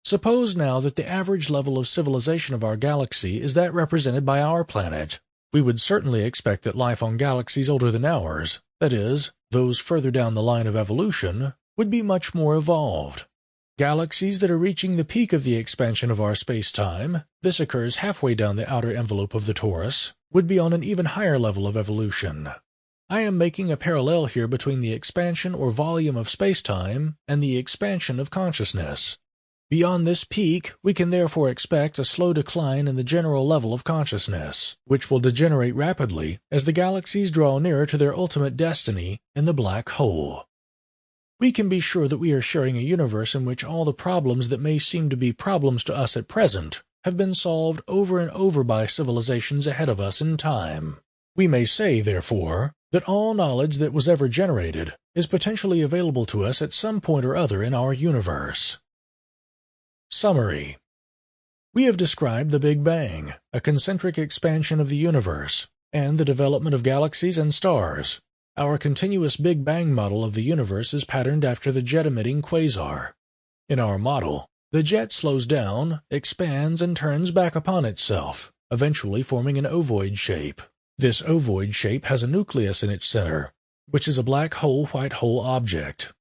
Suppose now that the average level of civilization of our galaxy is that represented by our planet. We would certainly expect that life on galaxies older than ours, that is, those further down the line of evolution, would be much more evolved. Galaxies that are reaching the peak of the expansion of our space-time, this occurs halfway down the outer envelope of the torus, would be on an even higher level of evolution. I am making a parallel here between the expansion or volume of space-time and the expansion of consciousness. Beyond this peak, we can therefore expect a slow decline in the general level of consciousness, which will degenerate rapidly as the galaxies draw nearer to their ultimate destiny in the black hole. We can be sure that we are sharing a universe in which all the problems that may seem to be problems to us at present have been solved over and over by civilizations ahead of us in time. We may say, therefore, that all knowledge that was ever generated is potentially available to us at some point or other in our universe. Summary. We have described the Big Bang, a concentric expansion of the universe, and the development of galaxies and stars. Our continuous Big Bang model of the universe is patterned after the jet-emitting quasar. In our model, the jet slows down, expands, and turns back upon itself, eventually forming an ovoid shape. This ovoid shape has a nucleus in its center, which is a black hole white hole object.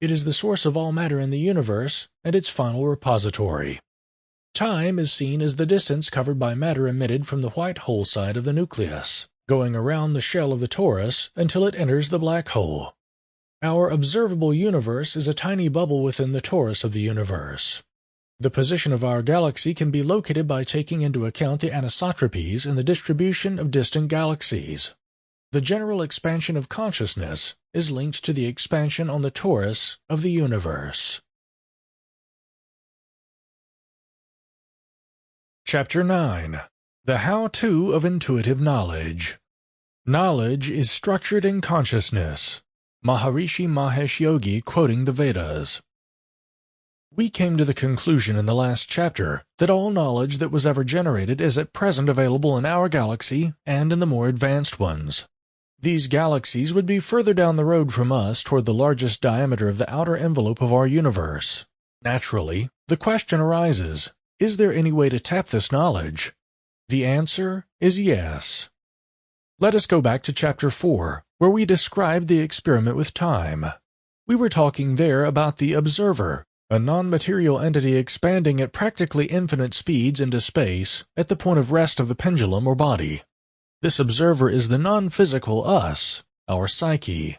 It is the source of all matter in the universe and its final repository. Time is seen as the distance covered by matter emitted from the white hole side of the nucleus, going around the shell of the torus until it enters the black hole. Our observable universe is a tiny bubble within the torus of the universe. The position of our galaxy can be located by taking into account the anisotropies in the distribution of distant galaxies. The general expansion of consciousness is linked to the expansion on the torus of the universe. Chapter 9. The How-To of Intuitive Knowledge. Knowledge is structured in consciousness. Maharishi Mahesh Yogi quoting the Vedas. We came to the conclusion in the last chapter that all knowledge that was ever generated is at present available in our galaxy and in the more advanced ones. These galaxies would be further down the road from us toward the largest diameter of the outer envelope of our universe. Naturally, the question arises, is there any way to tap this knowledge? The answer is yes. Let us go back to Chapter 4, where we described the experiment with time. We were talking there about the observer, a non-material entity expanding at practically infinite speeds into space at the point of rest of the pendulum or body. This observer is the non-physical us, our psyche.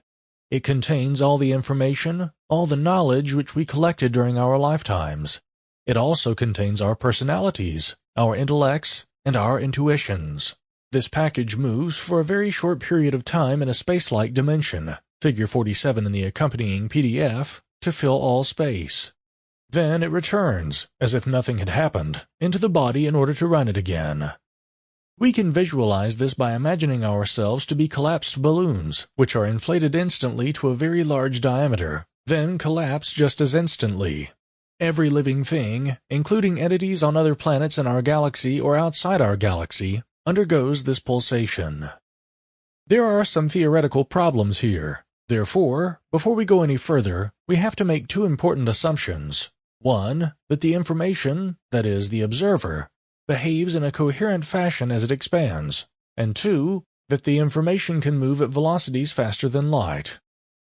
It contains all the information, all the knowledge which we collected during our lifetimes. It also contains our personalities, our intellects, and our intuitions. This package moves for a very short period of time in a space-like dimension, figure 47 in the accompanying PDF, to fill all space. Then it returns, as if nothing had happened, into the body in order to run it again. We can visualize this by imagining ourselves to be collapsed balloons, which are inflated instantly to a very large diameter, then collapse just as instantly. Every living thing, including entities on other planets in our galaxy or outside our galaxy, undergoes this pulsation. There are some theoretical problems here. Therefore, before we go any further, we have to make two important assumptions. One, that the information, that is, the observer, behaves in a coherent fashion as it expands, and two, that the information can move at velocities faster than light.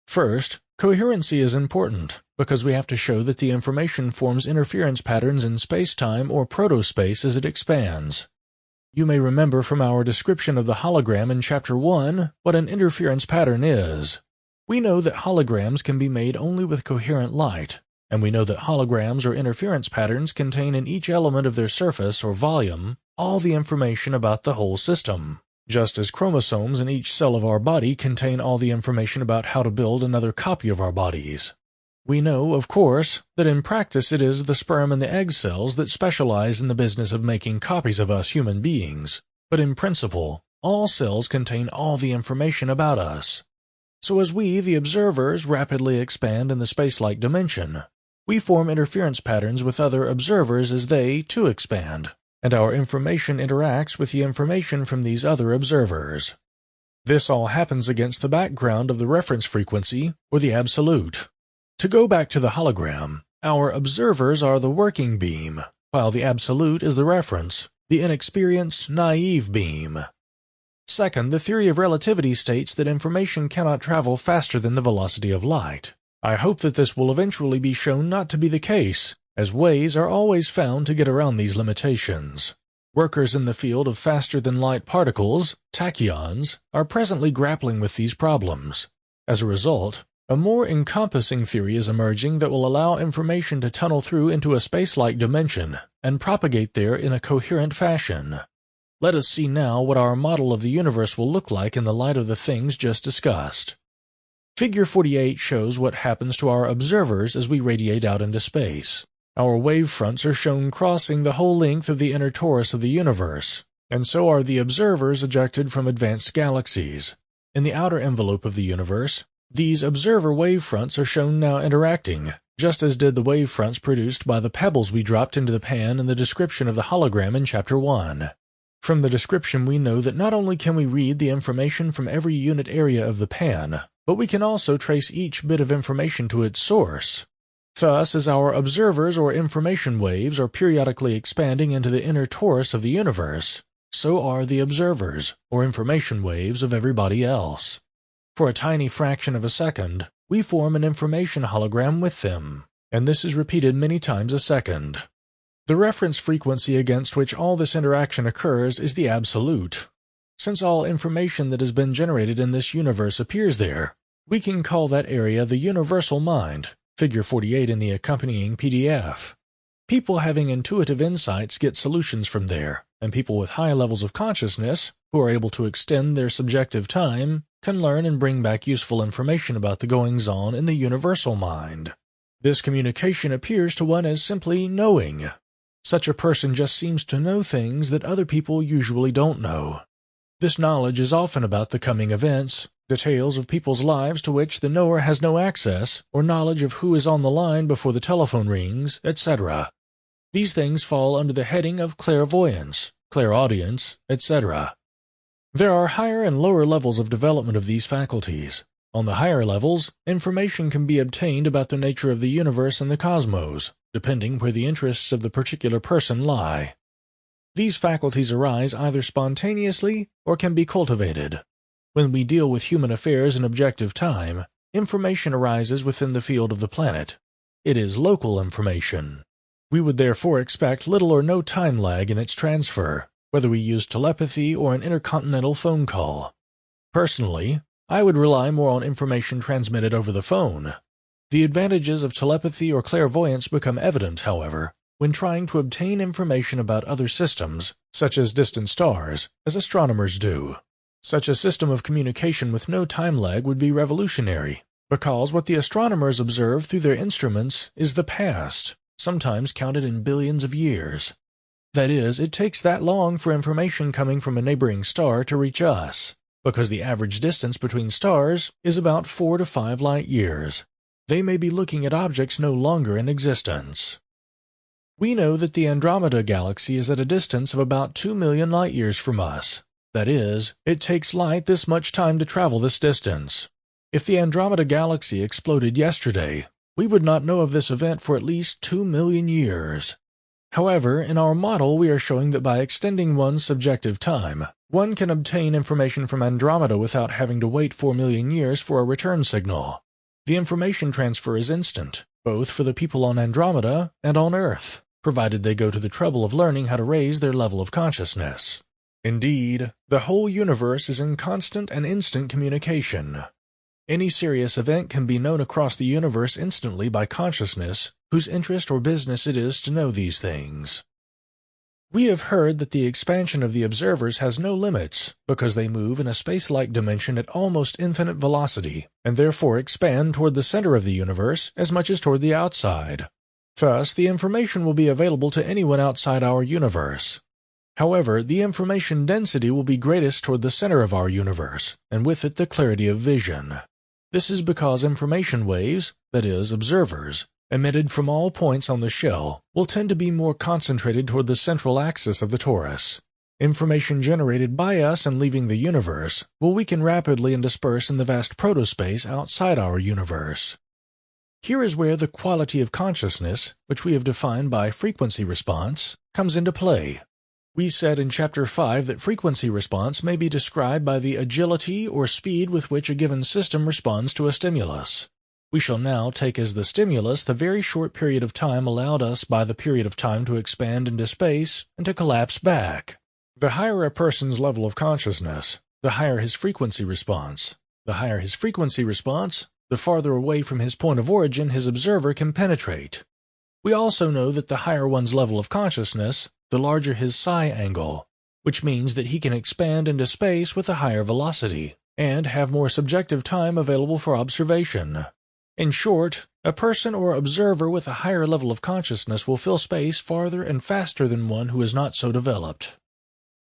First, coherency is important, because we have to show that the information forms interference patterns in space-time or protospace as it expands. You may remember from our description of the hologram in Chapter 1 what an interference pattern is. We know that holograms can be made only with coherent light, and we know that holograms or interference patterns contain in each element of their surface or volume all the information about the whole system. just as chromosomes in each cell of our body contain all the information about how to build another copy of our bodies. We know, of course, that in practice it is the sperm and the egg cells that specialize in the business of making copies of us human beings, but in principle, all cells contain all the information about us. So as we, the observers, rapidly expand in the space-like dimension, we form interference patterns with other observers as they, too, expand, and our information interacts with the information from these other observers. This all happens against the background of the reference frequency, or the absolute. To go back to the hologram, our observers are the working beam, while the absolute is the reference, the inexperienced, naive beam. Second, the theory of relativity states that information cannot travel faster than the velocity of light. I hope that this will eventually be shown not to be the case, as ways are always found to get around these limitations. Workers in the field of faster-than-light particles, tachyons, are presently grappling with these problems. As a result, a more encompassing theory is emerging that will allow information to tunnel through into a space-like dimension and propagate there in a coherent fashion. Let us see now what our model of the universe will look like in the light of the things just discussed. Figure 48 shows what happens to our observers as we radiate out into space. Our wave fronts are shown crossing the whole length of the inner torus of the universe, and so are the observers ejected from advanced galaxies. In the outer envelope of the universe, these observer wave fronts are shown now interacting, just as did the wave fronts produced by the pebbles we dropped into the pan in the description of the hologram in Chapter 1. From the description we know that not only can we read the information from every unit area of the pan, but we can also trace each bit of information to its source. Thus, as our observers or information waves are periodically expanding into the inner torus of the universe, so are the observers, or information waves, of everybody else. For a tiny fraction of a second, we form an information hologram with them, and this is repeated many times a second. The reference frequency against which all this interaction occurs is the absolute. Since all information that has been generated in this universe appears there, we can call that area the universal mind, figure 48 in the accompanying PDF. People having intuitive insights get solutions from there, and people with high levels of consciousness, who are able to extend their subjective time, can learn and bring back useful information about the goings-on in the universal mind. This communication appears to one as simply knowing. Such a person just seems to know things that other people usually don't know. This knowledge is often about the coming events, details of people's lives to which the knower has no access, or knowledge of who is on the line before the telephone rings, etc. These things fall under the heading of clairvoyance, clairaudience, etc. There are higher and lower levels of development of these faculties. On the higher levels, information can be obtained about the nature of the universe and the cosmos, depending where the interests of the particular person lie. These faculties arise either spontaneously or can be cultivated. When we deal with human affairs in objective time, information arises within the field of the planet. It is local information. We would therefore expect little or no time lag in its transfer, whether we use telepathy or an intercontinental phone call. Personally, I would rely more on information transmitted over the phone. The advantages of telepathy or clairvoyance become evident, however, when trying to obtain information about other systems, such as distant stars, as astronomers do. Such a system of communication with no time lag would be revolutionary, because what the astronomers observe through their instruments is the past, sometimes counted in billions of years. That is, it takes that long for information coming from a neighboring star to reach us, because the average distance between stars is about 4 to 5 light years. They may be looking at objects no longer in existence. We know that the Andromeda galaxy is at a distance of about 2 million light-years from us. That is, it takes light this much time to travel this distance. If the Andromeda galaxy exploded yesterday, we would not know of this event for at least 2 million years. However, in our model we are showing that by extending one's subjective time, one can obtain information from Andromeda without having to wait 4 million years for a return signal. The information transfer is instant, both for the people on Andromeda and on Earth, provided they go to the trouble of learning how to raise their level of consciousness. Indeed, the whole universe is in constant and instant communication. Any serious event can be known across the universe instantly by consciousness, whose interest or business it is to know these things. We have heard that the expansion of the observers has no limits, because they move in a space-like dimension at almost infinite velocity, and therefore expand toward the center of the universe as much as toward the outside. Thus, the information will be available to anyone outside our universe. However, the information density will be greatest toward the center of our universe, and with it the clarity of vision. This is because information waves, that is, observers, emitted from all points on the shell, will tend to be more concentrated toward the central axis of the torus. Information generated by us and leaving the universe will weaken rapidly and disperse in the vast protospace outside our universe. Here is where the quality of consciousness, which we have defined by frequency response, comes into play. We said in Chapter 5 that frequency response may be described by the agility or speed with which a given system responds to a stimulus. We shall now take as the stimulus the very short period of time allowed us by the period of time to expand into space and to collapse back. The higher a person's level of consciousness, the higher his frequency response. The higher his frequency response, the farther away from his point of origin his observer can penetrate. We also know that the higher one's level of consciousness, the larger his psi angle, which means that he can expand into space with a higher velocity, and have more subjective time available for observation. In short, a person or observer with a higher level of consciousness will fill space farther and faster than one who is not so developed.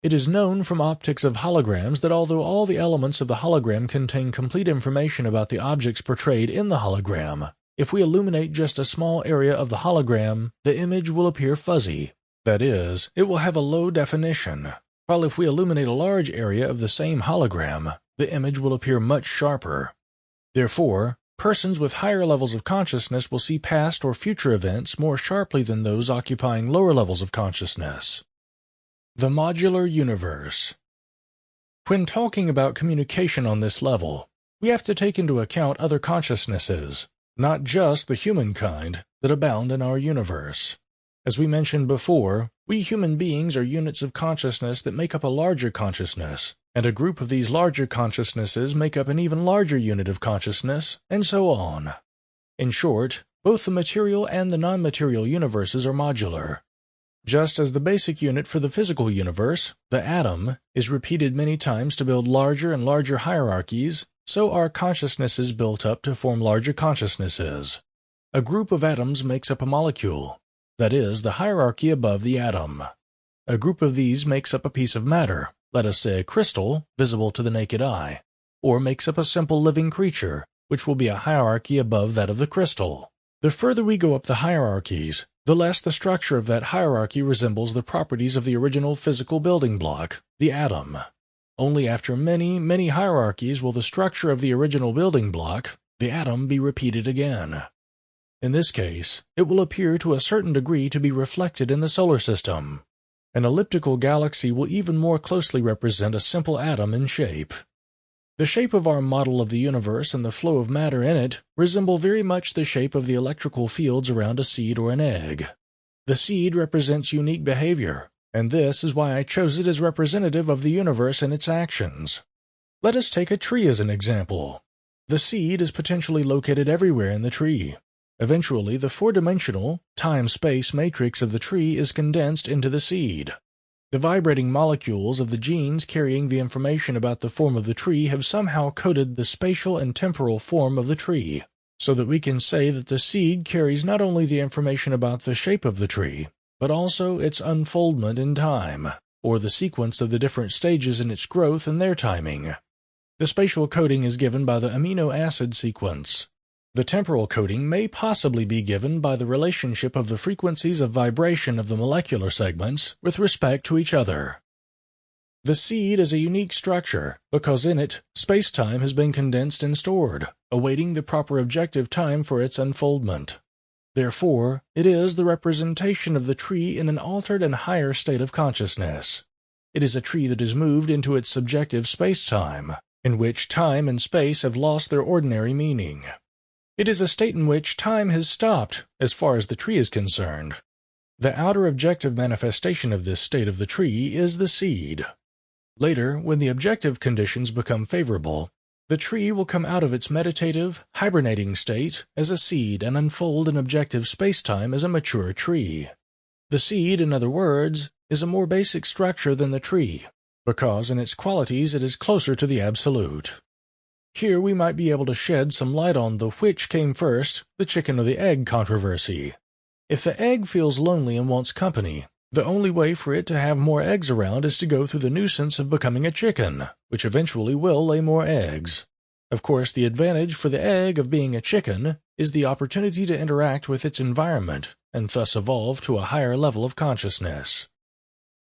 It is known from optics of holograms that although all the elements of the hologram contain complete information about the objects portrayed in the hologram, if we illuminate just a small area of the hologram, the image will appear fuzzy. That is, it will have a low definition, while if we illuminate a large area of the same hologram, the image will appear much sharper. Therefore, persons with higher levels of consciousness will see past or future events more sharply than those occupying lower levels of consciousness. The modular universe. When talking about communication on this level, we have to take into account other consciousnesses, not just the humankind, that abound in our universe. As we mentioned before, we human beings are units of consciousness that make up a larger consciousness, and a group of these larger consciousnesses make up an even larger unit of consciousness, and so on. In short, both the material and the non-material universes are modular. Just as the basic unit for the physical universe, the atom, is repeated many times to build larger and larger hierarchies, so are consciousnesses built up to form larger consciousnesses. A group of atoms makes up a molecule, that is, the hierarchy above the atom. A group of these makes up a piece of matter, let us say a crystal, visible to the naked eye, or makes up a simple living creature, which will be a hierarchy above that of the crystal. The further we go up the hierarchies, the less the structure of that hierarchy resembles the properties of the original physical building block, the atom. Only after many, many hierarchies will the structure of the original building block, the atom, be repeated again. In this case, it will appear to a certain degree to be reflected in the solar system. An elliptical galaxy will even more closely represent a simple atom in shape. The shape of our model of the universe and the flow of matter in it resemble very much the shape of the electrical fields around a seed or an egg. The seed represents unique behavior, and this is why I chose it as representative of the universe and its actions. Let us take a tree as an example. The seed is potentially located everywhere in the tree. Eventually, the four-dimensional, time-space matrix of the tree is condensed into the seed. The vibrating molecules of the genes carrying the information about the form of the tree have somehow coded the spatial and temporal form of the tree, so that we can say that the seed carries not only the information about the shape of the tree, but also its unfoldment in time, or the sequence of the different stages in its growth and their timing. The spatial coding is given by the amino acid sequence. The temporal coding may possibly be given by the relationship of the frequencies of vibration of the molecular segments with respect to each other. The seed is a unique structure because in it, space-time has been condensed and stored, awaiting the proper objective time for its unfoldment. Therefore, it is the representation of the tree in an altered and higher state of consciousness. It is a tree that is moved into its subjective space-time, in which time and space have lost their ordinary meaning. It is a state in which time has stopped, as far as the tree is concerned. The outer objective manifestation of this state of the tree is the seed. Later, when the objective conditions become favorable, the tree will come out of its meditative, hibernating state as a seed and unfold in objective spacetime as a mature tree. The seed, in other words, is a more basic structure than the tree, because in its qualities it is closer to the absolute. Here we might be able to shed some light on the which came first, the chicken or the egg controversy. If the egg feels lonely and wants company, the only way for it to have more eggs around is to go through the nuisance of becoming a chicken, which eventually will lay more eggs. Of course, the advantage for the egg of being a chicken is the opportunity to interact with its environment and thus evolve to a higher level of consciousness.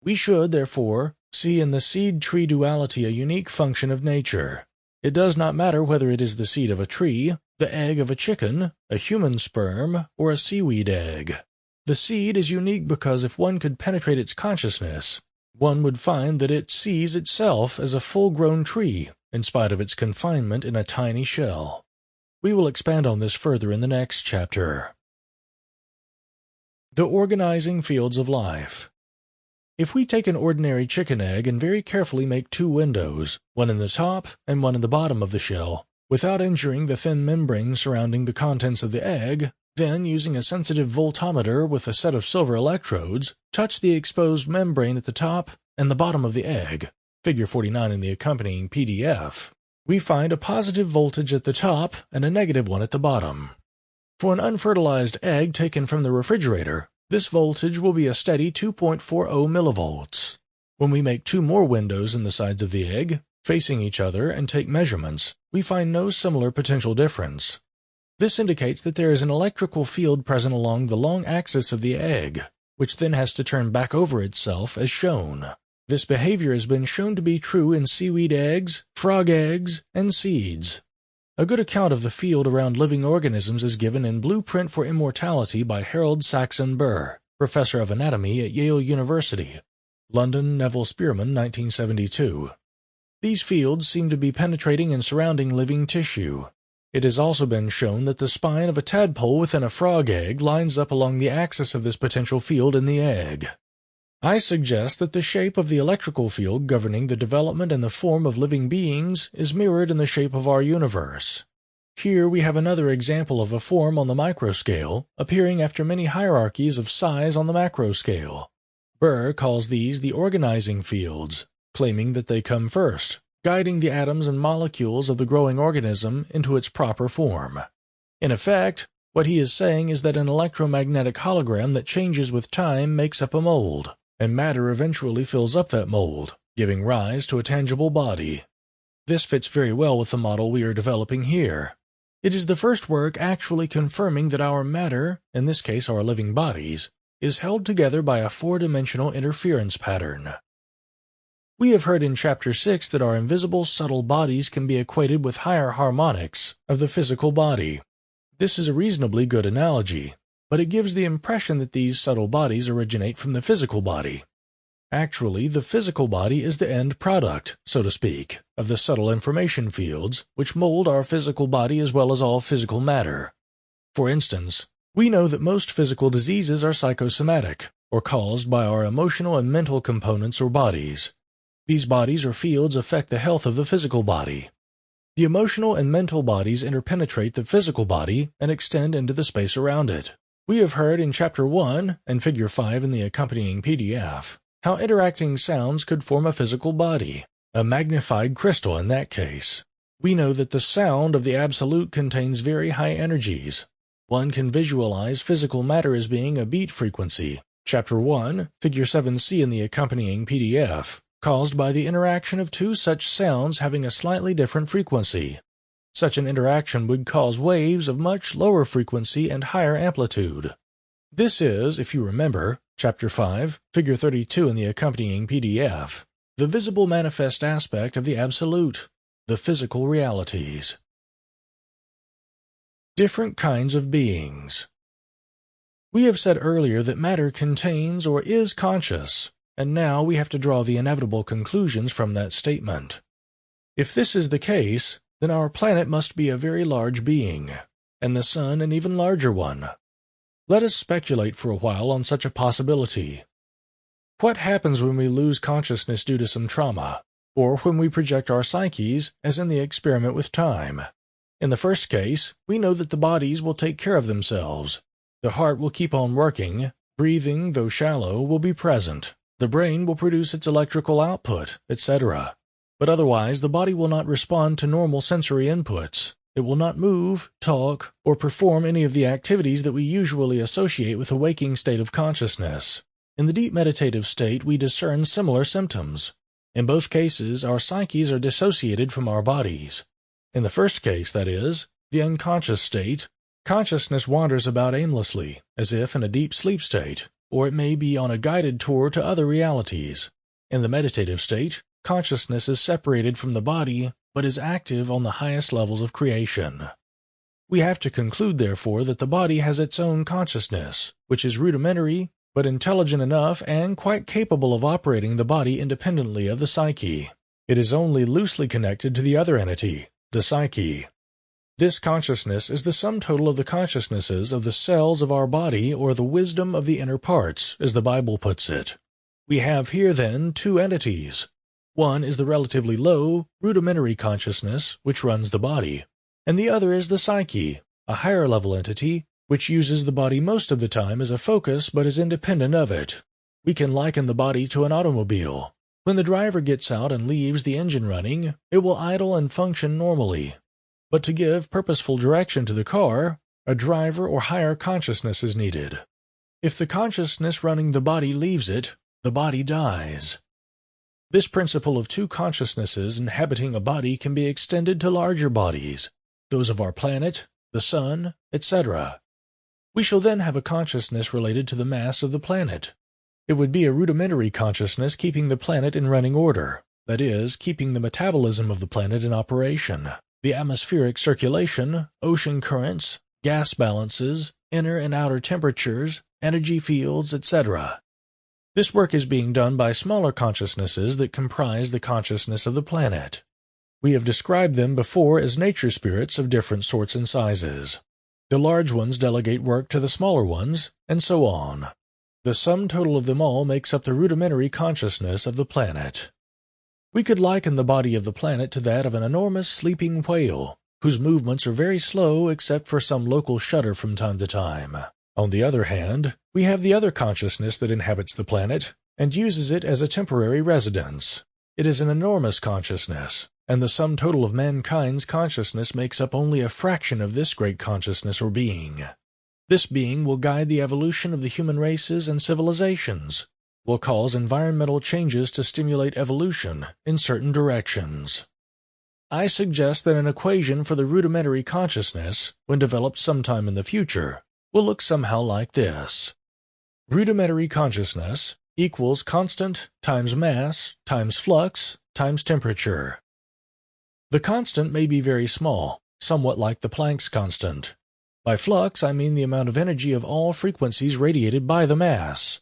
We should, therefore, see in the seed-tree duality a unique function of nature. It does not matter whether it is the seed of a tree, the egg of a chicken, a human sperm, or a seaweed egg. The seed is unique because if one could penetrate its consciousness, one would find that it sees itself as a full-grown tree, in spite of its confinement in a tiny shell. We will expand on this further in the next chapter. The organizing fields of life. If we take an ordinary chicken egg and very carefully make two windows, one in the top and one in the bottom of the shell, without injuring the thin membrane surrounding the contents of the egg, then, using a sensitive voltometer with a set of silver electrodes, touch the exposed membrane at the top and the bottom of the egg, figure 49 in the accompanying PDF, we find a positive voltage at the top and a negative one at the bottom. For an unfertilized egg taken from the refrigerator, this voltage will be a steady 2.40 millivolts. When we make two more windows in the sides of the egg, facing each other, and take measurements, we find no similar potential difference. This indicates that there is an electrical field present along the long axis of the egg, which then has to turn back over itself as shown. This behavior has been shown to be true in seaweed eggs, frog eggs, and seeds. A good account of the field around living organisms is given in Blueprint for Immortality by Harold Saxon Burr, Professor of Anatomy at Yale University, London, Neville Spearman, 1972. These fields seem to be penetrating and surrounding living tissue. It has also been shown that the spine of a tadpole within a frog egg lines up along the axis of this potential field in the egg. I suggest that the shape of the electrical field governing the development and the form of living beings is mirrored in the shape of our universe. Here we have another example of a form on the microscale, appearing after many hierarchies of size on the macroscale. Burr calls these the organizing fields, claiming that they come first, guiding the atoms and molecules of the growing organism into its proper form. In effect, what he is saying is that an electromagnetic hologram that changes with time makes up a mold, and matter eventually fills up that mold, giving rise to a tangible body. This fits very well with the model we are developing here. It is the first work actually confirming that our matter, in this case our living bodies, is held together by a four-dimensional interference pattern. We have heard in Chapter 6 that our invisible subtle bodies can be equated with higher harmonics of the physical body. This is a reasonably good analogy, but it gives the impression that these subtle bodies originate from the physical body. Actually, the physical body is the end product, so to speak, of the subtle information fields which mold our physical body as well as all physical matter. For instance, we know that most physical diseases are psychosomatic, or caused by our emotional and mental components or bodies. These bodies or fields affect the health of the physical body. The emotional and mental bodies interpenetrate the physical body and extend into the space around it. We have heard in Chapter 1 and Figure 5 in the accompanying PDF how interacting sounds could form a physical body, a magnified crystal in that case. We know that the sound of the Absolute contains very high energies. One can visualize physical matter as being a beat frequency, Chapter 1, Figure 7c in the accompanying PDF, caused by the interaction of two such sounds having a slightly different frequency. Such an interaction would cause waves of much lower frequency and higher amplitude. This is, if you remember, Chapter 5, Figure 32 in the accompanying PDF, the visible manifest aspect of the Absolute, the physical realities. Different kinds of beings. We have said earlier that matter contains or is conscious, and now we have to draw the inevitable conclusions from that statement. If this is the case, then our planet must be a very large being, and the Sun an even larger one. Let us speculate for a while on such a possibility. What happens when we lose consciousness due to some trauma, or when we project our psyches, as in the experiment with time? In the first case, we know that the bodies will take care of themselves. The heart will keep on working, breathing, though shallow, will be present. The The brain will produce its electrical output, etc. But otherwise, the body will not respond to normal sensory inputs. It will not move, talk, or perform any of the activities that we usually associate with a waking state of consciousness. In the deep meditative state, we discern similar symptoms. In both cases, our psyches are dissociated from our bodies. In the first case, that is, the unconscious state, consciousness wanders about aimlessly, as if in a deep sleep state, or it may be on a guided tour to other realities. In the meditative state, consciousness is separated from the body, but is active on the highest levels of creation. We have to conclude, therefore, that the body has its own consciousness, which is rudimentary, but intelligent enough and quite capable of operating the body independently of the psyche. It is only loosely connected to the other entity, the psyche. This consciousness is the sum total of the consciousnesses of the cells of our body, or the wisdom of the inner parts, as the Bible puts it. We have here, then, two entities. One is the relatively low, rudimentary consciousness which runs the body, and the other is the psyche, a higher-level entity which uses the body most of the time as a focus but is independent of it. We can liken the body to an automobile. When the driver gets out and leaves the engine running, it will idle and function normally. But to give purposeful direction to the car, a driver or higher consciousness is needed. If the consciousness running the body leaves it, the body dies. This principle of two consciousnesses inhabiting a body can be extended to larger bodies, those of our planet, the sun, etc. We shall then have a consciousness related to the mass of the planet. It would be a rudimentary consciousness keeping the planet in running order, that is, keeping the metabolism of the planet in operation, the atmospheric circulation, ocean currents, gas balances, inner and outer temperatures, energy fields, etc. This work is being done by smaller consciousnesses that comprise the consciousness of the planet. We have described them before as nature spirits of different sorts and sizes. The large ones delegate work to the smaller ones, and so on. The sum total of them all makes up the rudimentary consciousness of the planet. We could liken the body of the planet to that of an enormous sleeping whale, whose movements are very slow except for some local shudder from time to time. On the other hand, we have the other consciousness that inhabits the planet, and uses it as a temporary residence. It is an enormous consciousness, and the sum total of mankind's consciousness makes up only a fraction of this great consciousness or being. This being will guide the evolution of the human races and civilizations, will cause environmental changes to stimulate evolution in certain directions. I suggest that an equation for the rudimentary consciousness, when developed sometime in the future, will look somehow like this. Rudimentary consciousness equals constant times mass times flux times temperature. The constant may be very small, somewhat like the Planck's constant. By flux, I mean the amount of energy of all frequencies radiated by the mass.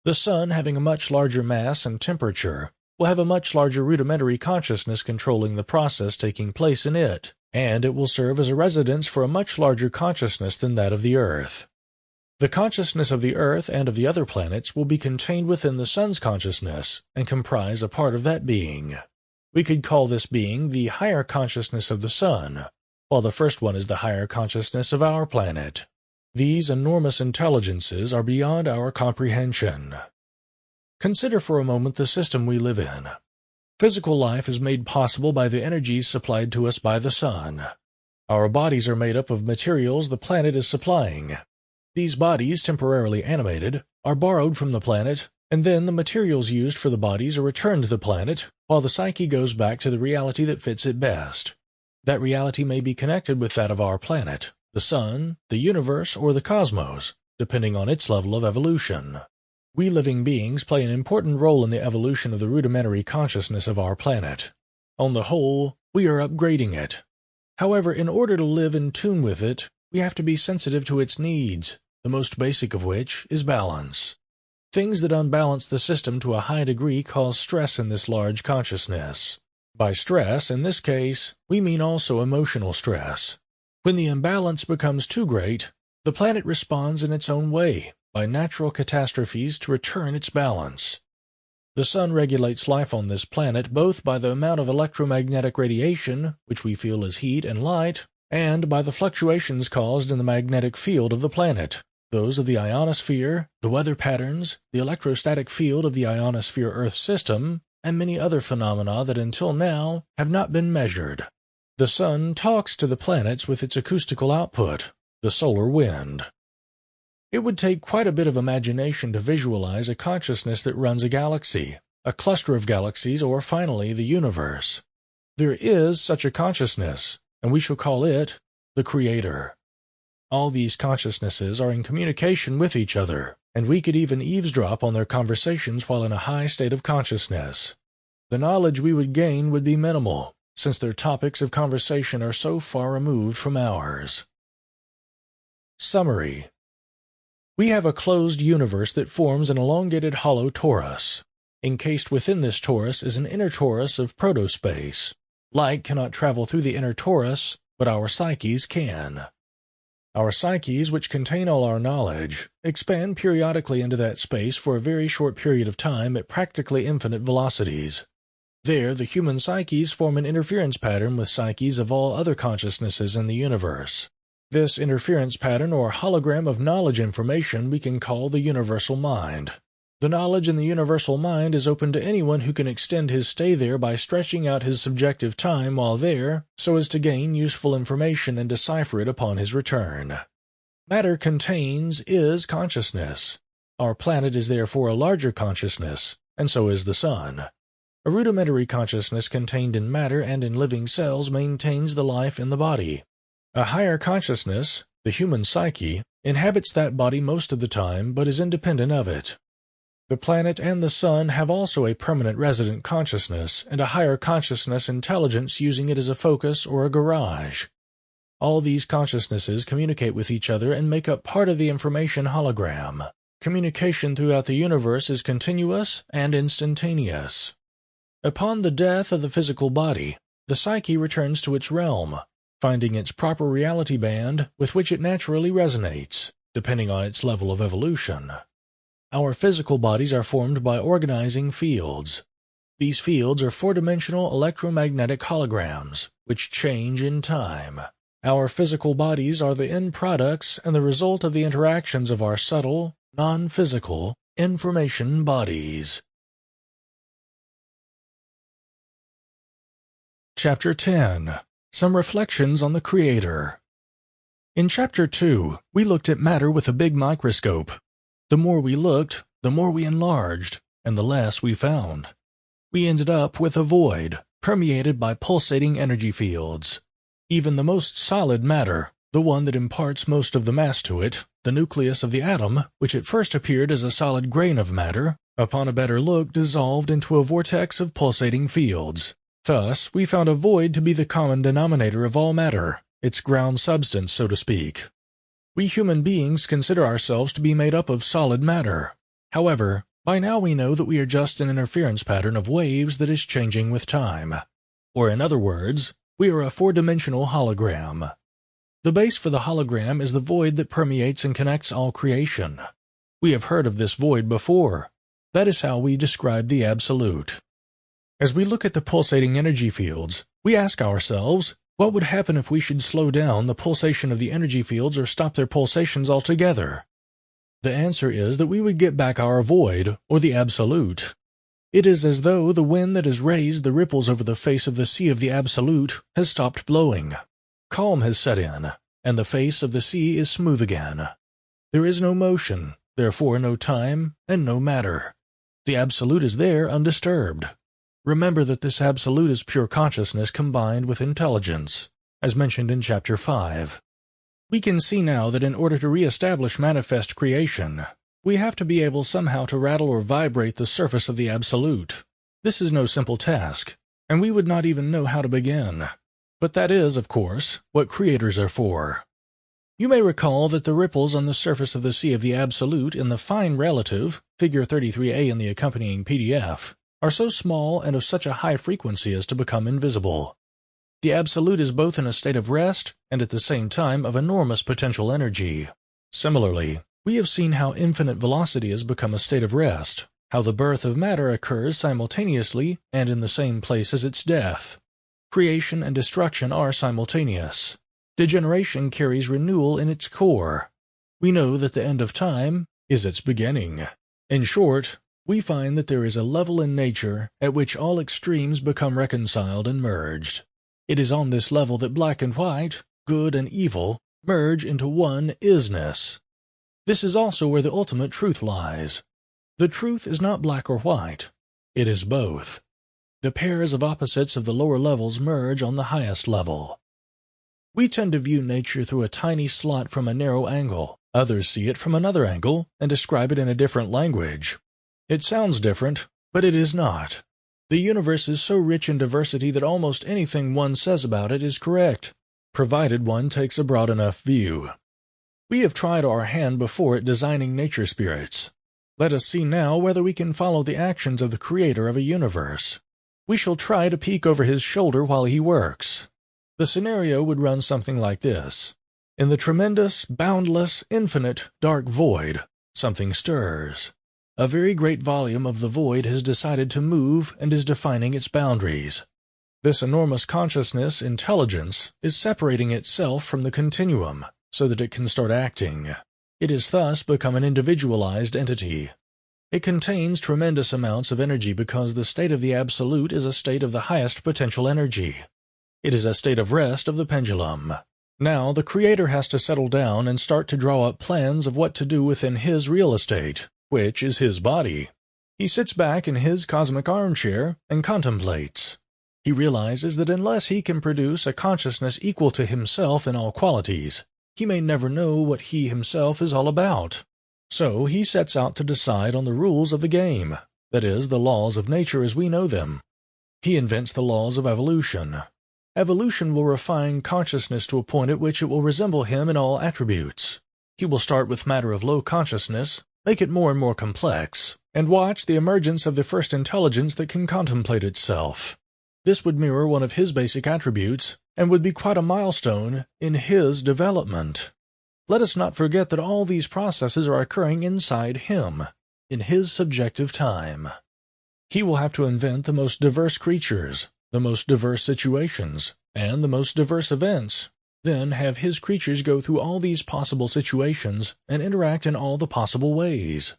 The sun, having a much larger mass and temperature, will have a much larger rudimentary consciousness controlling the process taking place in it, and it will serve as a residence for a much larger consciousness than that of the Earth. The consciousness of the Earth and of the other planets will be contained within the sun's consciousness and comprise a part of that being. We could call this being the higher consciousness of the sun, while the first one is the higher consciousness of our planet. These enormous intelligences are beyond our comprehension. Consider for a moment the system we live in. Physical life is made possible by the energies supplied to us by the sun. Our bodies are made up of materials the planet is supplying. These bodies, temporarily animated, are borrowed from the planet, and then the materials used for the bodies are returned to the planet, while the psyche goes back to the reality that fits it best. That reality may be connected with that of our planet, the sun, the universe, or the cosmos, depending on its level of evolution. We living beings play an important role in the evolution of the rudimentary consciousness of our planet. On the whole, we are upgrading it. However, in order to live in tune with it, we have to be sensitive to its needs, the most basic of which is balance. Things that unbalance the system to a high degree cause stress in this large consciousness. By stress, in this case, we mean also emotional stress. When the imbalance becomes too great, the planet responds in its own way, by natural catastrophes to return its balance. The sun regulates life on this planet both by the amount of electromagnetic radiation, which we feel as heat and light, and by the fluctuations caused in the magnetic field of the planet, those of the ionosphere, the weather patterns, the electrostatic field of the ionosphere Earth system, and many other phenomena that until now have not been measured. The sun talks to the planets with its acoustical output, the solar wind. It would take quite a bit of imagination to visualize a consciousness that runs a galaxy, a cluster of galaxies, or finally the universe. There is such a consciousness, and we shall call it the Creator. All these consciousnesses are in communication with each other, and we could even eavesdrop on their conversations while in a high state of consciousness. The knowledge we would gain would be minimal, since their topics of conversation are so far removed from ours. Summary. We have a closed universe that forms an elongated hollow torus. Encased within this torus is an inner torus of protospace. Light cannot travel through the inner torus, but our psyches can. Our psyches, which contain all our knowledge, expand periodically into that space for a very short period of time at practically infinite velocities. There, the human psyches form an interference pattern with psyches of all other consciousnesses in the universe. This interference pattern or hologram of knowledge information we can call the universal mind. The knowledge in the universal mind is open to anyone who can extend his stay there by stretching out his subjective time while there so as to gain useful information and decipher it upon his return. Matter contains is consciousness. Our planet is therefore a larger consciousness, and so is the sun. A rudimentary consciousness contained in matter and in living cells maintains the life in the body. A higher consciousness, the human psyche, inhabits that body most of the time but is independent of it. The planet and the sun have also a permanent resident consciousness and a higher consciousness intelligence using it as a focus or a garage. All these consciousnesses communicate with each other and make up part of the information hologram. Communication throughout the universe is continuous and instantaneous. Upon the death of the physical body, the psyche returns to its realm, finding its proper reality band with which it naturally resonates, depending on its level of evolution. Our physical bodies are formed by organizing fields. These fields are four-dimensional electromagnetic holograms, which change in time. Our physical bodies are the end products and the result of the interactions of our subtle, non-physical, information bodies. Chapter 10. Some Reflections on the Creator. In Chapter 2, we looked at matter with a big microscope. The more we looked, the more we enlarged, and the less we found. We ended up with a void, permeated by pulsating energy fields. Even the most solid matter, the one that imparts most of the mass to it, the nucleus of the atom, which at first appeared as a solid grain of matter, upon a better look dissolved into a vortex of pulsating fields. Thus, we found a void to be the common denominator of all matter, its ground substance, so to speak. We human beings consider ourselves to be made up of solid matter. However, by now we know that we are just an interference pattern of waves that is changing with time. Or in other words, we are a four-dimensional hologram. The base for the hologram is the void that permeates and connects all creation. We have heard of this void before. That is how we describe the Absolute. As we look at the pulsating energy fields, we ask ourselves, what would happen if we should slow down the pulsation of the energy fields or stop their pulsations altogether? The answer is that we would get back our void, or the Absolute. It is as though the wind that has raised the ripples over the face of the sea of the Absolute has stopped blowing. Calm has set in, and the face of the sea is smooth again. There is no motion, therefore no time, and no matter. The Absolute is there undisturbed. Remember that this Absolute is pure consciousness combined with intelligence, as mentioned in Chapter 5. We can see now that in order to re-establish manifest creation, we have to be able somehow to rattle or vibrate the surface of the Absolute. This is no simple task, and we would not even know how to begin. But that is, of course, what creators are for. You may recall that the ripples on the surface of the sea of the Absolute in the fine relative, figure 33a in the accompanying PDF, are so small and of such a high frequency as to become invisible. The Absolute is both in a state of rest and at the same time of enormous potential energy. Similarly, we have seen how infinite velocity has become a state of rest, how the birth of matter occurs simultaneously and in the same place as its death. Creation and destruction are simultaneous. Degeneration carries renewal in its core. We know that the end of time is its beginning. In short, we find that there is a level in nature at which all extremes become reconciled and merged. It is on this level that black and white, good and evil, merge into one isness. This is also where the ultimate truth lies. The truth is not black or white. It is both. The pairs of opposites of the lower levels merge on the highest level. We tend to view nature through a tiny slot from a narrow angle. Others see it from another angle and describe it in a different language. It sounds different, but it is not. The universe is so rich in diversity that almost anything one says about it is correct, provided one takes a broad enough view. We have tried our hand before at designing nature spirits. Let us see now whether we can follow the actions of the creator of a universe. We shall try to peek over his shoulder while he works. The scenario would run something like this. In the tremendous, boundless, infinite, dark void, something stirs. A very great volume of the void has decided to move and is defining its boundaries. This enormous consciousness, intelligence, is separating itself from the continuum so that it can start acting. It has thus become an individualized entity. It contains tremendous amounts of energy because the state of the absolute is a state of the highest potential energy. It is a state of rest of the pendulum. Now the creator has to settle down and start to draw up plans of what to do within his real estate, which is his body. He sits back in his cosmic armchair and contemplates. He realizes that unless he can produce a consciousness equal to himself in all qualities, he may never know what he himself is all about. So he sets out to decide on the rules of the game, that is, the laws of nature as we know them. He invents the laws of evolution. Evolution will refine consciousness to a point at which it will resemble him in all attributes. He will start with matter of low consciousness, make it more and more complex, and watch the emergence of the first intelligence that can contemplate itself. This would mirror one of his basic attributes, and would be quite a milestone in his development. Let us not forget that all these processes are occurring inside him, in his subjective time. He will have to invent the most diverse creatures, the most diverse situations, and the most diverse events, then have his creatures go through all these possible situations and interact in all the possible ways.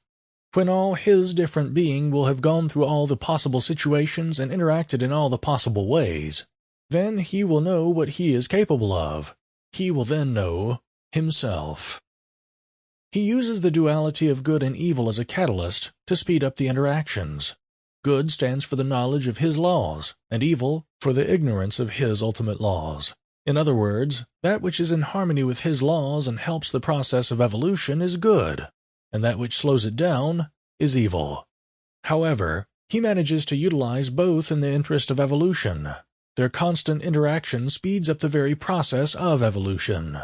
When all his different being will have gone through all the possible situations and interacted in all the possible ways, then he will know what he is capable of. He will then know himself. He uses the duality of good and evil as a catalyst to speed up the interactions. Good stands for the knowledge of his laws, and evil for the ignorance of his ultimate laws. In other words, that which is in harmony with his laws and helps the process of evolution is good, and that which slows it down is evil. However, he manages to utilize both in the interest of evolution. Their constant interaction speeds up the very process of evolution.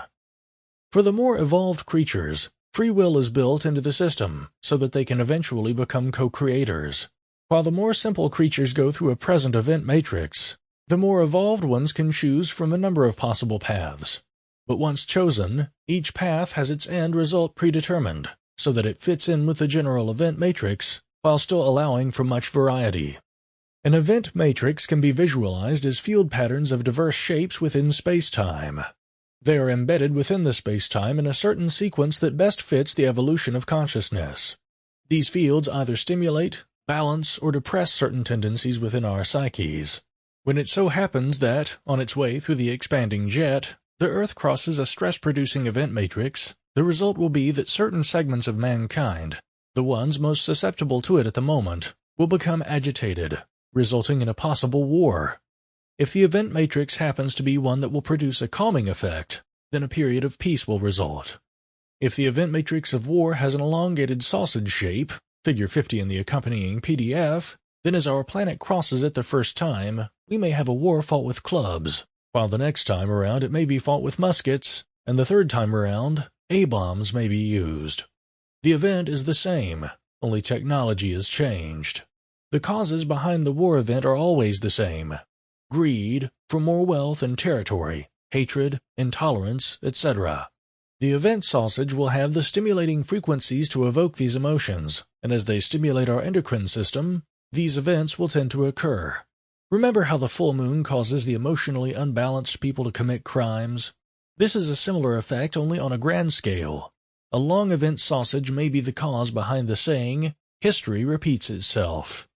For the more evolved creatures, free will is built into the system so that they can eventually become co-creators. While the more simple creatures go through a present event matrix, the more evolved ones can choose from a number of possible paths. But once chosen, each path has its end result predetermined, so that it fits in with the general event matrix, while still allowing for much variety. An event matrix can be visualized as field patterns of diverse shapes within space-time. They are embedded within the space-time in a certain sequence that best fits the evolution of consciousness. These fields either stimulate, balance, or depress certain tendencies within our psyches. When it so happens that, on its way through the expanding jet, the Earth crosses a stress-producing event matrix, the result will be that certain segments of mankind, the ones most susceptible to it at the moment, will become agitated, resulting in a possible war. If the event matrix happens to be one that will produce a calming effect, then a period of peace will result. If the event matrix of war has an elongated sausage shape, Figure 50 in the accompanying PDF, then as our planet crosses it the first time, we may have a war fought with clubs, while the next time around it may be fought with muskets, and the third time around, A-bombs may be used. The event is the same, only technology has changed. The causes behind the war event are always the same: greed for more wealth and territory, hatred, intolerance, etc. The event sausage will have the stimulating frequencies to evoke these emotions, and as they stimulate our endocrine system, these events will tend to occur. Remember how the full moon causes the emotionally unbalanced people to commit crimes? This is a similar effect only on a grand scale. A long event sausage may be the cause behind the saying, "History repeats itself."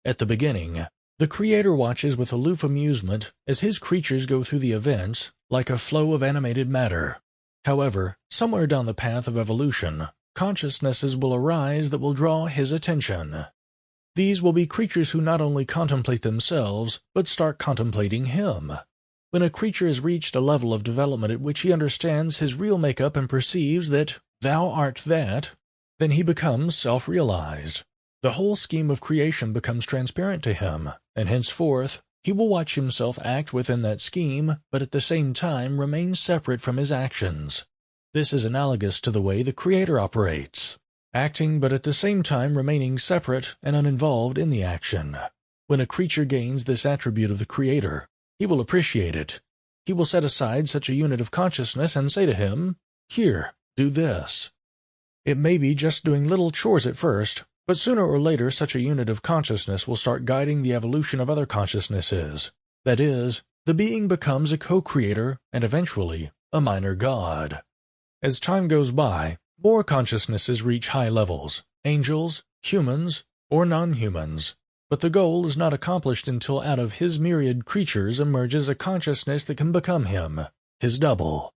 At the beginning, the Creator watches with aloof amusement as his creatures go through the events like a flow of animated matter. However, somewhere down the path of evolution, consciousnesses will arise that will draw his attention. These will be creatures who not only contemplate themselves, but start contemplating him. When a creature has reached a level of development at which he understands his real makeup and perceives that thou art that, then he becomes self-realized. The whole scheme of creation becomes transparent to him, and henceforth he will watch himself act within that scheme, but at the same time remain separate from his actions. This is analogous to the way the Creator operates, acting but at the same time remaining separate and uninvolved in the action. When a creature gains this attribute of the Creator, he will appreciate it. He will set aside such a unit of consciousness and say to him, "Here, do this." It may be just doing little chores at first, but sooner or later such a unit of consciousness will start guiding the evolution of other consciousnesses. That is, the being becomes a co-creator and eventually a minor god. As time goes by, more consciousnesses reach high levels, angels, humans, or non-humans. But the goal is not accomplished until out of his myriad creatures emerges a consciousness that can become him, his double.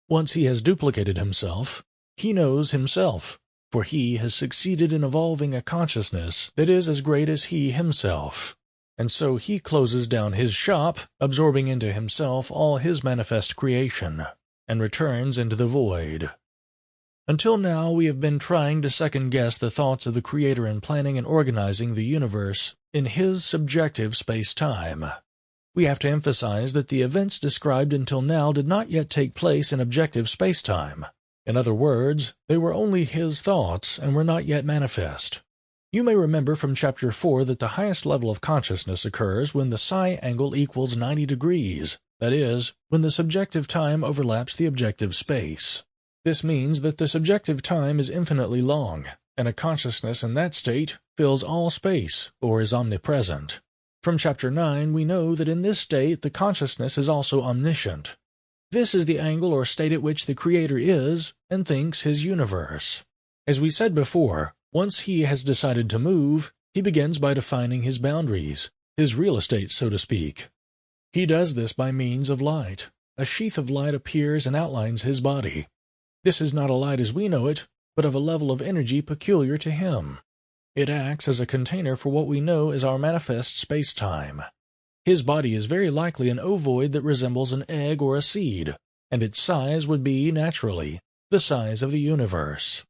Once he has duplicated himself, he knows himself, for he has succeeded in evolving a consciousness that is as great as he himself. And so he closes down his shop, absorbing into himself all his manifest creation, and returns into the void. Until now we have been trying to second-guess the thoughts of the Creator in planning and organizing the universe in his subjective space-time. We have to emphasize that the events described until now did not yet take place in objective space-time. In other words, they were only his thoughts and were not yet manifest. You may remember from Chapter 4 that the highest level of consciousness occurs when the psi angle equals 90 degrees, that is, when the subjective time overlaps the objective space. This means that the subjective time is infinitely long, and a consciousness in that state fills all space, or is omnipresent. From Chapter 9 we know that in this state the consciousness is also omniscient. This is the angle or state at which the Creator is and thinks his universe. As we said before, once he has decided to move, he begins by defining his boundaries, his real estate, so to speak. He does this by means of light. A sheath of light appears and outlines his body. This is not a light as we know it, but of a level of energy peculiar to him. It acts as a container for what we know as our manifest space-time. His body is very likely an ovoid that resembles an egg or a seed, and its size would be, naturally, the size of the universe.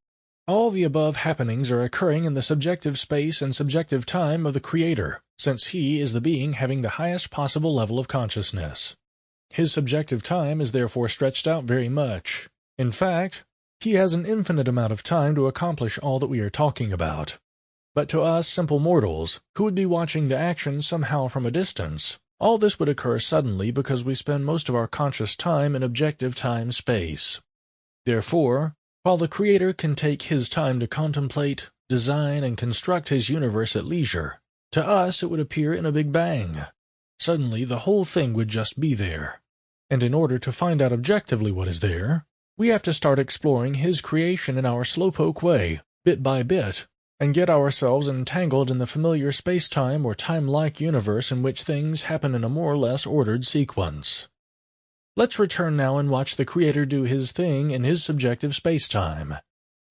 All the above happenings are occurring in the subjective space and subjective time of the Creator, since he is the being having the highest possible level of consciousness. His subjective time is therefore stretched out very much. In fact, he has an infinite amount of time to accomplish all that we are talking about. But to us simple mortals, who would be watching the action somehow from a distance, all this would occur suddenly because we spend most of our conscious time in objective time-space. Therefore, while the Creator can take his time to contemplate, design, and construct his universe at leisure, to us it would appear in a big bang. Suddenly the whole thing would just be there. And in order to find out objectively what is there, we have to start exploring his creation in our slowpoke way, bit by bit, and get ourselves entangled in the familiar space-time or time-like universe in which things happen in a more or less ordered sequence. Let's return now and watch the Creator do his thing in his subjective space-time.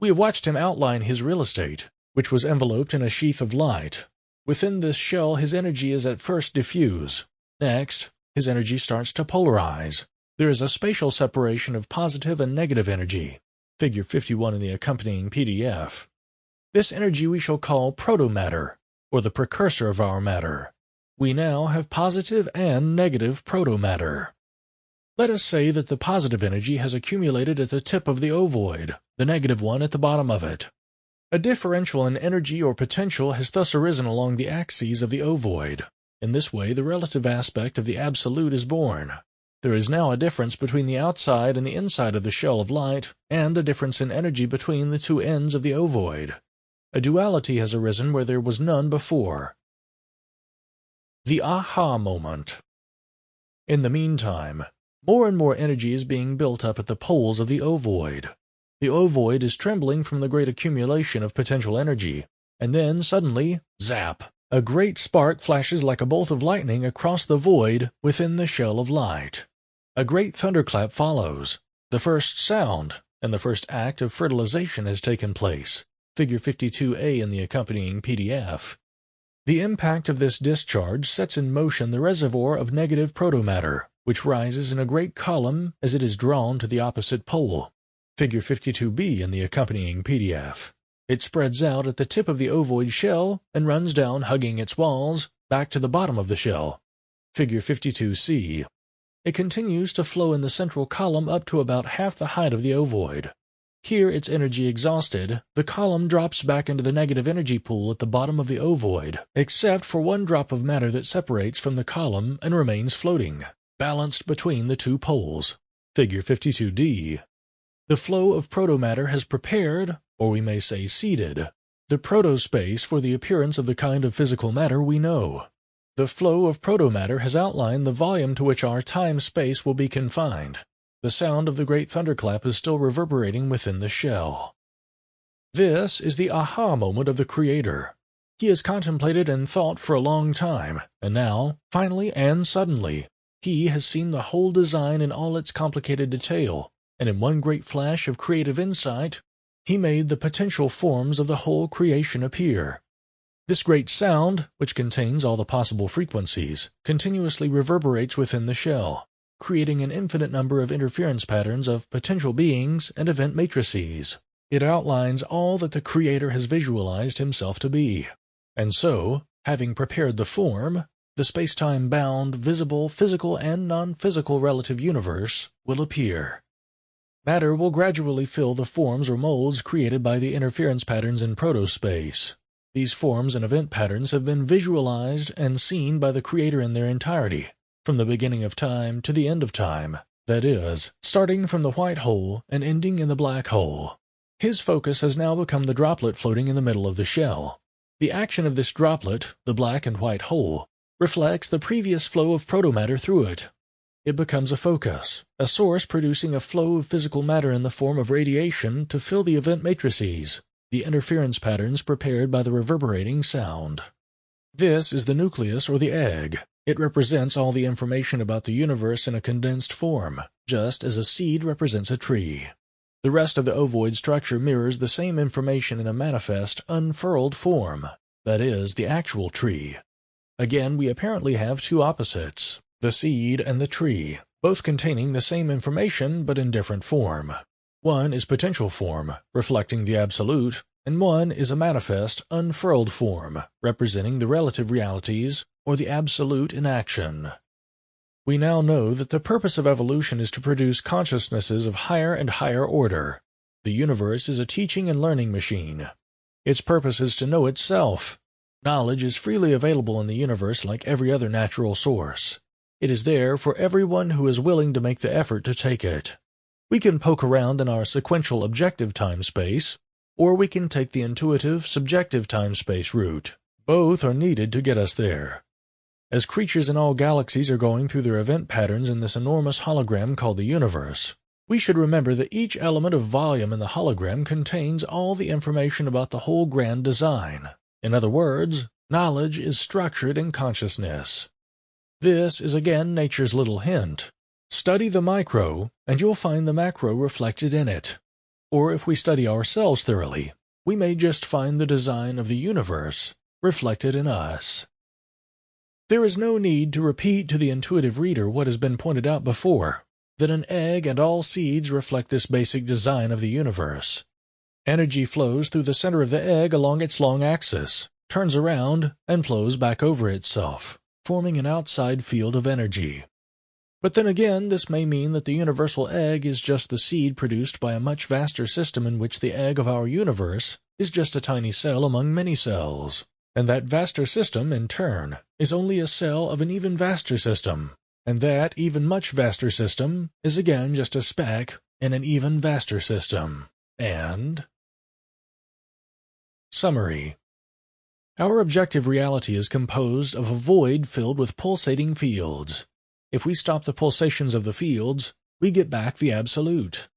We have watched him outline his real estate, which was enveloped in a sheath of light. Within this shell his energy is at first diffuse. Next, his energy starts to polarize. There is a spatial separation of positive and negative energy. Figure 51 in the accompanying PDF. This energy we shall call protomatter, or the precursor of our matter. We now have positive and negative protomatter. Let us say that the positive energy has accumulated at the tip of the ovoid, the negative one at the bottom of it. A differential in energy or potential has thus arisen along the axes of the ovoid. In this way the relative aspect of the absolute is born. There is now a difference between the outside and the inside of the shell of light, and a difference in energy between the two ends of the ovoid. A duality has arisen where there was none before. The aha moment. In the meantime, more and more energy is being built up at the poles of the ovoid. The ovoid is trembling from the great accumulation of potential energy, and then suddenly, zap! A great spark flashes like a bolt of lightning across the void within the shell of light. A great thunderclap follows. The first sound and the first act of fertilization has taken place. Figure 52a in the accompanying PDF. The impact of this discharge sets in motion the reservoir of negative protomatter, which rises in a great column as it is drawn to the opposite pole. Figure 52b in the accompanying PDF. It spreads out at the tip of the ovoid shell and runs down, hugging its walls, back to the bottom of the shell. Figure 52c. It continues to flow in the central column up to about half the height of the ovoid. Here, its energy exhausted, the column drops back into the negative energy pool at the bottom of the ovoid, except for one drop of matter that separates from the column and remains floating, balanced between the two poles. Figure 52d. The flow of protomatter has prepared, or we may say seeded, the protospace for the appearance of the kind of physical matter we know. The flow of protomatter has outlined the volume to which our time-space will be confined. The sound of the great thunderclap is still reverberating within the shell. This is the aha moment of the Creator. He has contemplated and thought for a long time, and now, finally and suddenly, he has seen the whole design in all its complicated detail, and in one great flash of creative insight, he made the potential forms of the whole creation appear. This great sound, which contains all the possible frequencies, continuously reverberates within the shell, creating an infinite number of interference patterns of potential beings and event matrices. It outlines all that the Creator has visualized himself to be. And so, having prepared the form, the space-time bound, visible, physical, and non-physical relative universe will appear. Matter will gradually fill the forms or molds created by the interference patterns in protospace. These forms and event patterns have been visualized and seen by the Creator in their entirety, from the beginning of time to the end of time, that is, starting from the white hole and ending in the black hole. His focus has now become the droplet floating in the middle of the shell. The action of this droplet, the black and white hole, reflects the previous flow of protomatter through it. It becomes a focus, a source producing a flow of physical matter in the form of radiation to fill the event matrices, the interference patterns prepared by the reverberating sound. This is the nucleus or the egg. It represents all the information about the universe in a condensed form, just as a seed represents a tree. The rest of the ovoid structure mirrors the same information in a manifest, unfurled form, that is, the actual tree. Again, we apparently have two opposites, the seed and the tree, both containing the same information but in different form. One is potential form, reflecting the absolute, and one is a manifest, unfurled form, representing the relative realities, or the absolute in action. We now know that the purpose of evolution is to produce consciousnesses of higher and higher order. The universe is a teaching and learning machine. Its purpose is to know itself. Knowledge is freely available in the universe like every other natural source. It is there for everyone who is willing to make the effort to take it. We can poke around in our sequential objective time-space, or we can take the intuitive, subjective time-space route. Both are needed to get us there. As creatures in all galaxies are going through their event patterns in this enormous hologram called the universe, we should remember that each element of volume in the hologram contains all the information about the whole grand design. In other words, knowledge is structured in consciousness. This is again nature's little hint. Study the micro, and you'll find the macro reflected in it. Or if we study ourselves thoroughly, we may just find the design of the universe reflected in us. There is no need to repeat to the intuitive reader what has been pointed out before, that an egg and all seeds reflect this basic design of the universe. Energy flows through the center of the egg along its long axis, turns around, and flows back over itself, forming an outside field of energy. But then again, this may mean that the universal egg is just the seed produced by a much vaster system in which the egg of our universe is just a tiny cell among many cells, and that vaster system, in turn, is only a cell of an even vaster system, and that even much vaster system is again just a speck in an even vaster system. And summary. Our objective reality is composed of a void filled with pulsating fields. If we stop the pulsations of the fields, we get back the absolute.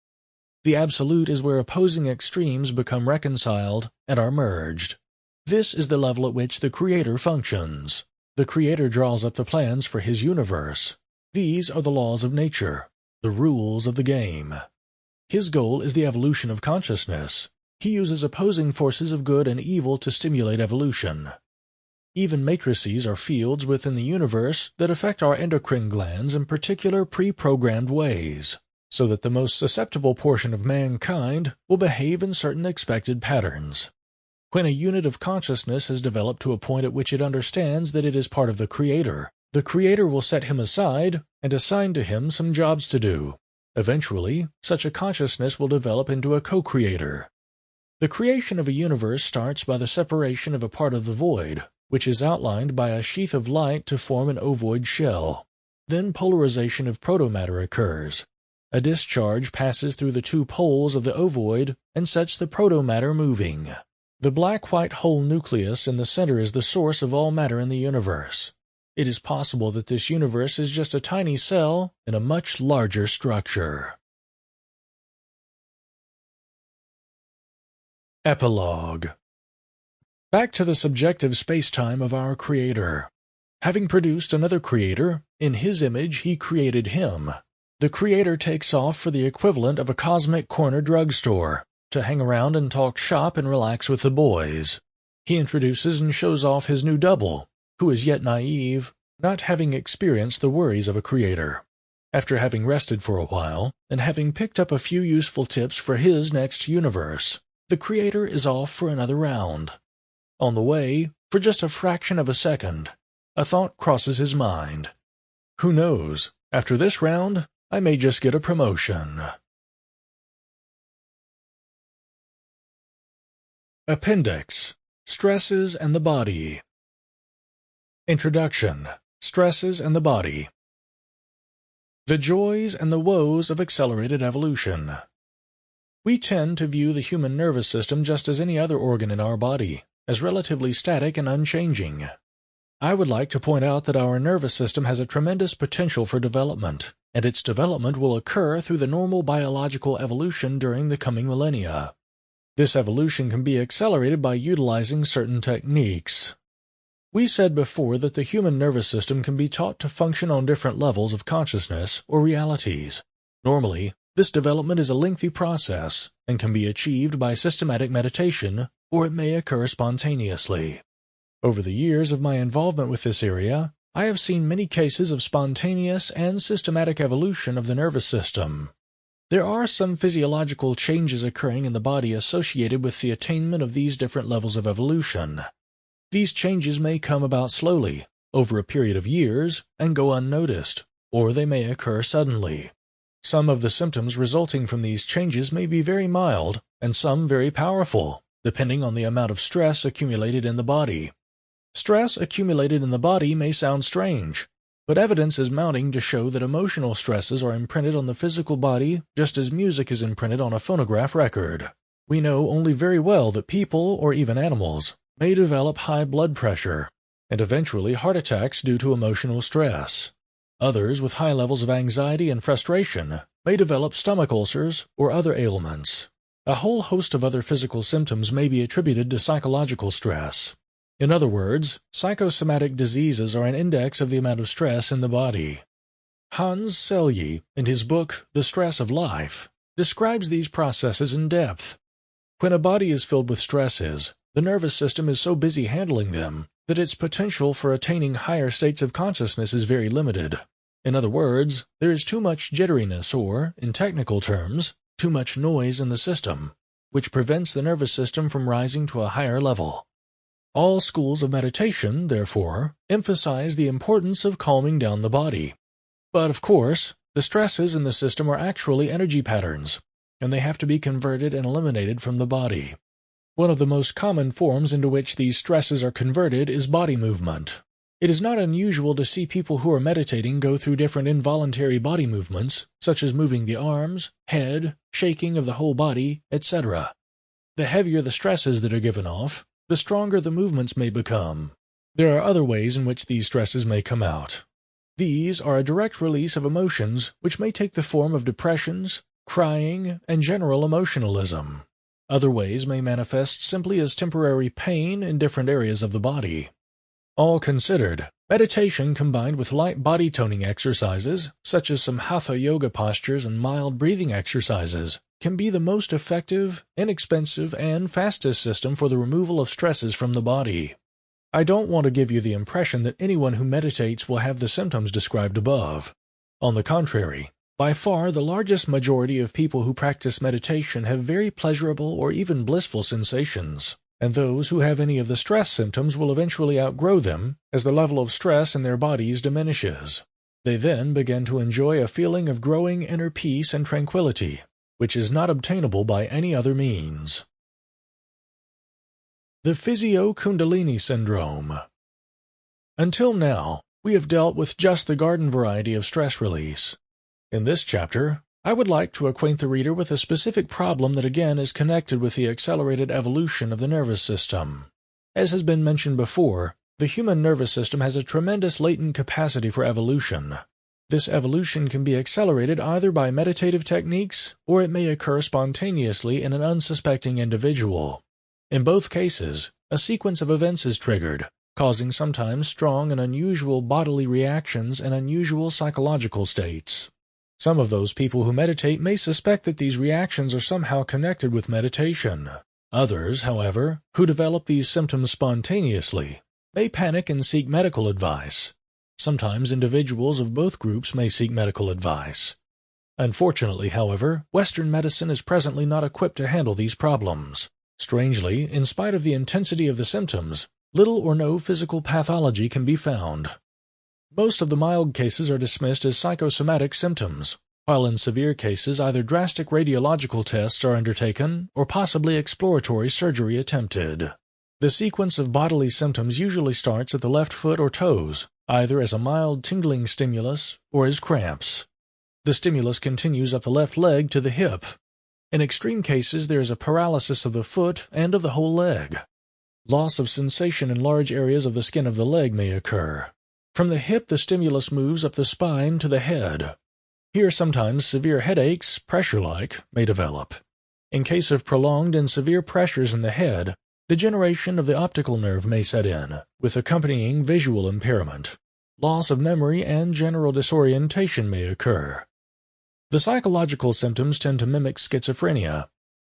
The absolute is where opposing extremes become reconciled and are merged. This is the level at which the Creator functions. The Creator draws up the plans for his universe. These are the laws of nature, the rules of the game. His goal is the evolution of consciousness. He uses opposing forces of good and evil to stimulate evolution. Even matrices are fields within the universe that affect our endocrine glands in particular pre-programmed ways, so that the most susceptible portion of mankind will behave in certain expected patterns. When a unit of consciousness has developed to a point at which it understands that it is part of the Creator will set him aside and assign to him some jobs to do. Eventually, such a consciousness will develop into a co-creator. The creation of a universe starts by the separation of a part of the void, which is outlined by a sheath of light to form an ovoid shell. Then polarization of protomatter occurs. A discharge passes through the two poles of the ovoid and sets the protomatter moving. The black-white hole nucleus in the center is the source of all matter in the universe. It is possible that this universe is just a tiny cell in a much larger structure. Epilogue. Back to the subjective spacetime of our Creator. Having produced another Creator, in His image He created him. The Creator takes off for the equivalent of a cosmic corner drugstore, to hang around and talk shop and relax with the boys. He introduces and shows off his new double, who is yet naive, not having experienced the worries of a Creator. After having rested for a while, and having picked up a few useful tips for his next universe, the Creator is off for another round. On the way, for just a fraction of a second, a thought crosses his mind. Who knows, after this round, I may just get a promotion. Appendix: Stresses and the Body. Introduction: Stresses and the Body. The joys and the woes of accelerated evolution. We tend to view the human nervous system just as any other organ in our body, as relatively static and unchanging. I would like to point out that our nervous system has a tremendous potential for development, and its development will occur through the normal biological evolution during the coming millennia. This evolution can be accelerated by utilizing certain techniques. We said before that the human nervous system can be taught to function on different levels of consciousness or realities. Normally, this development is a lengthy process and can be achieved by systematic meditation, or it may occur spontaneously. Over the years of my involvement with this area, I have seen many cases of spontaneous and systematic evolution of the nervous system. There are some physiological changes occurring in the body associated with the attainment of these different levels of evolution. These changes may come about slowly, over a period of years, and go unnoticed, or they may occur suddenly. Some of the symptoms resulting from these changes may be very mild, and some very powerful, depending on the amount of stress accumulated in the body. Stress accumulated in the body may sound strange, but evidence is mounting to show that emotional stresses are imprinted on the physical body just as music is imprinted on a phonograph record. We know only very well that people, or even animals, may develop high blood pressure, and eventually heart attacks due to emotional stress. Others with high levels of anxiety and frustration may develop stomach ulcers or other ailments. A whole host of other physical symptoms may be attributed to psychological stress. In other words, psychosomatic diseases are an index of the amount of stress in the body. Hans Selye, in his book The Stress of Life, describes these processes in depth. When a body is filled with stresses, the nervous system is so busy handling them that its potential for attaining higher states of consciousness is very limited. In other words, there is too much jitteriness or, in technical terms, too much noise in the system, which prevents the nervous system from rising to a higher level. All schools of meditation, therefore, emphasize the importance of calming down the body. But, of course, the stresses in the system are actually energy patterns, and they have to be converted and eliminated from the body. One of the most common forms into which these stresses are converted is body movement. It is not unusual to see people who are meditating go through different involuntary body movements, such as moving the arms, head, shaking of the whole body, etc. The heavier the stresses that are given off, the stronger the movements may become. There are other ways in which these stresses may come out. These are a direct release of emotions which may take the form of depressions, crying, and general emotionalism. Other ways may manifest simply as temporary pain in different areas of the body. All considered, meditation combined with light body toning exercises, such as some hatha yoga postures and mild breathing exercises, can be the most effective, inexpensive, and fastest system for the removal of stresses from the body. I don't want to give you the impression that anyone who meditates will have the symptoms described above. On the contrary, by far the largest majority of people who practice meditation have very pleasurable or even blissful sensations, and those who have any of the stress symptoms will eventually outgrow them as the level of stress in their bodies diminishes. They then begin to enjoy a feeling of growing inner peace and tranquility, which is not obtainable by any other means. The Physio-Kundalini Syndrome. Until now, we have dealt with just the garden variety of stress release. In this chapter, I would like to acquaint the reader with a specific problem that again is connected with the accelerated evolution of the nervous system. As has been mentioned before, the human nervous system has a tremendous latent capacity for evolution. This evolution can be accelerated either by meditative techniques, or it may occur spontaneously in an unsuspecting individual. In both cases, a sequence of events is triggered, causing sometimes strong and unusual bodily reactions and unusual psychological states. Some of those people who meditate may suspect that these reactions are somehow connected with meditation. Others, however, who develop these symptoms spontaneously, may panic and seek medical advice. Sometimes individuals of both groups may seek medical advice. Unfortunately, however, Western medicine is presently not equipped to handle these problems. Strangely, in spite of the intensity of the symptoms, little or no physical pathology can be found. Most of the mild cases are dismissed as psychosomatic symptoms, while in severe cases either drastic radiological tests are undertaken or possibly exploratory surgery attempted. The sequence of bodily symptoms usually starts at the left foot or toes, either as a mild tingling stimulus or as cramps. The stimulus continues up the left leg to the hip. In extreme cases, there is a paralysis of the foot and of the whole leg. Loss of sensation in large areas of the skin of the leg may occur. From the hip, the stimulus moves up the spine to the head. Here sometimes severe headaches, pressure-like, may develop. In case of prolonged and severe pressures in the head, degeneration of the optical nerve may set in, with accompanying visual impairment. Loss of memory and general disorientation may occur. The psychological symptoms tend to mimic schizophrenia.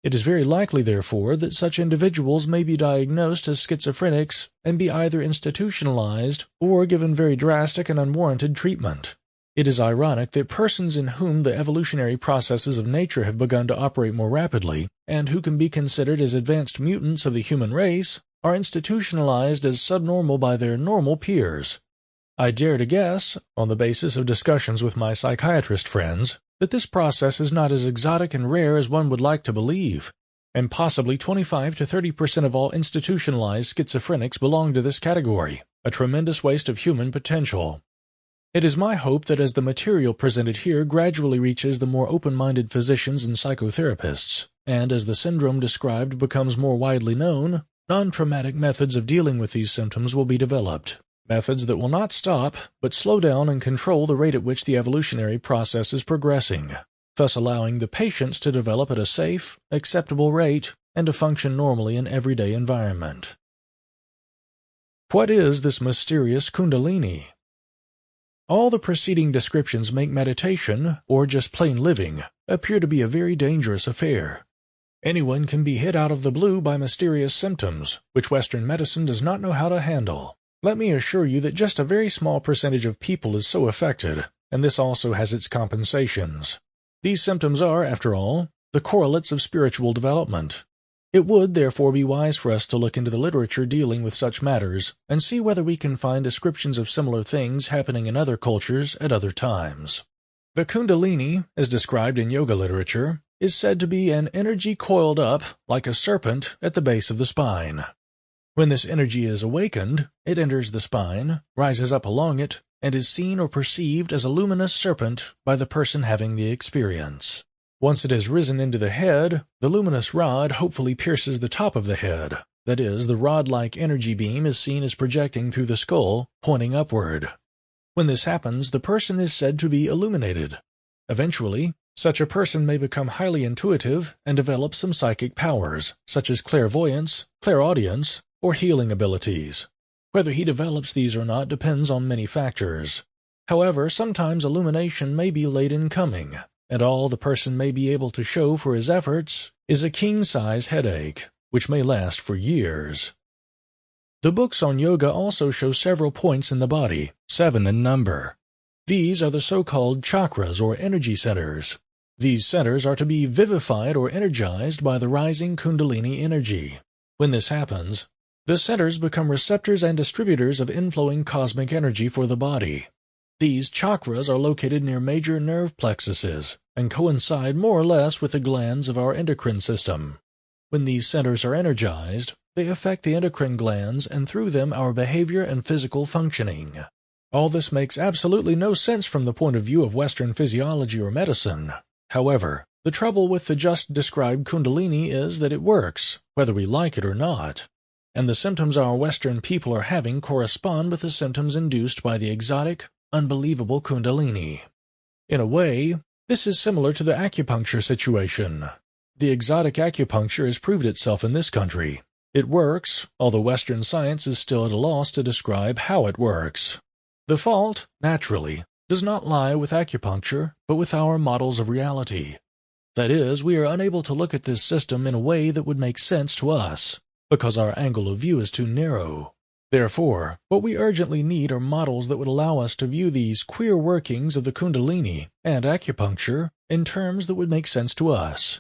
It is very likely, therefore, that such individuals may be diagnosed as schizophrenics and be either institutionalized or given very drastic and unwarranted treatment. It is ironic that persons in whom the evolutionary processes of nature have begun to operate more rapidly, and who can be considered as advanced mutants of the human race, are institutionalized as subnormal by their normal peers. I dare to guess, on the basis of discussions with my psychiatrist friends, that this process is not as exotic and rare as one would like to believe, and possibly 25 to 30% of all institutionalized schizophrenics belong to this category, a tremendous waste of human potential. It is my hope that as the material presented here gradually reaches the more open-minded physicians and psychotherapists, and as the syndrome described becomes more widely known, non-traumatic methods of dealing with these symptoms will be developed. Methods that will not stop, but slow down and control the rate at which the evolutionary process is progressing, thus allowing the patients to develop at a safe, acceptable rate and to function normally in everyday environment. What is this mysterious Kundalini? All the preceding descriptions make meditation, or just plain living, appear to be a very dangerous affair. Anyone can be hit out of the blue by mysterious symptoms, which Western medicine does not know how to handle. Let me assure you that just a very small percentage of people is so affected, and this also has its compensations. These symptoms are, after all, the correlates of spiritual development. It would, therefore, be wise for us to look into the literature dealing with such matters and see whether we can find descriptions of similar things happening in other cultures at other times. The Kundalini, as described in yoga literature, is said to be an energy coiled up, like a serpent, at the base of the spine. When this energy is awakened, it enters the spine, rises up along it, and is seen or perceived as a luminous serpent by the person having the experience. Once it has risen into the head, the luminous rod hopefully pierces the top of the head. That is, the rod-like energy beam is seen as projecting through the skull, pointing upward. When this happens, the person is said to be illuminated. Eventually, Such a person may become highly intuitive and develop some psychic powers, such as clairvoyance, clairaudience, or healing abilities. Whether he develops these or not depends on many factors. However, sometimes illumination may be late in coming, and all the person may be able to show for his efforts is a king-size headache, which may last for years. The books on yoga also show several points in the body, 7 in number. These are the so-called chakras or energy centers. These centers are to be vivified or energized by the rising Kundalini energy. When this happens, the centers become receptors and distributors of inflowing cosmic energy for the body. These chakras are located near major nerve plexuses and coincide more or less with the glands of our endocrine system. When these centers are energized, they affect the endocrine glands and through them our behavior and physical functioning. All this makes absolutely no sense from the point of view of Western physiology or medicine. However, the trouble with the just described Kundalini is that it works, whether we like it or not. And the symptoms our Western people are having correspond with the symptoms induced by the exotic, unbelievable Kundalini. In a way, this is similar to the acupuncture situation. The exotic acupuncture has proved itself in this country. It works, although Western science is still at a loss to describe how it works. The fault, naturally, does not lie with acupuncture, but with our models of reality. That is, we are unable to look at this system in a way that would make sense to us, because our angle of view is too narrow. Therefore, what we urgently need are models that would allow us to view these queer workings of the Kundalini and acupuncture in terms that would make sense to us.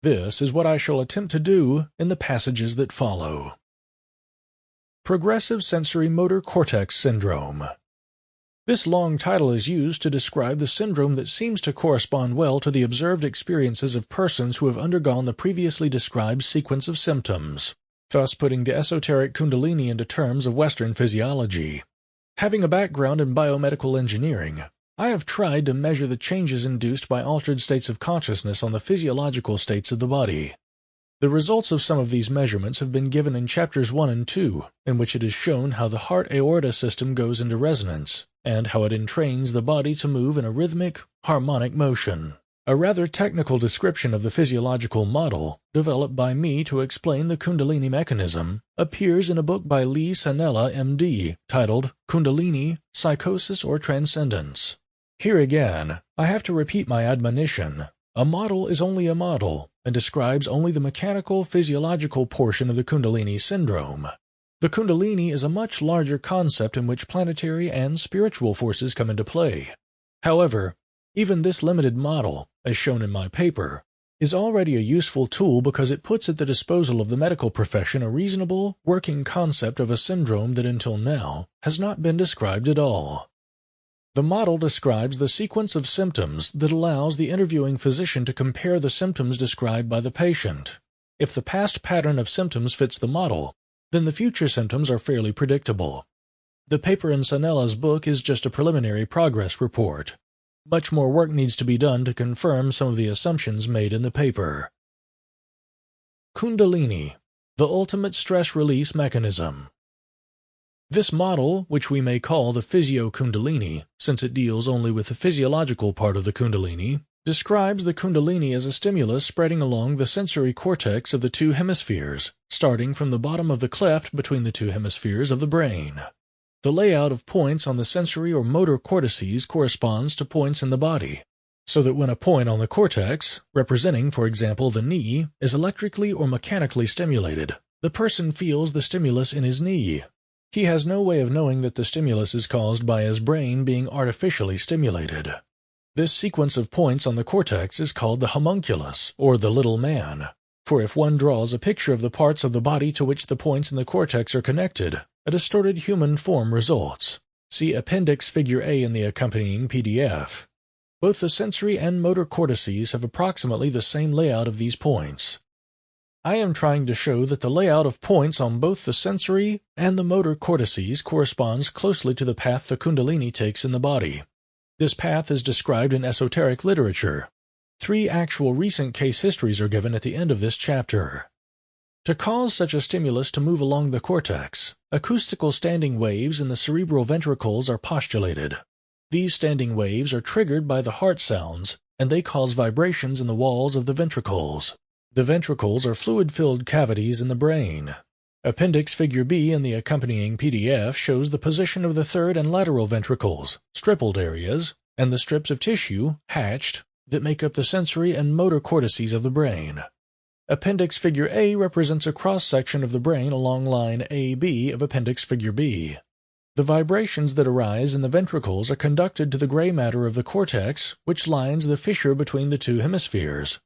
This is what I shall attempt to do in the passages that follow. Progressive sensory motor cortex syndrome. This long title is used to describe the syndrome that seems to correspond well to the observed experiences of persons who have undergone the previously described sequence of symptoms, thus putting the esoteric Kundalini into terms of Western physiology. Having a background in biomedical engineering, I have tried to measure the changes induced by altered states of consciousness on the physiological states of the body. The results of some of these measurements have been given in chapters 1 and 2, in which it is shown how the heart-aorta system goes into resonance, and how it entrains the body to move in a rhythmic, harmonic motion. A rather technical description of the physiological model, developed by me to explain the Kundalini mechanism, appears in a book by Lee Sanella, M.D., titled Kundalini, Psychosis or Transcendence. Here again, I have to repeat my admonition. A model is only a model, and describes only the mechanical, physiological portion of the Kundalini syndrome. The Kundalini is a much larger concept in which planetary and spiritual forces come into play. However, even this limited model, as shown in my paper, is already a useful tool because it puts at the disposal of the medical profession a reasonable, working concept of a syndrome that until now has not been described at all. The model describes the sequence of symptoms that allows the interviewing physician to compare the symptoms described by the patient. If the past pattern of symptoms fits the model, then the future symptoms are fairly predictable. The paper in Sanella's book is just a preliminary progress report. Much more work needs to be done to confirm some of the assumptions made in the paper. Kundalini, the ultimate stress release mechanism. This model, which we may call the physio-Kundalini, since it deals only with the physiological part of the Kundalini, describes the Kundalini as a stimulus spreading along the sensory cortex of the two hemispheres, starting from the bottom of the cleft between the two hemispheres of the brain. The layout of points on the sensory or motor cortices corresponds to points in the body, so that when a point on the cortex, representing, for example, the knee, is electrically or mechanically stimulated, the person feels the stimulus in his knee. He has no way of knowing that the stimulus is caused by his brain being artificially stimulated. This sequence of points on the cortex is called the homunculus, or the little man, for if one draws a picture of the parts of the body to which the points in the cortex are connected, a distorted human form results. See Appendix Figure A in the accompanying PDF. Both the sensory and motor cortices have approximately the same layout of these points. I am trying to show that the layout of points on both the sensory and the motor cortices corresponds closely to the path the Kundalini takes in the body. This path is described in esoteric literature. 3 actual recent case histories are given at the end of this chapter. To cause such a stimulus to move along the cortex, acoustical standing waves in the cerebral ventricles are postulated. These standing waves are triggered by the heart sounds and they cause vibrations in the walls of the ventricles. The ventricles are fluid-filled cavities in the brain. Appendix Figure B in the accompanying PDF shows the position of the third and lateral ventricles, stippled areas, and the strips of tissue, hatched, that make up the sensory and motor cortices of the brain. Appendix Figure A represents a cross-section of the brain along line AB of Appendix Figure B. The vibrations that arise in the ventricles are conducted to the gray matter of the cortex, which lines the fissure between the two hemispheres.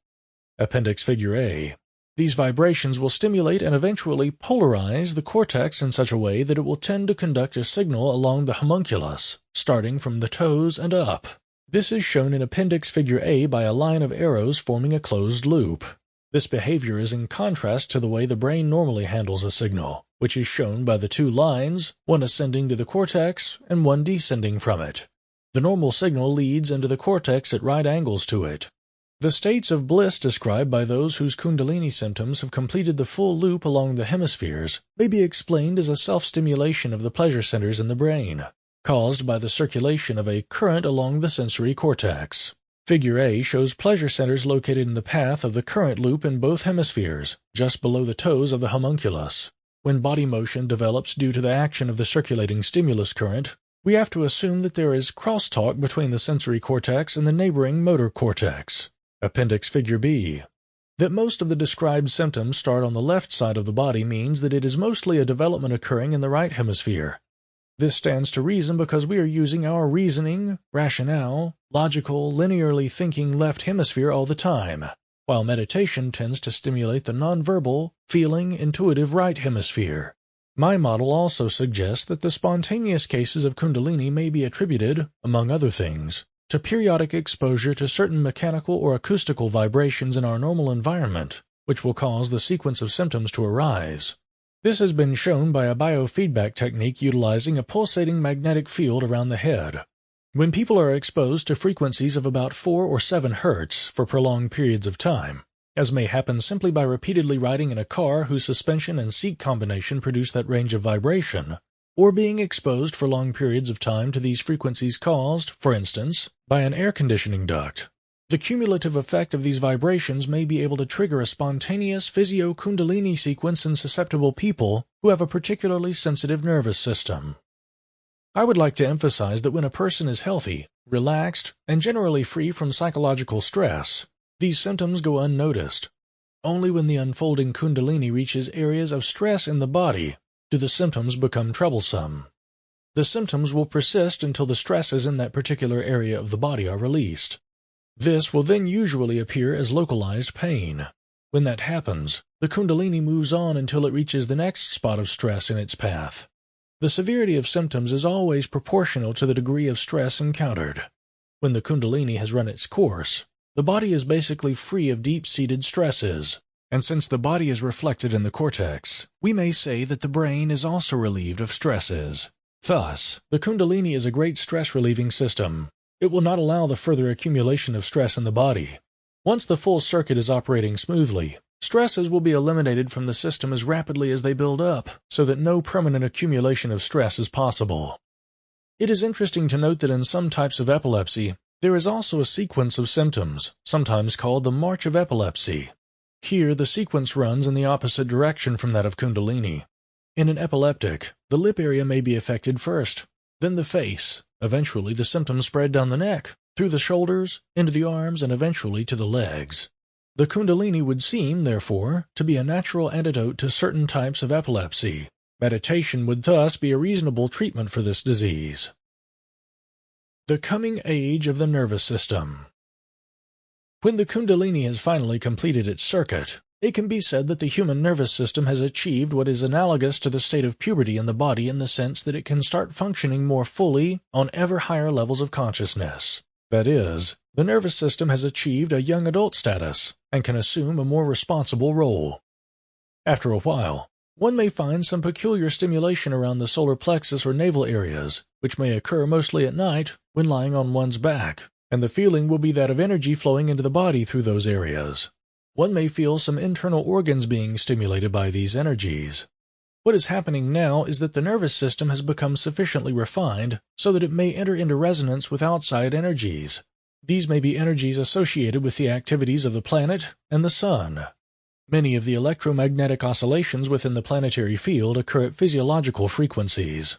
Appendix Figure A. These vibrations will stimulate and eventually polarize the cortex in such a way that it will tend to conduct a signal along the homunculus, starting from the toes and up. This is shown in Appendix Figure A by a line of arrows forming a closed loop. This behavior is in contrast to the way the brain normally handles a signal, which is shown by the two lines, one ascending to the cortex and one descending from it. The normal signal leads into the cortex at right angles to it. The states of bliss described by those whose Kundalini symptoms have completed the full loop along the hemispheres may be explained as a self-stimulation of the pleasure centers in the brain, caused by the circulation of a current along the sensory cortex. Figure A shows pleasure centers located in the path of the current loop in both hemispheres, just below the toes of the homunculus. When body motion develops due to the action of the circulating stimulus current, we have to assume that there is crosstalk between the sensory cortex and the neighboring motor cortex. Appendix Figure B. That most of the described symptoms start on the left side of the body means that it is mostly a development occurring in the right hemisphere. This stands to reason because we are using our reasoning, rationale, logical, linearly thinking left hemisphere all the time, while meditation tends to stimulate the nonverbal, feeling, intuitive right hemisphere. My model also suggests that the spontaneous cases of Kundalini may be attributed, among other things, to periodic exposure to certain mechanical or acoustical vibrations in our normal environment, which will cause the sequence of symptoms to arise. This has been shown by a biofeedback technique utilizing a pulsating magnetic field around the head. When people are exposed to frequencies of about 4 or 7 Hz for prolonged periods of time, as may happen simply by repeatedly riding in a car whose suspension and seat combination produce that range of vibration, or being exposed for long periods of time to these frequencies caused, for instance, by an air conditioning duct, the cumulative effect of these vibrations may be able to trigger a spontaneous physio-kundalini sequence in susceptible people who have a particularly sensitive nervous system. I would like to emphasize that when a person is healthy, relaxed, and generally free from psychological stress, these symptoms go unnoticed. Only when the unfolding kundalini reaches areas of stress in the body do the symptoms become troublesome. The symptoms will persist until the stresses in that particular area of the body are released. This will then usually appear as localized pain. When that happens, the kundalini moves on until it reaches the next spot of stress in its path. The severity of symptoms is always proportional to the degree of stress encountered. When the kundalini has run its course, the body is basically free of deep-seated stresses, and since the body is reflected in the cortex, we may say that the brain is also relieved of stresses. Thus, the kundalini is a great stress-relieving system. It will not allow the further accumulation of stress in the body. Once the full circuit is operating smoothly, stresses will be eliminated from the system as rapidly as they build up, so that no permanent accumulation of stress is possible. It is interesting to note that in some types of epilepsy, there is also a sequence of symptoms, sometimes called the march of epilepsy. Here, the sequence runs in the opposite direction from that of kundalini. In an epileptic, the lip area may be affected first, then the face. Eventually, the symptoms spread down the neck, through the shoulders, into the arms, and eventually to the legs. The kundalini would seem, therefore, to be a natural antidote to certain types of epilepsy. Meditation would thus be a reasonable treatment for this disease. The coming age of the nervous system. When the kundalini has finally completed its circuit, it can be said that the human nervous system has achieved what is analogous to the state of puberty in the body in the sense that it can start functioning more fully on ever higher levels of consciousness. That is, the nervous system has achieved a young adult status and can assume a more responsible role. After a while, one may find some peculiar stimulation around the solar plexus or navel areas, which may occur mostly at night when lying on one's back, and the feeling will be that of energy flowing into the body through those areas. One may feel some internal organs being stimulated by these energies. What is happening now is that the nervous system has become sufficiently refined so that it may enter into resonance with outside energies. These may be energies associated with the activities of the planet and the sun. Many of the electromagnetic oscillations within the planetary field occur at physiological frequencies.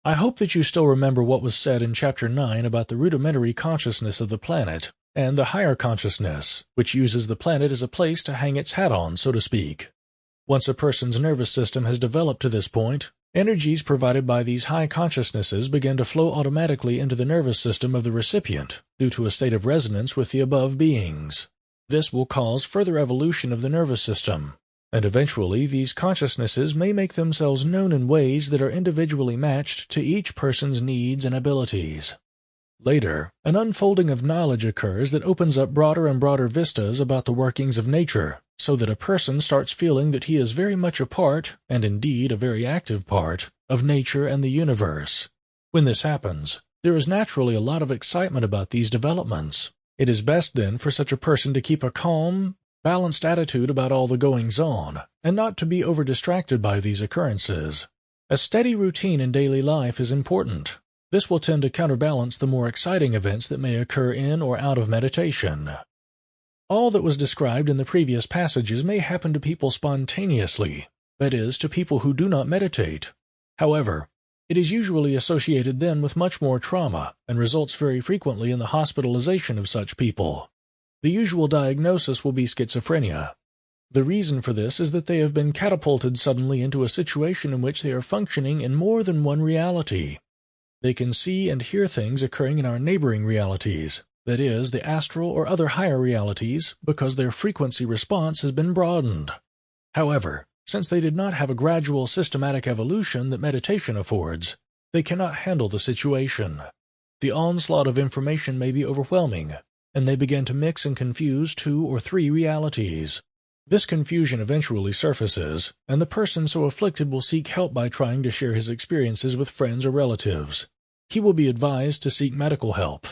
I hope that you still remember what was said in Chapter 9 about the rudimentary consciousness of the planet and the higher consciousness, which uses the planet as a place to hang its hat on, so to speak. Once a person's nervous system has developed to this point, energies provided by these high consciousnesses begin to flow automatically into the nervous system of the recipient due to a state of resonance with the above beings. This will cause further evolution of the nervous system, and eventually these consciousnesses may make themselves known in ways that are individually matched to each person's needs and abilities. Later, an unfolding of knowledge occurs that opens up broader and broader vistas about the workings of nature, so that a person starts feeling that he is very much a part, and indeed a very active part, of nature and the universe. When this happens, there is naturally a lot of excitement about these developments. It is best then for such a person to keep a calm, balanced attitude about all the goings-on, and not to be over-distracted by these occurrences. A steady routine in daily life is important. This will tend to counterbalance the more exciting events that may occur in or out of meditation. All that was described in the previous passages may happen to people spontaneously, that is, to people who do not meditate. However, it is usually associated then with much more trauma, and results very frequently in the hospitalization of such people. The usual diagnosis will be schizophrenia. The reason for this is that they have been catapulted suddenly into a situation in which they are functioning in more than one reality. They can see and hear things occurring in our neighboring realities, that is, the astral or other higher realities, because their frequency response has been broadened. However, since they did not have a gradual systematic evolution that meditation affords, they cannot handle the situation. The onslaught of information may be overwhelming, and they begin to mix and confuse 2 or 3 realities. This confusion eventually surfaces, and the person so afflicted will seek help by trying to share his experiences with friends or relatives. He will be advised to seek medical help.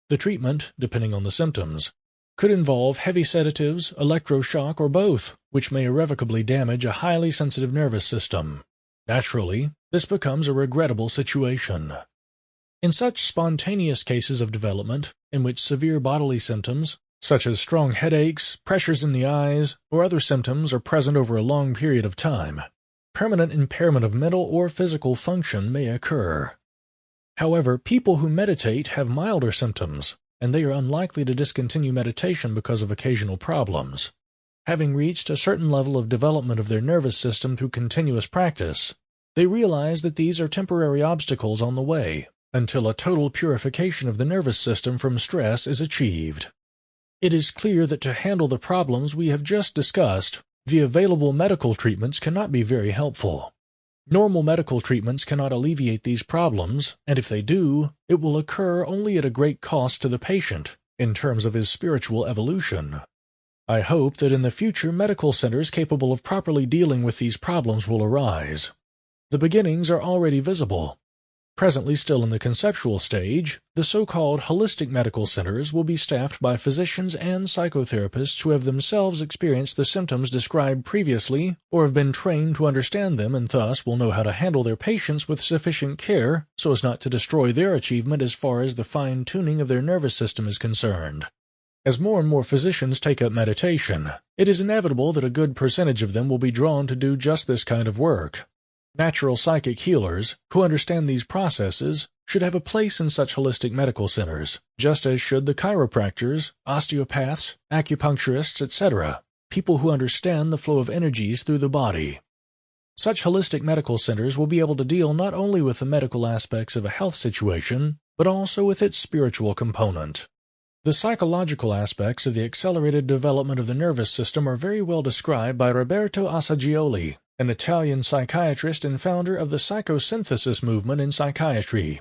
The treatment, depending on the symptoms, could involve heavy sedatives, electroshock, or both, which may irrevocably damage a highly sensitive nervous system. Naturally, this becomes a regrettable situation. In such spontaneous cases of development, in which severe bodily symptoms, such as strong headaches, pressures in the eyes, or other symptoms are present over a long period of time, permanent impairment of mental or physical function may occur. However, people who meditate have milder symptoms, and they are unlikely to discontinue meditation because of occasional problems. Having reached a certain level of development of their nervous system through continuous practice, they realize that these are temporary obstacles on the way, until a total purification of the nervous system from stress is achieved. It is clear that to handle the problems we have just discussed, the available medical treatments cannot be very helpful. Normal medical treatments cannot alleviate these problems, and if they do, it will occur only at a great cost to the patient, in terms of his spiritual evolution. I hope that in the future medical centers capable of properly dealing with these problems will arise. The beginnings are already visible. Presently still in the conceptual stage, the so-called holistic medical centers will be staffed by physicians and psychotherapists who have themselves experienced the symptoms described previously or have been trained to understand them and thus will know how to handle their patients with sufficient care so as not to destroy their achievement as far as the fine-tuning of their nervous system is concerned. As more and more physicians take up meditation, it is inevitable that a good percentage of them will be drawn to do just this kind of work. Natural psychic healers, who understand these processes, should have a place in such holistic medical centers, just as should the chiropractors, osteopaths, acupuncturists, etc., people who understand the flow of energies through the body. Such holistic medical centers will be able to deal not only with the medical aspects of a health situation, but also with its spiritual component. The psychological aspects of the accelerated development of the nervous system are very well described by Roberto Assagioli, an Italian psychiatrist and founder of the psychosynthesis movement in psychiatry.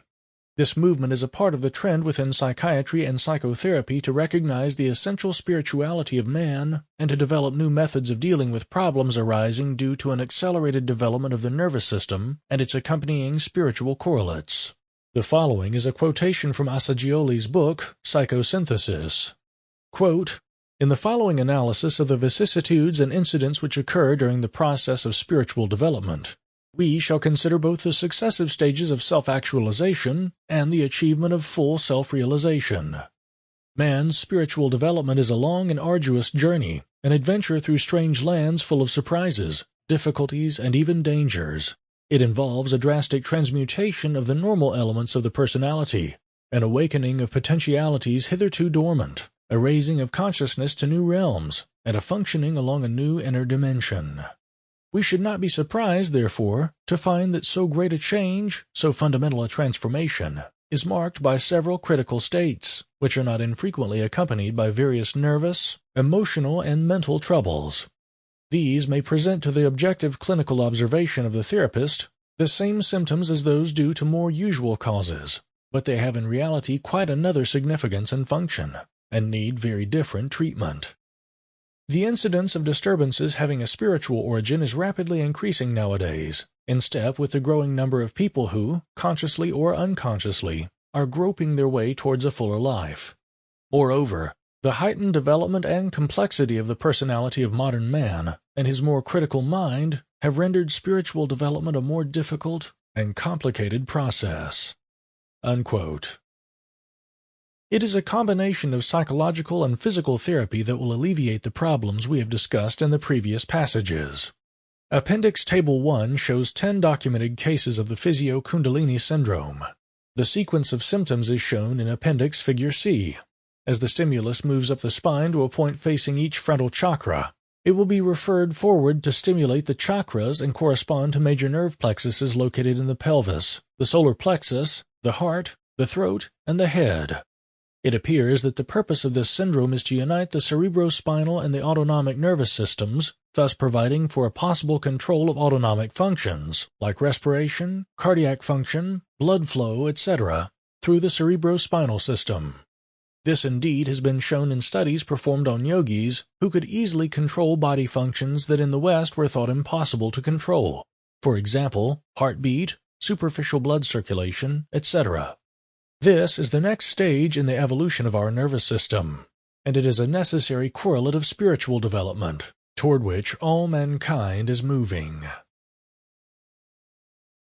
This movement is a part of the trend within psychiatry and psychotherapy to recognize the essential spirituality of man and to develop new methods of dealing with problems arising due to an accelerated development of the nervous system and its accompanying spiritual correlates. The following is a quotation from Assagioli's book, Psychosynthesis. Quote, "In the following analysis of the vicissitudes and incidents which occur during the process of spiritual development, we shall consider both the successive stages of self-actualization and the achievement of full self-realization. Man's spiritual development is a long and arduous journey, an adventure through strange lands full of surprises, difficulties, and even dangers. It involves a drastic transmutation of the normal elements of the personality, an awakening of potentialities hitherto dormant, a raising of consciousness to new realms, and a functioning along a new inner dimension. We should not be surprised, therefore, to find that so great a change, so fundamental a transformation, is marked by several critical states, which are not infrequently accompanied by various nervous, emotional, and mental troubles. These may present to the objective clinical observation of the therapist the same symptoms as those due to more usual causes, but they have in reality quite another significance and function, and need very different treatment. The incidence of disturbances having a spiritual origin is rapidly increasing nowadays, in step with the growing number of people who, consciously or unconsciously, are groping their way towards a fuller life. Moreover, the heightened development and complexity of the personality of modern man and his more critical mind have rendered spiritual development a more difficult and complicated process." Unquote. It is a combination of psychological and physical therapy that will alleviate the problems we have discussed in the previous passages. Appendix Table 1 shows 10 documented cases of the Physio-Kundalini syndrome. The sequence of symptoms is shown in Appendix Figure C. As the stimulus moves up the spine to a point facing each frontal chakra, it will be referred forward to stimulate the chakras and correspond to major nerve plexuses located in the pelvis, the solar plexus, the heart, the throat, and the head. It appears that the purpose of this syndrome is to unite the cerebrospinal and the autonomic nervous systems, thus providing for a possible control of autonomic functions, like respiration, cardiac function, blood flow, etc., through the cerebrospinal system. This indeed has been shown in studies performed on yogis who could easily control body functions that in the West were thought impossible to control, for example, heartbeat, superficial blood circulation, etc. This is the next stage in the evolution of our nervous system, and it is a necessary correlate of spiritual development, toward which all mankind is moving.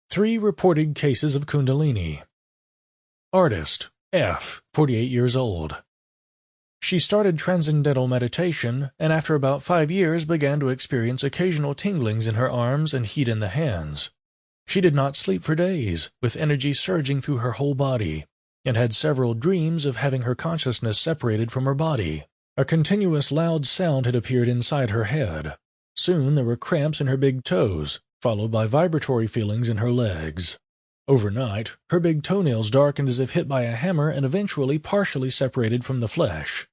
3 reported cases of Kundalini. Artist, F., 48 years old. She started transcendental meditation, and after about 5 years began to experience occasional tinglings in her arms and heat in the hands. She did not sleep for days, with energy surging through her whole body, and had several dreams of having her consciousness separated from her body. A continuous loud sound had appeared inside her head. Soon there were cramps in her big toes, followed by vibratory feelings in her legs. Overnight, her big toenails darkened as if hit by a hammer and eventually partially separated from the flesh.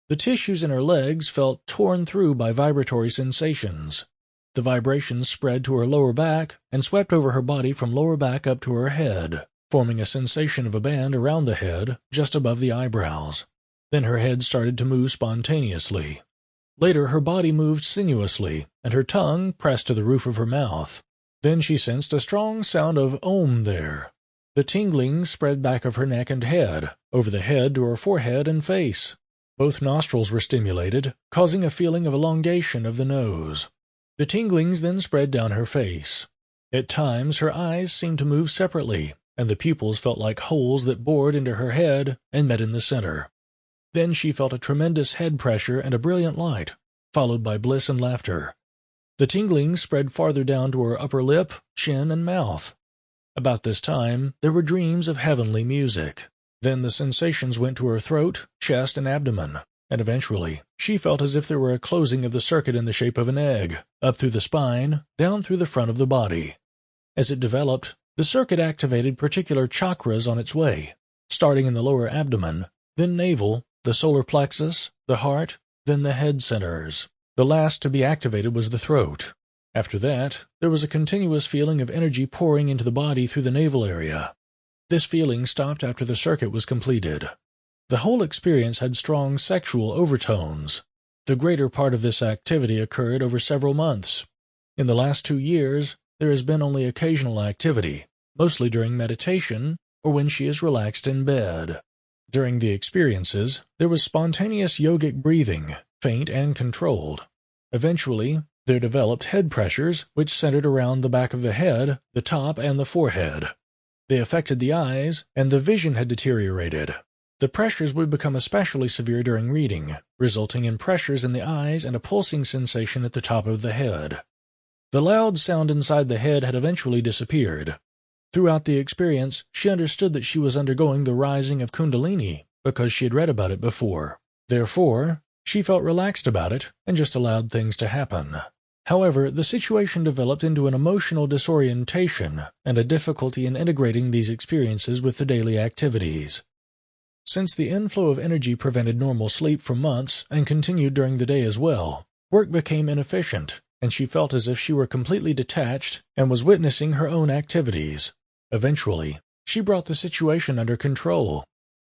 The tissues in her legs felt torn through by vibratory sensations. The vibrations spread to her lower back and swept over her body from lower back up to her head, forming a sensation of a band around the head, just above the eyebrows. Then her head started to move spontaneously. Later her body moved sinuously, and her tongue pressed to the roof of her mouth. Then she sensed a strong sound of Om there. The tingling spread back of her neck and head, over the head to her forehead and face. Both nostrils were stimulated, causing a feeling of elongation of the nose. The tinglings then spread down her face. At times her eyes seemed to move separately, and the pupils felt like holes that bored into her head and met in the center. Then she felt a tremendous head pressure and a brilliant light, followed by bliss and laughter. The tingling spread farther down to her upper lip, chin, and mouth. About this time, there were dreams of heavenly music. Then the sensations went to her throat, chest, and abdomen, and eventually she felt as if there were a closing of the circuit in the shape of an egg, up through the spine, down through the front of the body. As it developed, the circuit activated particular chakras on its way, starting in the lower abdomen, then navel, the solar plexus, the heart, then the head centers. The last to be activated was the throat. After that, there was a continuous feeling of energy pouring into the body through the navel area. This feeling stopped after the circuit was completed. The whole experience had strong sexual overtones. The greater part of this activity occurred over several months. In the last 2 years, there has been only occasional activity, mostly during meditation or when she is relaxed in bed. During the experiences, there was spontaneous yogic breathing, faint and controlled. Eventually, there developed head pressures which centered around the back of the head, the top, and the forehead. They affected the eyes, and the vision had deteriorated. The pressures would become especially severe during reading, resulting in pressures in the eyes and a pulsing sensation at the top of the head. The loud sound inside the head had eventually disappeared. Throughout the experience, she understood that she was undergoing the rising of Kundalini because she had read about it before. Therefore, she felt relaxed about it and just allowed things to happen. However, the situation developed into an emotional disorientation and a difficulty in integrating these experiences with the daily activities. Since the inflow of energy prevented normal sleep for months and continued during the day as well, work became inefficient, and she felt as if she were completely detached and was witnessing her own activities. Eventually, she brought the situation under control.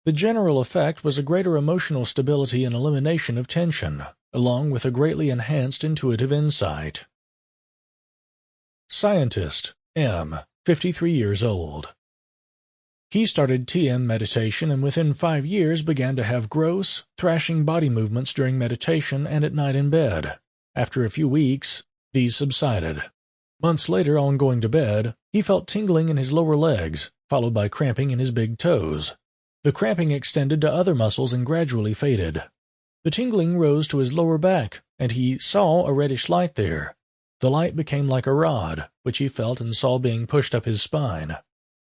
The general effect was a greater emotional stability and elimination of tension, along with a greatly enhanced intuitive insight. Scientist M, 53 years old. He started TM meditation and within 5 years began to have gross, thrashing body movements during meditation and at night in bed. After a few weeks, these subsided. Months later, on going to bed, he felt tingling in his lower legs, followed by cramping in his big toes. The cramping extended to other muscles and gradually faded. The tingling rose to his lower back, and he saw a reddish light there. The light became like a rod, which he felt and saw being pushed up his spine.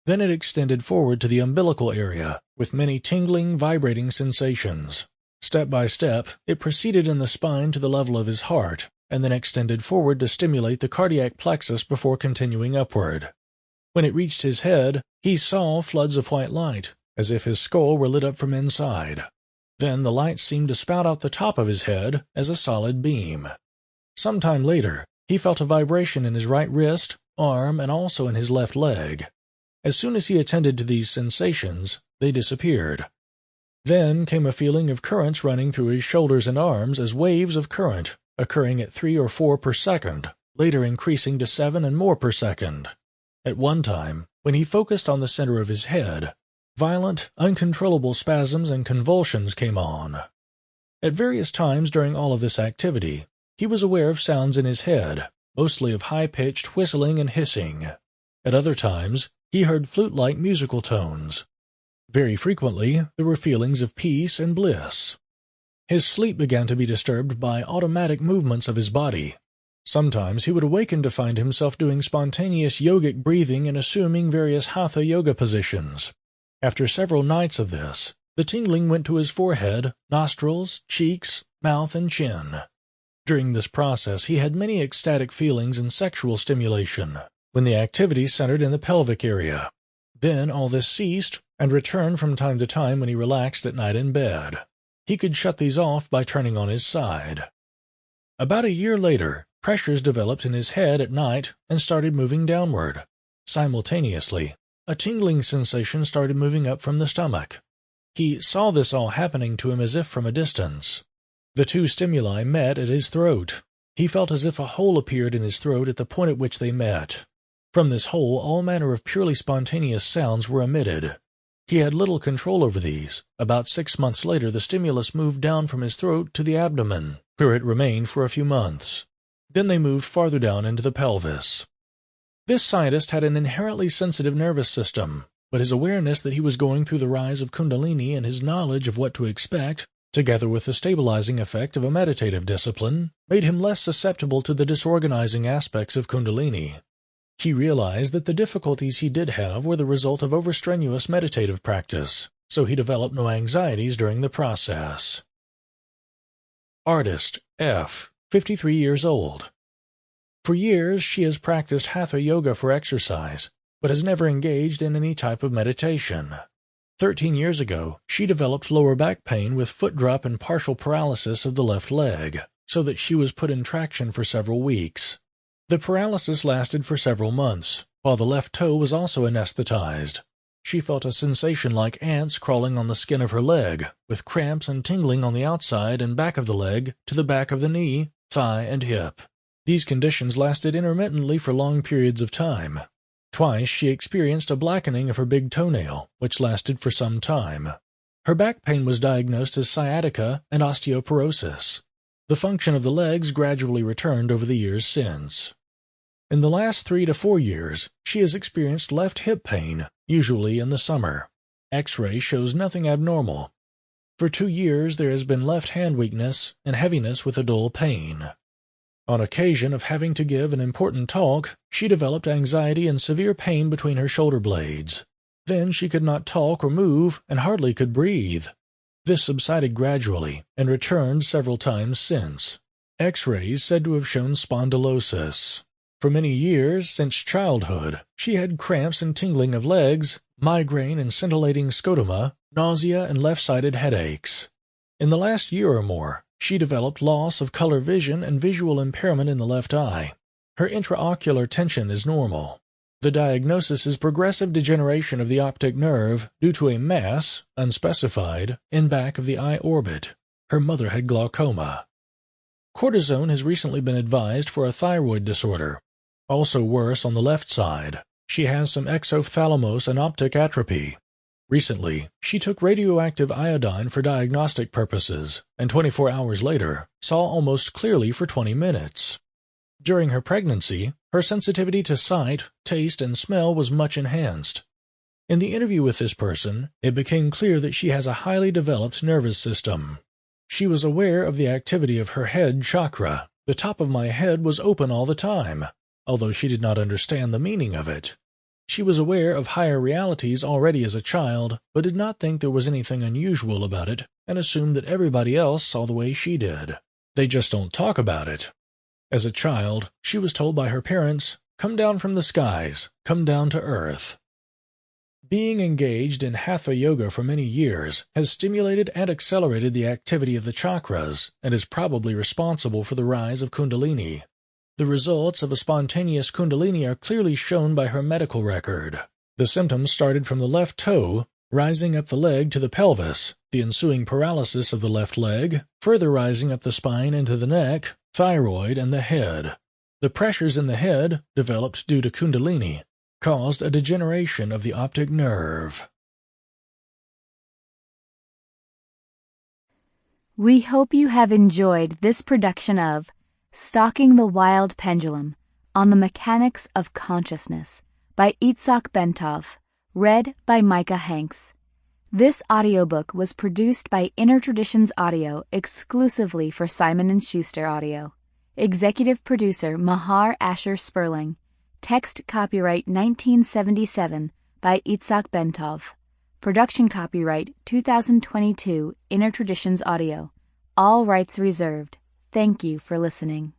Then it extended forward to the umbilical area, with many tingling, vibrating sensations. Step by step, it proceeded in the spine to the level of his heart, and then extended forward to stimulate the cardiac plexus before continuing upward. When it reached his head, he saw floods of white light, as if his skull were lit up from inside. Then the light seemed to spout out the top of his head as a solid beam. Some time later, he felt a vibration in his right wrist, arm, and also in his left leg. As soon as he attended to these sensations, they disappeared. Then came a feeling of currents running through his shoulders and arms as waves of current, occurring at 3 or 4 per second, later increasing to 7 and more per second. At one time, when he focused on the center of his head, violent, uncontrollable spasms and convulsions came on. At various times during all of this activity, he was aware of sounds in his head, mostly of high-pitched whistling and hissing. At other times, he heard flute-like musical tones. Very frequently, there were feelings of peace and bliss. His sleep began to be disturbed by automatic movements of his body. Sometimes he would awaken to find himself doing spontaneous yogic breathing and assuming various hatha yoga positions. After several nights of this, the tingling went to his forehead, nostrils, cheeks, mouth, and chin. During this process, he had many ecstatic feelings and sexual stimulation, when the activity centered in the pelvic area. Then all this ceased and returned from time to time when he relaxed at night in bed. He could shut these off by turning on his side. About a year later, pressures developed in his head at night and started moving downward. Simultaneously, a tingling sensation started moving up from the stomach. He saw this all happening to him as if from a distance. The two stimuli met at his throat. He felt as if a hole appeared in his throat at the point at which they met. From this hole all manner of purely spontaneous sounds were emitted. He had little control over these. About 6 months later the stimulus moved down from his throat to the abdomen, where it remained for a few months. Then they moved farther down into the pelvis. This scientist had an inherently sensitive nervous system, but his awareness that he was going through the rise of Kundalini and his knowledge of what to expect, together with the stabilizing effect of a meditative discipline, made him less susceptible to the disorganizing aspects of Kundalini. He realized that the difficulties he did have were the result of overstrenuous meditative practice, so he developed no anxieties during the process. Artist F, 53 years old. For years she has practiced hatha yoga for exercise, but has never engaged in any type of meditation. 13 years ago, she developed lower back pain with foot drop and partial paralysis of the left leg, so that she was put in traction for several weeks. The paralysis lasted for several months, while the left toe was also anesthetized. She felt a sensation like ants crawling on the skin of her leg, with cramps and tingling on the outside and back of the leg to the back of the knee, thigh, and hip. These conditions lasted intermittently for long periods of time. Twice she experienced a blackening of her big toenail, which lasted for some time. Her back pain was diagnosed as sciatica and osteoporosis. The function of the legs gradually returned over the years since. In the last 3 to 4 years, she has experienced left hip pain, usually in the summer. X-ray shows nothing abnormal. For 2 years there has been left hand weakness and heaviness with a dull pain. On occasion of having to give an important talk, she developed anxiety and severe pain between her shoulder blades. Then she could not talk or move and hardly could breathe. This subsided gradually and returned several times since. X-rays said to have shown spondylosis. For many years, since childhood, she had cramps and tingling of legs, migraine and scintillating scotoma, nausea and left-sided headaches. In the last year or more, she developed loss of color vision and visual impairment in the left eye. Her intraocular tension is normal. The diagnosis is progressive degeneration of the optic nerve due to a mass, unspecified, in back of the eye orbit. Her mother had glaucoma. Cortisone has recently been advised for a thyroid disorder. Also worse on the left side. She has some exophthalmos and optic atrophy. Recently, she took radioactive iodine for diagnostic purposes, and 24 hours later, saw almost clearly for 20 minutes. During her pregnancy, her sensitivity to sight, taste, and smell was much enhanced. In the interview with this person, it became clear that she has a highly developed nervous system. She was aware of the activity of her head chakra. The top of my head was open all the time, although she did not understand the meaning of it. She was aware of higher realities already as a child, but did not think there was anything unusual about it, and assumed that everybody else saw the way she did. They just don't talk about it. As a child, she was told by her parents, "Come down from the skies, come down to earth." Being engaged in Hatha Yoga for many years has stimulated and accelerated the activity of the chakras and is probably responsible for the rise of Kundalini. The results of a spontaneous Kundalini are clearly shown by her medical record. The symptoms started from the left toe, rising up the leg to the pelvis, the ensuing paralysis of the left leg, further rising up the spine into the neck, thyroid, and the head. The pressures in the head, developed due to Kundalini, caused a degeneration of the optic nerve. We hope you have enjoyed this production of Stalking the Wild Pendulum on the Mechanics of Consciousness by Itzhak Bentov, read by Micah Hanks. This audiobook was produced by Inner Traditions Audio exclusively for Simon & Schuster Audio. Executive producer Mahar Asher Sperling. Text copyright 1977 by Itzhak Bentov. Production copyright 2022 Inner Traditions Audio. All rights reserved. Thank you for listening.